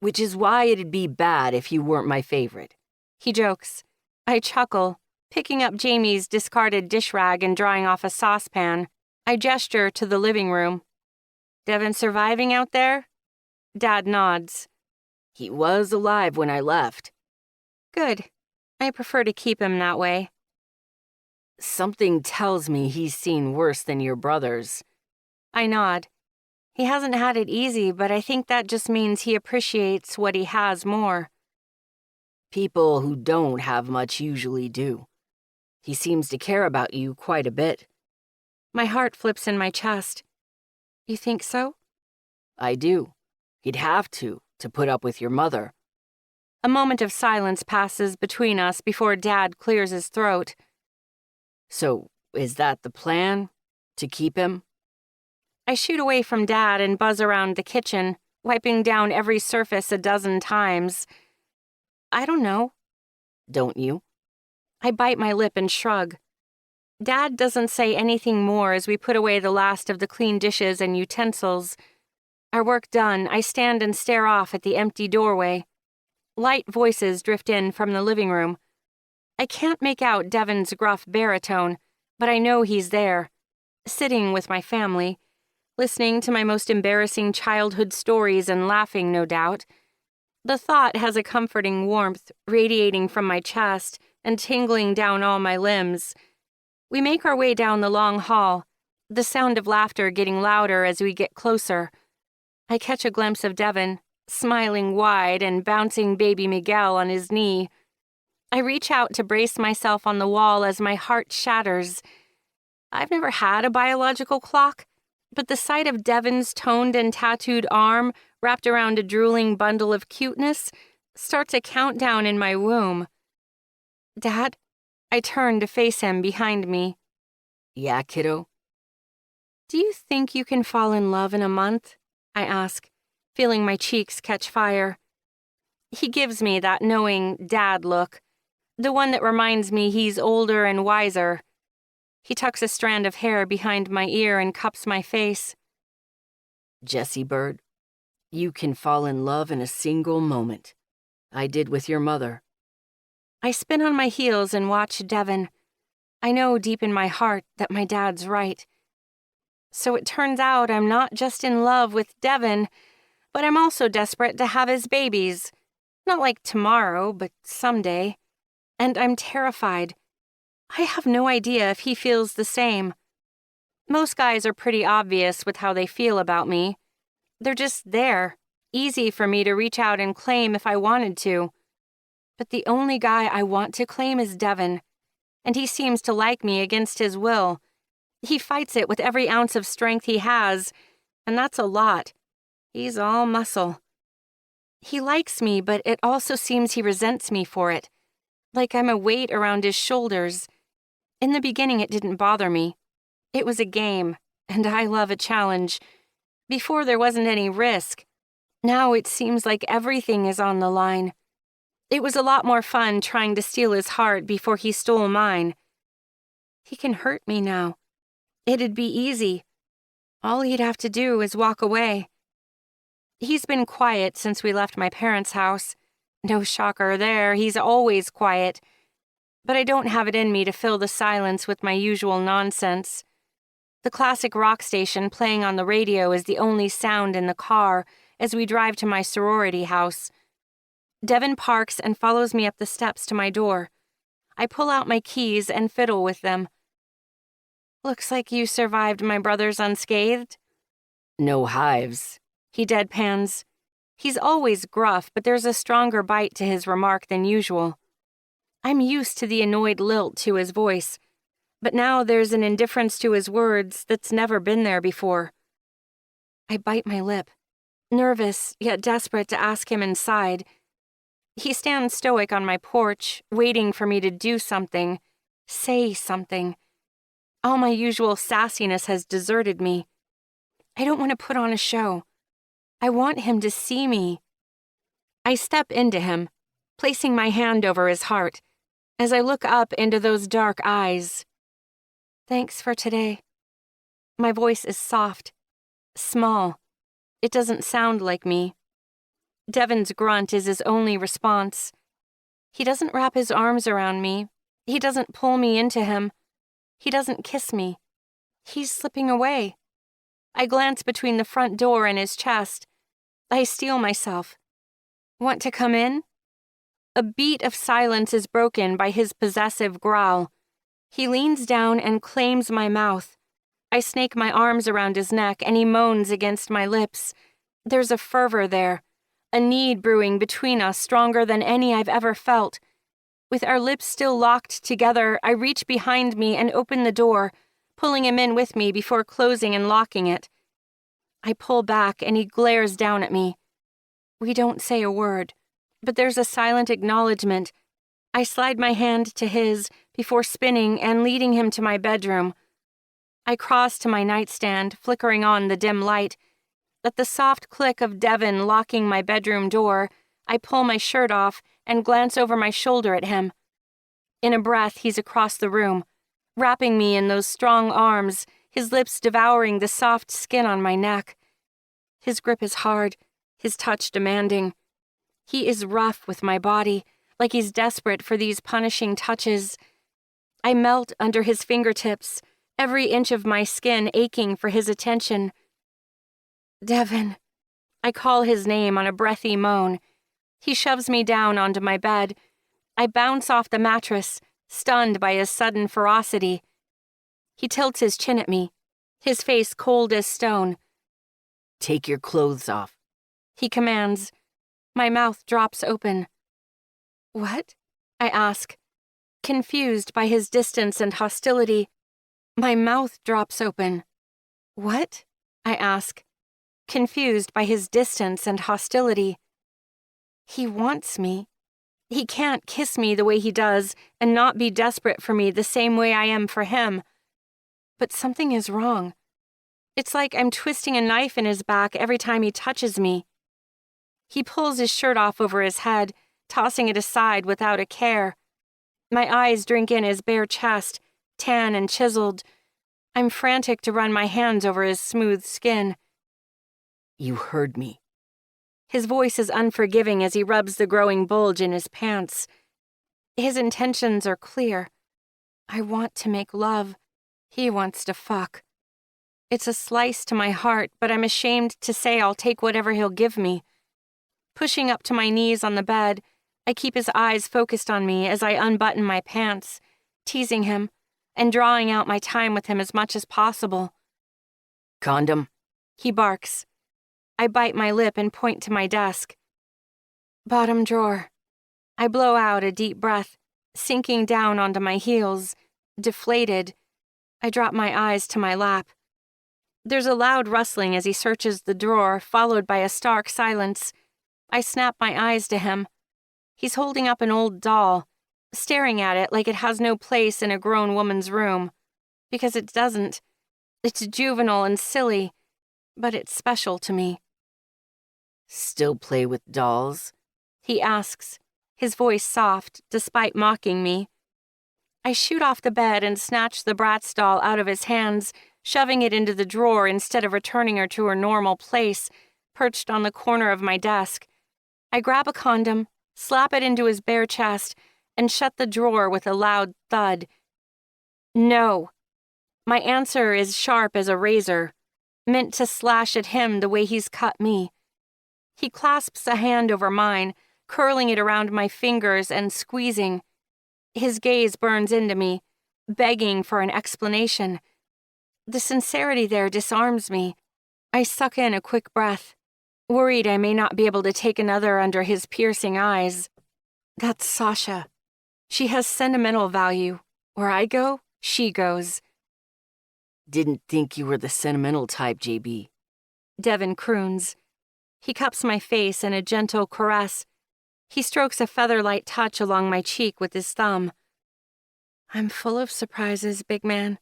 Which is why it'd be bad if you weren't my favorite. He jokes. I chuckle, picking up Jamie's discarded dish rag and drying off a saucepan. I gesture to the living room. Devin surviving out there? Dad nods. He was alive when I left. Good. I prefer to keep him that way. Something tells me he's seen worse than your brothers. I nod. He hasn't had it easy, but I think that just means he appreciates what he has more. People who don't have much usually do. He seems to care about you quite a bit. My heart flips in my chest. You think so? I do. He'd have to put up with your mother. A moment of silence passes between us before Dad clears his throat. So, is that the plan? To keep him? I shoot away from Dad and buzz around the kitchen, wiping down every surface a dozen times. I don't know. Don't you? I bite my lip and shrug. Dad doesn't say anything more as we put away the last of the clean dishes and utensils. Our work done, I stand and stare off at the empty doorway. Light voices drift in from the living room. I can't make out Devin's gruff baritone, but I know he's there, sitting with my family, listening to my most embarrassing childhood stories and laughing, no doubt. The thought has a comforting warmth radiating from my chest and tingling down all my limbs. We make our way down the long hall, the sound of laughter getting louder as we get closer. I catch a glimpse of Devin, smiling wide and bouncing baby Miguel on his knee. I reach out to brace myself on the wall as my heart shatters. I've never had a biological clock, but the sight of Devin's toned and tattooed arm wrapped around a drooling bundle of cuteness starts a countdown in my womb. Dad? I turn to face him behind me. Yeah, kiddo? Do you think you can fall in love in a month? I ask, feeling my cheeks catch fire. He gives me that knowing dad look, the one that reminds me he's older and wiser. He tucks a strand of hair behind my ear and cups my face. Jessie Bird, you can fall in love in a single moment. I did with your mother. I spin on my heels and watch Devin. I know deep in my heart that my dad's right. So it turns out I'm not just in love with Devin, but I'm also desperate to have his babies. Not like tomorrow, but someday. And I'm terrified. I have no idea if he feels the same. Most guys are pretty obvious with how they feel about me. They're just there, easy for me to reach out and claim if I wanted to. But the only guy I want to claim is Devin, and he seems to like me against his will. He fights it with every ounce of strength he has, and that's a lot. He's all muscle. He likes me, but it also seems he resents me for it, like I'm a weight around his shoulders. In the beginning, it didn't bother me. It was a game, and I love a challenge. Before, there wasn't any risk. Now it seems like everything is on the line. It was a lot more fun trying to steal his heart before he stole mine. He can hurt me now. It'd be easy. All he'd have to do is walk away. He's been quiet since we left my parents' house. No shocker there, he's always quiet. But I don't have it in me to fill the silence with my usual nonsense. The classic rock station playing on the radio is the only sound in the car as we drive to my sorority house. Devin parks and follows me up the steps to my door. I pull out my keys and fiddle with them. "Looks like you survived my brothers unscathed." No hives. He deadpans. He's always gruff, but there's a stronger bite to his remark than usual. I'm used to the annoyed lilt to his voice, but now there's an indifference to his words that's never been there before. I bite my lip, nervous yet desperate to ask him inside. He stands stoic on my porch, waiting for me to do something, say something. All my usual sassiness has deserted me. I don't want to put on a show. I want him to see me. I step into him, placing my hand over his heart, as I look up into those dark eyes. "Thanks for today." My voice is soft, small. It doesn't sound like me. Devin's grunt is his only response. He doesn't wrap his arms around me. He doesn't pull me into him. He doesn't kiss me. He's slipping away. I glance between the front door and his chest. I steel myself. "Want to come in?" A beat of silence is broken by his possessive growl. He leans down and claims my mouth. I snake my arms around his neck and he moans against my lips. There's a fervor there, a need brewing between us stronger than any I've ever felt. With our lips still locked together, I reach behind me and open the door, pulling him in with me before closing and locking it. I pull back and he glares down at me. We don't say a word, but there's a silent acknowledgement. I slide my hand to his before spinning and leading him to my bedroom. I cross to my nightstand, flickering on the dim light. At the soft click of Devin locking my bedroom door, I pull my shirt off and glance over my shoulder at him. In a breath, he's across the room, wrapping me in those strong arms, his lips devouring the soft skin on my neck. His grip is hard, his touch demanding. He is rough with my body, like he's desperate for these punishing touches. I melt under his fingertips, every inch of my skin aching for his attention. "Devin." I call his name on a breathy moan. He shoves me down onto my bed. I bounce off the mattress, stunned by his sudden ferocity. He tilts his chin at me, his face cold as stone. "Take your clothes off," he commands. My mouth drops open. "What?" I ask, confused by his distance and hostility. My mouth drops open. "What?" I ask, confused by his distance and hostility. He wants me. He can't kiss me the way he does and not be desperate for me the same way I am for him. But something is wrong. It's like I'm twisting a knife in his back every time he touches me. He pulls his shirt off over his head, tossing it aside without a care. My eyes drink in his bare chest, tan and chiseled. I'm frantic to run my hands over his smooth skin. "You heard me." His voice is unforgiving as he rubs the growing bulge in his pants. His intentions are clear. I want to make love. He wants to fuck. It's a slice to my heart, but I'm ashamed to say I'll take whatever he'll give me. Pushing up to my knees on the bed, I keep his eyes focused on me as I unbutton my pants, teasing him, and drawing out my time with him as much as possible. "Condom?" He barks. I bite my lip and point to my desk. "Bottom drawer." I blow out a deep breath, sinking down onto my heels, deflated. I drop my eyes to my lap. There's a loud rustling as he searches the drawer, followed by a stark silence. I snap my eyes to him. He's holding up an old doll, staring at it like it has no place in a grown woman's room. Because it doesn't. It's juvenile and silly, but it's special to me. Still play with dolls? He asks, his voice soft, despite mocking me. I shoot off the bed and snatch the Bratz doll out of his hands, shoving it into the drawer instead of returning her to her normal place, perched on the corner of my desk. I grab a condom, slap it into his bare chest, and shut the drawer with a loud thud. No. My answer is sharp as a razor, meant to slash at him the way he's cut me. He clasps a hand over mine, curling it around my fingers and squeezing. His gaze burns into me, begging for an explanation. The sincerity there disarms me. I suck in a quick breath, worried I may not be able to take another under his piercing eyes. That's Sasha. She has sentimental value. Where I go, she goes. Didn't think you were the sentimental type, JB. Devin croons. He cups my face in a gentle caress. He strokes a feather-light touch along my cheek with his thumb. I'm full of surprises, big man.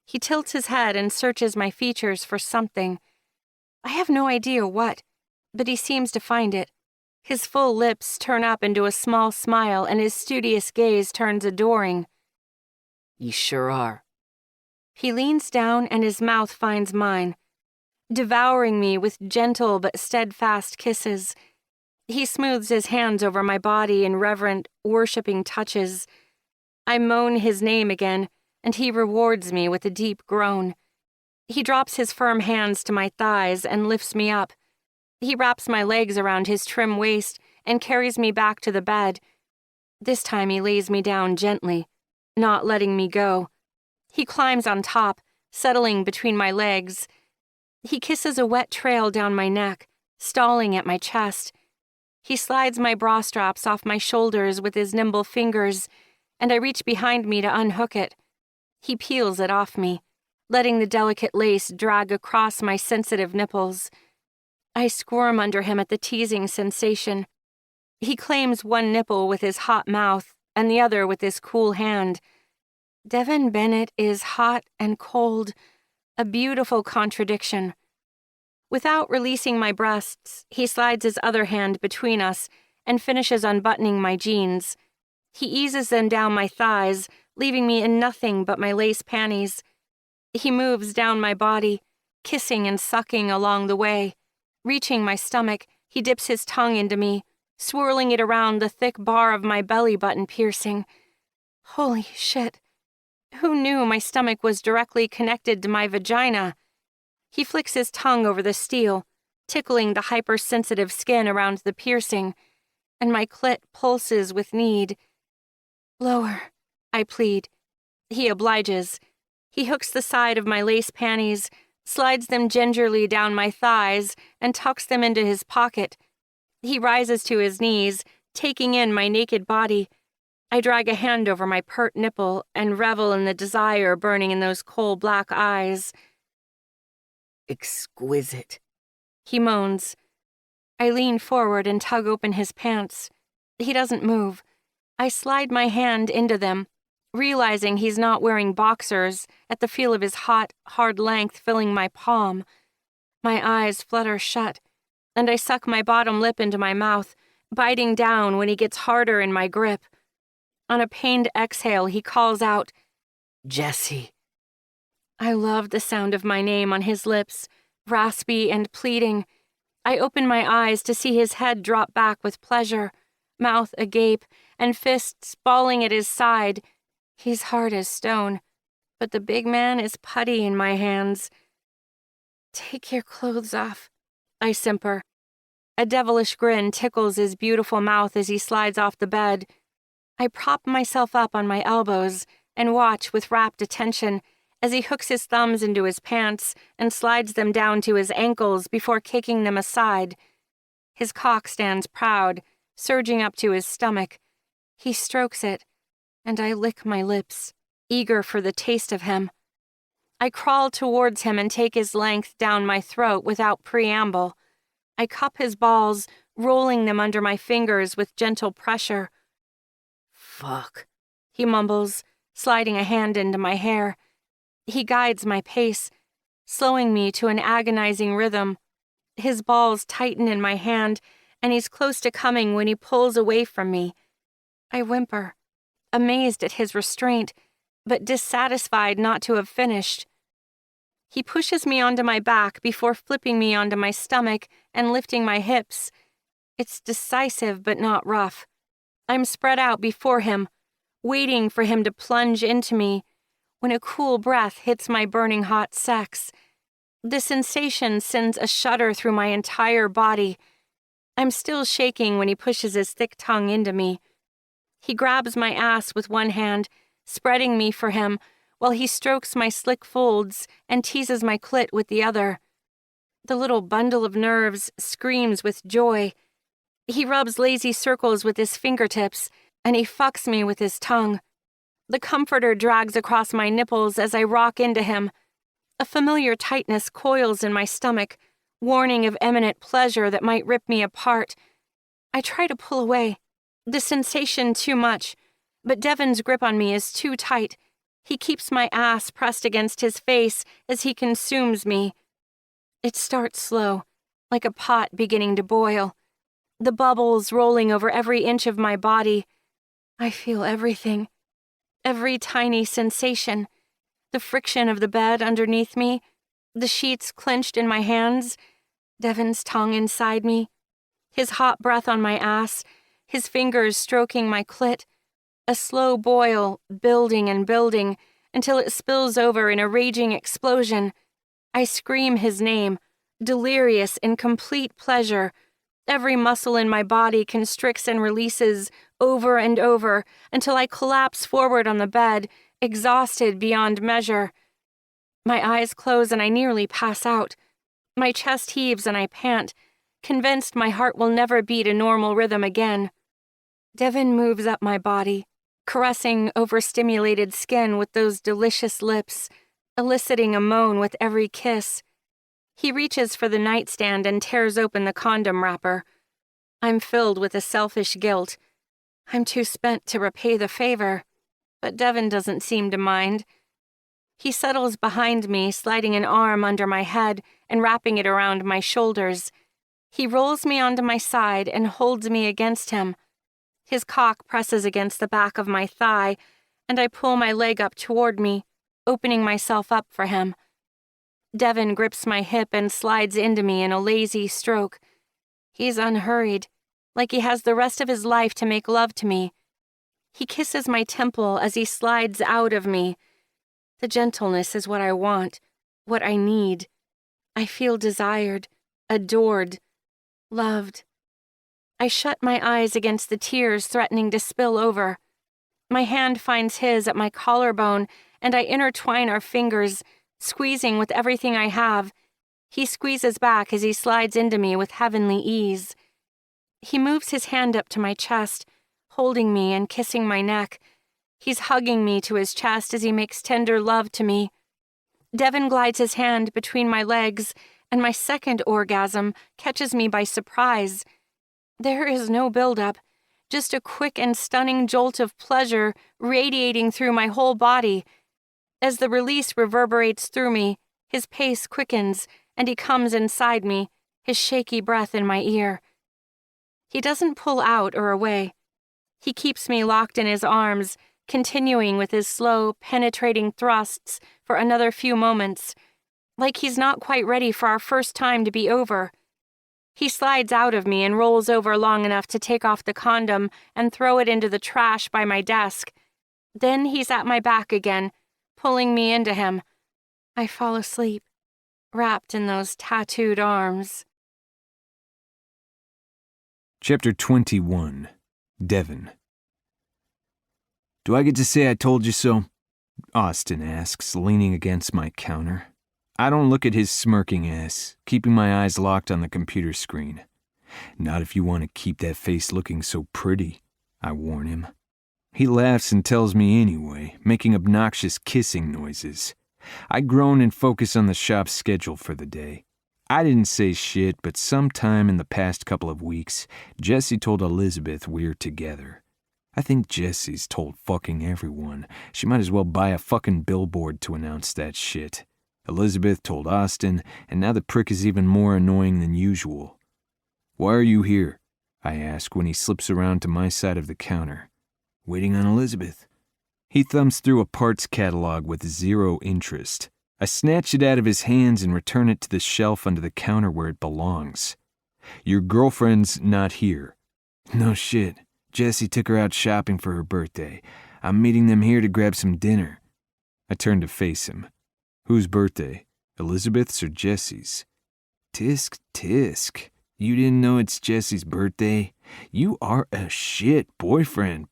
He tilts his head and searches my features for something. I have no idea what, but he seems to find it. His full lips turn up into a small smile and his studious gaze turns adoring. You sure are. He leans down and his mouth finds mine, devouring me with gentle but steadfast kisses. He smooths his hands over my body in reverent, worshipping touches. I moan his name again, and he rewards me with a deep groan. He drops his firm hands to my thighs and lifts me up. He wraps my legs around his trim waist and carries me back to the bed. This time he lays me down gently, not letting me go. He climbs on top, settling between my legs. He kisses a wet trail down my neck, stalling at my chest. He slides my bra straps off my shoulders with his nimble fingers, and I reach behind me to unhook it. He peels it off me, letting the delicate lace drag across my sensitive nipples. I squirm under him at the teasing sensation. He claims one nipple with his hot mouth and the other with his cool hand. Devin Bennett is hot and cold, a beautiful contradiction. Without releasing my breasts, he slides his other hand between us and finishes unbuttoning my jeans. He eases them down my thighs, leaving me in nothing but my lace panties. He moves down my body, kissing and sucking along the way. Reaching my stomach, he dips his tongue into me, swirling it around the thick bar of my belly button piercing. Holy shit. Who knew my stomach was directly connected to my vagina? He flicks his tongue over the steel, tickling the hypersensitive skin around the piercing, and my clit pulses with need. Lower, I plead. He obliges. He hooks the side of my lace panties, slides them gingerly down my thighs, and tucks them into his pocket. He rises to his knees, taking in my naked body. I drag a hand over my pert nipple and revel in the desire burning in those coal-black eyes. Exquisite, he moans. I lean forward and tug open his pants. He doesn't move. I slide my hand into them, realizing he's not wearing boxers at the feel of his hot, hard length filling my palm. My eyes flutter shut, and I suck my bottom lip into my mouth, biting down when he gets harder in my grip. On a pained exhale, he calls out, Jesse. I love the sound of my name on his lips, raspy and pleading. I open my eyes to see his head drop back with pleasure, mouth agape, and fists balling at his side. He's hard as stone, but the big man is putty in my hands. Take your clothes off, I simper. A devilish grin tickles his beautiful mouth as he slides off the bed. I prop myself up on my elbows and watch with rapt attention as he hooks his thumbs into his pants and slides them down to his ankles before kicking them aside. His cock stands proud, surging up to his stomach. He strokes it, and I lick my lips, eager for the taste of him. I crawl towards him and take his length down my throat without preamble. I cup his balls, rolling them under my fingers with gentle pressure. fuck," he mumbles, sliding a hand into my hair. He guides my pace, slowing me to an agonizing rhythm. His balls tighten in my hand, and he's close to coming when he pulls away from me. I whimper, amazed at his restraint, but dissatisfied not to have finished. He pushes me onto my back before flipping me onto my stomach and lifting my hips. It's decisive but not rough. I'm spread out before him, waiting for him to plunge into me, when a cool breath hits my burning hot sex. The sensation sends a shudder through my entire body. I'm still shaking when he pushes his thick tongue into me. He grabs my ass with one hand, spreading me for him, while he strokes my slick folds and teases my clit with the other. The little bundle of nerves screams with joy. He rubs lazy circles with his fingertips, and he fucks me with his tongue. The comforter drags across my nipples as I rock into him. A familiar tightness coils in my stomach, warning of imminent pleasure that might rip me apart. I try to pull away, the sensation too much, but Devin's grip on me is too tight. He keeps my ass pressed against his face as he consumes me. It starts slow, like a pot beginning to boil, the bubbles rolling over every inch of my body. I feel everything, every tiny sensation, the friction of the bed underneath me, the sheets clenched in my hands, Devin's tongue inside me, his hot breath on my ass, his fingers stroking my clit, a slow boil, building and building, until it spills over in a raging explosion. I scream his name, delirious in complete pleasure. Every muscle in my body constricts and releases over and over until I collapse forward on the bed, exhausted beyond measure. My eyes close and I nearly pass out. My chest heaves and I pant, convinced my heart will never beat a normal rhythm again. Devin moves up my body, caressing overstimulated skin with those delicious lips, eliciting a moan with every kiss. He reaches for the nightstand and tears open the condom wrapper. I'm filled with a selfish guilt. I'm too spent to repay the favor, but Devin doesn't seem to mind. He settles behind me, sliding an arm under my head and wrapping it around my shoulders. He rolls me onto my side and holds me against him. His cock presses against the back of my thigh, and I pull my leg up toward me, opening myself up for him. Devin grips my hip and slides into me in a lazy stroke. He's unhurried, like he has the rest of his life to make love to me. He kisses my temple as he slides out of me. The gentleness is what I want, what I need. I feel desired, adored, loved. I shut my eyes against the tears threatening to spill over. My hand finds his at my collarbone, and I intertwine our fingers, squeezing with everything I have. He squeezes back as he slides into me with heavenly ease. He moves his hand up to my chest, holding me and kissing my neck. He's hugging me to his chest as he makes tender love to me. Devin glides his hand between my legs, and my second orgasm catches me by surprise. There is no buildup, just a quick and stunning jolt of pleasure radiating through my whole body. As the release reverberates through me, his pace quickens, and he comes inside me, his shaky breath in my ear. He doesn't pull out or away. He keeps me locked in his arms, continuing with his slow, penetrating thrusts for another few moments, like he's not quite ready for our first time to be over. He slides out of me and rolls over long enough to take off the condom and throw it into the trash by my desk. Then he's at my back again, pulling me into him. I fall asleep, wrapped in those tattooed arms. Chapter 21. Devin. Do I get to say I told you so? Austin asks, leaning against my counter. I don't look at his smirking ass, keeping my eyes locked on the computer screen. Not if you want to keep that face looking so pretty, I warn him. He laughs and tells me anyway, making obnoxious kissing noises. I groan and focus on the shop's schedule for the day. I didn't say shit, but sometime in the past couple of weeks, Jesse told Elizabeth we're together. I think Jessie's told fucking everyone. She might as well buy a fucking billboard to announce that shit. Elizabeth told Austin, and now the prick is even more annoying than usual. "Why are you here?" I ask when he slips around to my side of the counter. "Waiting on Elizabeth." He thumbs through a parts catalog with zero interest. I snatch it out of his hands and return it to the shelf under the counter where it belongs. "Your girlfriend's not here." "No shit. Jessie took her out shopping for her birthday. I'm meeting them here to grab some dinner." I turn to face him. "Whose birthday? Elizabeth's or Jessie's?" "Tisk, tisk. You didn't know it's Jessie's birthday? You are a shit boyfriend.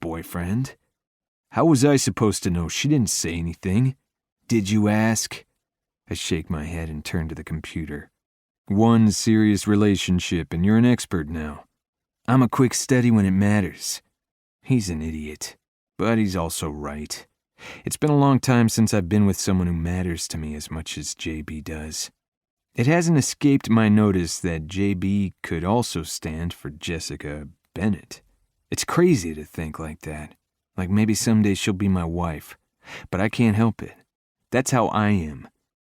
How was I supposed to know? She didn't say anything. Did you ask?" I shake my head and turn to the computer. "One serious relationship, and you're an expert now." "I'm a quick study when it matters." He's an idiot, but he's also right. It's been a long time since I've been with someone who matters to me as much as JB does. It hasn't escaped my notice that JB could also stand for Jessica Bennett. It's crazy to think like that. Like maybe someday she'll be my wife. But I can't help it. That's how I am.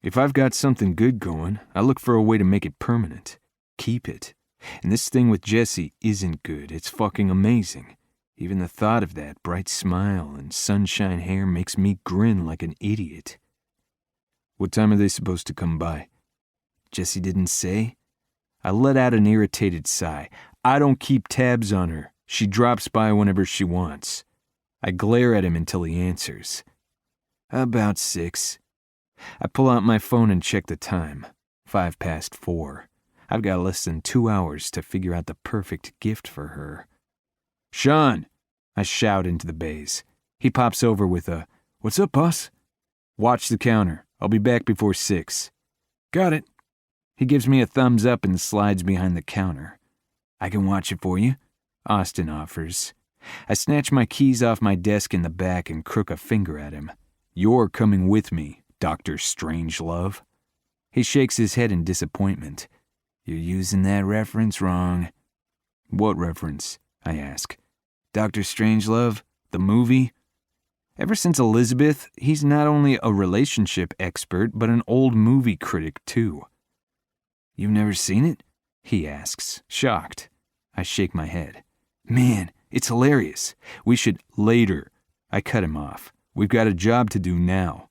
If I've got something good going, I look for a way to make it permanent. Keep it. And this thing with Jessie isn't good. It's fucking amazing. Even the thought of that bright smile and sunshine hair makes me grin like an idiot. "What time are they supposed to come by?" "Jessie didn't say." I let out an irritated sigh. I don't keep tabs on her. She drops by whenever she wants. I glare at him until he answers. "About 6. I pull out my phone and check the time. 4:05. I've got less than 2 hours to figure out the perfect gift for her. "Sean!" I shout into the bays. He pops over with a, "What's up, boss?" "Watch the counter. I'll be back before 6. "Got it." He gives me a thumbs up and slides behind the counter. "I can watch it for you," Austin offers. I snatch my keys off my desk in the back and crook a finger at him. "You're coming with me, Dr. Strangelove." He shakes his head in disappointment. "You're using that reference wrong." "What reference?" I ask. "Dr. Strangelove, the movie?" Ever since Elizabeth, he's not only a relationship expert, but an old movie critic, too. "You've never seen it?" he asks, shocked. I shake my head. "Man, it's hilarious. We should later." I cut him off. "We've got a job to do now."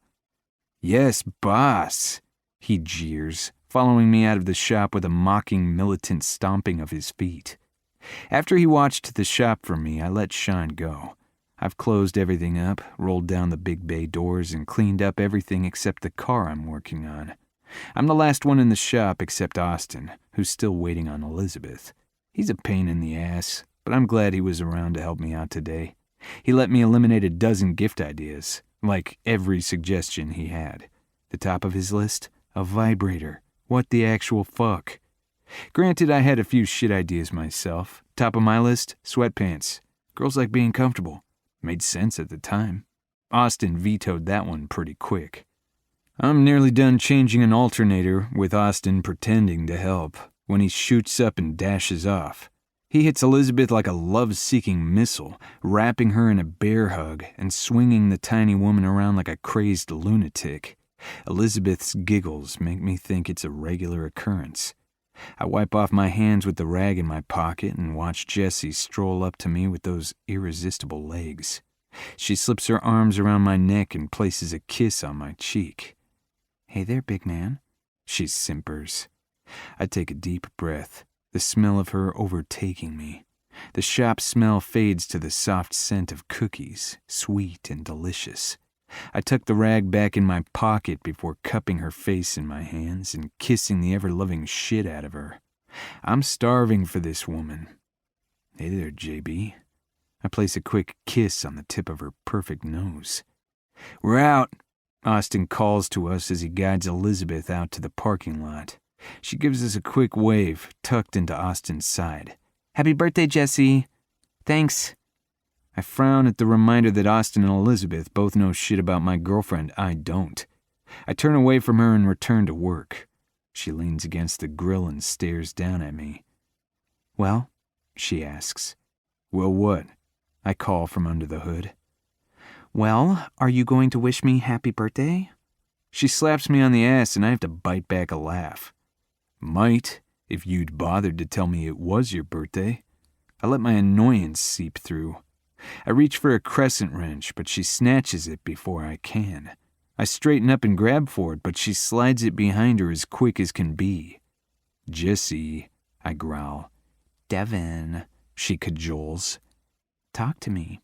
"Yes, boss," he jeers, following me out of the shop with a mocking, militant stomping of his feet. After he watched the shop for me, I let Sean go. I've closed everything up, rolled down the big bay doors, and cleaned up everything except the car I'm working on. I'm the last one in the shop except Austin, who's still waiting on Elizabeth. He's a pain in the ass, but I'm glad he was around to help me out today. He let me eliminate a dozen gift ideas, like every suggestion he had. The top of his list? A vibrator. What the actual fuck? Granted, I had a few shit ideas myself. Top of my list? Sweatpants. Girls like being comfortable. Made sense at the time. Austin vetoed that one pretty quick. I'm nearly done changing an alternator with Austin pretending to help when he shoots up and dashes off. He hits Elizabeth like a love-seeking missile, wrapping her in a bear hug and swinging the tiny woman around like a crazed lunatic. Elizabeth's giggles make me think it's a regular occurrence. I wipe off my hands with the rag in my pocket and watch Jessie stroll up to me with those irresistible legs. She slips her arms around my neck and places a kiss on my cheek. "Hey there, big man," she simpers. I take a deep breath, the smell of her overtaking me. The shop smell fades to the soft scent of cookies, sweet and delicious. I tuck the rag back in my pocket before cupping her face in my hands and kissing the ever-loving shit out of her. I'm starving for this woman. "Hey there, JB." I place a quick kiss on the tip of her perfect nose. "We're out," Austin calls to us as he guides Elizabeth out to the parking lot. She gives us a quick wave, tucked into Austin's side. "Happy birthday, Jessie." "Thanks." I frown at the reminder that Austin and Elizabeth both know shit about my girlfriend I don't. I turn away from her and return to work. She leans against the grill and stares down at me. "Well?" she asks. "Well, what?" I call from under the hood. Well, are you going to wish me happy birthday? She slaps me on the ass and I have to bite back a laugh. Might, if you'd bothered to tell me it was your birthday. I let my annoyance seep through. I reach for a crescent wrench, but she snatches it before I can. I straighten up and grab for it, but she slides it behind her as quick as can be. Jessie, I growl. Devin, she cajoles. Talk to me.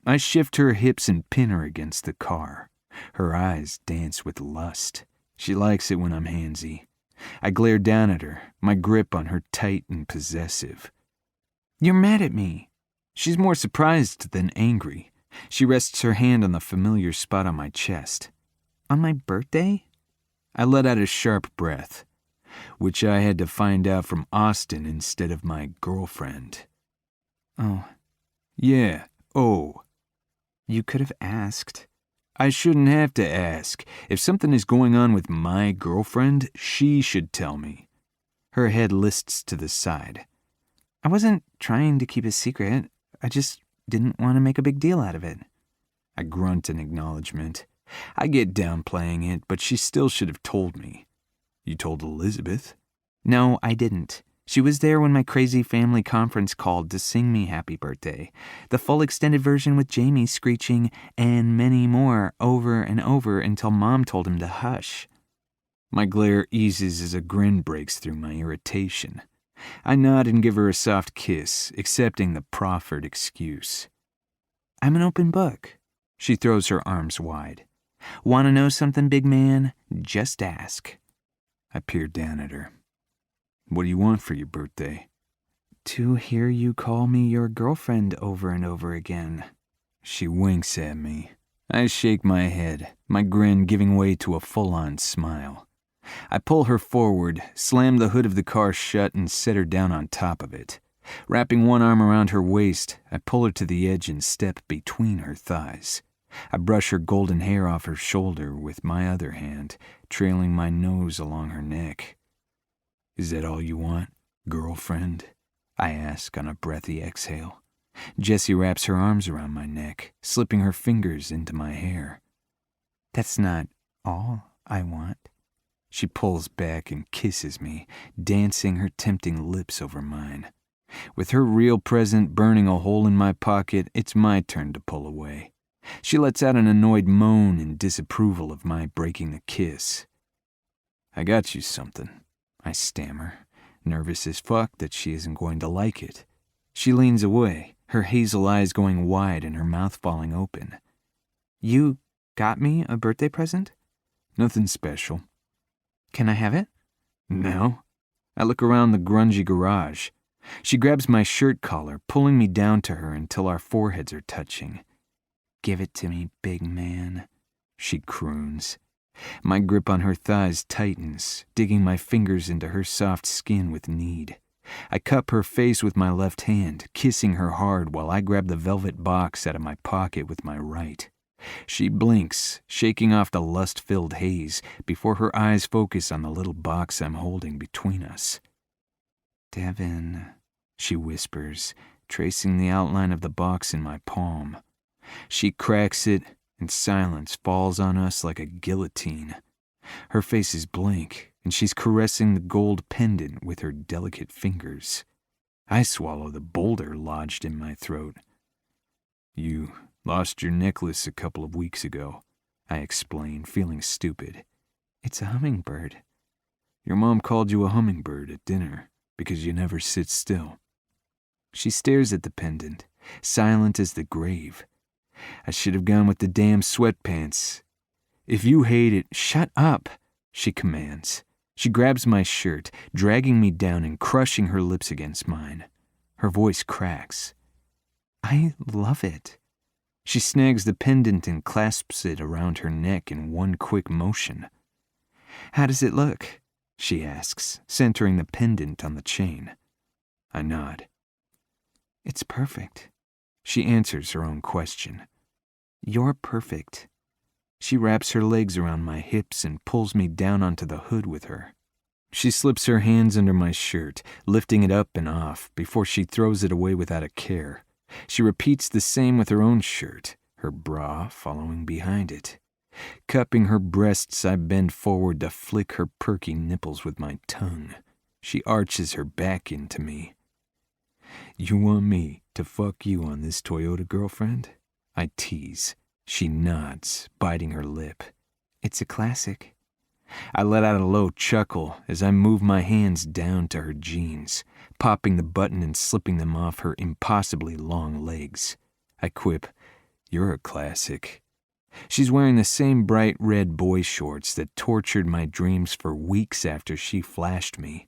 I shift her hips and pin her against the car. Her eyes dance with lust. She likes it when I'm handsy. I glare down at her, my grip on her tight and possessive. You're mad at me. She's more surprised than angry. She rests her hand on the familiar spot on my chest. On my birthday? I let out a sharp breath, which I had to find out from Austin instead of my girlfriend. Oh. Yeah, oh. You could have asked. I shouldn't have to ask. If something is going on with my girlfriend, she should tell me. Her head lists to the side. I wasn't trying to keep a secret. I just didn't want to make a big deal out of it. I grunt in acknowledgement. I get downplaying it, but she still should have told me. You told Elizabeth? No, I didn't. She was there when my crazy family conference called to sing me happy birthday. The full extended version with Jamie screeching, and many more, over and over until Mom told him to hush. My glare eases as a grin breaks through my irritation. I nod and give her a soft kiss, accepting the proffered excuse. I'm an open book. She throws her arms wide. Want to know something, big man? Just ask. I peer down at her. What do you want for your birthday? To hear you call me your girlfriend over and over again. She winks at me. I shake my head, my grin giving way to a full-on smile. I pull her forward, slam the hood of the car shut, and set her down on top of it. Wrapping one arm around her waist, I pull her to the edge and step between her thighs. I brush her golden hair off her shoulder with my other hand, trailing my nose along her neck. Is that all you want, girlfriend? I ask on a breathy exhale. Jessie wraps her arms around my neck, slipping her fingers into my hair. That's not all I want. She pulls back and kisses me, dancing her tempting lips over mine. With her real present burning a hole in my pocket, it's my turn to pull away. She lets out an annoyed moan in disapproval of my breaking the kiss. I got you something, I stammer, nervous as fuck that she isn't going to like it. She leans away, her hazel eyes going wide and her mouth falling open. You got me a birthday present? Nothing special. Can I have it? No. I look around the grungy garage. She grabs my shirt collar, pulling me down to her until our foreheads are touching. Give it to me, big man, she croons. My grip on her thighs tightens, digging my fingers into her soft skin with need. I cup her face with my left hand, kissing her hard while I grab the velvet box out of my pocket with my right. She blinks, shaking off the lust-filled haze before her eyes focus on the little box I'm holding between us. Devin, she whispers, tracing the outline of the box in my palm. She cracks it, and silence falls on us like a guillotine. Her face is blank, and she's caressing the gold pendant with her delicate fingers. I swallow the boulder lodged in my throat. You lost your necklace a couple of weeks ago, I explain, feeling stupid. It's a hummingbird. Your mom called you a hummingbird at dinner because you never sit still. She stares at the pendant, silent as the grave. I should have gone with the damn sweatpants. If you hate it, shut up, she commands. She grabs my shirt, dragging me down and crushing her lips against mine. Her voice cracks. I love it. She snags the pendant and clasps it around her neck in one quick motion. How does it look? She asks, centering the pendant on the chain. I nod. It's perfect. She answers her own question. You're perfect. She wraps her legs around my hips and pulls me down onto the hood with her. She slips her hands under my shirt, lifting it up and off before she throws it away without a care. She repeats the same with her own shirt, her bra following behind it. Cupping her breasts, I bend forward to flick her perky nipples with my tongue. She arches her back into me. You want me to fuck you on this Toyota, girlfriend? I tease. She nods, biting her lip. It's a classic. I let out a low chuckle as I move my hands down to her jeans, popping the button and slipping them off her impossibly long legs. I quip, You're a classic. She's wearing the same bright red boy shorts that tortured my dreams for weeks after she flashed me.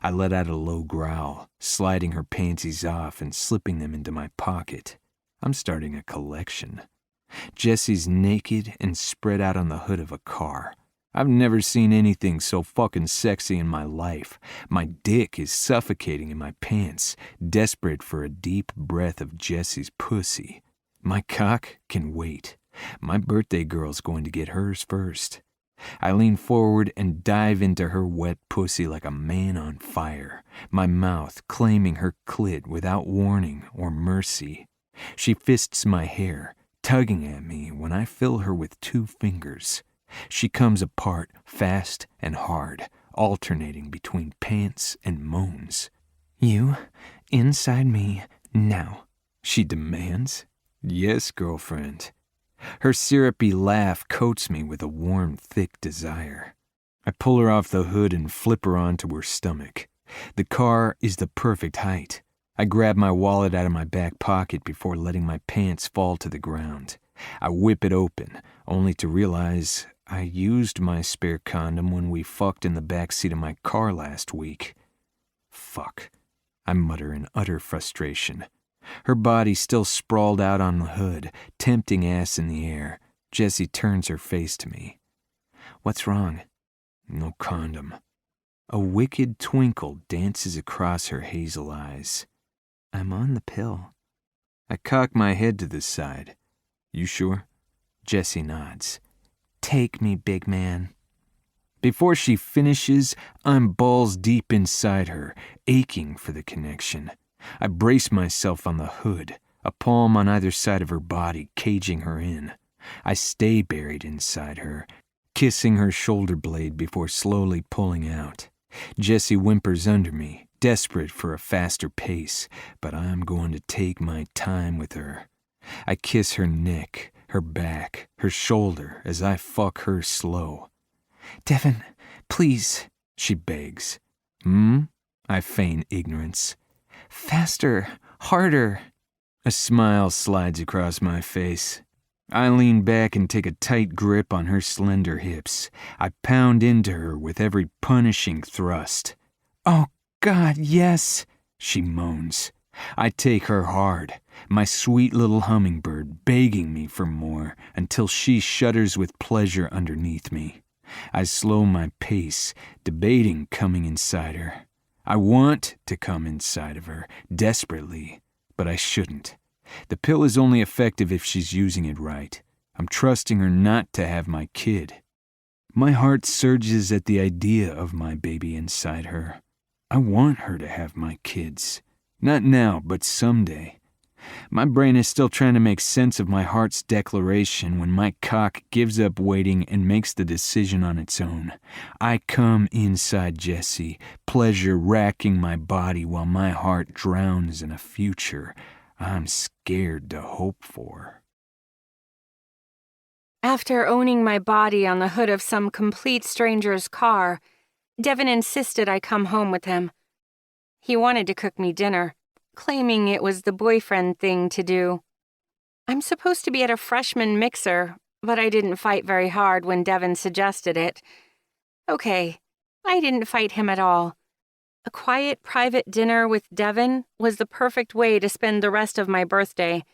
I let out a low growl, sliding her panties off and slipping them into my pocket. I'm starting a collection. Jessie's naked and spread out on the hood of a car. I've never seen anything so fucking sexy in my life. My dick is suffocating in my pants, desperate for a deep breath of Jessie's pussy. My cock can wait. My birthday girl's going to get hers first. I lean forward and dive into her wet pussy like a man on fire, my mouth claiming her clit without warning or mercy. She fists my hair, tugging at me when I fill her with 2 fingers. She comes apart fast and hard, alternating between pants and moans. You, inside me, now, she demands. Yes, girlfriend. Her syrupy laugh coats me with a warm, thick desire. I pull her off the hood and flip her onto her stomach. The car is the perfect height. I grab my wallet out of my back pocket before letting my pants fall to the ground. I whip it open, only to realize I used my spare condom when we fucked in the backseat of my car last week. Fuck, I mutter in utter frustration. Her body still sprawled out on the hood, tempting ass in the air. Jessie turns her face to me. What's wrong? No condom. A wicked twinkle dances across her hazel eyes. I'm on the pill. I cock my head to the side. You sure? Jessie nods. Take me, big man. Before she finishes, I'm balls deep inside her, aching for the connection. I brace myself on the hood, a palm on either side of her body, caging her in. I stay buried inside her, kissing her shoulder blade before slowly pulling out. Jessie whimpers under me, desperate for a faster pace, but I'm going to take my time with her. I kiss her neck, her back, her shoulder as I fuck her slow. Devin, please, she begs. I feign ignorance. Faster, harder. A smile slides across my face. I lean back and take a tight grip on her slender hips. I pound into her with every punishing thrust. Oh, God, yes, she moans. I take her hard, my sweet little hummingbird begging me for more until she shudders with pleasure underneath me. I slow my pace, debating coming inside her. I want to come inside of her, desperately, but I shouldn't. The pill is only effective if she's using it right. I'm trusting her not to have my kid. My heart surges at the idea of my baby inside her. I want her to have my kids. Not now, but someday. My brain is still trying to make sense of my heart's declaration when my cock gives up waiting and makes the decision on its own. I come inside Jessie, pleasure racking my body while my heart drowns in a future I'm scared to hope for. After owning my body on the hood of some complete stranger's car, Devin insisted I come home with him. He wanted to cook me dinner, claiming it was the boyfriend thing to do. I'm supposed to be at a freshman mixer, but I didn't fight very hard when Devin suggested it. Okay, I didn't fight him at all. A quiet, private dinner with Devin was the perfect way to spend the rest of my birthday.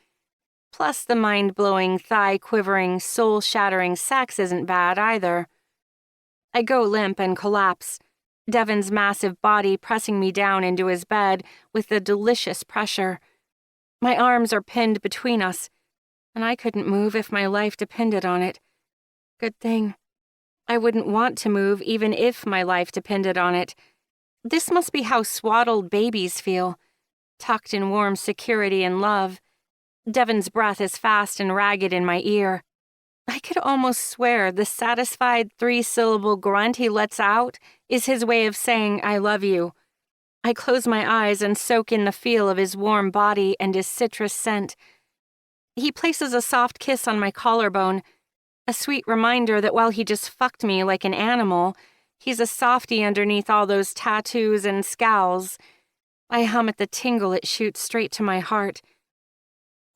Plus, the mind-blowing, thigh-quivering, soul-shattering sex isn't bad either. I go limp and collapse, Devin's massive body pressing me down into his bed with a delicious pressure. My arms are pinned between us, and I couldn't move if my life depended on it. Good thing. I wouldn't want to move even if my life depended on it. This must be how swaddled babies feel. tucked in warm security and love. Devon's breath is fast and ragged in my ear. I could almost swear the satisfied 3-syllable grunt he lets out is his way of saying, "I love you." I close my eyes and soak in the feel of his warm body and his citrus scent. He places a soft kiss on my collarbone, a sweet reminder that while he just fucked me like an animal, he's a softie underneath all those tattoos and scowls. I hum at the tingle it shoots straight to my heart.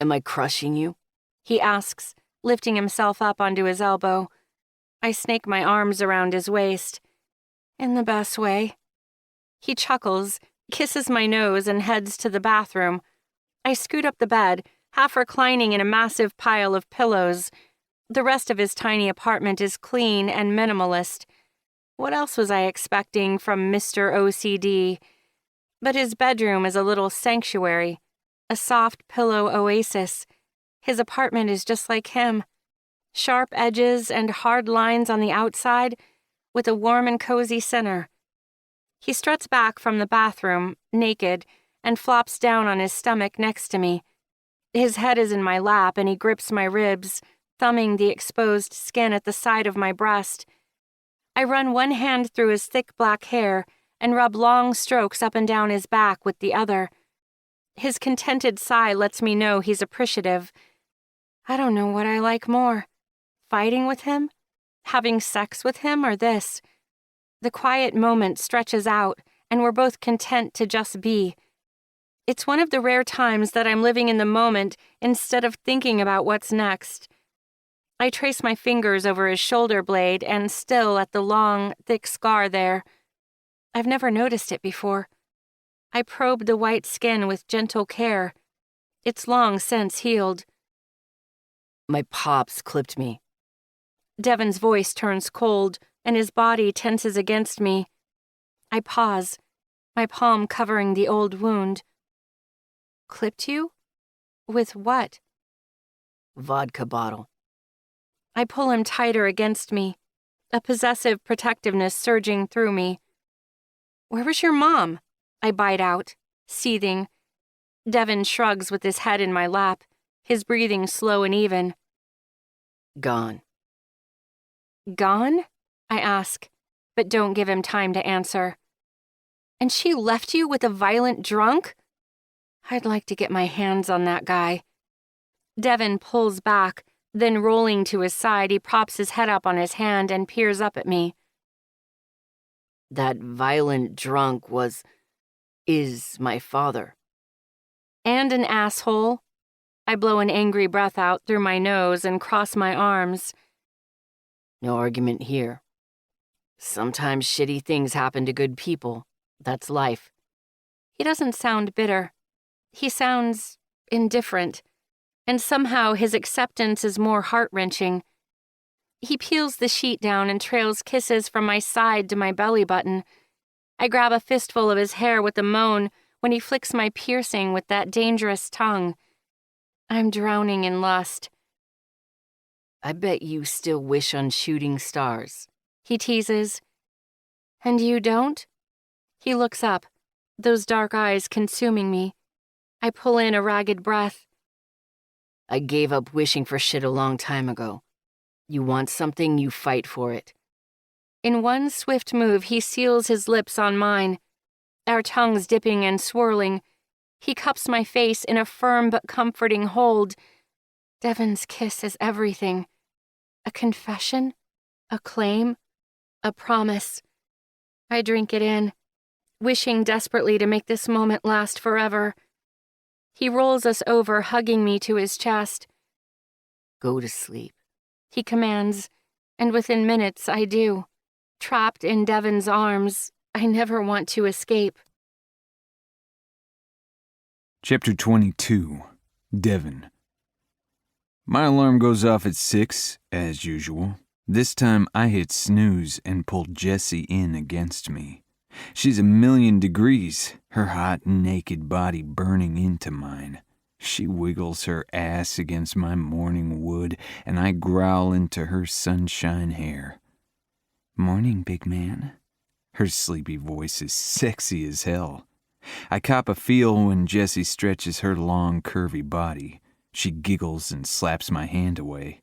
Am I crushing you? He asks, lifting himself up onto his elbow. I snake my arms around his waist. In the best way. He chuckles, kisses my nose, and heads to the bathroom. I scoot up the bed, half reclining in a massive pile of pillows. The rest of his tiny apartment is clean and minimalist. What else was I expecting from Mr. OCD? But his bedroom is a little sanctuary, a soft pillow oasis. His apartment is just like him. Sharp edges and hard lines on the outside, with a warm and cozy center. He struts back from the bathroom, naked, and flops down on his stomach next to me. His head is in my lap and he grips my ribs, thumbing the exposed skin at the side of my breast. I run one hand through his thick black hair and rub long strokes up and down his back with the other. His contented sigh lets me know he's appreciative. I don't know what I like more, fighting with him, having sex with him, or this. The quiet moment stretches out, and we're both content to just be. It's one of the rare times that I'm living in the moment instead of thinking about what's next. I trace my fingers over his shoulder blade and still at the long, thick scar there. I've never noticed it before. I probe the white skin with gentle care. It's long since healed. My pops clipped me. Devon's voice turns cold, and his body tenses against me. I pause, my palm covering the old wound. Clipped you? With what? Vodka bottle. I pull him tighter against me, a possessive protectiveness surging through me. Where was your mom? I bite out, seething. Devon shrugs with his head in my lap, his breathing slow and even. Gone. Gone? I ask, but don't give him time to answer. And she left you with a violent drunk? I'd like to get my hands on that guy. Devon pulls back, then rolling to his side, he props his head up on his hand and peers up at me. That violent drunk is my father. And an asshole. I blow an angry breath out through my nose and cross my arms. No argument here. Sometimes shitty things happen to good people. That's life. He doesn't sound bitter. He sounds indifferent, and somehow his acceptance is more heart-wrenching. He peels the sheet down and trails kisses from my side to my belly button. I grab a fistful of his hair with a moan when he flicks my piercing with that dangerous tongue. I'm drowning in lust. I bet you still wish on shooting stars. He teases. And you don't? He looks up, those dark eyes consuming me. I pull in a ragged breath. I gave up wishing for shit a long time ago. You want something, you fight for it. In one swift move, he seals his lips on mine, our tongues dipping and swirling. He cups my face in a firm but comforting hold. Devon's kiss is everything. A confession, a claim, a promise. I drink it in, wishing desperately to make this moment last forever. He rolls us over, hugging me to his chest. Go to sleep, he commands, and within minutes I do. Trapped in Devon's arms, I never want to escape. Chapter 22. Devon. My alarm goes off at 6, as usual. This time I hit snooze and pulled Jessie in against me. She's 1,000,000 degrees, her hot, naked body burning into mine. She wiggles her ass against my morning wood, and I growl into her sunshine hair. "Morning, big man." Her sleepy voice is sexy as hell. I cop a feel when Jessie stretches her long, curvy body. She giggles and slaps my hand away.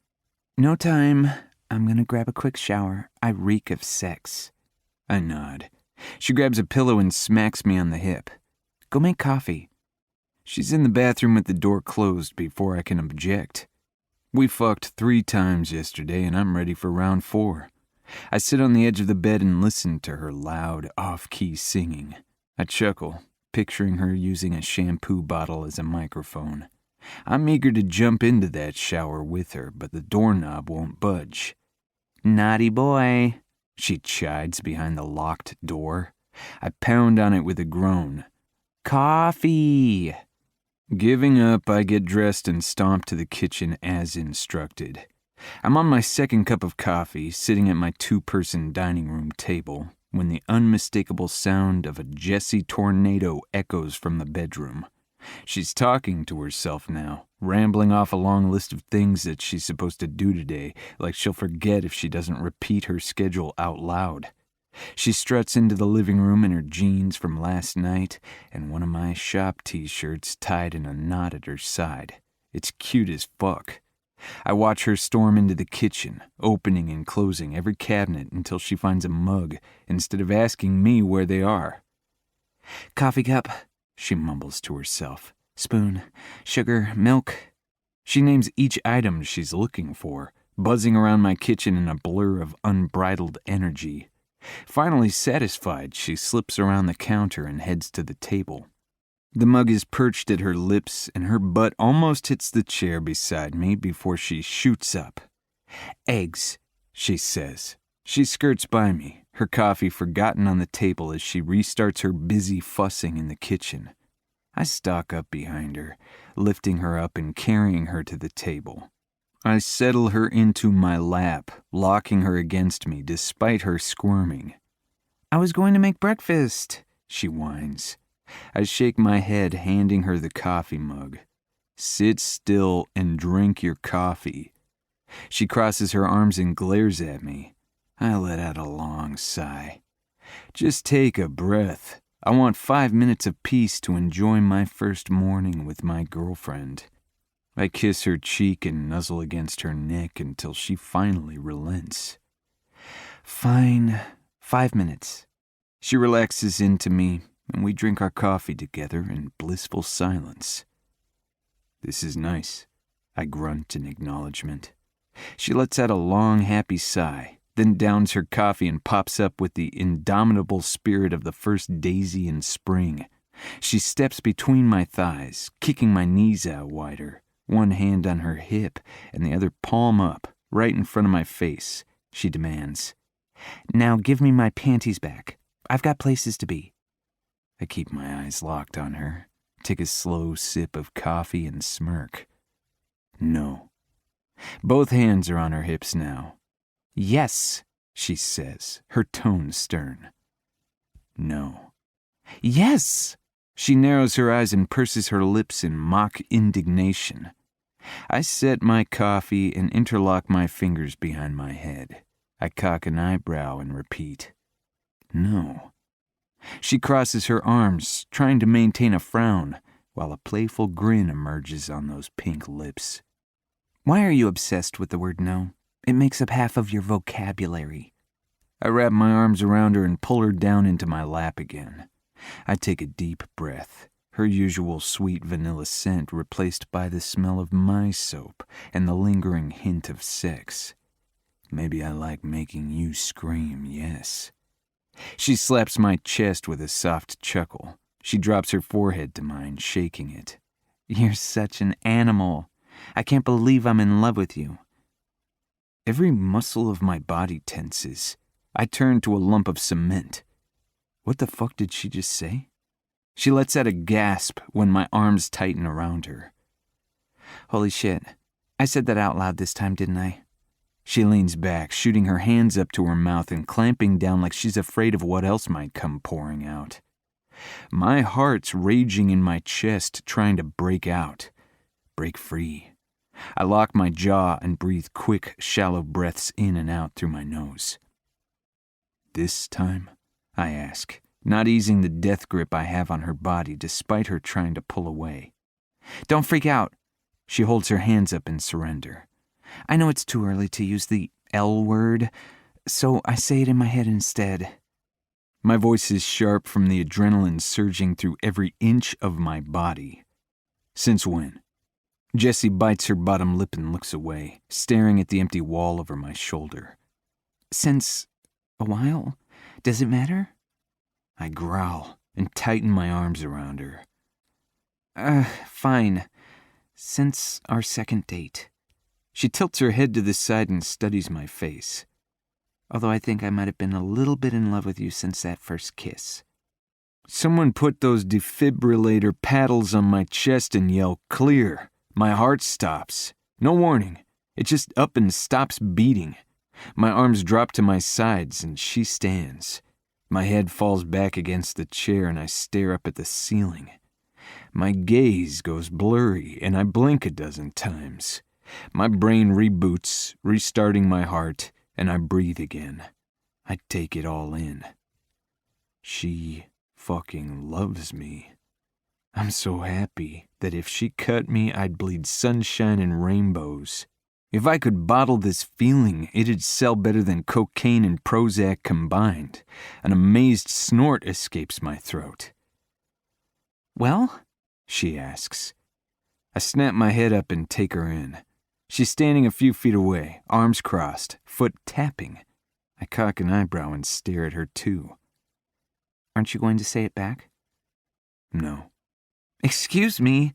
No time. I'm gonna grab a quick shower. I reek of sex. I nod. She grabs a pillow and smacks me on the hip. Go make coffee. She's in the bathroom with the door closed before I can object. We fucked 3 times yesterday and I'm ready for round 4. I sit on the edge of the bed and listen to her loud, off-key singing. I chuckle, picturing her using a shampoo bottle as a microphone. I'm eager to jump into that shower with her, but the doorknob won't budge. Naughty boy, she chides behind the locked door. I pound on it with a groan. Coffee! Giving up, I get dressed and stomp to the kitchen as instructed. I'm on my second cup of coffee, sitting at my 2-person dining room table, when the unmistakable sound of a Jessie tornado echoes from the bedroom. She's talking to herself now, rambling off a long list of things that she's supposed to do today, like she'll forget if she doesn't repeat her schedule out loud. She struts into the living room in her jeans from last night and one of my shop t-shirts tied in a knot at her side. It's cute as fuck. I watch her storm into the kitchen, opening and closing every cabinet until she finds a mug instead of asking me where they are. Coffee cup, she mumbles to herself. Spoon, sugar, milk. She names each item she's looking for, buzzing around my kitchen in a blur of unbridled energy. Finally satisfied, she slips around the counter and heads to the table. The mug is perched at her lips, and her butt almost hits the chair beside me before she shoots up. Eggs, she says. She skirts by me, her coffee forgotten on the table as she restarts her busy fussing in the kitchen. I stalk up behind her, lifting her up and carrying her to the table. I settle her into my lap, locking her against me despite her squirming. I was going to make breakfast, she whines. I shake my head, handing her the coffee mug. Sit still and drink your coffee. She crosses her arms and glares at me. I let out a long sigh. Just take a breath. I want 5 minutes of peace to enjoy my first morning with my girlfriend. I kiss her cheek and nuzzle against her neck until she finally relents. Fine, 5 minutes. She relaxes into me, and we drink our coffee together in blissful silence. This is nice, I grunt in acknowledgement. She lets out a long, happy sigh, then downs her coffee and pops up with the indomitable spirit of the first daisy in spring. She steps between my thighs, kicking my knees out wider, one hand on her hip and the other palm up, right in front of my face. She demands, Now give me my panties back. I've got places to be. I keep my eyes locked on her, take a slow sip of coffee and smirk. No. Both hands are on her hips now. Yes, she says, her tone stern. No. Yes! She narrows her eyes and purses her lips in mock indignation. I set my coffee and interlock my fingers behind my head. I cock an eyebrow and repeat, No. She crosses her arms, trying to maintain a frown, while a playful grin emerges on those pink lips. Why are you obsessed with the word no? It makes up half of your vocabulary. I wrap my arms around her and pull her down into my lap again. I take a deep breath, her usual sweet vanilla scent replaced by the smell of my soap and the lingering hint of sex. Maybe I like making you scream, yes. She slaps my chest with a soft chuckle. She drops her forehead to mine, shaking it. You're such an animal. I can't believe I'm in love with you. Every muscle of my body tenses. I turn to a lump of cement. What the fuck did she just say? She lets out a gasp when my arms tighten around her. Holy shit. I said that out loud this time, didn't I? She leans back, shooting her hands up to her mouth and clamping down like she's afraid of what else might come pouring out. My heart's raging in my chest, trying to break out. Break free. I lock my jaw and breathe quick, shallow breaths in and out through my nose. This time, I ask, not easing the death grip I have on her body despite her trying to pull away. Don't freak out. She holds her hands up in surrender. I know it's too early to use the L word, so I say it in my head instead. My voice is sharp from the adrenaline surging through every inch of my body. Since when? Jessie bites her bottom lip and looks away, staring at the empty wall over my shoulder. Since a while? Does it matter? I growl and tighten my arms around her. Fine. Since our second date. She tilts her head to the side and studies my face. Although I think I might have been a little bit in love with you since that first kiss. Someone put those defibrillator paddles on my chest and yell, "Clear." My heart stops. No warning. It just up and stops beating. My arms drop to my sides and she stands. My head falls back against the chair and I stare up at the ceiling. My gaze goes blurry and I blink a dozen times. My brain reboots, restarting my heart, and I breathe again. I take it all in. She fucking loves me. I'm so happy that if she cut me, I'd bleed sunshine and rainbows. If I could bottle this feeling, it'd sell better than cocaine and Prozac combined. An amazed snort escapes my throat. Well? She asks. I snap my head up and take her in. She's standing a few feet away, arms crossed, foot tapping. I cock an eyebrow and stare at her too. Aren't you going to say it back? No. Excuse me.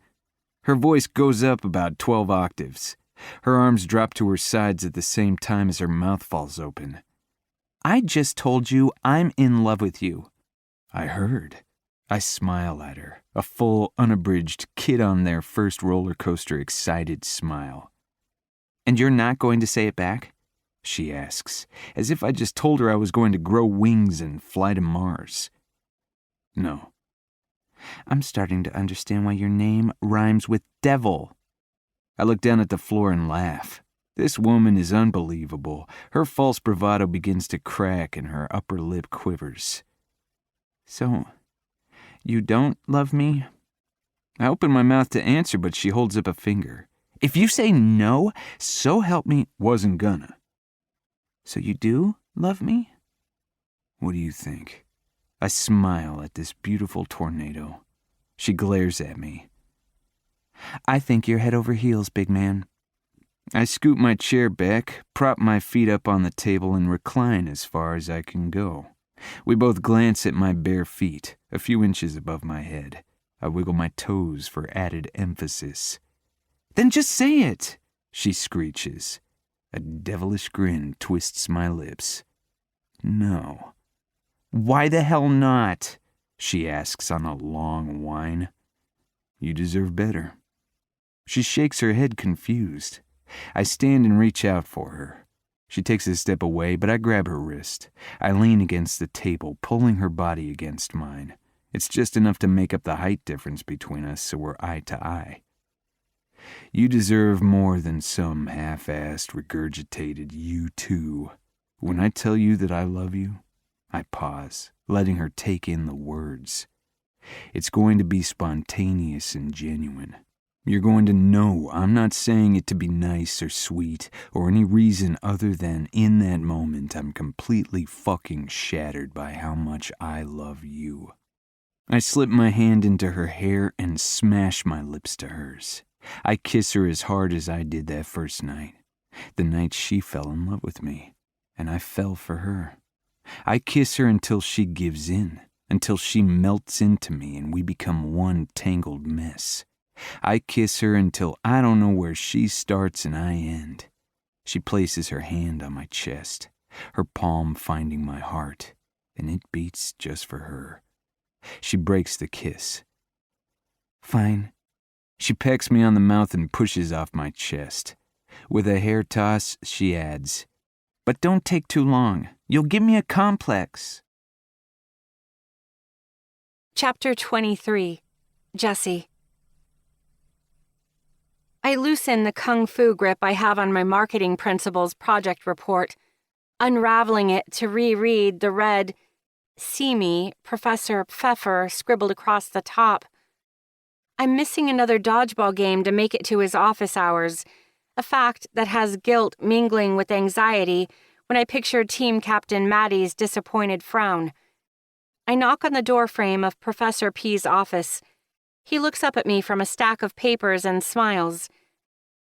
Her voice goes up about 12 octaves. Her arms drop to her sides at the same time as her mouth falls open. I just told you I'm in love with you. I heard. I smile at her, a full, unabridged, kid-on-their-first roller coaster excited smile. And you're not going to say it back? She asks, as if I just told her I was going to grow wings and fly to Mars. No. I'm starting to understand why your name rhymes with devil. I look down at the floor and laugh. This woman is unbelievable. Her false bravado begins to crack and her upper lip quivers. So, you don't love me? I open my mouth to answer, but she holds up a finger. If you say no, so help me, wasn't gonna. So you do love me? What do you think? I smile at this beautiful tornado. She glares at me. I think you're head over heels, big man. I scoot my chair back, prop my feet up on the table, and recline as far as I can go. We both glance at my bare feet, a few inches above my head. I wiggle my toes for added emphasis. Then just say it, she screeches. A devilish grin twists my lips. No. Why the hell not? She asks on a long whine. You deserve better. She shakes her head confused. I stand and reach out for her. She takes a step away, but I grab her wrist. I lean against the table, pulling her body against mine. It's just enough to make up the height difference between us, so we're eye to eye. You deserve more than some half-assed, regurgitated you too. When I tell you that I love you, I pause, letting her take in the words. It's going to be spontaneous and genuine. You're going to know I'm not saying it to be nice or sweet or any reason other than in that moment I'm completely fucking shattered by how much I love you. I slip my hand into her hair and smash my lips to hers. I kiss her as hard as I did that first night, the night she fell in love with me, and I fell for her. I kiss her until she gives in, until she melts into me and we become one tangled mess. I kiss her until I don't know where she starts and I end. She places her hand on my chest, her palm finding my heart, and it beats just for her. She breaks the kiss. Fine. She pecks me on the mouth and pushes off my chest. With a hair toss, she adds, But don't take too long. You'll give me a complex. Chapter 23. Jessie. I loosen the kung fu grip I have on my marketing principles project report, unraveling it to reread the red, See me, Professor Pfeffer scribbled across the top. I'm missing another dodgeball game to make it to his office hours, a fact that has guilt mingling with anxiety when I picture Team Captain Maddie's disappointed frown. I knock on the doorframe of Professor P's office. He looks up at me from a stack of papers and smiles.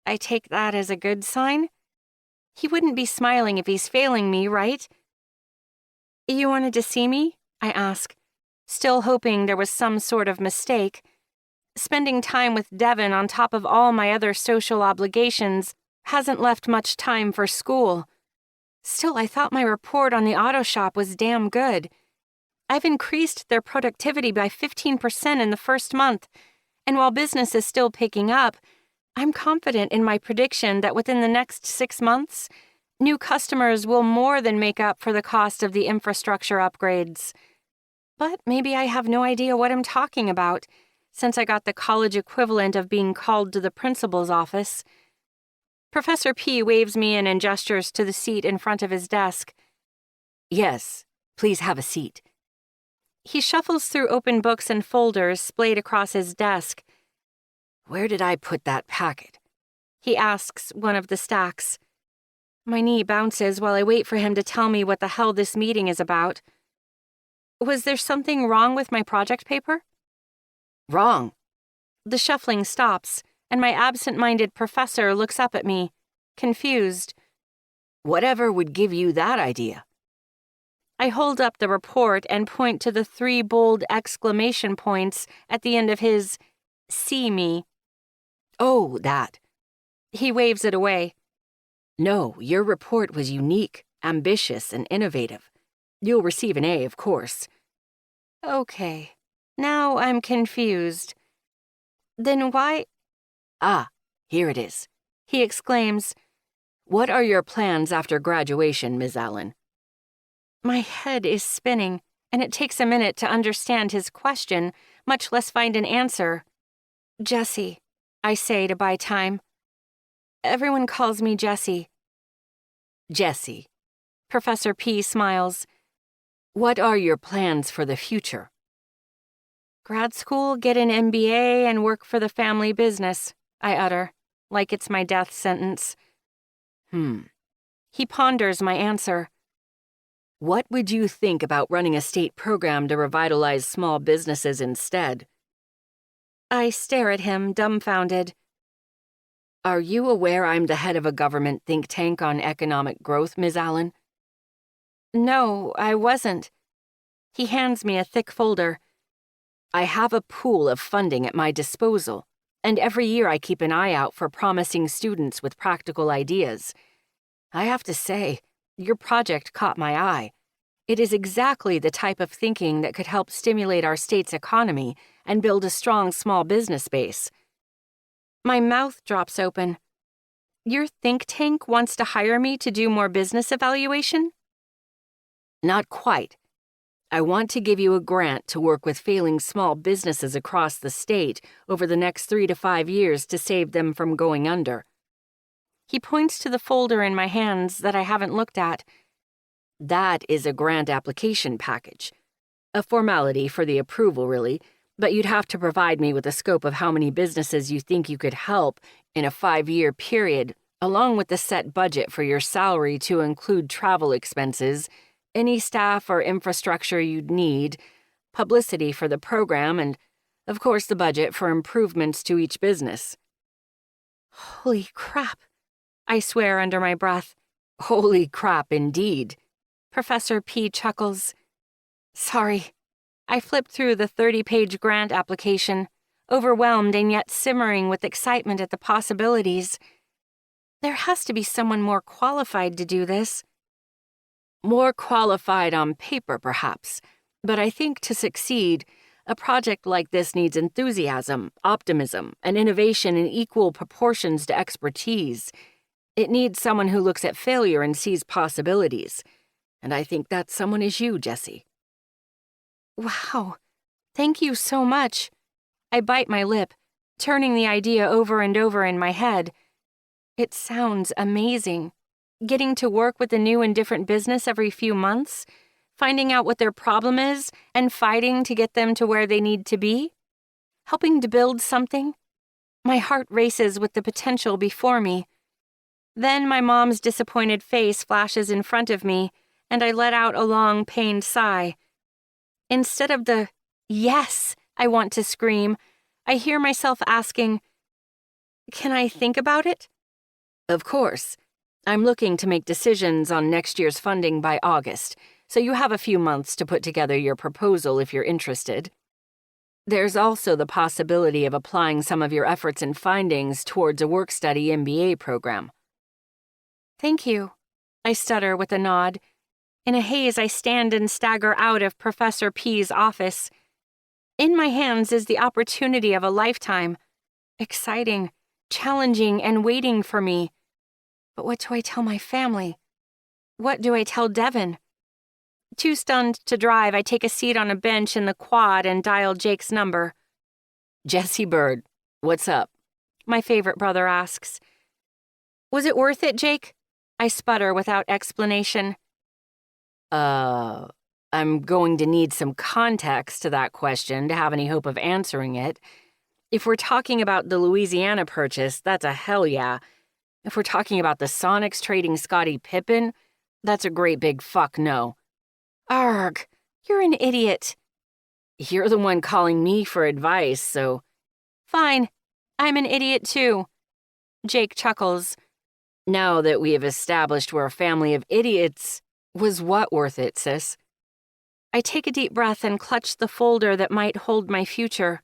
I take that as a good sign. He wouldn't be smiling if he's failing me, right? You wanted to see me? I ask, still hoping there was some sort of mistake. Spending time with Devin on top of all my other social obligations hasn't left much time for school. Still, I thought my report on the auto shop was damn good. I've increased their productivity by 15% in the first month, and while business is still picking up, I'm confident in my prediction that within the next 6 months, new customers will more than make up for the cost of the infrastructure upgrades. But maybe I have no idea what I'm talking about, since I got the college equivalent of being called to the principal's office. Professor P waves me in and gestures to the seat in front of his desk. Yes, please have a seat. He shuffles through open books and folders splayed across his desk. Where did I put that packet? He asks one of the stacks. My knee bounces while I wait for him to tell me what the hell this meeting is about. Was there something wrong with my project paper? Wrong. The shuffling stops, and my absent-minded professor looks up at me, confused. Whatever would give you that idea? I hold up the report and point to the 3 bold exclamation points at the end of his "See me." Oh, that. He waves it away. No, your report was unique, ambitious, and innovative. You'll receive an A, of course. Okay, now I'm confused. Then why— Ah, here it is. he exclaims. What are your plans after graduation, Ms. Allen? My head is spinning, and it takes a minute to understand his question, much less find an answer. Jessie, I say to buy time. Everyone calls me Jessie. Jessie. Professor P smiles. What are your plans for the future? Grad school, get an MBA, and work for the family business, I utter, like it's my death sentence. He ponders my answer. What would you think about running a state program to revitalize small businesses instead? I stare at him, dumbfounded. Are you aware I'm the head of a government think tank on economic growth, Ms. Allen? No, I wasn't. He hands me a thick folder. I have a pool of funding at my disposal, and every year I keep an eye out for promising students with practical ideas. I have to say, your project caught my eye. It is exactly the type of thinking that could help stimulate our state's economy and build a strong small business base. My mouth drops open. Your think tank wants to hire me to do more business evaluation? Not quite. I want to give you a grant to work with failing small businesses across the state over the next 3 to 5 years to save them from going under. He points to the folder in my hands that I haven't looked at. That is a grant application package. A formality for the approval, really, but you'd have to provide me with a scope of how many businesses you think you could help in a 5-year period, along with the set budget for your salary to include travel expenses, any staff or infrastructure you'd need, publicity for the program, and, of course, the budget for improvements to each business. Holy crap, I swear under my breath. Holy crap, indeed. Professor P chuckles. Sorry. I flipped through the 30-page grant application, overwhelmed and yet simmering with excitement at the possibilities. There has to be someone more qualified to do this. More qualified on paper, perhaps, but I think to succeed, a project like this needs enthusiasm, optimism, and innovation in equal proportions to expertise. It needs someone who looks at failure and sees possibilities. And I think that someone is you, Jessie. Wow. Thank you so much. I bite my lip, turning the idea over and over in my head. It sounds amazing. Getting to work with a new and different business every few months, finding out what their problem is and fighting to get them to where they need to be? Helping to build something? My heart races with the potential before me. Then my mom's disappointed face flashes in front of me, and I let out a long, pained sigh. Instead of the yes I want to scream, I hear myself asking, can I think about it? Of course. I'm looking to make decisions on next year's funding by August, so you have a few months to put together your proposal if you're interested. There's also the possibility of applying some of your efforts and findings towards a work-study MBA program. Thank you, I stutter with a nod. In a haze, I stand and stagger out of Professor P's office. In my hands is the opportunity of a lifetime. Exciting, challenging, and waiting for me. But what do I tell my family? What do I tell Devin? Too stunned to drive, I take a seat on a bench in the quad and dial Jake's number. Jesse Bird, what's up? My favorite brother asks. Was it worth it, Jake? I sputter without explanation. I'm going to need some context to that question to have any hope of answering it. If we're talking about the Louisiana purchase, that's a hell yeah. If we're talking about the Sonics trading Scottie Pippen, that's a great big fuck no. Arg, you're an idiot. You're the one calling me for advice, so... Fine, I'm an idiot too. Jake chuckles. Now that we have established we're a family of idiots, was what worth it, sis? I take a deep breath and clutch the folder that might hold my future.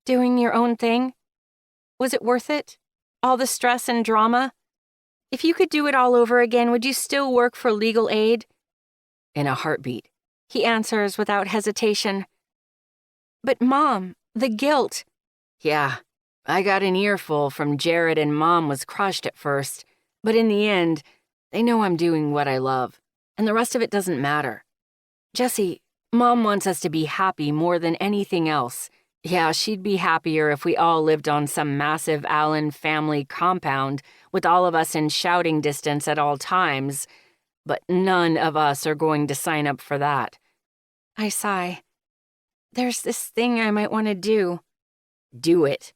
Doing your own thing? Was it worth it? All the stress and drama? If you could do it all over again, would you still work for legal aid? In a heartbeat. He answers without hesitation. But Mom, the guilt. Yeah, I got an earful from Jared and Mom was crushed at first, but in the end, they know I'm doing what I love, and the rest of it doesn't matter. Jesse, Mom wants us to be happy more than anything else. Yeah, she'd be happier if we all lived on some massive Allen family compound with all of us in shouting distance at all times, but none of us are going to sign up for that. I sigh. There's this thing I might want to do. Do it,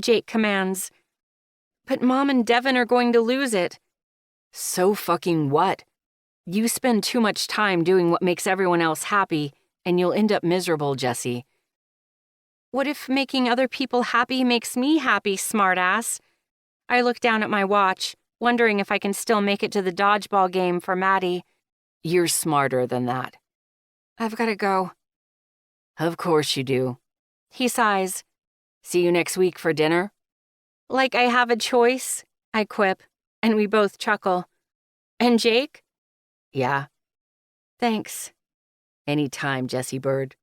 Jake commands. But Mom and Devin are going to lose it. So fucking what? You spend too much time doing what makes everyone else happy, and you'll end up miserable, Jesse. What if making other people happy makes me happy, smartass? I look down at my watch, wondering if I can still make it to the dodgeball game for Maddie. You're smarter than that. I've got to go. Of course you do. He sighs. See you next week for dinner? Like I have a choice, I quip, and we both chuckle. And Jake? Yeah. Thanks. Anytime, Jesse Bird.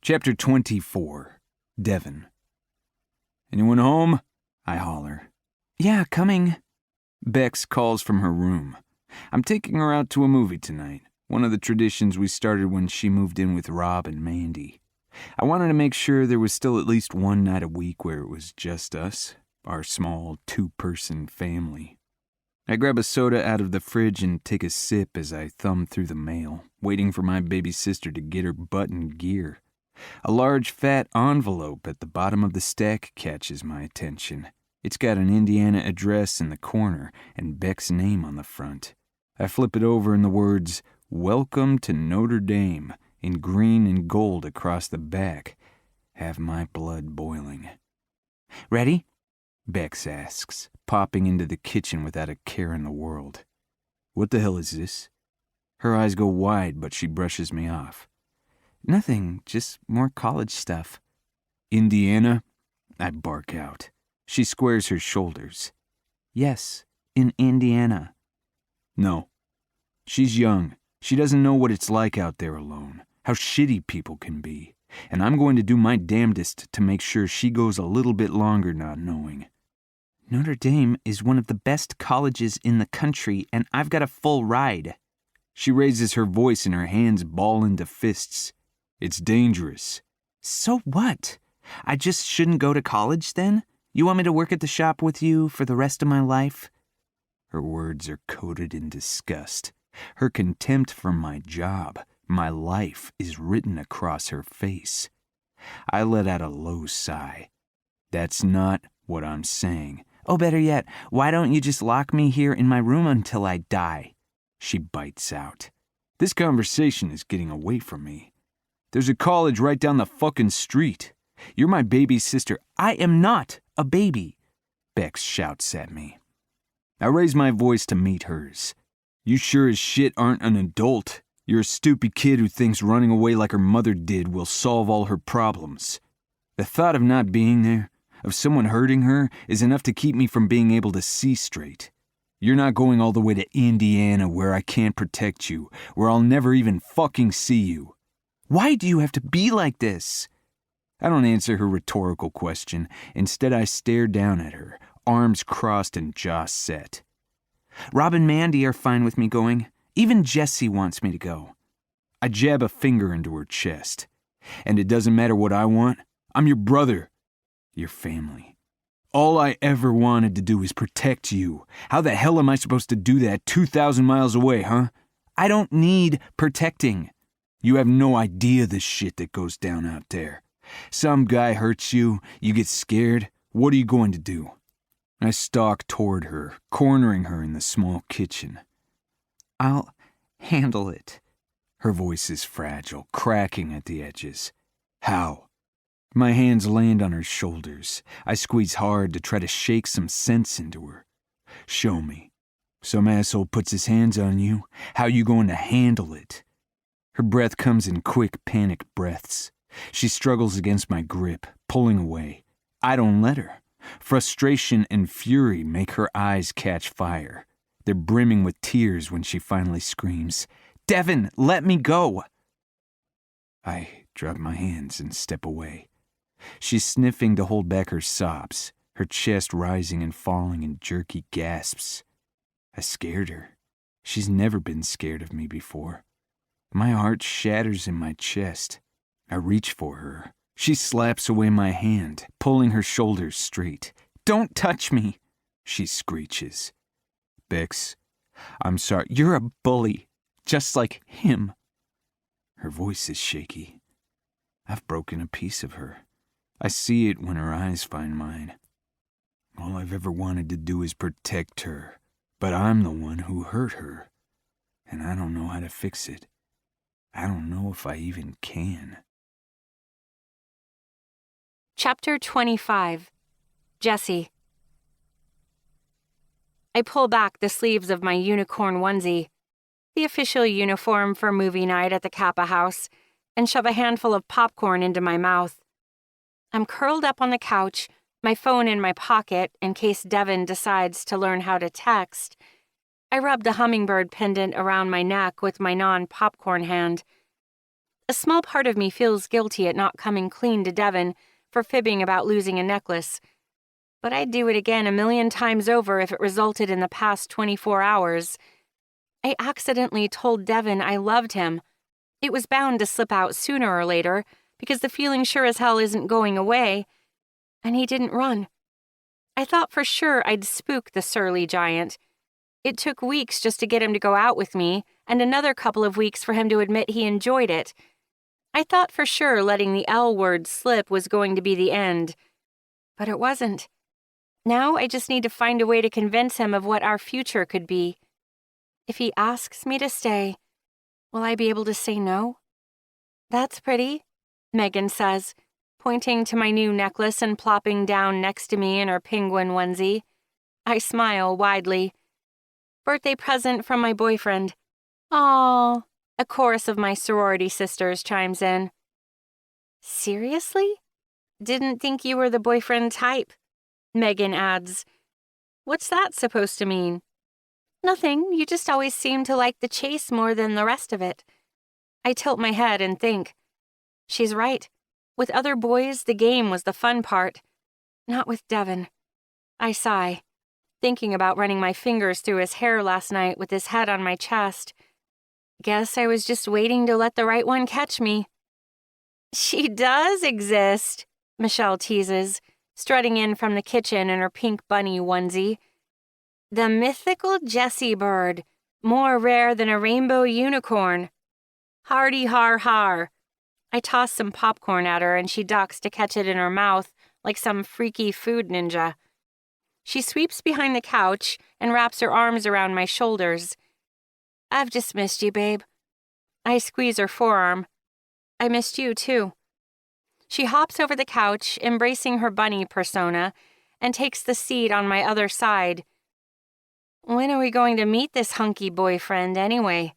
Chapter 24. Devin. Anyone home? I holler. Yeah, coming. Bex calls from her room. I'm taking her out to a movie tonight, one of the traditions we started when she moved in with Rob and Mandy. I wanted to make sure there was still at least one night a week where it was just us, our small two-person family. I grab a soda out of the fridge and take a sip as I thumb through the mail, waiting for my baby sister to get her butt in gear. A large, fat envelope at the bottom of the stack catches my attention. It's got an Indiana address in the corner and Beck's name on the front. I flip it over and the words, "Welcome to Notre Dame," in green and gold across the back, have my blood boiling. Ready? Bex asks, popping into the kitchen without a care in the world. What the hell is this? Her eyes go wide, but she brushes me off. Nothing, just more college stuff. Indiana? I bark out. She squares her shoulders. Yes, in Indiana. No. She's young. She doesn't know what it's like out there alone, how shitty people can be. And I'm going to do my damnedest to make sure she goes a little bit longer not knowing. Notre Dame is one of the best colleges in the country, and I've got a full ride. She raises her voice and her hands ball into fists. It's dangerous. So what? I just shouldn't go to college then? You want me to work at the shop with you for the rest of my life? Her words are coated in disgust. Her contempt for my job, my life, is written across her face. I let out a low sigh. That's not what I'm saying. Oh, better yet, why don't you just lock me here in my room until I die? She bites out. This conversation is getting away from me. There's a college right down the fucking street. You're my baby sister. I am not a baby, Bex shouts at me. I raise my voice to meet hers. You sure as shit aren't an adult. You're a stupid kid who thinks running away like her mother did will solve all her problems. The thought of not being there, of someone hurting her, is enough to keep me from being able to see straight. You're not going all the way to Indiana where I can't protect you, where I'll never even fucking see you. Why do you have to be like this? I don't answer her rhetorical question. Instead, I stare down at her, arms crossed and jaw set. Rob and Mandy are fine with me going. Even Jessie wants me to go. I jab a finger into her chest. And it doesn't matter what I want. I'm your brother. Your family. All I ever wanted to do is protect you. How the hell am I supposed to do that 2,000 miles away, huh? I don't need protecting. You have no idea the shit that goes down out there. Some guy hurts you, you get scared. What are you going to do? I stalk toward her, cornering her in the small kitchen. I'll handle it. Her voice is fragile, cracking at the edges. How? My hands land on her shoulders. I squeeze hard to try to shake some sense into her. Show me. Some asshole puts his hands on you. How you going to handle it? Her breath comes in quick, panicked breaths. She struggles against my grip, pulling away. I don't let her. Frustration and fury make her eyes catch fire. They're brimming with tears when she finally screams, "Devin, let me go!" I drop my hands and step away. She's sniffing to hold back her sobs, her chest rising and falling in jerky gasps. I scared her. She's never been scared of me before. My heart shatters in my chest. I reach for her. She slaps away my hand, pulling her shoulders straight. "Don't touch me," she screeches. "Bex, I'm sorry. You're a bully, just like him." Her voice is shaky. I've broken a piece of her. I see it when her eyes find mine. All I've ever wanted to do is protect her, but I'm the one who hurt her, and I don't know how to fix it. I don't know if I even can. Chapter 25. Jessie. I pull back the sleeves of my unicorn onesie, the official uniform for movie night at the Kappa House, and shove a handful of popcorn into my mouth. I'm curled up on the couch, my phone in my pocket in case Devin decides to learn how to text. I rub the hummingbird pendant around my neck with my non-popcorn hand. A small part of me feels guilty at not coming clean to Devin for fibbing about losing a necklace, but I'd do it again 1,000,000 times over if it resulted in the past 24 hours. I accidentally told Devin I loved him. It was bound to slip out sooner or later, because the feeling sure as hell isn't going away, and he didn't run. I thought for sure I'd spook the surly giant. It took weeks just to get him to go out with me, and another couple of weeks for him to admit he enjoyed it. I thought for sure letting the L word slip was going to be the end, but it wasn't. Now I just need to find a way to convince him of what our future could be. If he asks me to stay, will I be able to say no? "That's pretty," Megan says, pointing to my new necklace and plopping down next to me in her penguin onesie. I smile widely. "Birthday present from my boyfriend." "Aw," a chorus of my sorority sisters chimes in. "Seriously? Didn't think you were the boyfriend type," Megan adds. "What's that supposed to mean?" "Nothing, you just always seem to like the chase more than the rest of it." I tilt my head and think. She's right. With other boys, the game was the fun part. Not with Devin. I sigh, thinking about running my fingers through his hair last night with his head on my chest. Guess I was just waiting to let the right one catch me. "She does exist," Michelle teases, strutting in from the kitchen in her pink bunny onesie. "The mythical Jessie bird, More rare than a rainbow unicorn. Hardy har har. I toss some popcorn at her and she ducks to catch it in her mouth like some freaky food ninja. She sweeps behind the couch and wraps her arms around my shoulders. I've just missed you, babe. I squeeze her forearm. I missed you, too. She hops over the couch, embracing her bunny persona, and takes the seat on my other side. When are we going to meet this hunky boyfriend, anyway?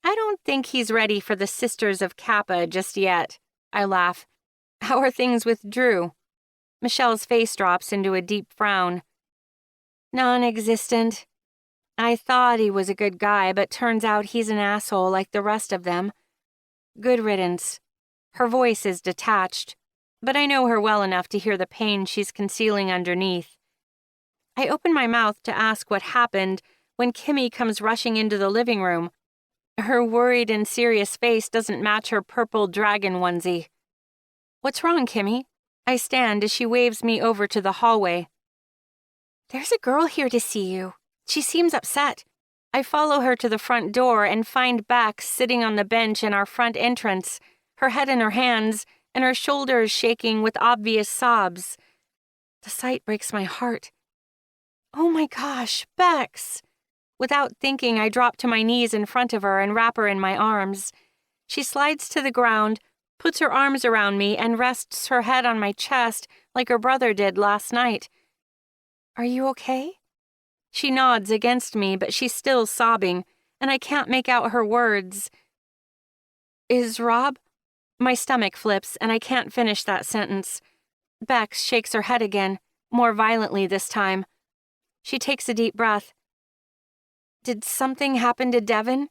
I don't think he's ready for the Sisters of Kappa just yet. I laugh. How are things with Drew? Michelle's face drops into a deep frown. Non-existent. I thought he was a good guy, but turns out he's an asshole like the rest of them. Good riddance. Her voice is detached, but I know her well enough to hear the pain she's concealing underneath. I open my mouth to ask what happened when Kimmy comes rushing into the living room. Her worried and serious face doesn't match her purple dragon onesie. What's wrong, Kimmy? I stand as she waves me over to the hallway. There's a girl here to see you. She seems upset. I follow her to the front door and find Bex sitting on the bench in our front entrance, her head in her hands and her shoulders shaking with obvious sobs. The sight breaks my heart. Oh my gosh, Bex! Without thinking, I drop to my knees in front of her and wrap her in my arms. She slides to the ground, puts her arms around me, and rests her head on my chest like her brother did last night. Are you okay? She nods against me, but she's still sobbing, and I can't make out her words. Is Rob? My stomach flips, and I can't finish that sentence. Bex shakes her head again, more violently this time. She takes a deep breath. Did something happen to Devin?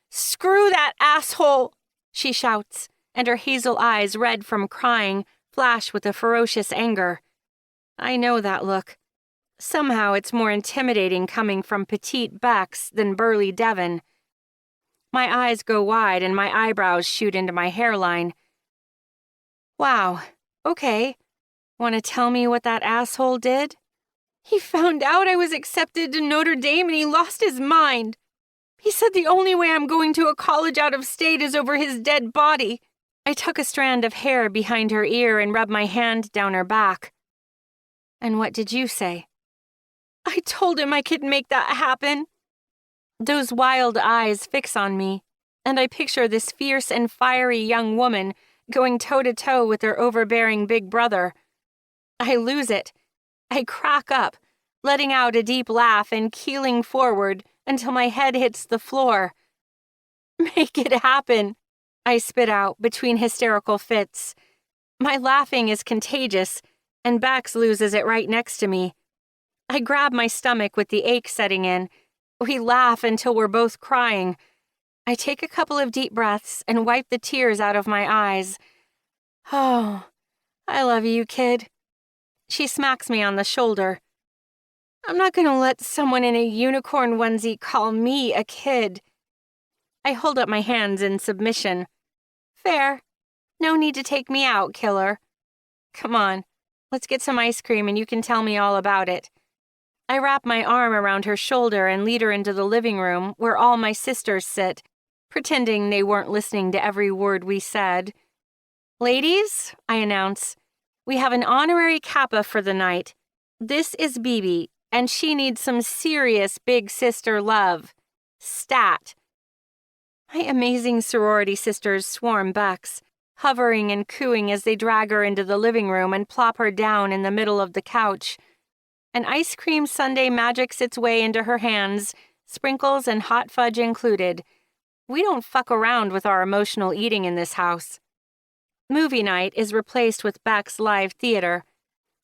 Screw that asshole! She shouts, and her hazel eyes, red from crying, flash with a ferocious anger. I know that look. Somehow it's more intimidating coming from petite Bex than burly Devin. My eyes go wide and my eyebrows shoot into my hairline. Wow, okay. Want to tell me what that asshole did? He found out I was accepted to Notre Dame and he lost his mind. He said the only way I'm going to a college out of state is over his dead body. I tuck a strand of hair behind her ear and rub my hand down her back. And what did you say? I told him I could make that happen. Those wild eyes fix on me, and I picture this fierce and fiery young woman going toe-to-toe with her overbearing big brother. I lose it. I crack up, letting out a deep laugh and keeling forward until my head hits the floor. Make it happen, I spit out between hysterical fits. My laughing is contagious, and Bex loses it right next to me. I grab my stomach with the ache setting in. We laugh until we're both crying. I take a couple of deep breaths and wipe the tears out of my eyes. Oh, I love you, kid. She smacks me on the shoulder. I'm not going to let someone in a unicorn onesie call me a kid. I hold up my hands in submission. Fair. No need to take me out, killer. Come on, let's get some ice cream and you can tell me all about it. I wrap my arm around her shoulder and lead her into the living room where all my sisters sit, pretending they weren't listening to every word we said. Ladies, I announce, we have an honorary Kappa for the night. This is Bibi, and she needs some serious big sister love. Stat. My amazing sorority sisters swarm Bex, hovering and cooing as they drag her into the living room and plop her down in the middle of the couch. An ice cream sundae magics its way into her hands, sprinkles and hot fudge included. We don't fuck around with our emotional eating in this house. Movie night is replaced with Beck's live theater.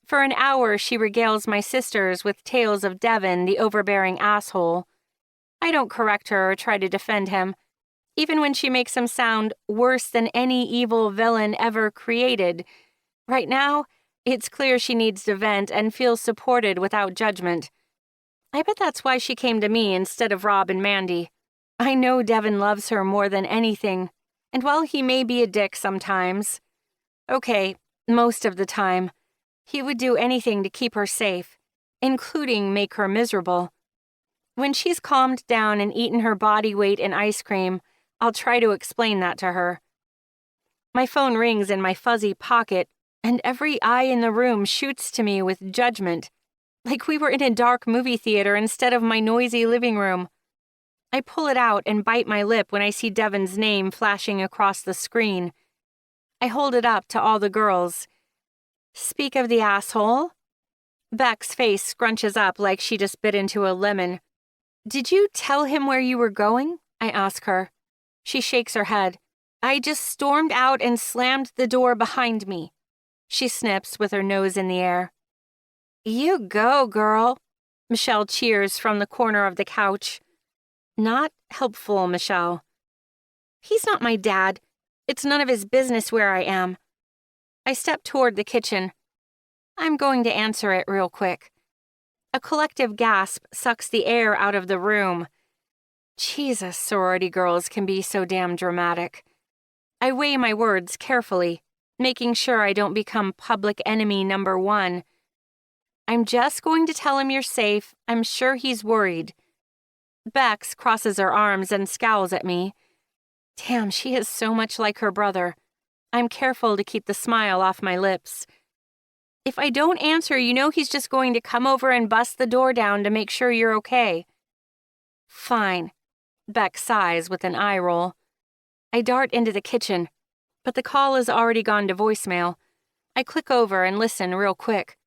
For an hour, she regales my sisters with tales of Devin, the overbearing asshole. I don't correct her or try to defend him, even when she makes him sound worse than any evil villain ever created. Right now, it's clear she needs to vent and feel supported without judgment. I bet that's why she came to me instead of Rob and Mandy. I know Devin loves her more than anything, and while he may be a dick sometimes, okay, most of the time, he would do anything to keep her safe, including make her miserable. When she's calmed down and eaten her body weight in ice cream, I'll try to explain that to her. My phone rings in my fuzzy pocket, and every eye in the room shoots to me with judgment, like we were in a dark movie theater instead of my noisy living room. I pull it out and bite my lip when I see Devon's name flashing across the screen. I hold it up to all the girls. Speak of the asshole? Beck's face scrunches up like she just bit into a lemon. Did you tell him where you were going? I ask her. She shakes her head. I just stormed out and slammed the door behind me. She snips with her nose in the air. You go, girl. Michelle cheers from the corner of the couch. Not helpful, Michelle. He's not my dad. It's none of his business where I am. I step toward the kitchen. I'm going to answer it real quick. A collective gasp sucks the air out of the room. Jesus, sorority girls can be so damn dramatic. I weigh my words carefully, making sure I don't become public enemy number 1. I'm just going to tell him you're safe. I'm sure he's worried. Bex crosses her arms and scowls at me. Damn, she is so much like her brother. I'm careful to keep the smile off my lips. If I don't answer, you know he's just going to come over and bust the door down to make sure you're okay. Fine. Beck sighs with an eye roll. I dart into the kitchen, but the call has already gone to voicemail. I click over and listen real quick.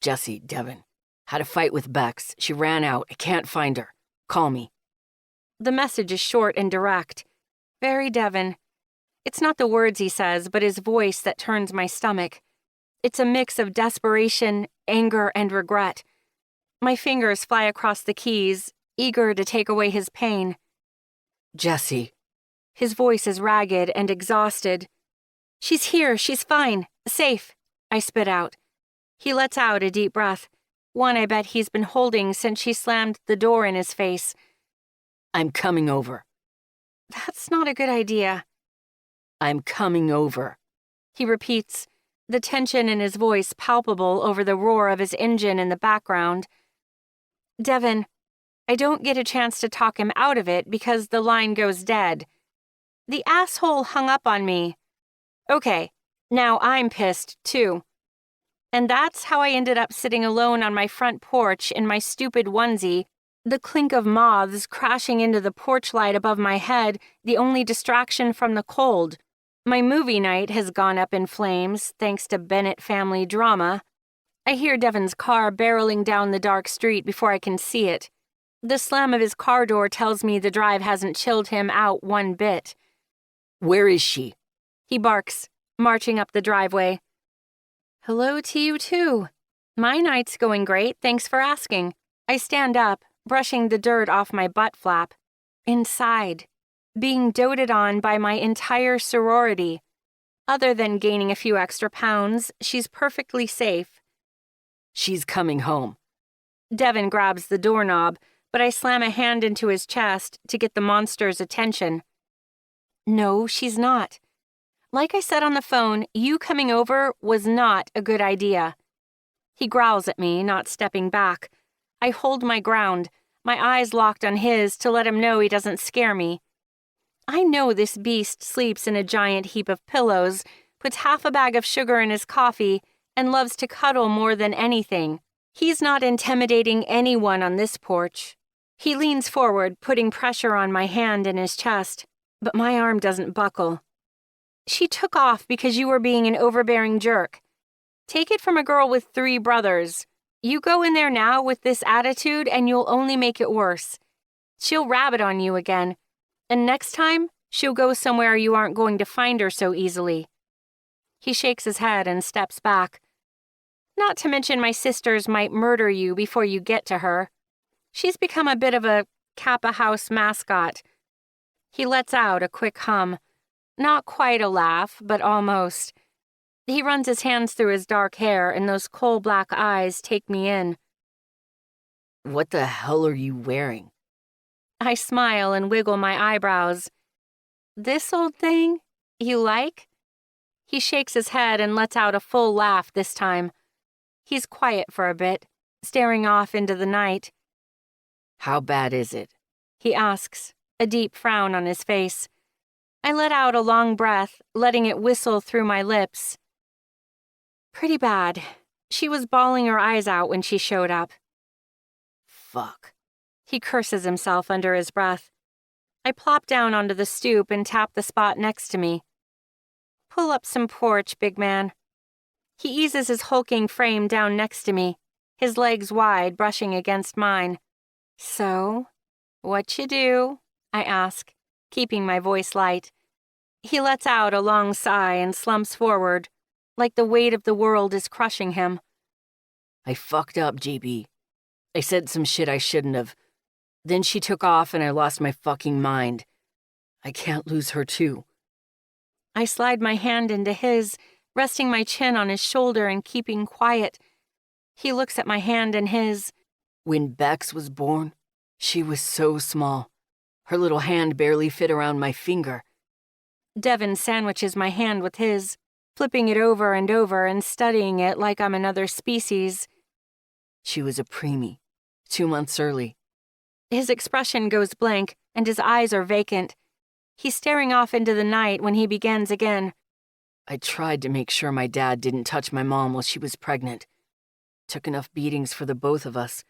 Jesse, Devon. Had a fight with Bex. She ran out. I can't find her. Call me. The message is short and direct. Very Devon. It's not the words he says, but his voice that turns my stomach. It's a mix of desperation, anger, and regret. My fingers fly across the keys, eager to take away his pain. Jesse. His voice is ragged and exhausted. She's here, she's fine, safe, I spit out. He lets out a deep breath, one I bet he's been holding since she slammed the door in his face. I'm coming over. That's not a good idea. I'm coming over. He repeats, the tension in his voice palpable over the roar of his engine in the background. Devon, I don't get a chance to talk him out of it because the line goes dead. The asshole hung up on me. Okay, now I'm pissed, too. And that's how I ended up sitting alone on my front porch in my stupid onesie, the clink of moths crashing into the porch light above my head, the only distraction from the cold. My movie night has gone up in flames, thanks to Bennett family drama. I hear Devon's car barreling down the dark street before I can see it. The slam of his car door tells me the drive hasn't chilled him out one bit. Where is she? He barks, marching up the driveway. Hello to you, too. My night's going great, thanks for asking. I stand up, brushing the dirt off my butt flap. Inside, being doted on by my entire sorority. Other than gaining a few extra pounds, she's perfectly safe. She's coming home. Devon grabs the doorknob, but I slam a hand into his chest to get the monster's attention. No, she's not. Like I said on the phone, you coming over was not a good idea. He growls at me, not stepping back. I hold my ground, my eyes locked on his to let him know he doesn't scare me. I know this beast sleeps in a giant heap of pillows, puts half a bag of sugar in his coffee, and loves to cuddle more than anything. He's not intimidating anyone on this porch. He leans forward, putting pressure on my hand in his chest, but my arm doesn't buckle. She took off because you were being an overbearing jerk. Take it from a girl with 3 brothers. You go in there now with this attitude and you'll only make it worse. She'll rabbit on you again. And next time, she'll go somewhere you aren't going to find her so easily. He shakes his head and steps back. Not to mention my sisters might murder you before you get to her. She's become a bit of a Kappa House mascot. He lets out a quick hum. Not quite a laugh, but almost. He runs his hands through his dark hair and those coal-black eyes take me in. What the hell are you wearing? I smile and wiggle my eyebrows. This old thing? You like? He shakes his head and lets out a full laugh this time. He's quiet for a bit, staring off into the night. How bad is it? He asks, a deep frown on his face. I let out a long breath, letting it whistle through my lips. Pretty bad. She was bawling her eyes out when she showed up. Fuck. He curses himself under his breath. I plop down onto the stoop and tap the spot next to me. Pull up some porch, big man. He eases his hulking frame down next to me, his legs wide, brushing against mine. So, what you do? I ask, keeping my voice light. He lets out a long sigh and slumps forward, like the weight of the world is crushing him. I fucked up, GB. I said some shit I shouldn't have. Then she took off and I lost my fucking mind. I can't lose her too. I slide my hand into his, resting my chin on his shoulder and keeping quiet. He looks at my hand in his. When Bex was born, she was so small. Her little hand barely fit around my finger. Devin sandwiches my hand with his, flipping it over and studying it like I'm another species. She was a preemie, 2 months early. His expression goes blank, and his eyes are vacant. He's staring off into the night when he begins again. I tried to make sure my dad didn't touch my mom while she was pregnant. Took enough beatings for the both of us.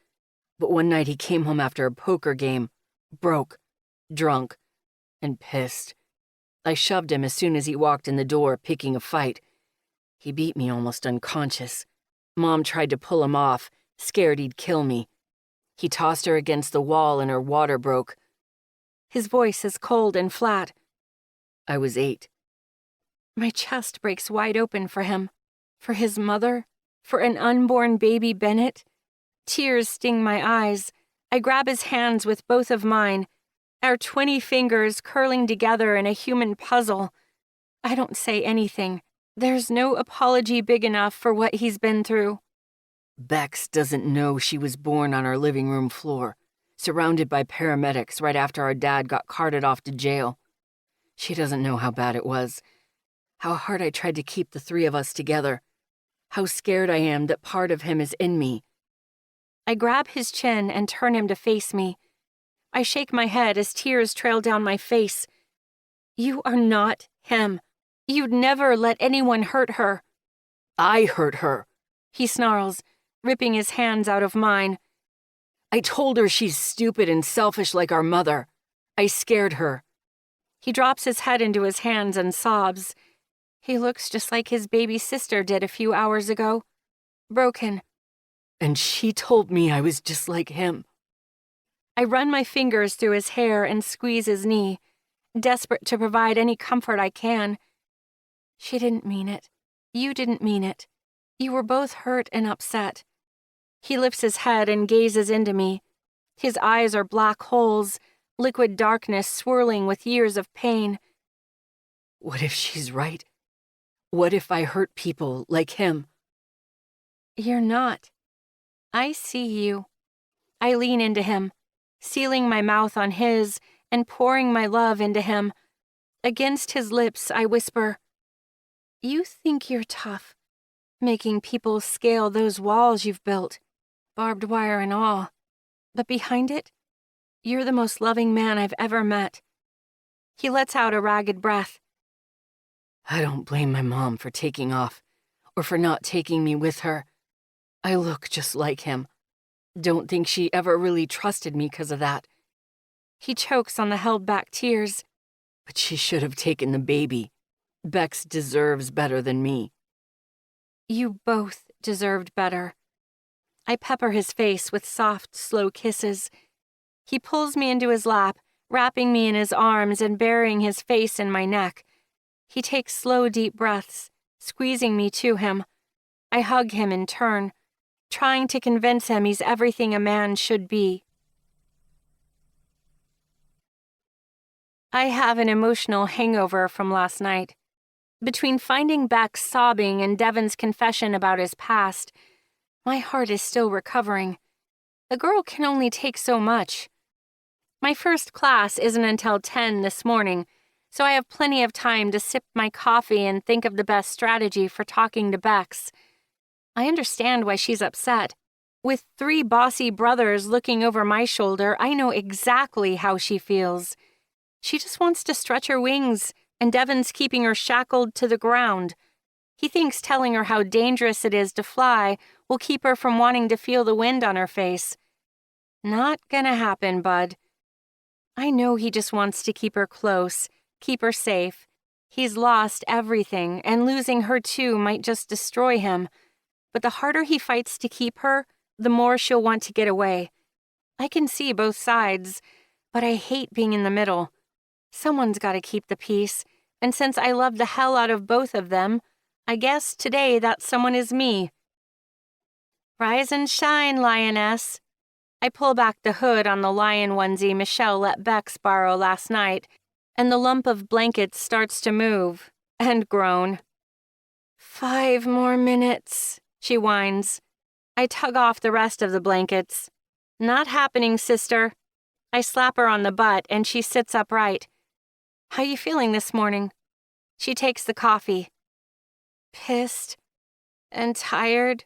But one night he came home after a poker game, broke, drunk, and pissed. I shoved him as soon as he walked in the door, picking a fight. He beat me almost unconscious. Mom tried to pull him off, scared he'd kill me. He tossed her against the wall and her water broke. His voice is cold and flat. I was 8. My chest breaks wide open for him, for his mother, for an unborn baby Bennett. Tears sting my eyes. I grab his hands with both of mine, our 20 fingers curling together in a human puzzle. I don't say anything. There's no apology big enough for what he's been through. Bex doesn't know she was born on our living room floor, surrounded by paramedics right after our dad got carted off to jail. She doesn't know how bad it was, how hard I tried to keep the 3 of us together, how scared I am that part of him is in me. I grab his chin and turn him to face me. I shake my head as tears trail down my face. You are not him. You'd never let anyone hurt her. I hurt her, He snarls, ripping his hands out of mine. I told her she's stupid and selfish like our mother. I scared her. He drops his head into his hands and sobs. He looks just like his baby sister did a few hours ago. Broken. And she told me I was just like him. I run my fingers through his hair and squeeze his knee, desperate to provide any comfort I can. She didn't mean it. You didn't mean it. You were both hurt and upset. He lifts his head and gazes into me. His eyes are black holes, liquid darkness swirling with years of pain. What if she's right? What if I hurt people like him? You're not. I see you. I lean into him, sealing my mouth on his and pouring my love into him. Against his lips, I whisper, You think you're tough, making people scale those walls you've built, barbed wire and all. But behind it, you're the most loving man I've ever met. He lets out a ragged breath. I don't blame my mom for taking off, or for not taking me with her. I look just like him. Don't think she ever really trusted me because of that. He chokes on the held-back tears. But she should have taken the baby. Bex deserves better than me. You both deserved better. I pepper his face with soft, slow kisses. He pulls me into his lap, wrapping me in his arms and burying his face in my neck. He takes slow, deep breaths, squeezing me to him. I hug him in turn, trying to convince him he's everything a man should be. I have an emotional hangover from last night. Between finding Bex sobbing and Devin's confession about his past, my heart is still recovering. A girl can only take so much. My first class isn't until 10 this morning, so I have plenty of time to sip my coffee and think of the best strategy for talking to Bex. I understand why she's upset. With 3 bossy brothers looking over my shoulder, I know exactly how she feels. She just wants to stretch her wings, and Devin's keeping her shackled to the ground. He thinks telling her how dangerous it is to fly will keep her from wanting to feel the wind on her face. Not gonna happen, bud. I know he just wants to keep her close, keep her safe. He's lost everything, and losing her too might just destroy him. But the harder he fights to keep her, the more she'll want to get away. I can see both sides, but I hate being in the middle. Someone's got to keep the peace, and since I love the hell out of both of them, I guess today that someone is me. Rise and shine, lioness. I pull back the hood on the lion onesie Michelle let Bex borrow last night, and the lump of blankets starts to move and groan. 5 more minutes, she whines. I tug off the rest of the blankets. Not happening, sister. I slap her on the butt, and she sits upright. How you feeling this morning? She takes the coffee. Pissed and tired.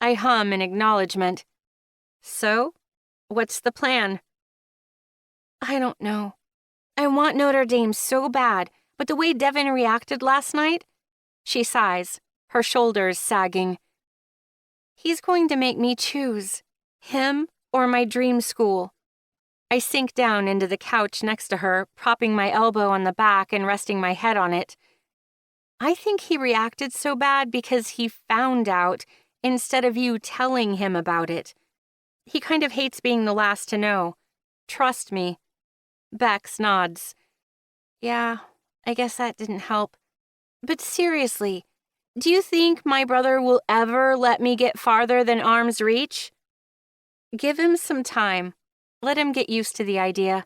I hum in acknowledgement. So, what's the plan? I don't know. I want Notre Dame so bad, but the way Devin reacted last night... She sighs, her shoulders sagging. He's going to make me choose, him or my dream school. I sink down into the couch next to her, propping my elbow on the back and resting my head on it. I think he reacted so bad because he found out instead of you telling him about it. He kind of hates being the last to know. Trust me. Bex nods. Yeah, I guess that didn't help. But seriously, do you think my brother will ever let me get farther than arm's reach? Give him some time. Let him get used to the idea.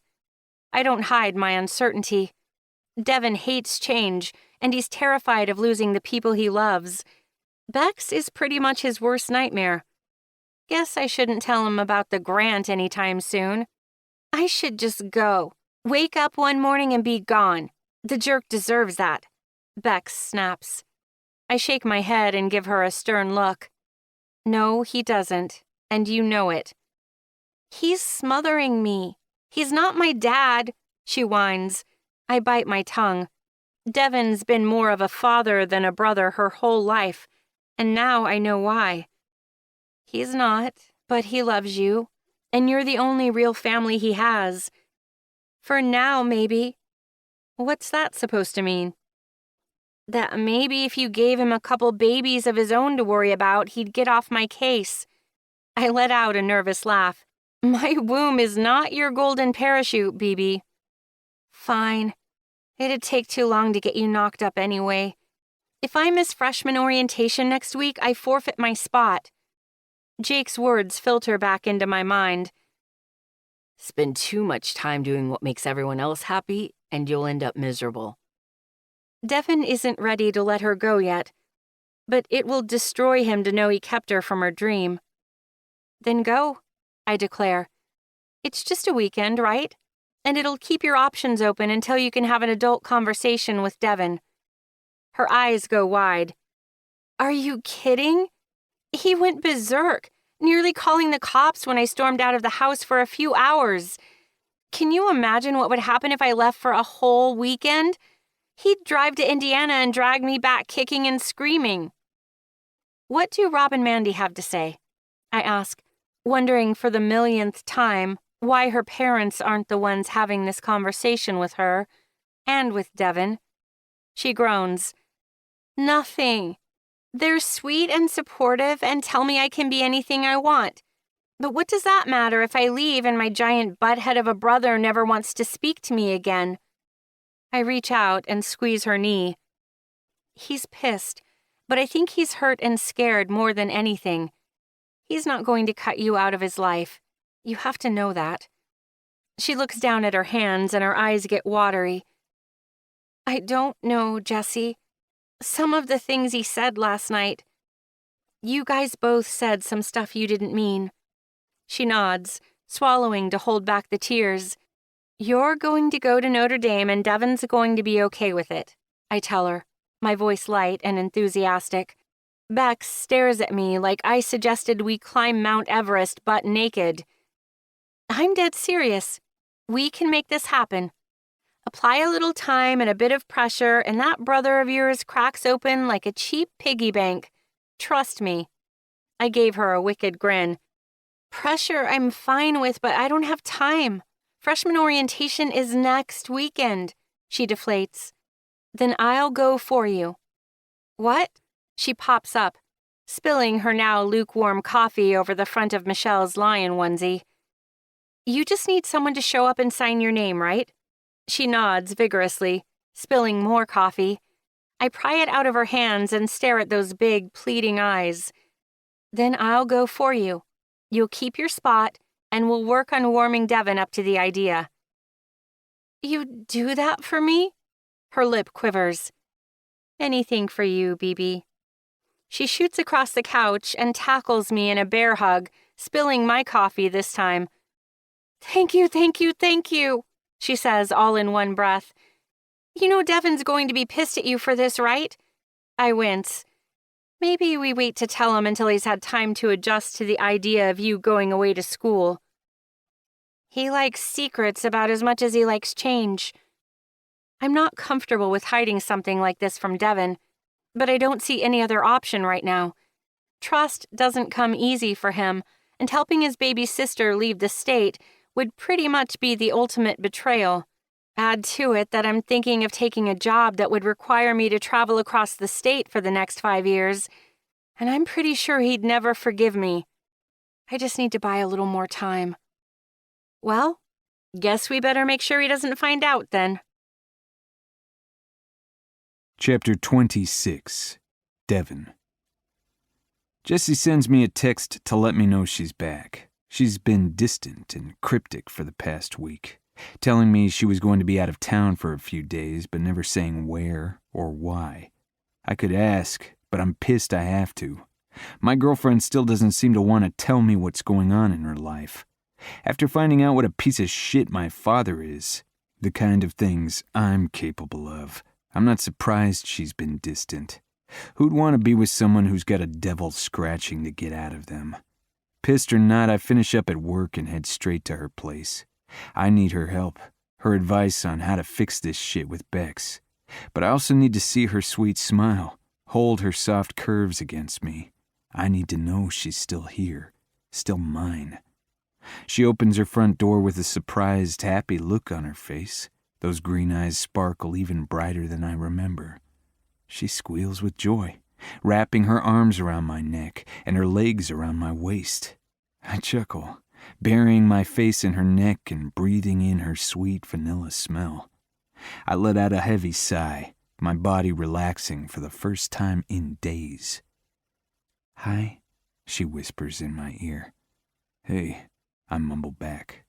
I don't hide my uncertainty. Devin hates change, and he's terrified of losing the people he loves. Bex is pretty much his worst nightmare. Guess I shouldn't tell him about the grant anytime soon. I should just go. Wake up one morning and be gone. The jerk deserves that. Bex snaps. I shake my head and give her a stern look. No, he doesn't, and you know it. He's smothering me. He's not my dad, she whines. I bite my tongue. Devin's been more of a father than a brother her whole life, and now I know why. He's not, but he loves you, and you're the only real family he has. For now, maybe. What's that supposed to mean? That maybe if you gave him a couple babies of his own to worry about, he'd get off my case. I let out a nervous laugh. My womb is not your golden parachute, BB. Fine. It'd take too long to get you knocked up anyway. If I miss freshman orientation next week, I forfeit my spot. Jake's words filter back into my mind. Spend too much time doing what makes everyone else happy, and you'll end up miserable. Devin isn't ready to let her go yet, but it will destroy him to know he kept her from her dream. Then go, I declare. It's just a weekend, right? And it'll keep your options open until you can have an adult conversation with Devin. Her eyes go wide. Are you kidding? He went berserk, nearly calling the cops when I stormed out of the house for a few hours. Can you imagine what would happen if I left for a whole weekend? He'd drive to Indiana and drag me back kicking and screaming. What do Rob and Mandy have to say? I ask, wondering for the millionth time why her parents aren't the ones having this conversation with her and with Devin. She groans. Nothing. They're sweet and supportive and tell me I can be anything I want. But what does that matter if I leave and my giant butthead of a brother never wants to speak to me again? I reach out and squeeze her knee. He's pissed, but I think he's hurt and scared more than anything. He's not going to cut you out of his life. You have to know that. She looks down at her hands and her eyes get watery. I don't know, Jesse. Some of the things he said last night. You guys both said some stuff you didn't mean. She nods, swallowing to hold back the tears. You're going to go to Notre Dame and Devin's going to be okay with it, I tell her, my voice light and enthusiastic. Bex stares at me like I suggested we climb Mount Everest butt naked. I'm dead serious. We can make this happen. Apply a little time and a bit of pressure, and that brother of yours cracks open like a cheap piggy bank. Trust me. I gave her a wicked grin. Pressure I'm fine with, but I don't have time. Freshman orientation is next weekend, she deflates. Then I'll go for you. What? She pops up, spilling her now lukewarm coffee over the front of Michelle's lion onesie. You just need someone to show up and sign your name, right? She nods vigorously, spilling more coffee. I pry it out of her hands and stare at those big, pleading eyes. Then I'll go for you. You'll keep your spot, and we'll work on warming Devin up to the idea. You do that for me? Her lip quivers. Anything for you, BB. She shoots across the couch and tackles me in a bear hug, spilling my coffee this time. Thank you, thank you, thank you, she says all in one breath. You know Devin's going to be pissed at you for this, right? I wince. Maybe we wait to tell him until he's had time to adjust to the idea of you going away to school. He likes secrets about as much as he likes change. I'm not comfortable with hiding something like this from Devin, but I don't see any other option right now. Trust doesn't come easy for him, and helping his baby sister leave the state would pretty much be the ultimate betrayal. Add to it that I'm thinking of taking a job that would require me to travel across the state for the next 5 years, and I'm pretty sure he'd never forgive me. I just need to buy a little more time. Well, guess we better make sure he doesn't find out then. Chapter 26. Devin. Jessie sends me a text to let me know she's back. She's been distant and cryptic for the past week, telling me she was going to be out of town for a few days, but never saying where or why. I could ask, but I'm pissed I have to. My girlfriend still doesn't seem to want to tell me what's going on in her life. After finding out what a piece of shit my father is, the kind of things I'm capable of, I'm not surprised she's been distant. Who'd want to be with someone who's got a devil scratching to get out of them? Pissed or not, I finish up at work and head straight to her place. I need her help, her advice on how to fix this shit with Bex. But I also need to see her sweet smile, hold her soft curves against me. I need to know she's still here, still mine. She opens her front door with a surprised, happy look on her face. Those green eyes sparkle even brighter than I remember. She squeals with joy, wrapping her arms around my neck and her legs around my waist. I chuckle, burying my face in her neck and breathing in her sweet vanilla smell. I let out a heavy sigh, my body relaxing for the first time in days. "Hi," she whispers in my ear. "Hey," I mumble back.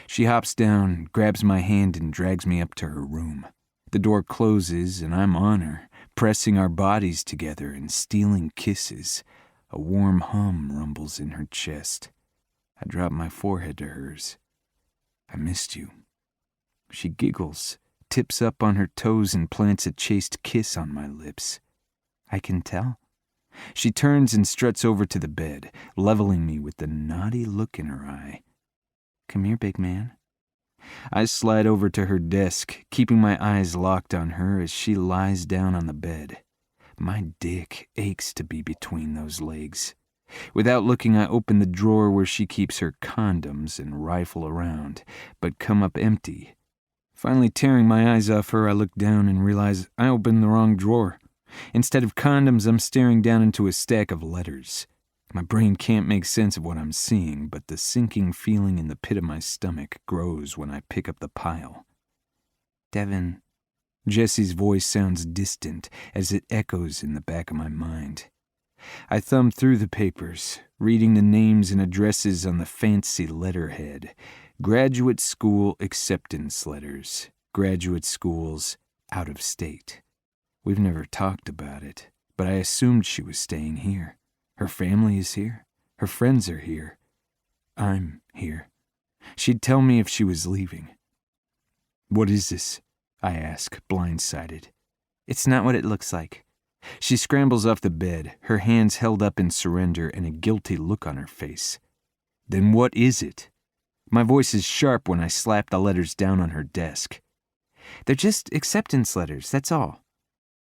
She hops down, grabs my hand, and drags me up to her room. The door closes, and I'm on her, pressing our bodies together and stealing kisses. A warm hum rumbles in her chest. I drop my forehead to hers. "I missed you." She giggles, tips up on her toes, and plants a chaste kiss on my lips. "I can tell." She turns and struts over to the bed, leveling me with the naughty look in her eye. "Come here, big man." I slide over to her desk, keeping my eyes locked on her as she lies down on the bed. My dick aches to be between those legs. Without looking, I open the drawer where she keeps her condoms and rifle around, but come up empty. Finally tearing my eyes off her, I look down and realize I opened the wrong drawer. Instead of condoms, I'm staring down into a stack of letters. My brain can't make sense of what I'm seeing, but the sinking feeling in the pit of my stomach grows when I pick up the pile. "Devin." Jessie's voice sounds distant as it echoes in the back of my mind. I thumb through the papers, reading the names and addresses on the fancy letterhead. Graduate school acceptance letters. Graduate schools out of state. We've never talked about it, but I assumed she was staying here. Her family is here. Her friends are here. I'm here. She'd tell me if she was leaving. "What is this?" I ask, blindsided. "It's not what it looks like." She scrambles off the bed, her hands held up in surrender and a guilty look on her face. Then what is it? My voice is sharp when I slap the letters down on her desk. They're just acceptance letters, that's all.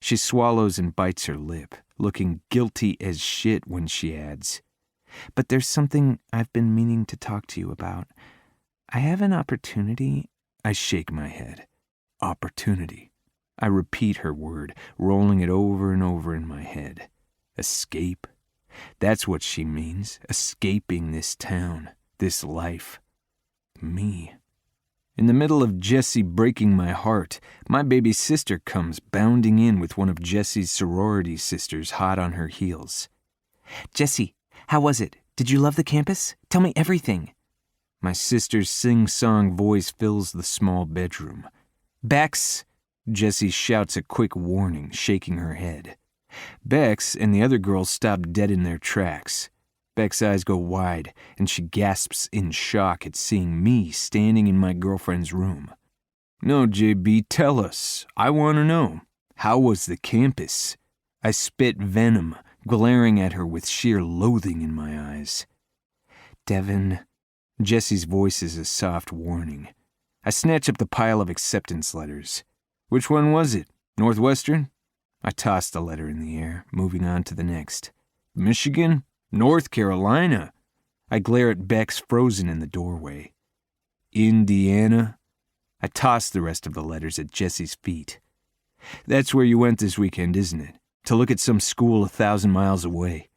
She swallows and bites her lip, looking guilty as shit when she adds, but there's something I've been meaning to talk to you about. I have an opportunity. I shake my head. Opportunity. I repeat her word, rolling it over and over in my head. Escape. That's what she means. Escaping this town, this life. Me. In the middle of Jessie breaking my heart, my baby sister comes bounding in with one of Jessie's sorority sisters hot on her heels. Jessie, how was it? Did you love the campus? Tell me everything. My sister's sing-song voice fills the small bedroom. Bex! Jessie shouts a quick warning, shaking her head. Bex and the other girls stop dead in their tracks. Beck's eyes go wide, and she gasps in shock at seeing me standing in my girlfriend's room. No, JB, tell us. I want to know. How was the campus? I spit venom, glaring at her with sheer loathing in my eyes. Devin. Jessie's voice is a soft warning. I snatch up the pile of acceptance letters. Which one was it? Northwestern? I toss the letter in the air, moving on to the next. Michigan? North Carolina. I glare at Bex frozen in the doorway. Indiana. I toss the rest of the letters at Jessie's feet. That's where you went this weekend, isn't it? To look at some school 1,000 miles away.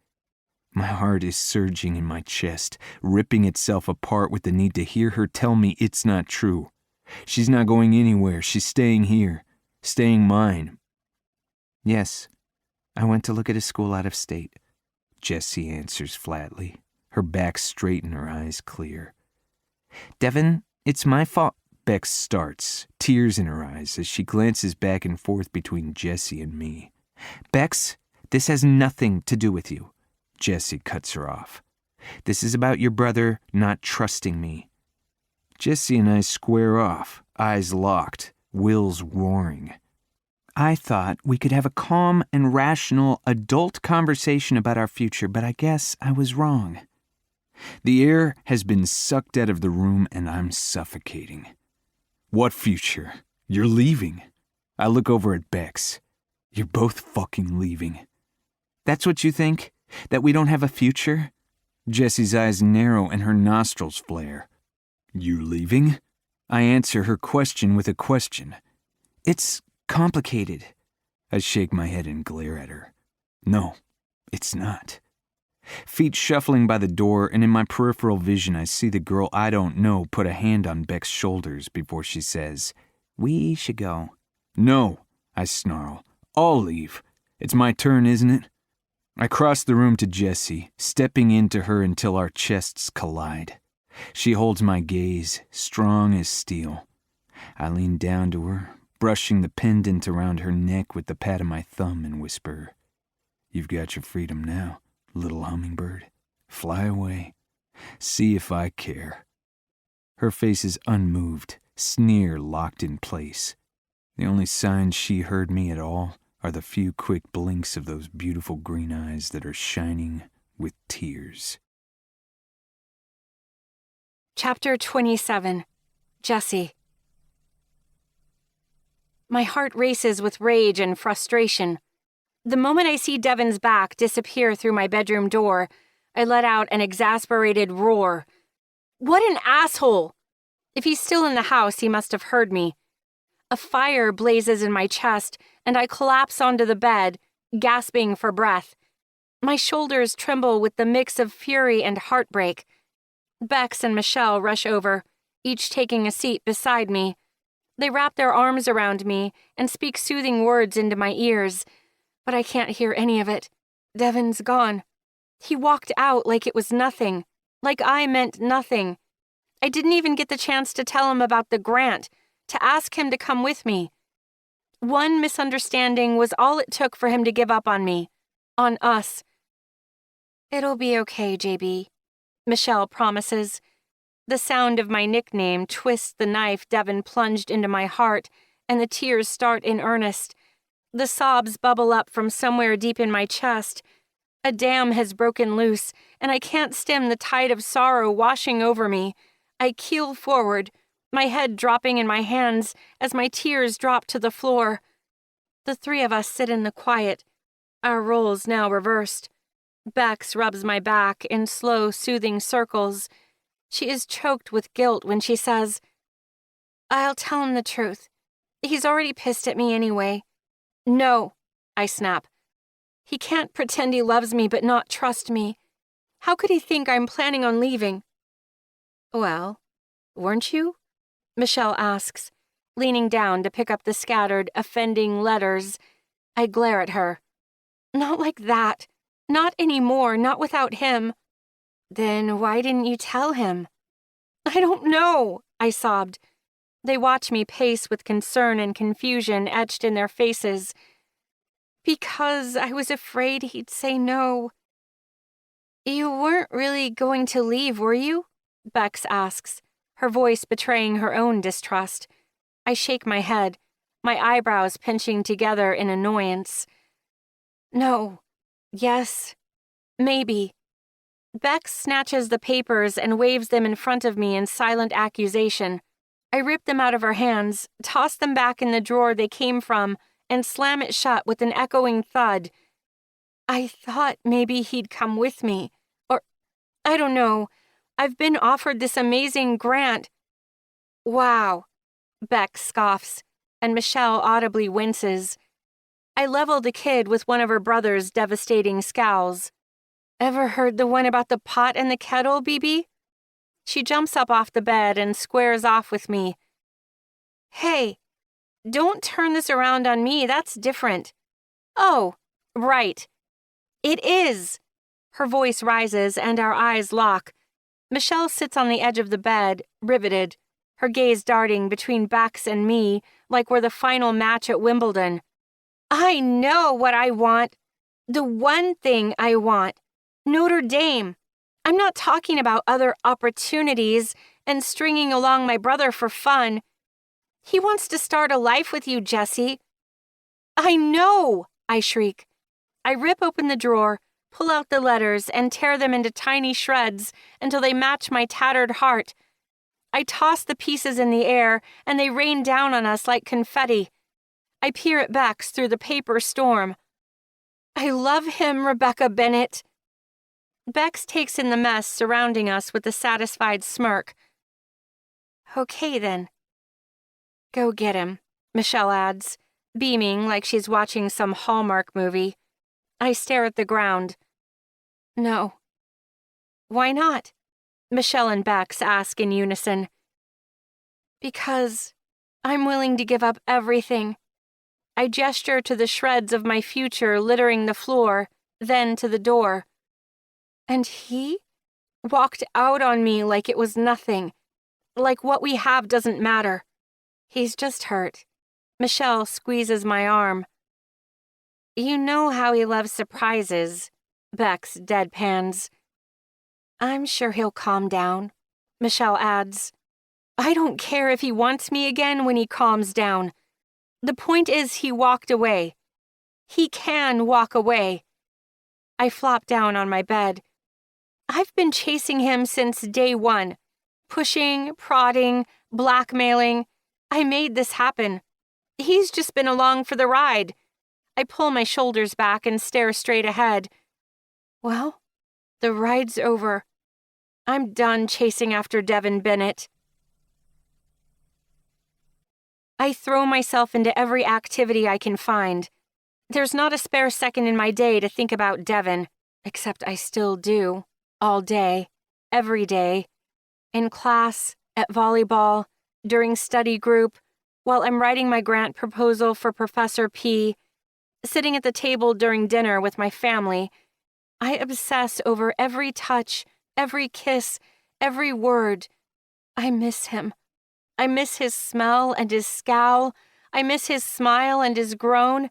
My heart is surging in my chest, ripping itself apart with the need to hear her tell me it's not true. She's not going anywhere. She's staying here. Staying mine. Yes, I went to look at a school out of state. Jessie answers flatly, her back straight and her eyes clear. Devin, it's my fault. Bex starts, tears in her eyes as she glances back and forth between Jessie and me. Bex, this has nothing to do with you. Jessie cuts her off. This is about your brother not trusting me. Jessie and I square off, eyes locked, wills roaring. I thought we could have a calm and rational adult conversation about our future, but I guess I was wrong. The air has been sucked out of the room and I'm suffocating. What future? You're leaving. I look over at Bex. You're both fucking leaving. That's what you think? That we don't have a future? Jessie's eyes narrow and her nostrils flare. You leaving? I answer her question with a question. It's complicated. I shake my head and glare at her. No, it's not. Feet shuffling by the door, and in my peripheral vision I see the girl I don't know put a hand on Beck's shoulders before she says, We should go. No, I snarl. I'll leave. It's my turn, isn't it? I cross the room to Jessie, stepping into her until our chests collide. She holds my gaze, strong as steel. I lean down to her, brushing the pendant around her neck with the pat of my thumb and whisper, You've got your freedom now, little hummingbird. Fly away. See if I care. Her face is unmoved, sneer locked in place. The only signs she heard me at all are the few quick blinks of those beautiful green eyes that are shining with tears. Chapter 27. Jessie. My heart races with rage and frustration. The moment I see Devin's back disappear through my bedroom door, I let out an exasperated roar. What an asshole! If he's still in the house, he must have heard me. A fire blazes in my chest, and I collapse onto the bed, gasping for breath. My shoulders tremble with the mix of fury and heartbreak. Bex and Michelle rush over, each taking a seat beside me. They wrap their arms around me and speak soothing words into my ears, but I can't hear any of it. Devin's gone. He walked out like it was nothing, like I meant nothing. I didn't even get the chance to tell him about the grant, to ask him to come with me. One misunderstanding was all it took for him to give up on me, on us. It'll be okay, JB, Michelle promises. The sound of my nickname twists the knife Devin plunged into my heart, and the tears start in earnest. The sobs bubble up from somewhere deep in my chest. A dam has broken loose, and I can't stem the tide of sorrow washing over me. I keel forward, my head dropping in my hands as my tears drop to the floor. The three of us sit in the quiet, our roles now reversed. Bex rubs my back in slow, soothing circles. She is choked with guilt when she says, "I'll tell him the truth. He's already pissed at me anyway." "No," I snap. "He can't pretend he loves me but not trust me. How could he think I'm planning on leaving?" "Well, weren't you?" Michelle asks, leaning down to pick up the scattered, offending letters. I glare at her. "Not like that. Not anymore, not without him." "Then why didn't you tell him?" "I don't know," I sobbed. They watch me pace with concern and confusion etched in their faces. "Because I was afraid he'd say no." "You weren't really going to leave, were you?" Bex asks, her voice betraying her own distrust. I shake my head, my eyebrows pinching together in annoyance. "No. Yes. Maybe." Bex snatches the papers and waves them in front of me in silent accusation. I rip them out of her hands, toss them back in the drawer they came from, and slam it shut with an echoing thud. "I thought maybe he'd come with me. Or, I don't know. I've been offered this amazing grant." "Wow," Bex scoffs, and Michelle audibly winces. I level the kid with one of her brother's devastating scowls. "Ever heard the one about the pot and the kettle, BB?" She jumps up off the bed and squares off with me. "Hey, don't turn this around on me, that's different." "Oh, right. It is." Her voice rises and our eyes lock. Michelle sits on the edge of the bed, riveted, her gaze darting between Bex and me like we're the final match at Wimbledon. "I know what I want. The one thing I want. Notre Dame. I'm not talking about other opportunities and stringing along my brother for fun. He wants to start a life with you, Jessie." "I know," I shriek. I rip open the drawer, pull out the letters, and tear them into tiny shreds until they match my tattered heart. I toss the pieces in the air, and they rain down on us like confetti. I peer at Bex through the paper storm. "I love him, Rebecca Bennett." Bex takes in the mess surrounding us with a satisfied smirk. "Okay, then." "Go get him," Michelle adds, beaming like she's watching some Hallmark movie. I stare at the ground. "No." "Why not?" Michelle and Bex ask in unison. "Because I'm willing to give up everything." I gesture to the shreds of my future littering the floor, then to the door. "And he walked out on me like it was nothing, like what we have doesn't matter. He's just hurt." Michelle squeezes my arm. "You know how he loves surprises," Bex deadpans. "I'm sure he'll calm down," Michelle adds. "I don't care if he wants me again when he calms down. The point is he walked away. He can walk away." I flop down on my bed. I've been chasing him since day one. Pushing, prodding, blackmailing. I made this happen. He's just been along for the ride. I pull my shoulders back and stare straight ahead. Well, the ride's over. I'm done chasing after Devin Bennett. I throw myself into every activity I can find. There's not a spare second in my day to think about Devin, except I still do, all day, every day, in class, at volleyball, during study group, while I'm writing my grant proposal for Professor P, sitting at the table during dinner with my family. I obsess over every touch, every kiss, every word. I miss him. I miss his smell and his scowl. I miss his smile and his groan.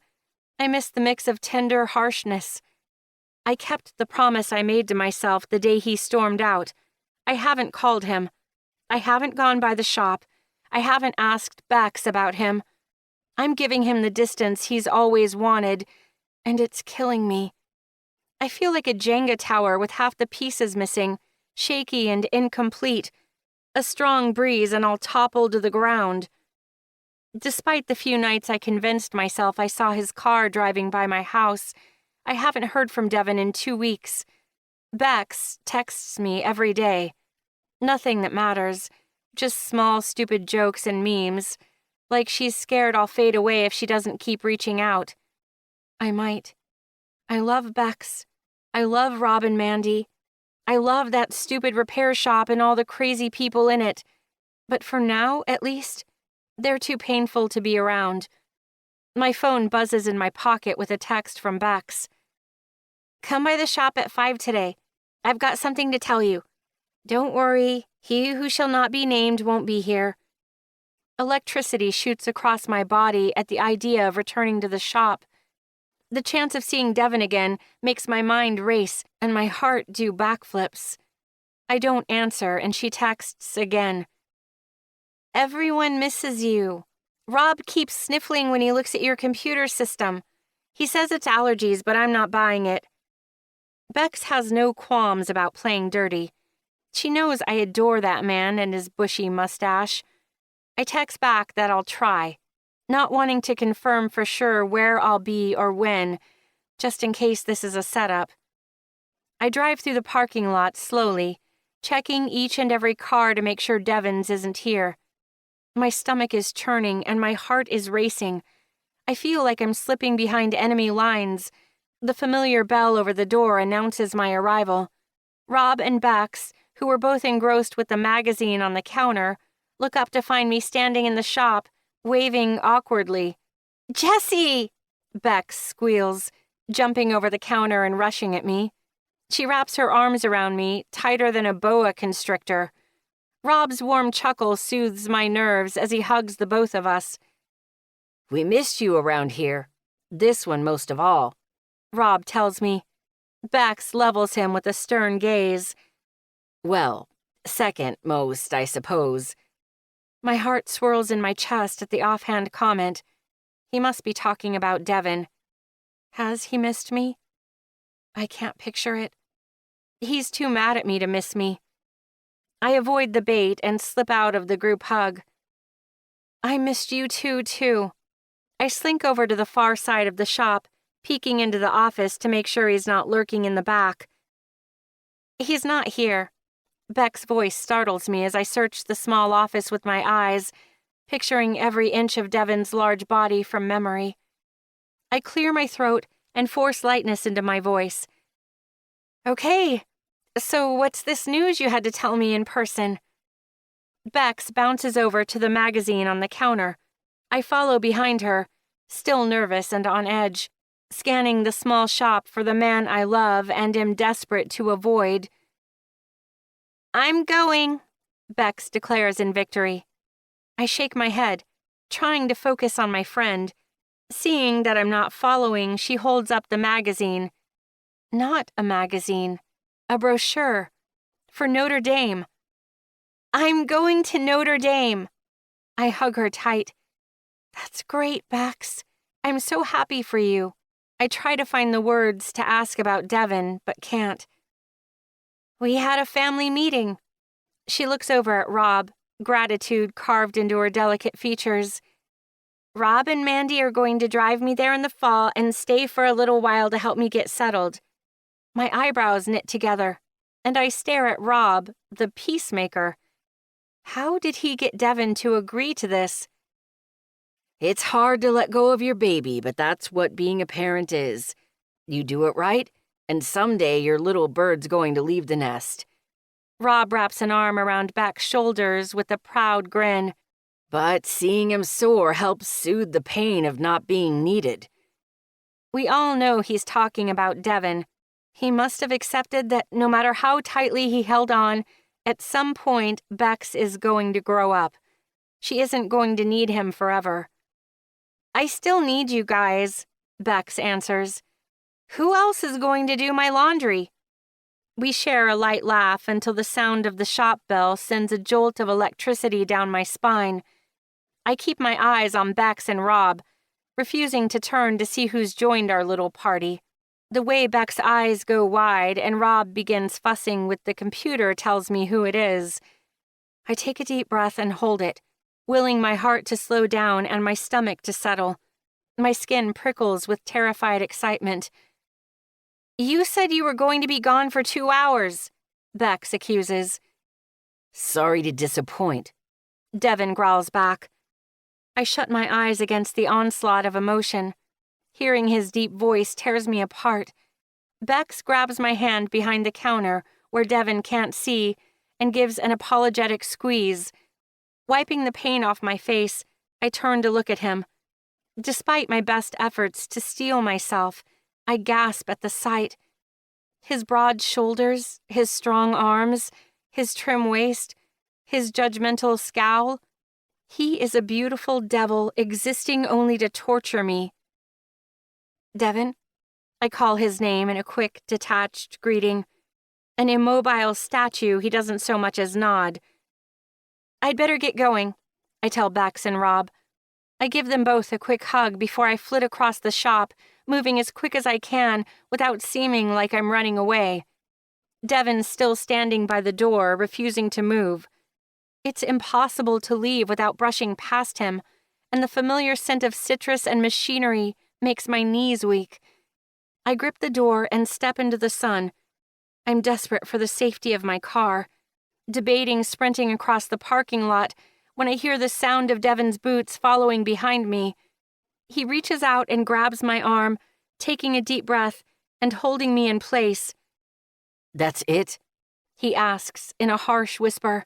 I miss the mix of tender harshness. I kept the promise I made to myself the day he stormed out. I haven't called him. I haven't gone by the shop. I haven't asked Bex about him. I'm giving him the distance he's always wanted, and it's killing me. I feel like a Jenga tower with half the pieces missing, shaky and incomplete. A strong breeze and I'll topple to the ground. Despite the few nights I convinced myself I saw his car driving by my house, I haven't heard from Devin in 2 weeks. Bex texts me every day. Nothing that matters, just small, stupid jokes and memes, like she's scared I'll fade away if she doesn't keep reaching out. I might. I love Bex. I love Rob and Mandy. I love that stupid repair shop and all the crazy people in it. But for now, at least, they're too painful to be around. My phone buzzes in my pocket with a text from Bex. Come by the shop at 5 today. I've got something to tell you. Don't worry, he who shall not be named won't be here. Electricity shoots across my body at the idea of returning to the shop. The chance of seeing Devin again makes my mind race and my heart do backflips. I don't answer, and she texts again. Everyone misses you. Rob keeps sniffling when he looks at your computer system. He says it's allergies, but I'm not buying it. Bex has no qualms about playing dirty. She knows I adore that man and his bushy mustache. I text back that I'll try, not wanting to confirm for sure where I'll be or when, just in case this is a setup. I drive through the parking lot slowly, checking each and every car to make sure Devin's isn't here. My stomach is churning and my heart is racing. I feel like I'm slipping behind enemy lines. The familiar bell over the door announces my arrival. Rob and Bex, who were both engrossed with the magazine on the counter, look up to find me standing in the shop, waving awkwardly. Jessie! Bex squeals, jumping over the counter and rushing at me. She wraps her arms around me, tighter than a boa constrictor. Rob's warm chuckle soothes my nerves as he hugs the both of us. We missed you around here. This one most of all, Rob tells me. Bex levels him with a stern gaze. Well, second most, I suppose. My heart swirls in my chest at the offhand comment. He must be talking about Devin. Has he missed me? I can't picture it. He's too mad at me to miss me. I avoid the bait and slip out of the group hug. I missed you too. I slink over to the far side of the shop, peeking into the office to make sure he's not lurking in the back. He's not here. Beck's voice startles me as I search the small office with my eyes, picturing every inch of Devin's large body from memory. I clear my throat and force lightness into my voice. Okay, so what's this news you had to tell me in person? Bex bounces over to the magazine on the counter. I follow behind her, still nervous and on edge, scanning the small shop for the man I love and am desperate to avoid. I'm going, Bex declares in victory. I shake my head, trying to focus on my friend. Seeing that I'm not following, she holds up the magazine. Not a magazine, a brochure. For Notre Dame. I'm going to Notre Dame. I hug her tight. That's great, Bex. I'm so happy for you. I try to find the words to ask about Devin, but can't. We had a family meeting. She looks over at Rob, gratitude carved into her delicate features. Rob and Mandy are going to drive me there in the fall and stay for a little while to help me get settled. My eyebrows knit together, and I stare at Rob, the peacemaker. How did he get Devin to agree to this? It's hard to let go of your baby, but that's what being a parent is. You do it right, and someday your little bird's going to leave the nest. Rob wraps an arm around Beck's shoulders with a proud grin. But seeing him soar helps soothe the pain of not being needed. We all know he's talking about Devin. He must have accepted that no matter how tightly he held on, at some point Bex is going to grow up. She isn't going to need him forever. I still need you guys, Bex answers. Who else is going to do my laundry? We share a light laugh until the sound of the shop bell sends a jolt of electricity down my spine. I keep my eyes on Bex and Rob, refusing to turn to see who's joined our little party. The way Beck's eyes go wide and Rob begins fussing with the computer tells me who it is. I take a deep breath and hold it, willing my heart to slow down and my stomach to settle. My skin prickles with terrified excitement. "You said you were going to be gone for 2 hours," Bex accuses. "Sorry to disappoint," Devin growls back. I shut my eyes against the onslaught of emotion. Hearing his deep voice tears me apart. Bex grabs my hand behind the counter where Devin can't see and gives an apologetic squeeze. Wiping the pain off my face, I turn to look at him. Despite my best efforts to steel myself, I gasp at the sight. His broad shoulders, his strong arms, his trim waist, his judgmental scowl. He is a beautiful devil existing only to torture me. "Devin?" I call his name in a quick, detached greeting. An immobile statue, he doesn't so much as nod. "I'd better get going," I tell Bex and Rob. I give them both a quick hug before I flit across the shop, moving as quick as I can without seeming like I'm running away. Devin's still standing by the door, refusing to move. It's impossible to leave without brushing past him, and the familiar scent of citrus and machinery makes my knees weak. I grip the door and step into the sun. I'm desperate for the safety of my car, debating sprinting across the parking lot when I hear the sound of Devin's boots following behind me. He reaches out and grabs my arm, taking a deep breath and holding me in place. "That's it?" he asks in a harsh whisper.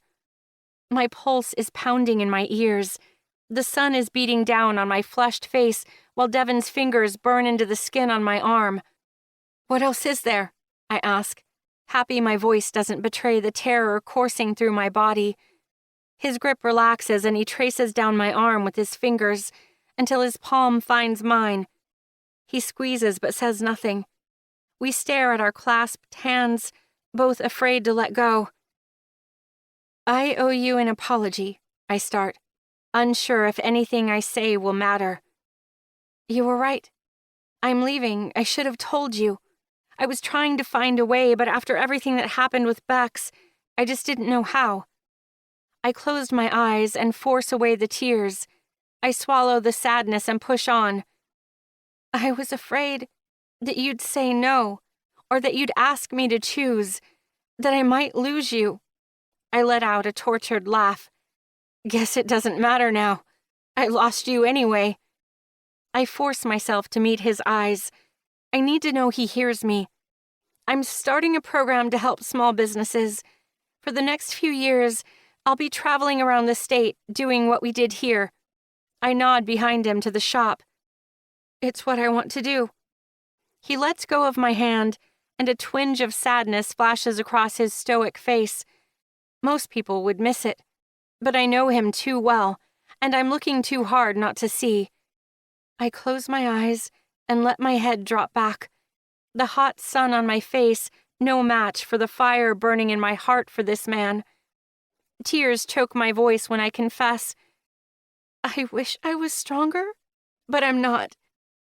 My pulse is pounding in my ears. The sun is beating down on my flushed face while Devin's fingers burn into the skin on my arm. "What else is there?" I ask, happy my voice doesn't betray the terror coursing through my body. His grip relaxes and he traces down my arm with his fingers until his palm finds mine. He squeezes but says nothing. We stare at our clasped hands, both afraid to let go. "I owe you an apology," I start, unsure if anything I say will matter. "You were right. I'm leaving. I should have told you. I was trying to find a way, but after everything that happened with Bex, I just didn't know how." I closed my eyes and force away the tears. I swallow the sadness and push on. "I was afraid that you'd say no, or that you'd ask me to choose, that I might lose you." I let out a tortured laugh. "Guess it doesn't matter now. I lost you anyway." I force myself to meet his eyes. I need to know he hears me. "I'm starting a program to help small businesses. For the next few years, I'll be traveling around the state, doing what we did here." I nod behind him to the shop. "It's what I want to do." He lets go of my hand, and a twinge of sadness flashes across his stoic face. Most people would miss it, but I know him too well, and I'm looking too hard not to see. I close my eyes and let my head drop back. The hot sun on my face, no match for the fire burning in my heart for this man. Tears choke my voice when I confess. I wish I was stronger, but I'm not.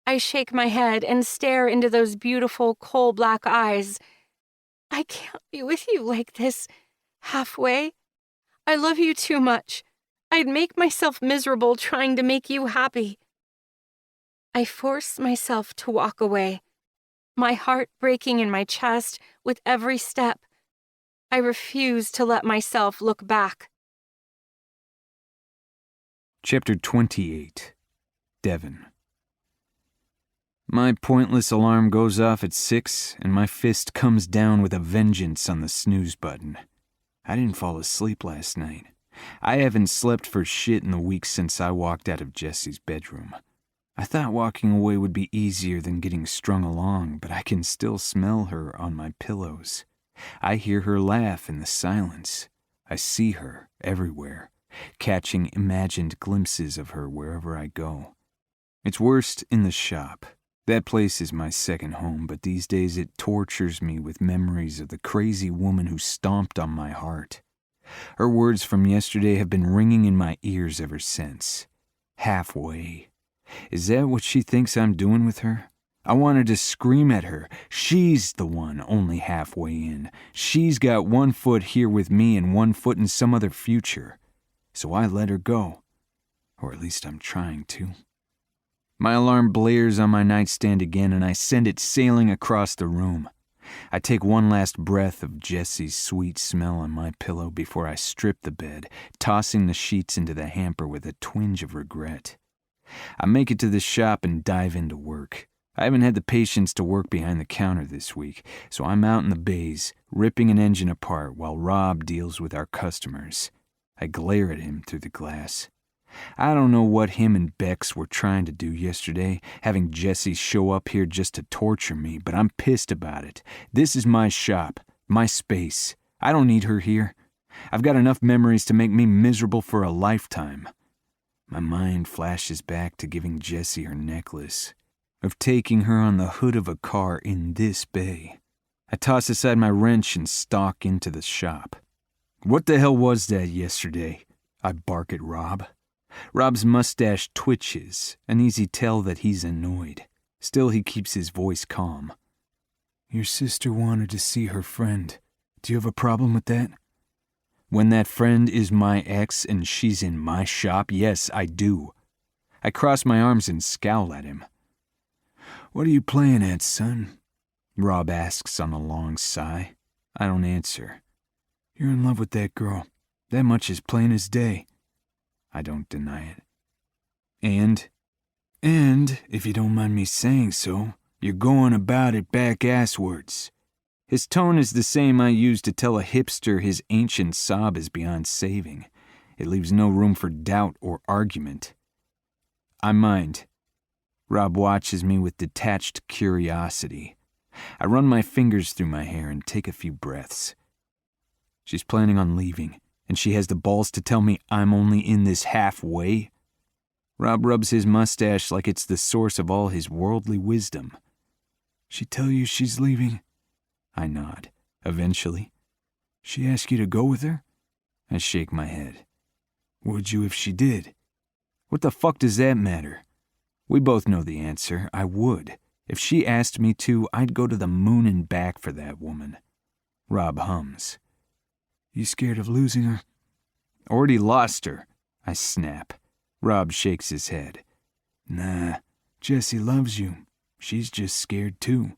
I shake my head and stare into those beautiful coal-black eyes. I can't be with you like this, halfway. I love you too much. I'd make myself miserable trying to make you happy. I force myself to walk away, my heart breaking in my chest with every step. I refuse to let myself look back. Chapter 28. Devon. My pointless alarm goes off at 6, and my fist comes down with a vengeance on the snooze button. I didn't fall asleep last night. I haven't slept for shit in the weeks since I walked out of Jesse's bedroom. I thought walking away would be easier than getting strung along, but I can still smell her on my pillows. I hear her laugh in the silence. I see her everywhere, catching imagined glimpses of her wherever I go. It's worst in the shop. That place is my second home, but these days it tortures me with memories of the crazy woman who stomped on my heart. Her words from yesterday have been ringing in my ears ever since. Halfway. Is that what she thinks I'm doing with her? I wanted to scream at her. She's the one only halfway in. She's got 1 foot here with me and 1 foot in some other future. So I let her go. Or at least I'm trying to. My alarm blares on my nightstand again and I send it sailing across the room. I take one last breath of Jessie's sweet smell on my pillow before I strip the bed, tossing the sheets into the hamper with a twinge of regret. I make it to the shop and dive into work. I haven't had the patience to work behind the counter this week, so I'm out in the bays, ripping an engine apart while Rob deals with our customers. I glare at him through the glass. I don't know what him and Bex were trying to do yesterday, having Jessie show up here just to torture me, but I'm pissed about it. This is my shop, my space. I don't need her here. I've got enough memories to make me miserable for a lifetime. My mind flashes back to giving Jessie her necklace, of taking her on the hood of a car in this bay. I toss aside my wrench and stalk into the shop. What the hell was that yesterday? I bark at Rob. Rob's mustache twitches, an easy tell that he's annoyed. Still, he keeps his voice calm. Your sister wanted to see her friend. Do you have a problem with that? When that friend is my ex and she's in my shop, yes, I do. I cross my arms and scowl at him. What are you playing at, son? Rob asks on a long sigh. I don't answer. You're in love with that girl. That much is plain as day. I don't deny it. And, if you don't mind me saying so, you're going about it back-asswards. His tone is the same I use to tell a hipster his ancient sob is beyond saving. It leaves no room for doubt or argument. I mind. Rob watches me with detached curiosity. I run my fingers through my hair and take a few breaths. She's planning on leaving, and she has the balls to tell me I'm only in this halfway? Rob rubs his mustache like it's the source of all his worldly wisdom. She tell you she's leaving? I nod. Eventually. She ask you to go with her? I shake my head. Would you if she did? What the fuck does that matter? We both know the answer. I would. If she asked me to, I'd go to the moon and back for that woman. Rob hums. You scared of losing her? Already lost her, I snap. Rob shakes his head. Nah, Jessie loves you. She's just scared too.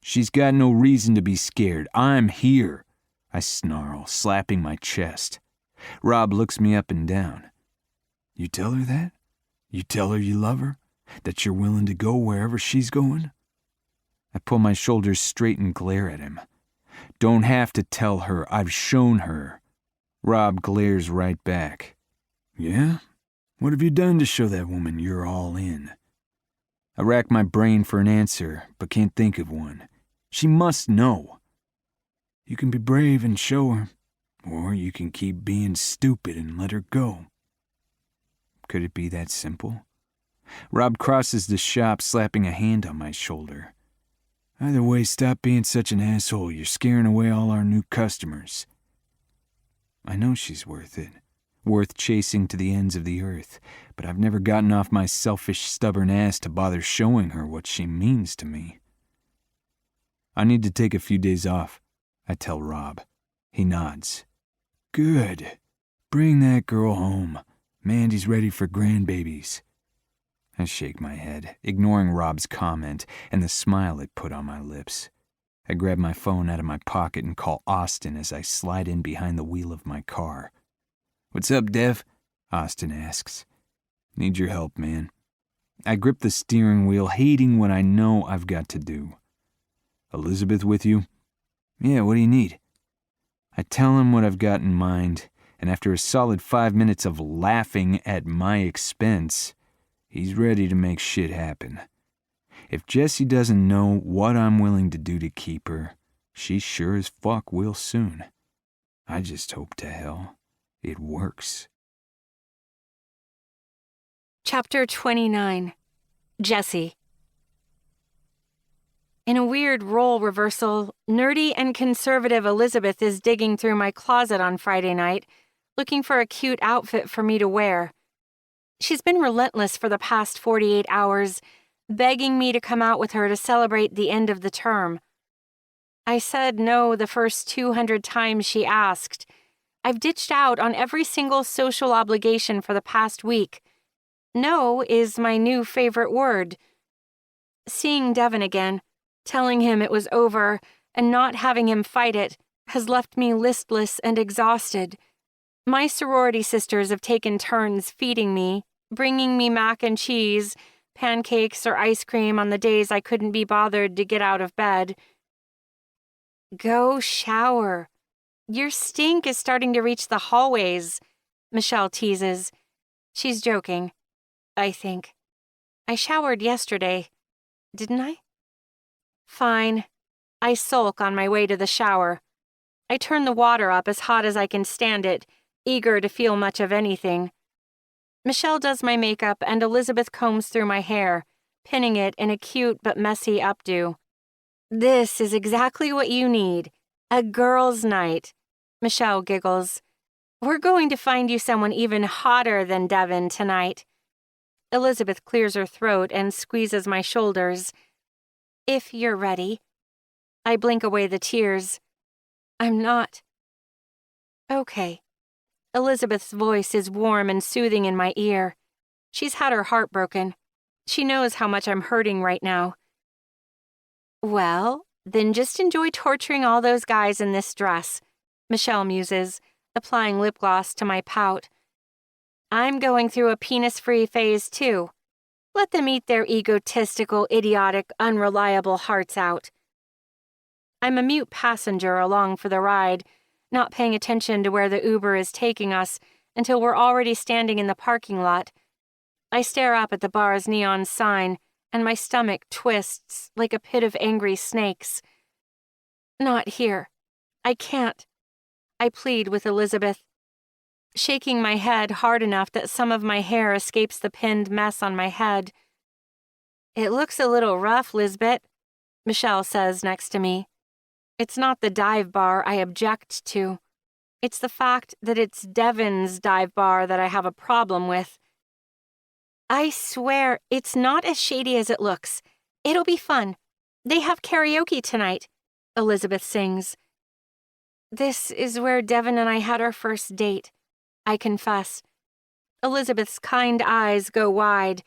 She's got no reason to be scared. I'm here, I snarl, slapping my chest. Rob looks me up and down. You tell her that? You tell her you love her? That you're willing to go wherever she's going? I pull my shoulders straight and glare at him. Don't have to tell her. I've shown her. Rob glares right back. Yeah? What have you done to show that woman you're all in? I rack my brain for an answer, but can't think of one. She must know. You can be brave and show her, or you can keep being stupid and let her go. Could it be that simple? Rob crosses the shop, slapping a hand on my shoulder. Either way, stop being such an asshole. You're scaring away all our new customers. I know she's worth it. Worth chasing to the ends of the earth, but I've never gotten off my selfish, stubborn ass to bother showing her what she means to me. I need to take a few days off, I tell Rob. He nods. Good. Bring that girl home. Mandy's ready for grandbabies. I shake my head, ignoring Rob's comment and the smile it put on my lips. I grab my phone out of my pocket and call Austin as I slide in behind the wheel of my car. What's up, Dev? Austin asks. Need your help, man. I grip the steering wheel, hating what I know I've got to do. Elizabeth with you? Yeah, what do you need? I tell him what I've got in mind, and after a solid 5 minutes of laughing at my expense, he's ready to make shit happen. If Jessie doesn't know what I'm willing to do to keep her, she sure as fuck will soon. I just hope to hell it works. Chapter 29. Jessie. In a weird role reversal, nerdy and conservative Elizabeth is digging through my closet on Friday night, looking for a cute outfit for me to wear. She's been relentless for the past 48 hours, begging me to come out with her to celebrate the end of the term. I said no the first 200 times she asked. I've ditched out on every single social obligation for the past week. No is my new favorite word. Seeing Devin again, telling him it was over, and not having him fight it, has left me listless and exhausted. My sorority sisters have taken turns feeding me, bringing me mac and cheese, pancakes or ice cream on the days I couldn't be bothered to get out of bed. Go shower. Your stink is starting to reach the hallways, Michelle teases. She's joking, I think. I showered yesterday, didn't I? Fine. I sulk on my way to the shower. I turn the water up as hot as I can stand it, eager to feel much of anything. Michelle does my makeup and Elizabeth combs through my hair, pinning it in a cute but messy updo. This is exactly what you need. A girls' night. Michelle giggles. We're going to find you someone even hotter than Devin tonight. Elizabeth clears her throat and squeezes my shoulders. If you're ready. I blink away the tears. I'm not. Okay. Elizabeth's voice is warm and soothing in my ear. She's had her heart broken. She knows how much I'm hurting right now. Well, then just enjoy torturing all those guys in this dress, Michelle muses, applying lip gloss to my pout. I'm going through a penis-free phase too. Let them eat their egotistical, idiotic, unreliable hearts out. I'm a mute passenger along for the ride, not paying attention to where the Uber is taking us until we're already standing in the parking lot. I stare up at the bar's neon sign, and my stomach twists like a pit of angry snakes. Not here. I can't. I plead with Elizabeth, shaking my head hard enough that some of my hair escapes the pinned mess on my head. It looks a little rough, Lisbeth, Michelle says next to me. It's not the dive bar I object to. It's the fact that it's Devin's dive bar that I have a problem with. I swear, it's not as shady as it looks. It'll be fun. They have karaoke tonight, Elizabeth sings. This is where Devin and I had our first date, I confess. Elizabeth's kind eyes go wide.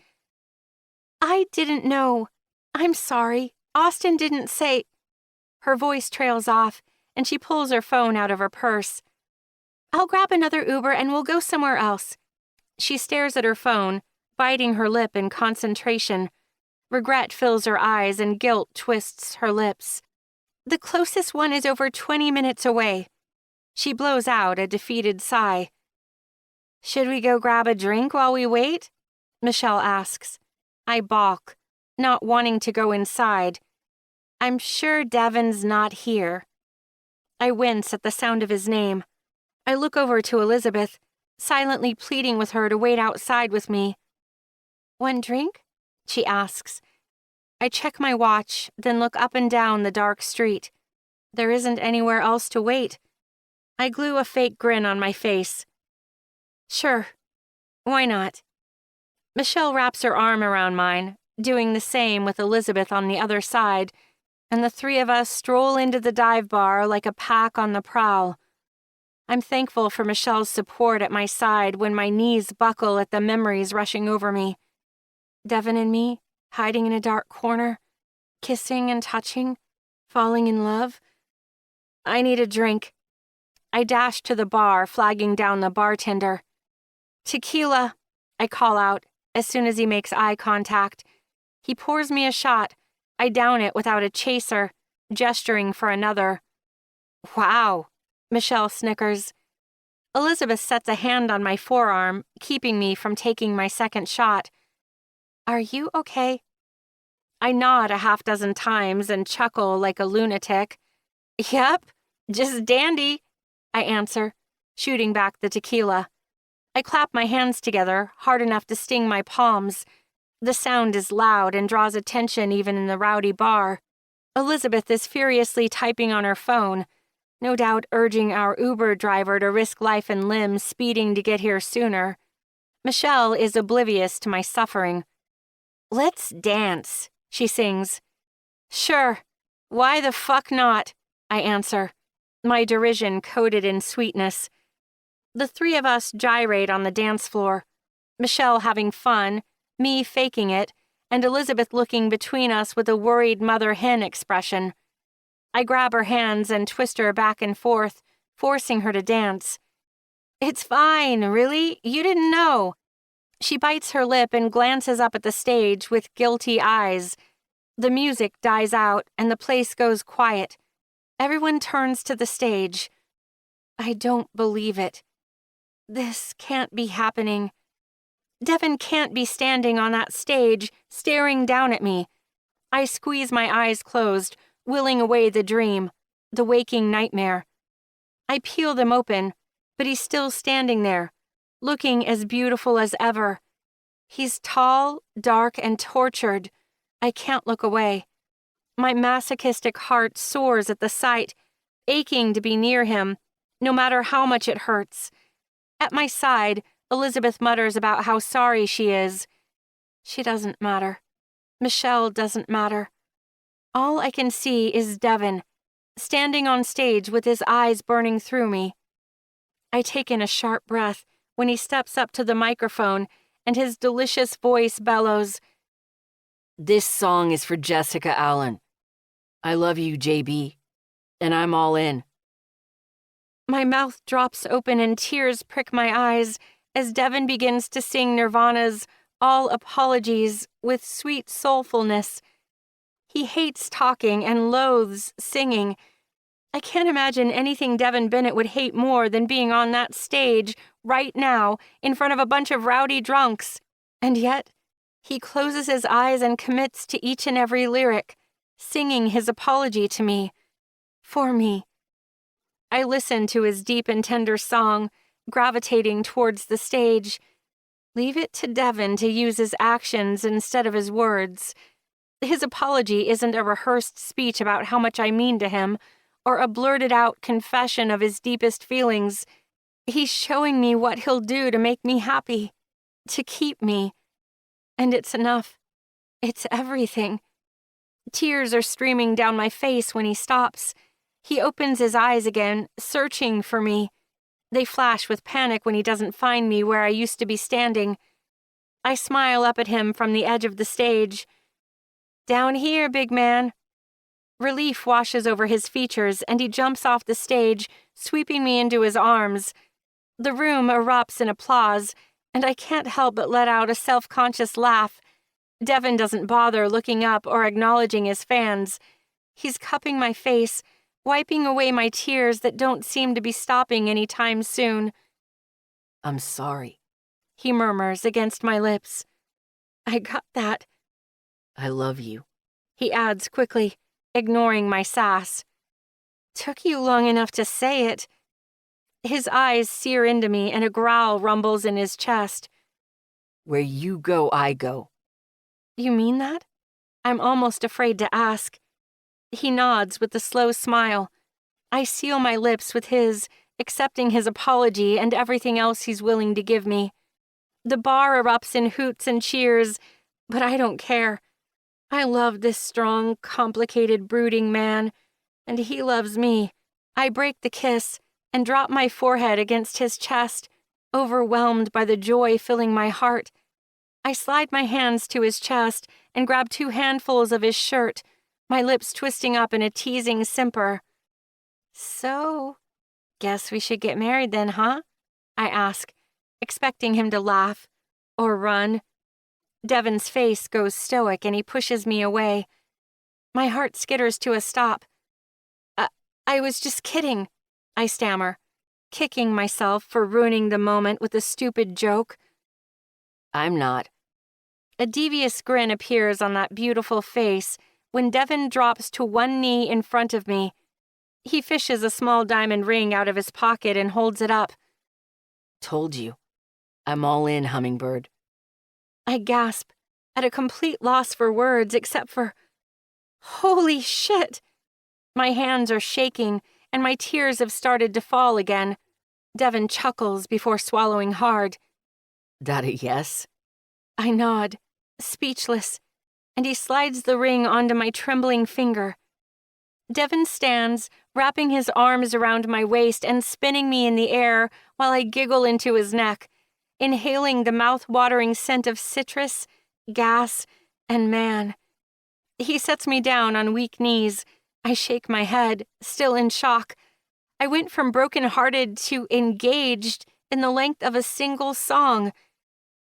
I didn't know. I'm sorry. Austin didn't say. Her voice trails off, and she pulls her phone out of her purse. I'll grab another Uber and we'll go somewhere else. She stares at her phone, biting her lip in concentration. Regret fills her eyes and guilt twists her lips. The closest one is over 20 minutes away. She blows out a defeated sigh. Should we go grab a drink while we wait? Michelle asks. I balk, not wanting to go inside. I'm sure Devin's not here. I wince at the sound of his name. I look over to Elizabeth, silently pleading with her to wait outside with me. One drink? She asks. I check my watch, then look up and down the dark street. There isn't anywhere else to wait. I glue a fake grin on my face. Sure. Why not? Michelle wraps her arm around mine, doing the same with Elizabeth on the other side, and the three of us stroll into the dive bar like a pack on the prowl. I'm thankful for Michelle's support at my side when my knees buckle at the memories rushing over me. Devin and me, hiding in a dark corner, kissing and touching, falling in love. I need a drink. I dash to the bar, flagging down the bartender. Tequila, I call out as soon as he makes eye contact. He pours me a shot. I down it without a chaser, gesturing for another. Wow, Michelle snickers. Elizabeth sets a hand on my forearm, keeping me from taking my second shot. Are you okay? I nod a half dozen times and chuckle like a lunatic. Yep, just dandy, I answer, shooting back the tequila. I clap my hands together, hard enough to sting my palms. The sound is loud and draws attention even in the rowdy bar. Elizabeth is furiously typing on her phone, no doubt urging our Uber driver to risk life and limb speeding to get here sooner. Michelle is oblivious to my suffering. "Let's dance," she sings. "Sure. Why the fuck not?" I answer, my derision coated in sweetness. The three of us gyrate on the dance floor, Michelle having fun, me faking it, and Elizabeth looking between us with a worried mother-hen expression. I grab her hands and twist her back and forth, forcing her to dance. "It's fine, really? You didn't know." She bites her lip and glances up at the stage with guilty eyes. The music dies out and the place goes quiet. Everyone turns to the stage. I don't believe it. This can't be happening. Devin can't be standing on that stage, staring down at me. I squeeze my eyes closed, willing away the dream, the waking nightmare. I peel them open, but he's still standing there, looking as beautiful as ever. He's tall, dark, and tortured. I can't look away. My masochistic heart soars at the sight, aching to be near him, no matter how much it hurts. At my side, Elizabeth mutters about how sorry she is. She doesn't matter. Michelle doesn't matter. All I can see is Devin, standing on stage with his eyes burning through me. I take in a sharp breath when he steps up to the microphone and his delicious voice bellows, "This song is for Jessica Allen. I love you, JB, and I'm all in." My mouth drops open and tears prick my eyes as Devin begins to sing Nirvana's All Apologies with sweet soulfulness. He hates talking and loathes singing. I can't imagine anything Devin Bennett would hate more than being on that stage right now in front of a bunch of rowdy drunks. And yet, he closes his eyes and commits to each and every lyric, singing his apology to me, for me. I listen to his deep and tender song, gravitating towards the stage. Leave it to Devin to use his actions instead of his words. His apology isn't a rehearsed speech about how much I mean to him, or a blurted-out confession of his deepest feelings. He's showing me what he'll do to make me happy, to keep me. And it's enough. It's everything. Tears are streaming down my face when he stops. He opens his eyes again, searching for me. They flash with panic when he doesn't find me where I used to be standing. I smile up at him from the edge of the stage. "Down here, big man." Relief washes over his features, and he jumps off the stage, sweeping me into his arms. The room erupts in applause, and I can't help but let out a self-conscious laugh. Devin doesn't bother looking up or acknowledging his fans. He's cupping my face, wiping away my tears that don't seem to be stopping any time soon. "I'm sorry," he murmurs against my lips. "I got that." "I love you," he adds quickly, ignoring my sass. "Took you long enough to say it." His eyes sear into me and a growl rumbles in his chest. "Where you go, I go." "You mean that?" I'm almost afraid to ask. He nods with a slow smile. I seal my lips with his, accepting his apology and everything else he's willing to give me. The bar erupts in hoots and cheers, but I don't care. I love this strong, complicated, brooding man, and he loves me. I break the kiss and drop my forehead against his chest, overwhelmed by the joy filling my heart. I slide my hands to his chest and grab 2 handfuls of his shirt, my lips twisting up in a teasing simper. "So, guess we should get married then, huh?" I ask, expecting him to laugh or run. Devin's face goes stoic and he pushes me away. My heart skitters to a stop. I was just kidding," I stammer, kicking myself for ruining the moment with a stupid joke. "I'm not." A devious grin appears on that beautiful face when Devin drops to one knee in front of me. He fishes a small diamond ring out of his pocket and holds it up. "Told you. I'm all in, Hummingbird." I gasp, at a complete loss for words except for, Holy shit! My hands are shaking, and my tears have started to fall again. Devin chuckles before swallowing hard. That a yes? I nod, speechless, and he slides the ring onto my trembling finger. Devin stands, wrapping his arms around my waist and spinning me in the air while I giggle into his neck, inhaling the mouth-watering scent of citrus, gas, and man. He sets me down on weak knees. I shake my head, still in shock. I went from broken-hearted to engaged in the length of a single song.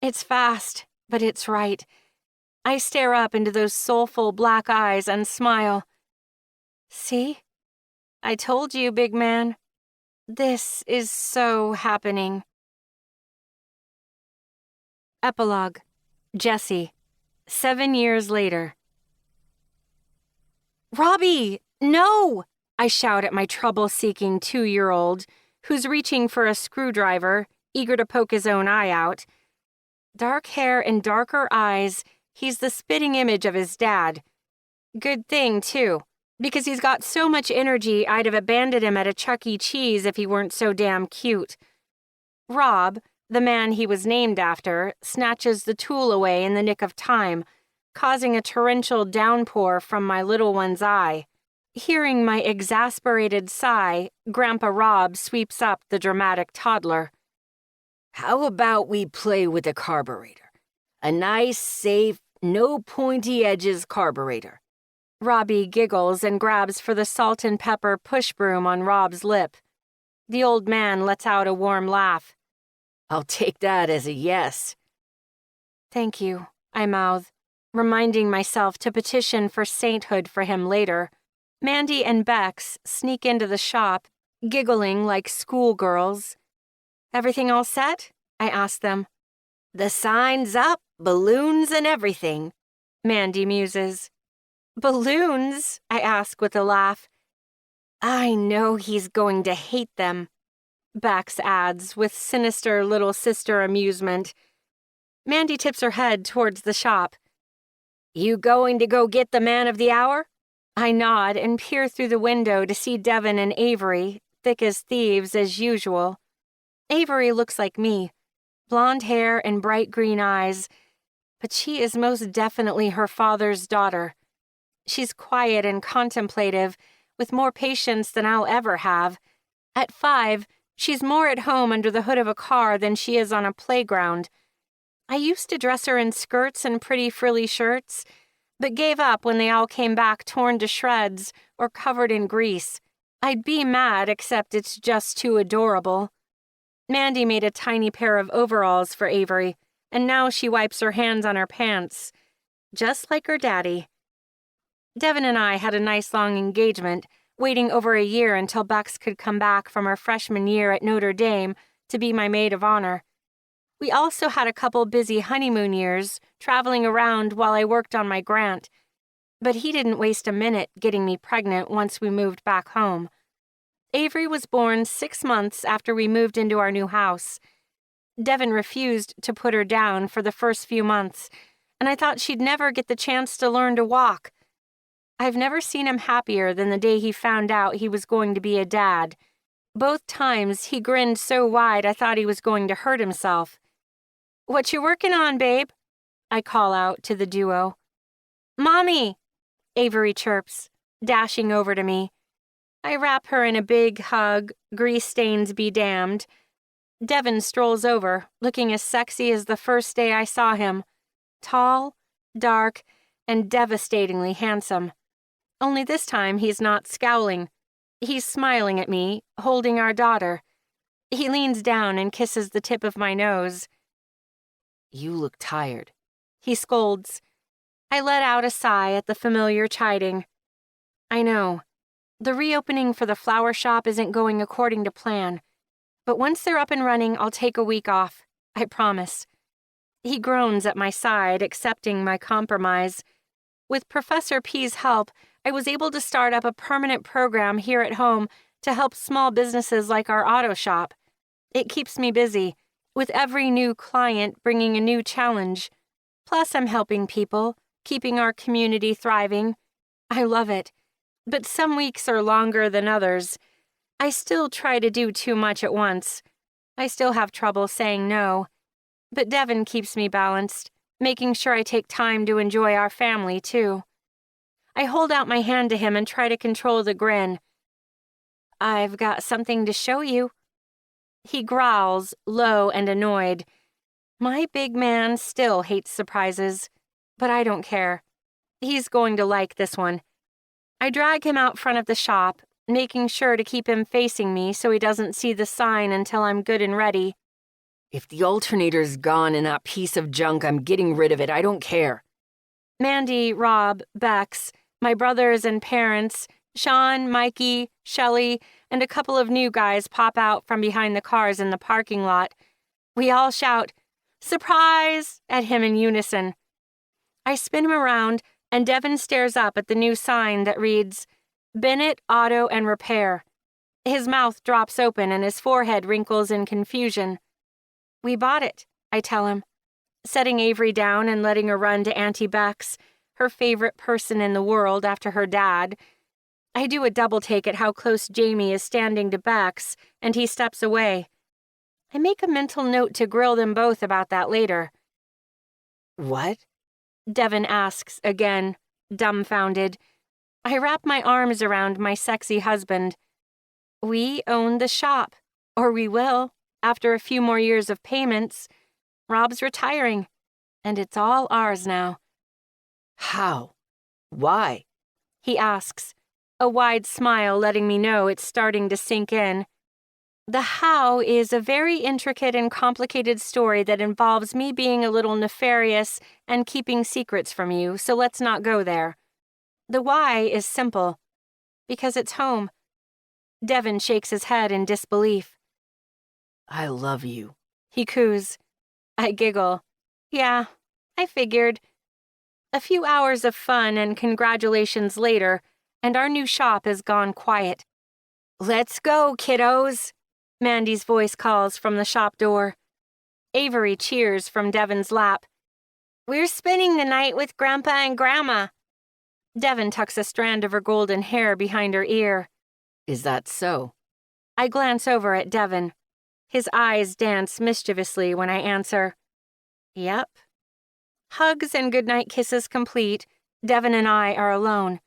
It's fast, but it's right. I stare up into those soulful black eyes and smile. See? I told you, big man. This is so happening. Epilogue. Jesse. 7 years later. Robbie, no! I shout at my trouble-seeking 2-year-old, who's reaching for a screwdriver, eager to poke his own eye out. Dark hair and darker eyes, he's the spitting image of his dad. Good thing, too, because he's got so much energy I'd have abandoned him at a Chuck E. Cheese if he weren't so damn cute. Rob, the man he was named after, snatches the tool away in the nick of time, causing a torrential downpour from my little one's eye. Hearing my exasperated sigh, Grandpa Rob sweeps up the dramatic toddler. How about we play with the carburetor? A nice, safe, no pointy edges carburetor. Robbie giggles and grabs for the salt and pepper push broom on Rob's lip. The old man lets out a warm laugh. I'll take that as a yes. Thank you, I mouth, reminding myself to petition for sainthood for him later. Mandy and Bex sneak into the shop, giggling like schoolgirls. Everything all set? I ask them. The sign's up, balloons and everything, Mandy muses. Balloons? I ask with a laugh. I know he's going to hate them, Bex adds with sinister little sister amusement. Mandy tips her head towards the shop. You going to go get the man of the hour? I nod and peer through the window to see Devin and Avery, thick as thieves as usual. Avery looks like me, blonde hair and bright green eyes, but she is most definitely her father's daughter. She's quiet and contemplative, with more patience than I'll ever have. At 5, she's more at home under the hood of a car than she is on a playground. I used to dress her in skirts and pretty frilly shirts, but gave up when they all came back torn to shreds or covered in grease. I'd be mad, except it's just too adorable. Mandy made a tiny pair of overalls for Avery, and now she wipes her hands on her pants, just like her daddy. Devin and I had a nice long engagement, waiting over a year until Bex could come back from her freshman year at Notre Dame to be my maid of honor. We also had a couple busy honeymoon years, traveling around while I worked on my grant, but he didn't waste a minute getting me pregnant once we moved back home. Avery was born 6 months after we moved into our new house. Devin refused to put her down for the first few months, and I thought she'd never get the chance to learn to walk. I've never seen him happier than the day he found out he was going to be a dad. Both times he grinned so wide I thought he was going to hurt himself. "What you working on, babe?" I call out to the duo. "Mommy," Avery chirps, dashing over to me. I wrap her in a big hug, grease stains be damned. Devin strolls over, looking as sexy as the first day I saw him. Tall, dark, and devastatingly handsome. Only this time he's not scowling. He's smiling at me, holding our daughter. He leans down and kisses the tip of my nose. You look tired, he scolds. I let out a sigh at the familiar chiding. I know. The reopening for the flower shop isn't going according to plan, but once they're up and running, I'll take a week off. I promise. He groans at my side, accepting my compromise. With Professor P's help, I was able to start up a permanent program here at home to help small businesses like our auto shop. It keeps me busy, with every new client bringing a new challenge. Plus, I'm helping people, keeping our community thriving. I love it, but some weeks are longer than others. I still try to do too much at once. I still have trouble saying no. But Devin keeps me balanced, making sure I take time to enjoy our family, too. I hold out my hand to him and try to control the grin. I've got something to show you. He growls, low and annoyed. My big man still hates surprises, but I don't care. He's going to like this one. I drag him out front of the shop, making sure to keep him facing me so he doesn't see the sign until I'm good and ready. If the alternator's gone in that piece of junk, I'm getting rid of it. I don't care. Mandy, Rob, Bex, my brothers and parents, Sean, Mikey, Shelley, and a couple of new guys pop out from behind the cars in the parking lot. We all shout, "Surprise!" at him in unison. I spin him around, and Devin stares up at the new sign that reads, Bennett Auto and Repair. His mouth drops open and his forehead wrinkles in confusion. We bought it, I tell him, setting Avery down and letting her run to Auntie Bex, her favorite person in the world after her dad. I do a double take at how close Jamie is standing to Bex, and he steps away. I make a mental note to grill them both about that later. What? Devin asks again, dumbfounded. I wrap my arms around my sexy husband. We own the shop, or we will, after a few more years of payments. Rob's retiring, and it's all ours now. How? Why? He asks, a wide smile letting me know it's starting to sink in. The how is a very intricate and complicated story that involves me being a little nefarious and keeping secrets from you, so let's not go there. The why is simple. Because it's home. Devin shakes his head in disbelief. I love you, he coos. I giggle. Yeah, I figured. A few hours of fun and congratulations later, and our new shop has gone quiet. Let's go, kiddos, Mandy's voice calls from the shop door. Avery cheers from Devin's lap. We're spending the night with Grandpa and Grandma. Devin tucks a strand of her golden hair behind her ear. Is that so? I glance over at Devin. His eyes dance mischievously when I answer. Yep. Hugs and goodnight kisses complete, Devin and I are alone.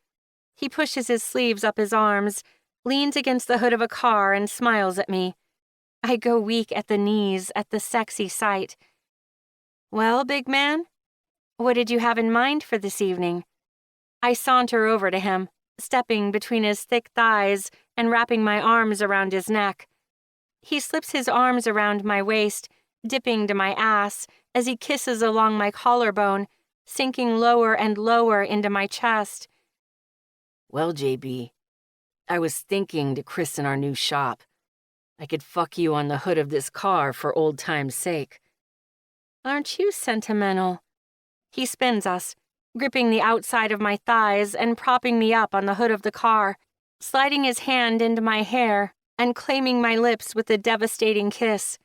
He pushes his sleeves up his arms, leans against the hood of a car, and smiles at me. I go weak at the knees at the sexy sight. Well, big man, what did you have in mind for this evening? I saunter over to him, stepping between his thick thighs and wrapping my arms around his neck. He slips his arms around my waist, dipping to my ass as he kisses along my collarbone, sinking lower and lower into my chest. Well, JB, I was thinking to christen our new shop. I could fuck you on the hood of this car for old time's sake. Aren't you sentimental? He spins us, gripping the outside of my thighs and propping me up on the hood of the car, sliding his hand into my hair and claiming my lips with a devastating kiss.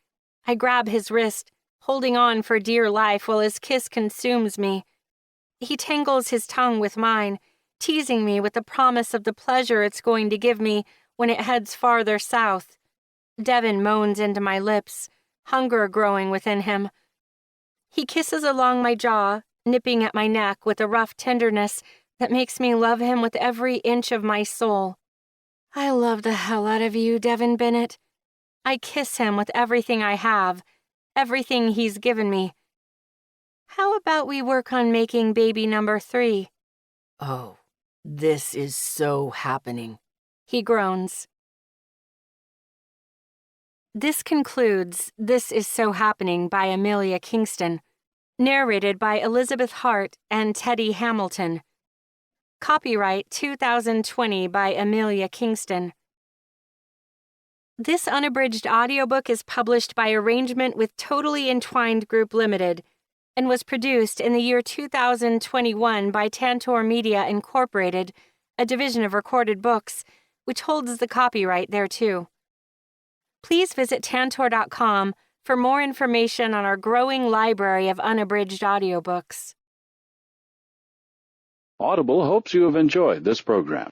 I grab his wrist, holding on for dear life while his kiss consumes me. He tangles his tongue with mine, teasing me with the promise of the pleasure it's going to give me when it heads farther south. Devin moans into my lips, hunger growing within him. He kisses along my jaw, nipping at my neck with a rough tenderness that makes me love him with every inch of my soul. I love the hell out of you, Devin Bennett. I kiss him with everything I have, everything he's given me. How about we work on making baby number 3? Oh, this is so happening. He groans. This concludes This Is So Happening by Amelia Kingston, narrated by Elizabeth Hart and Teddy Hamilton. Copyright 2020 by Amelia Kingston. This unabridged audiobook is published by arrangement with Totally Entwined Group Limited and was produced in the year 2021 by Tantor Media Incorporated, a division of Recorded Books, which holds the copyright thereto. Please visit tantor.com for more information on our growing library of unabridged audiobooks. Audible hopes you have enjoyed this program.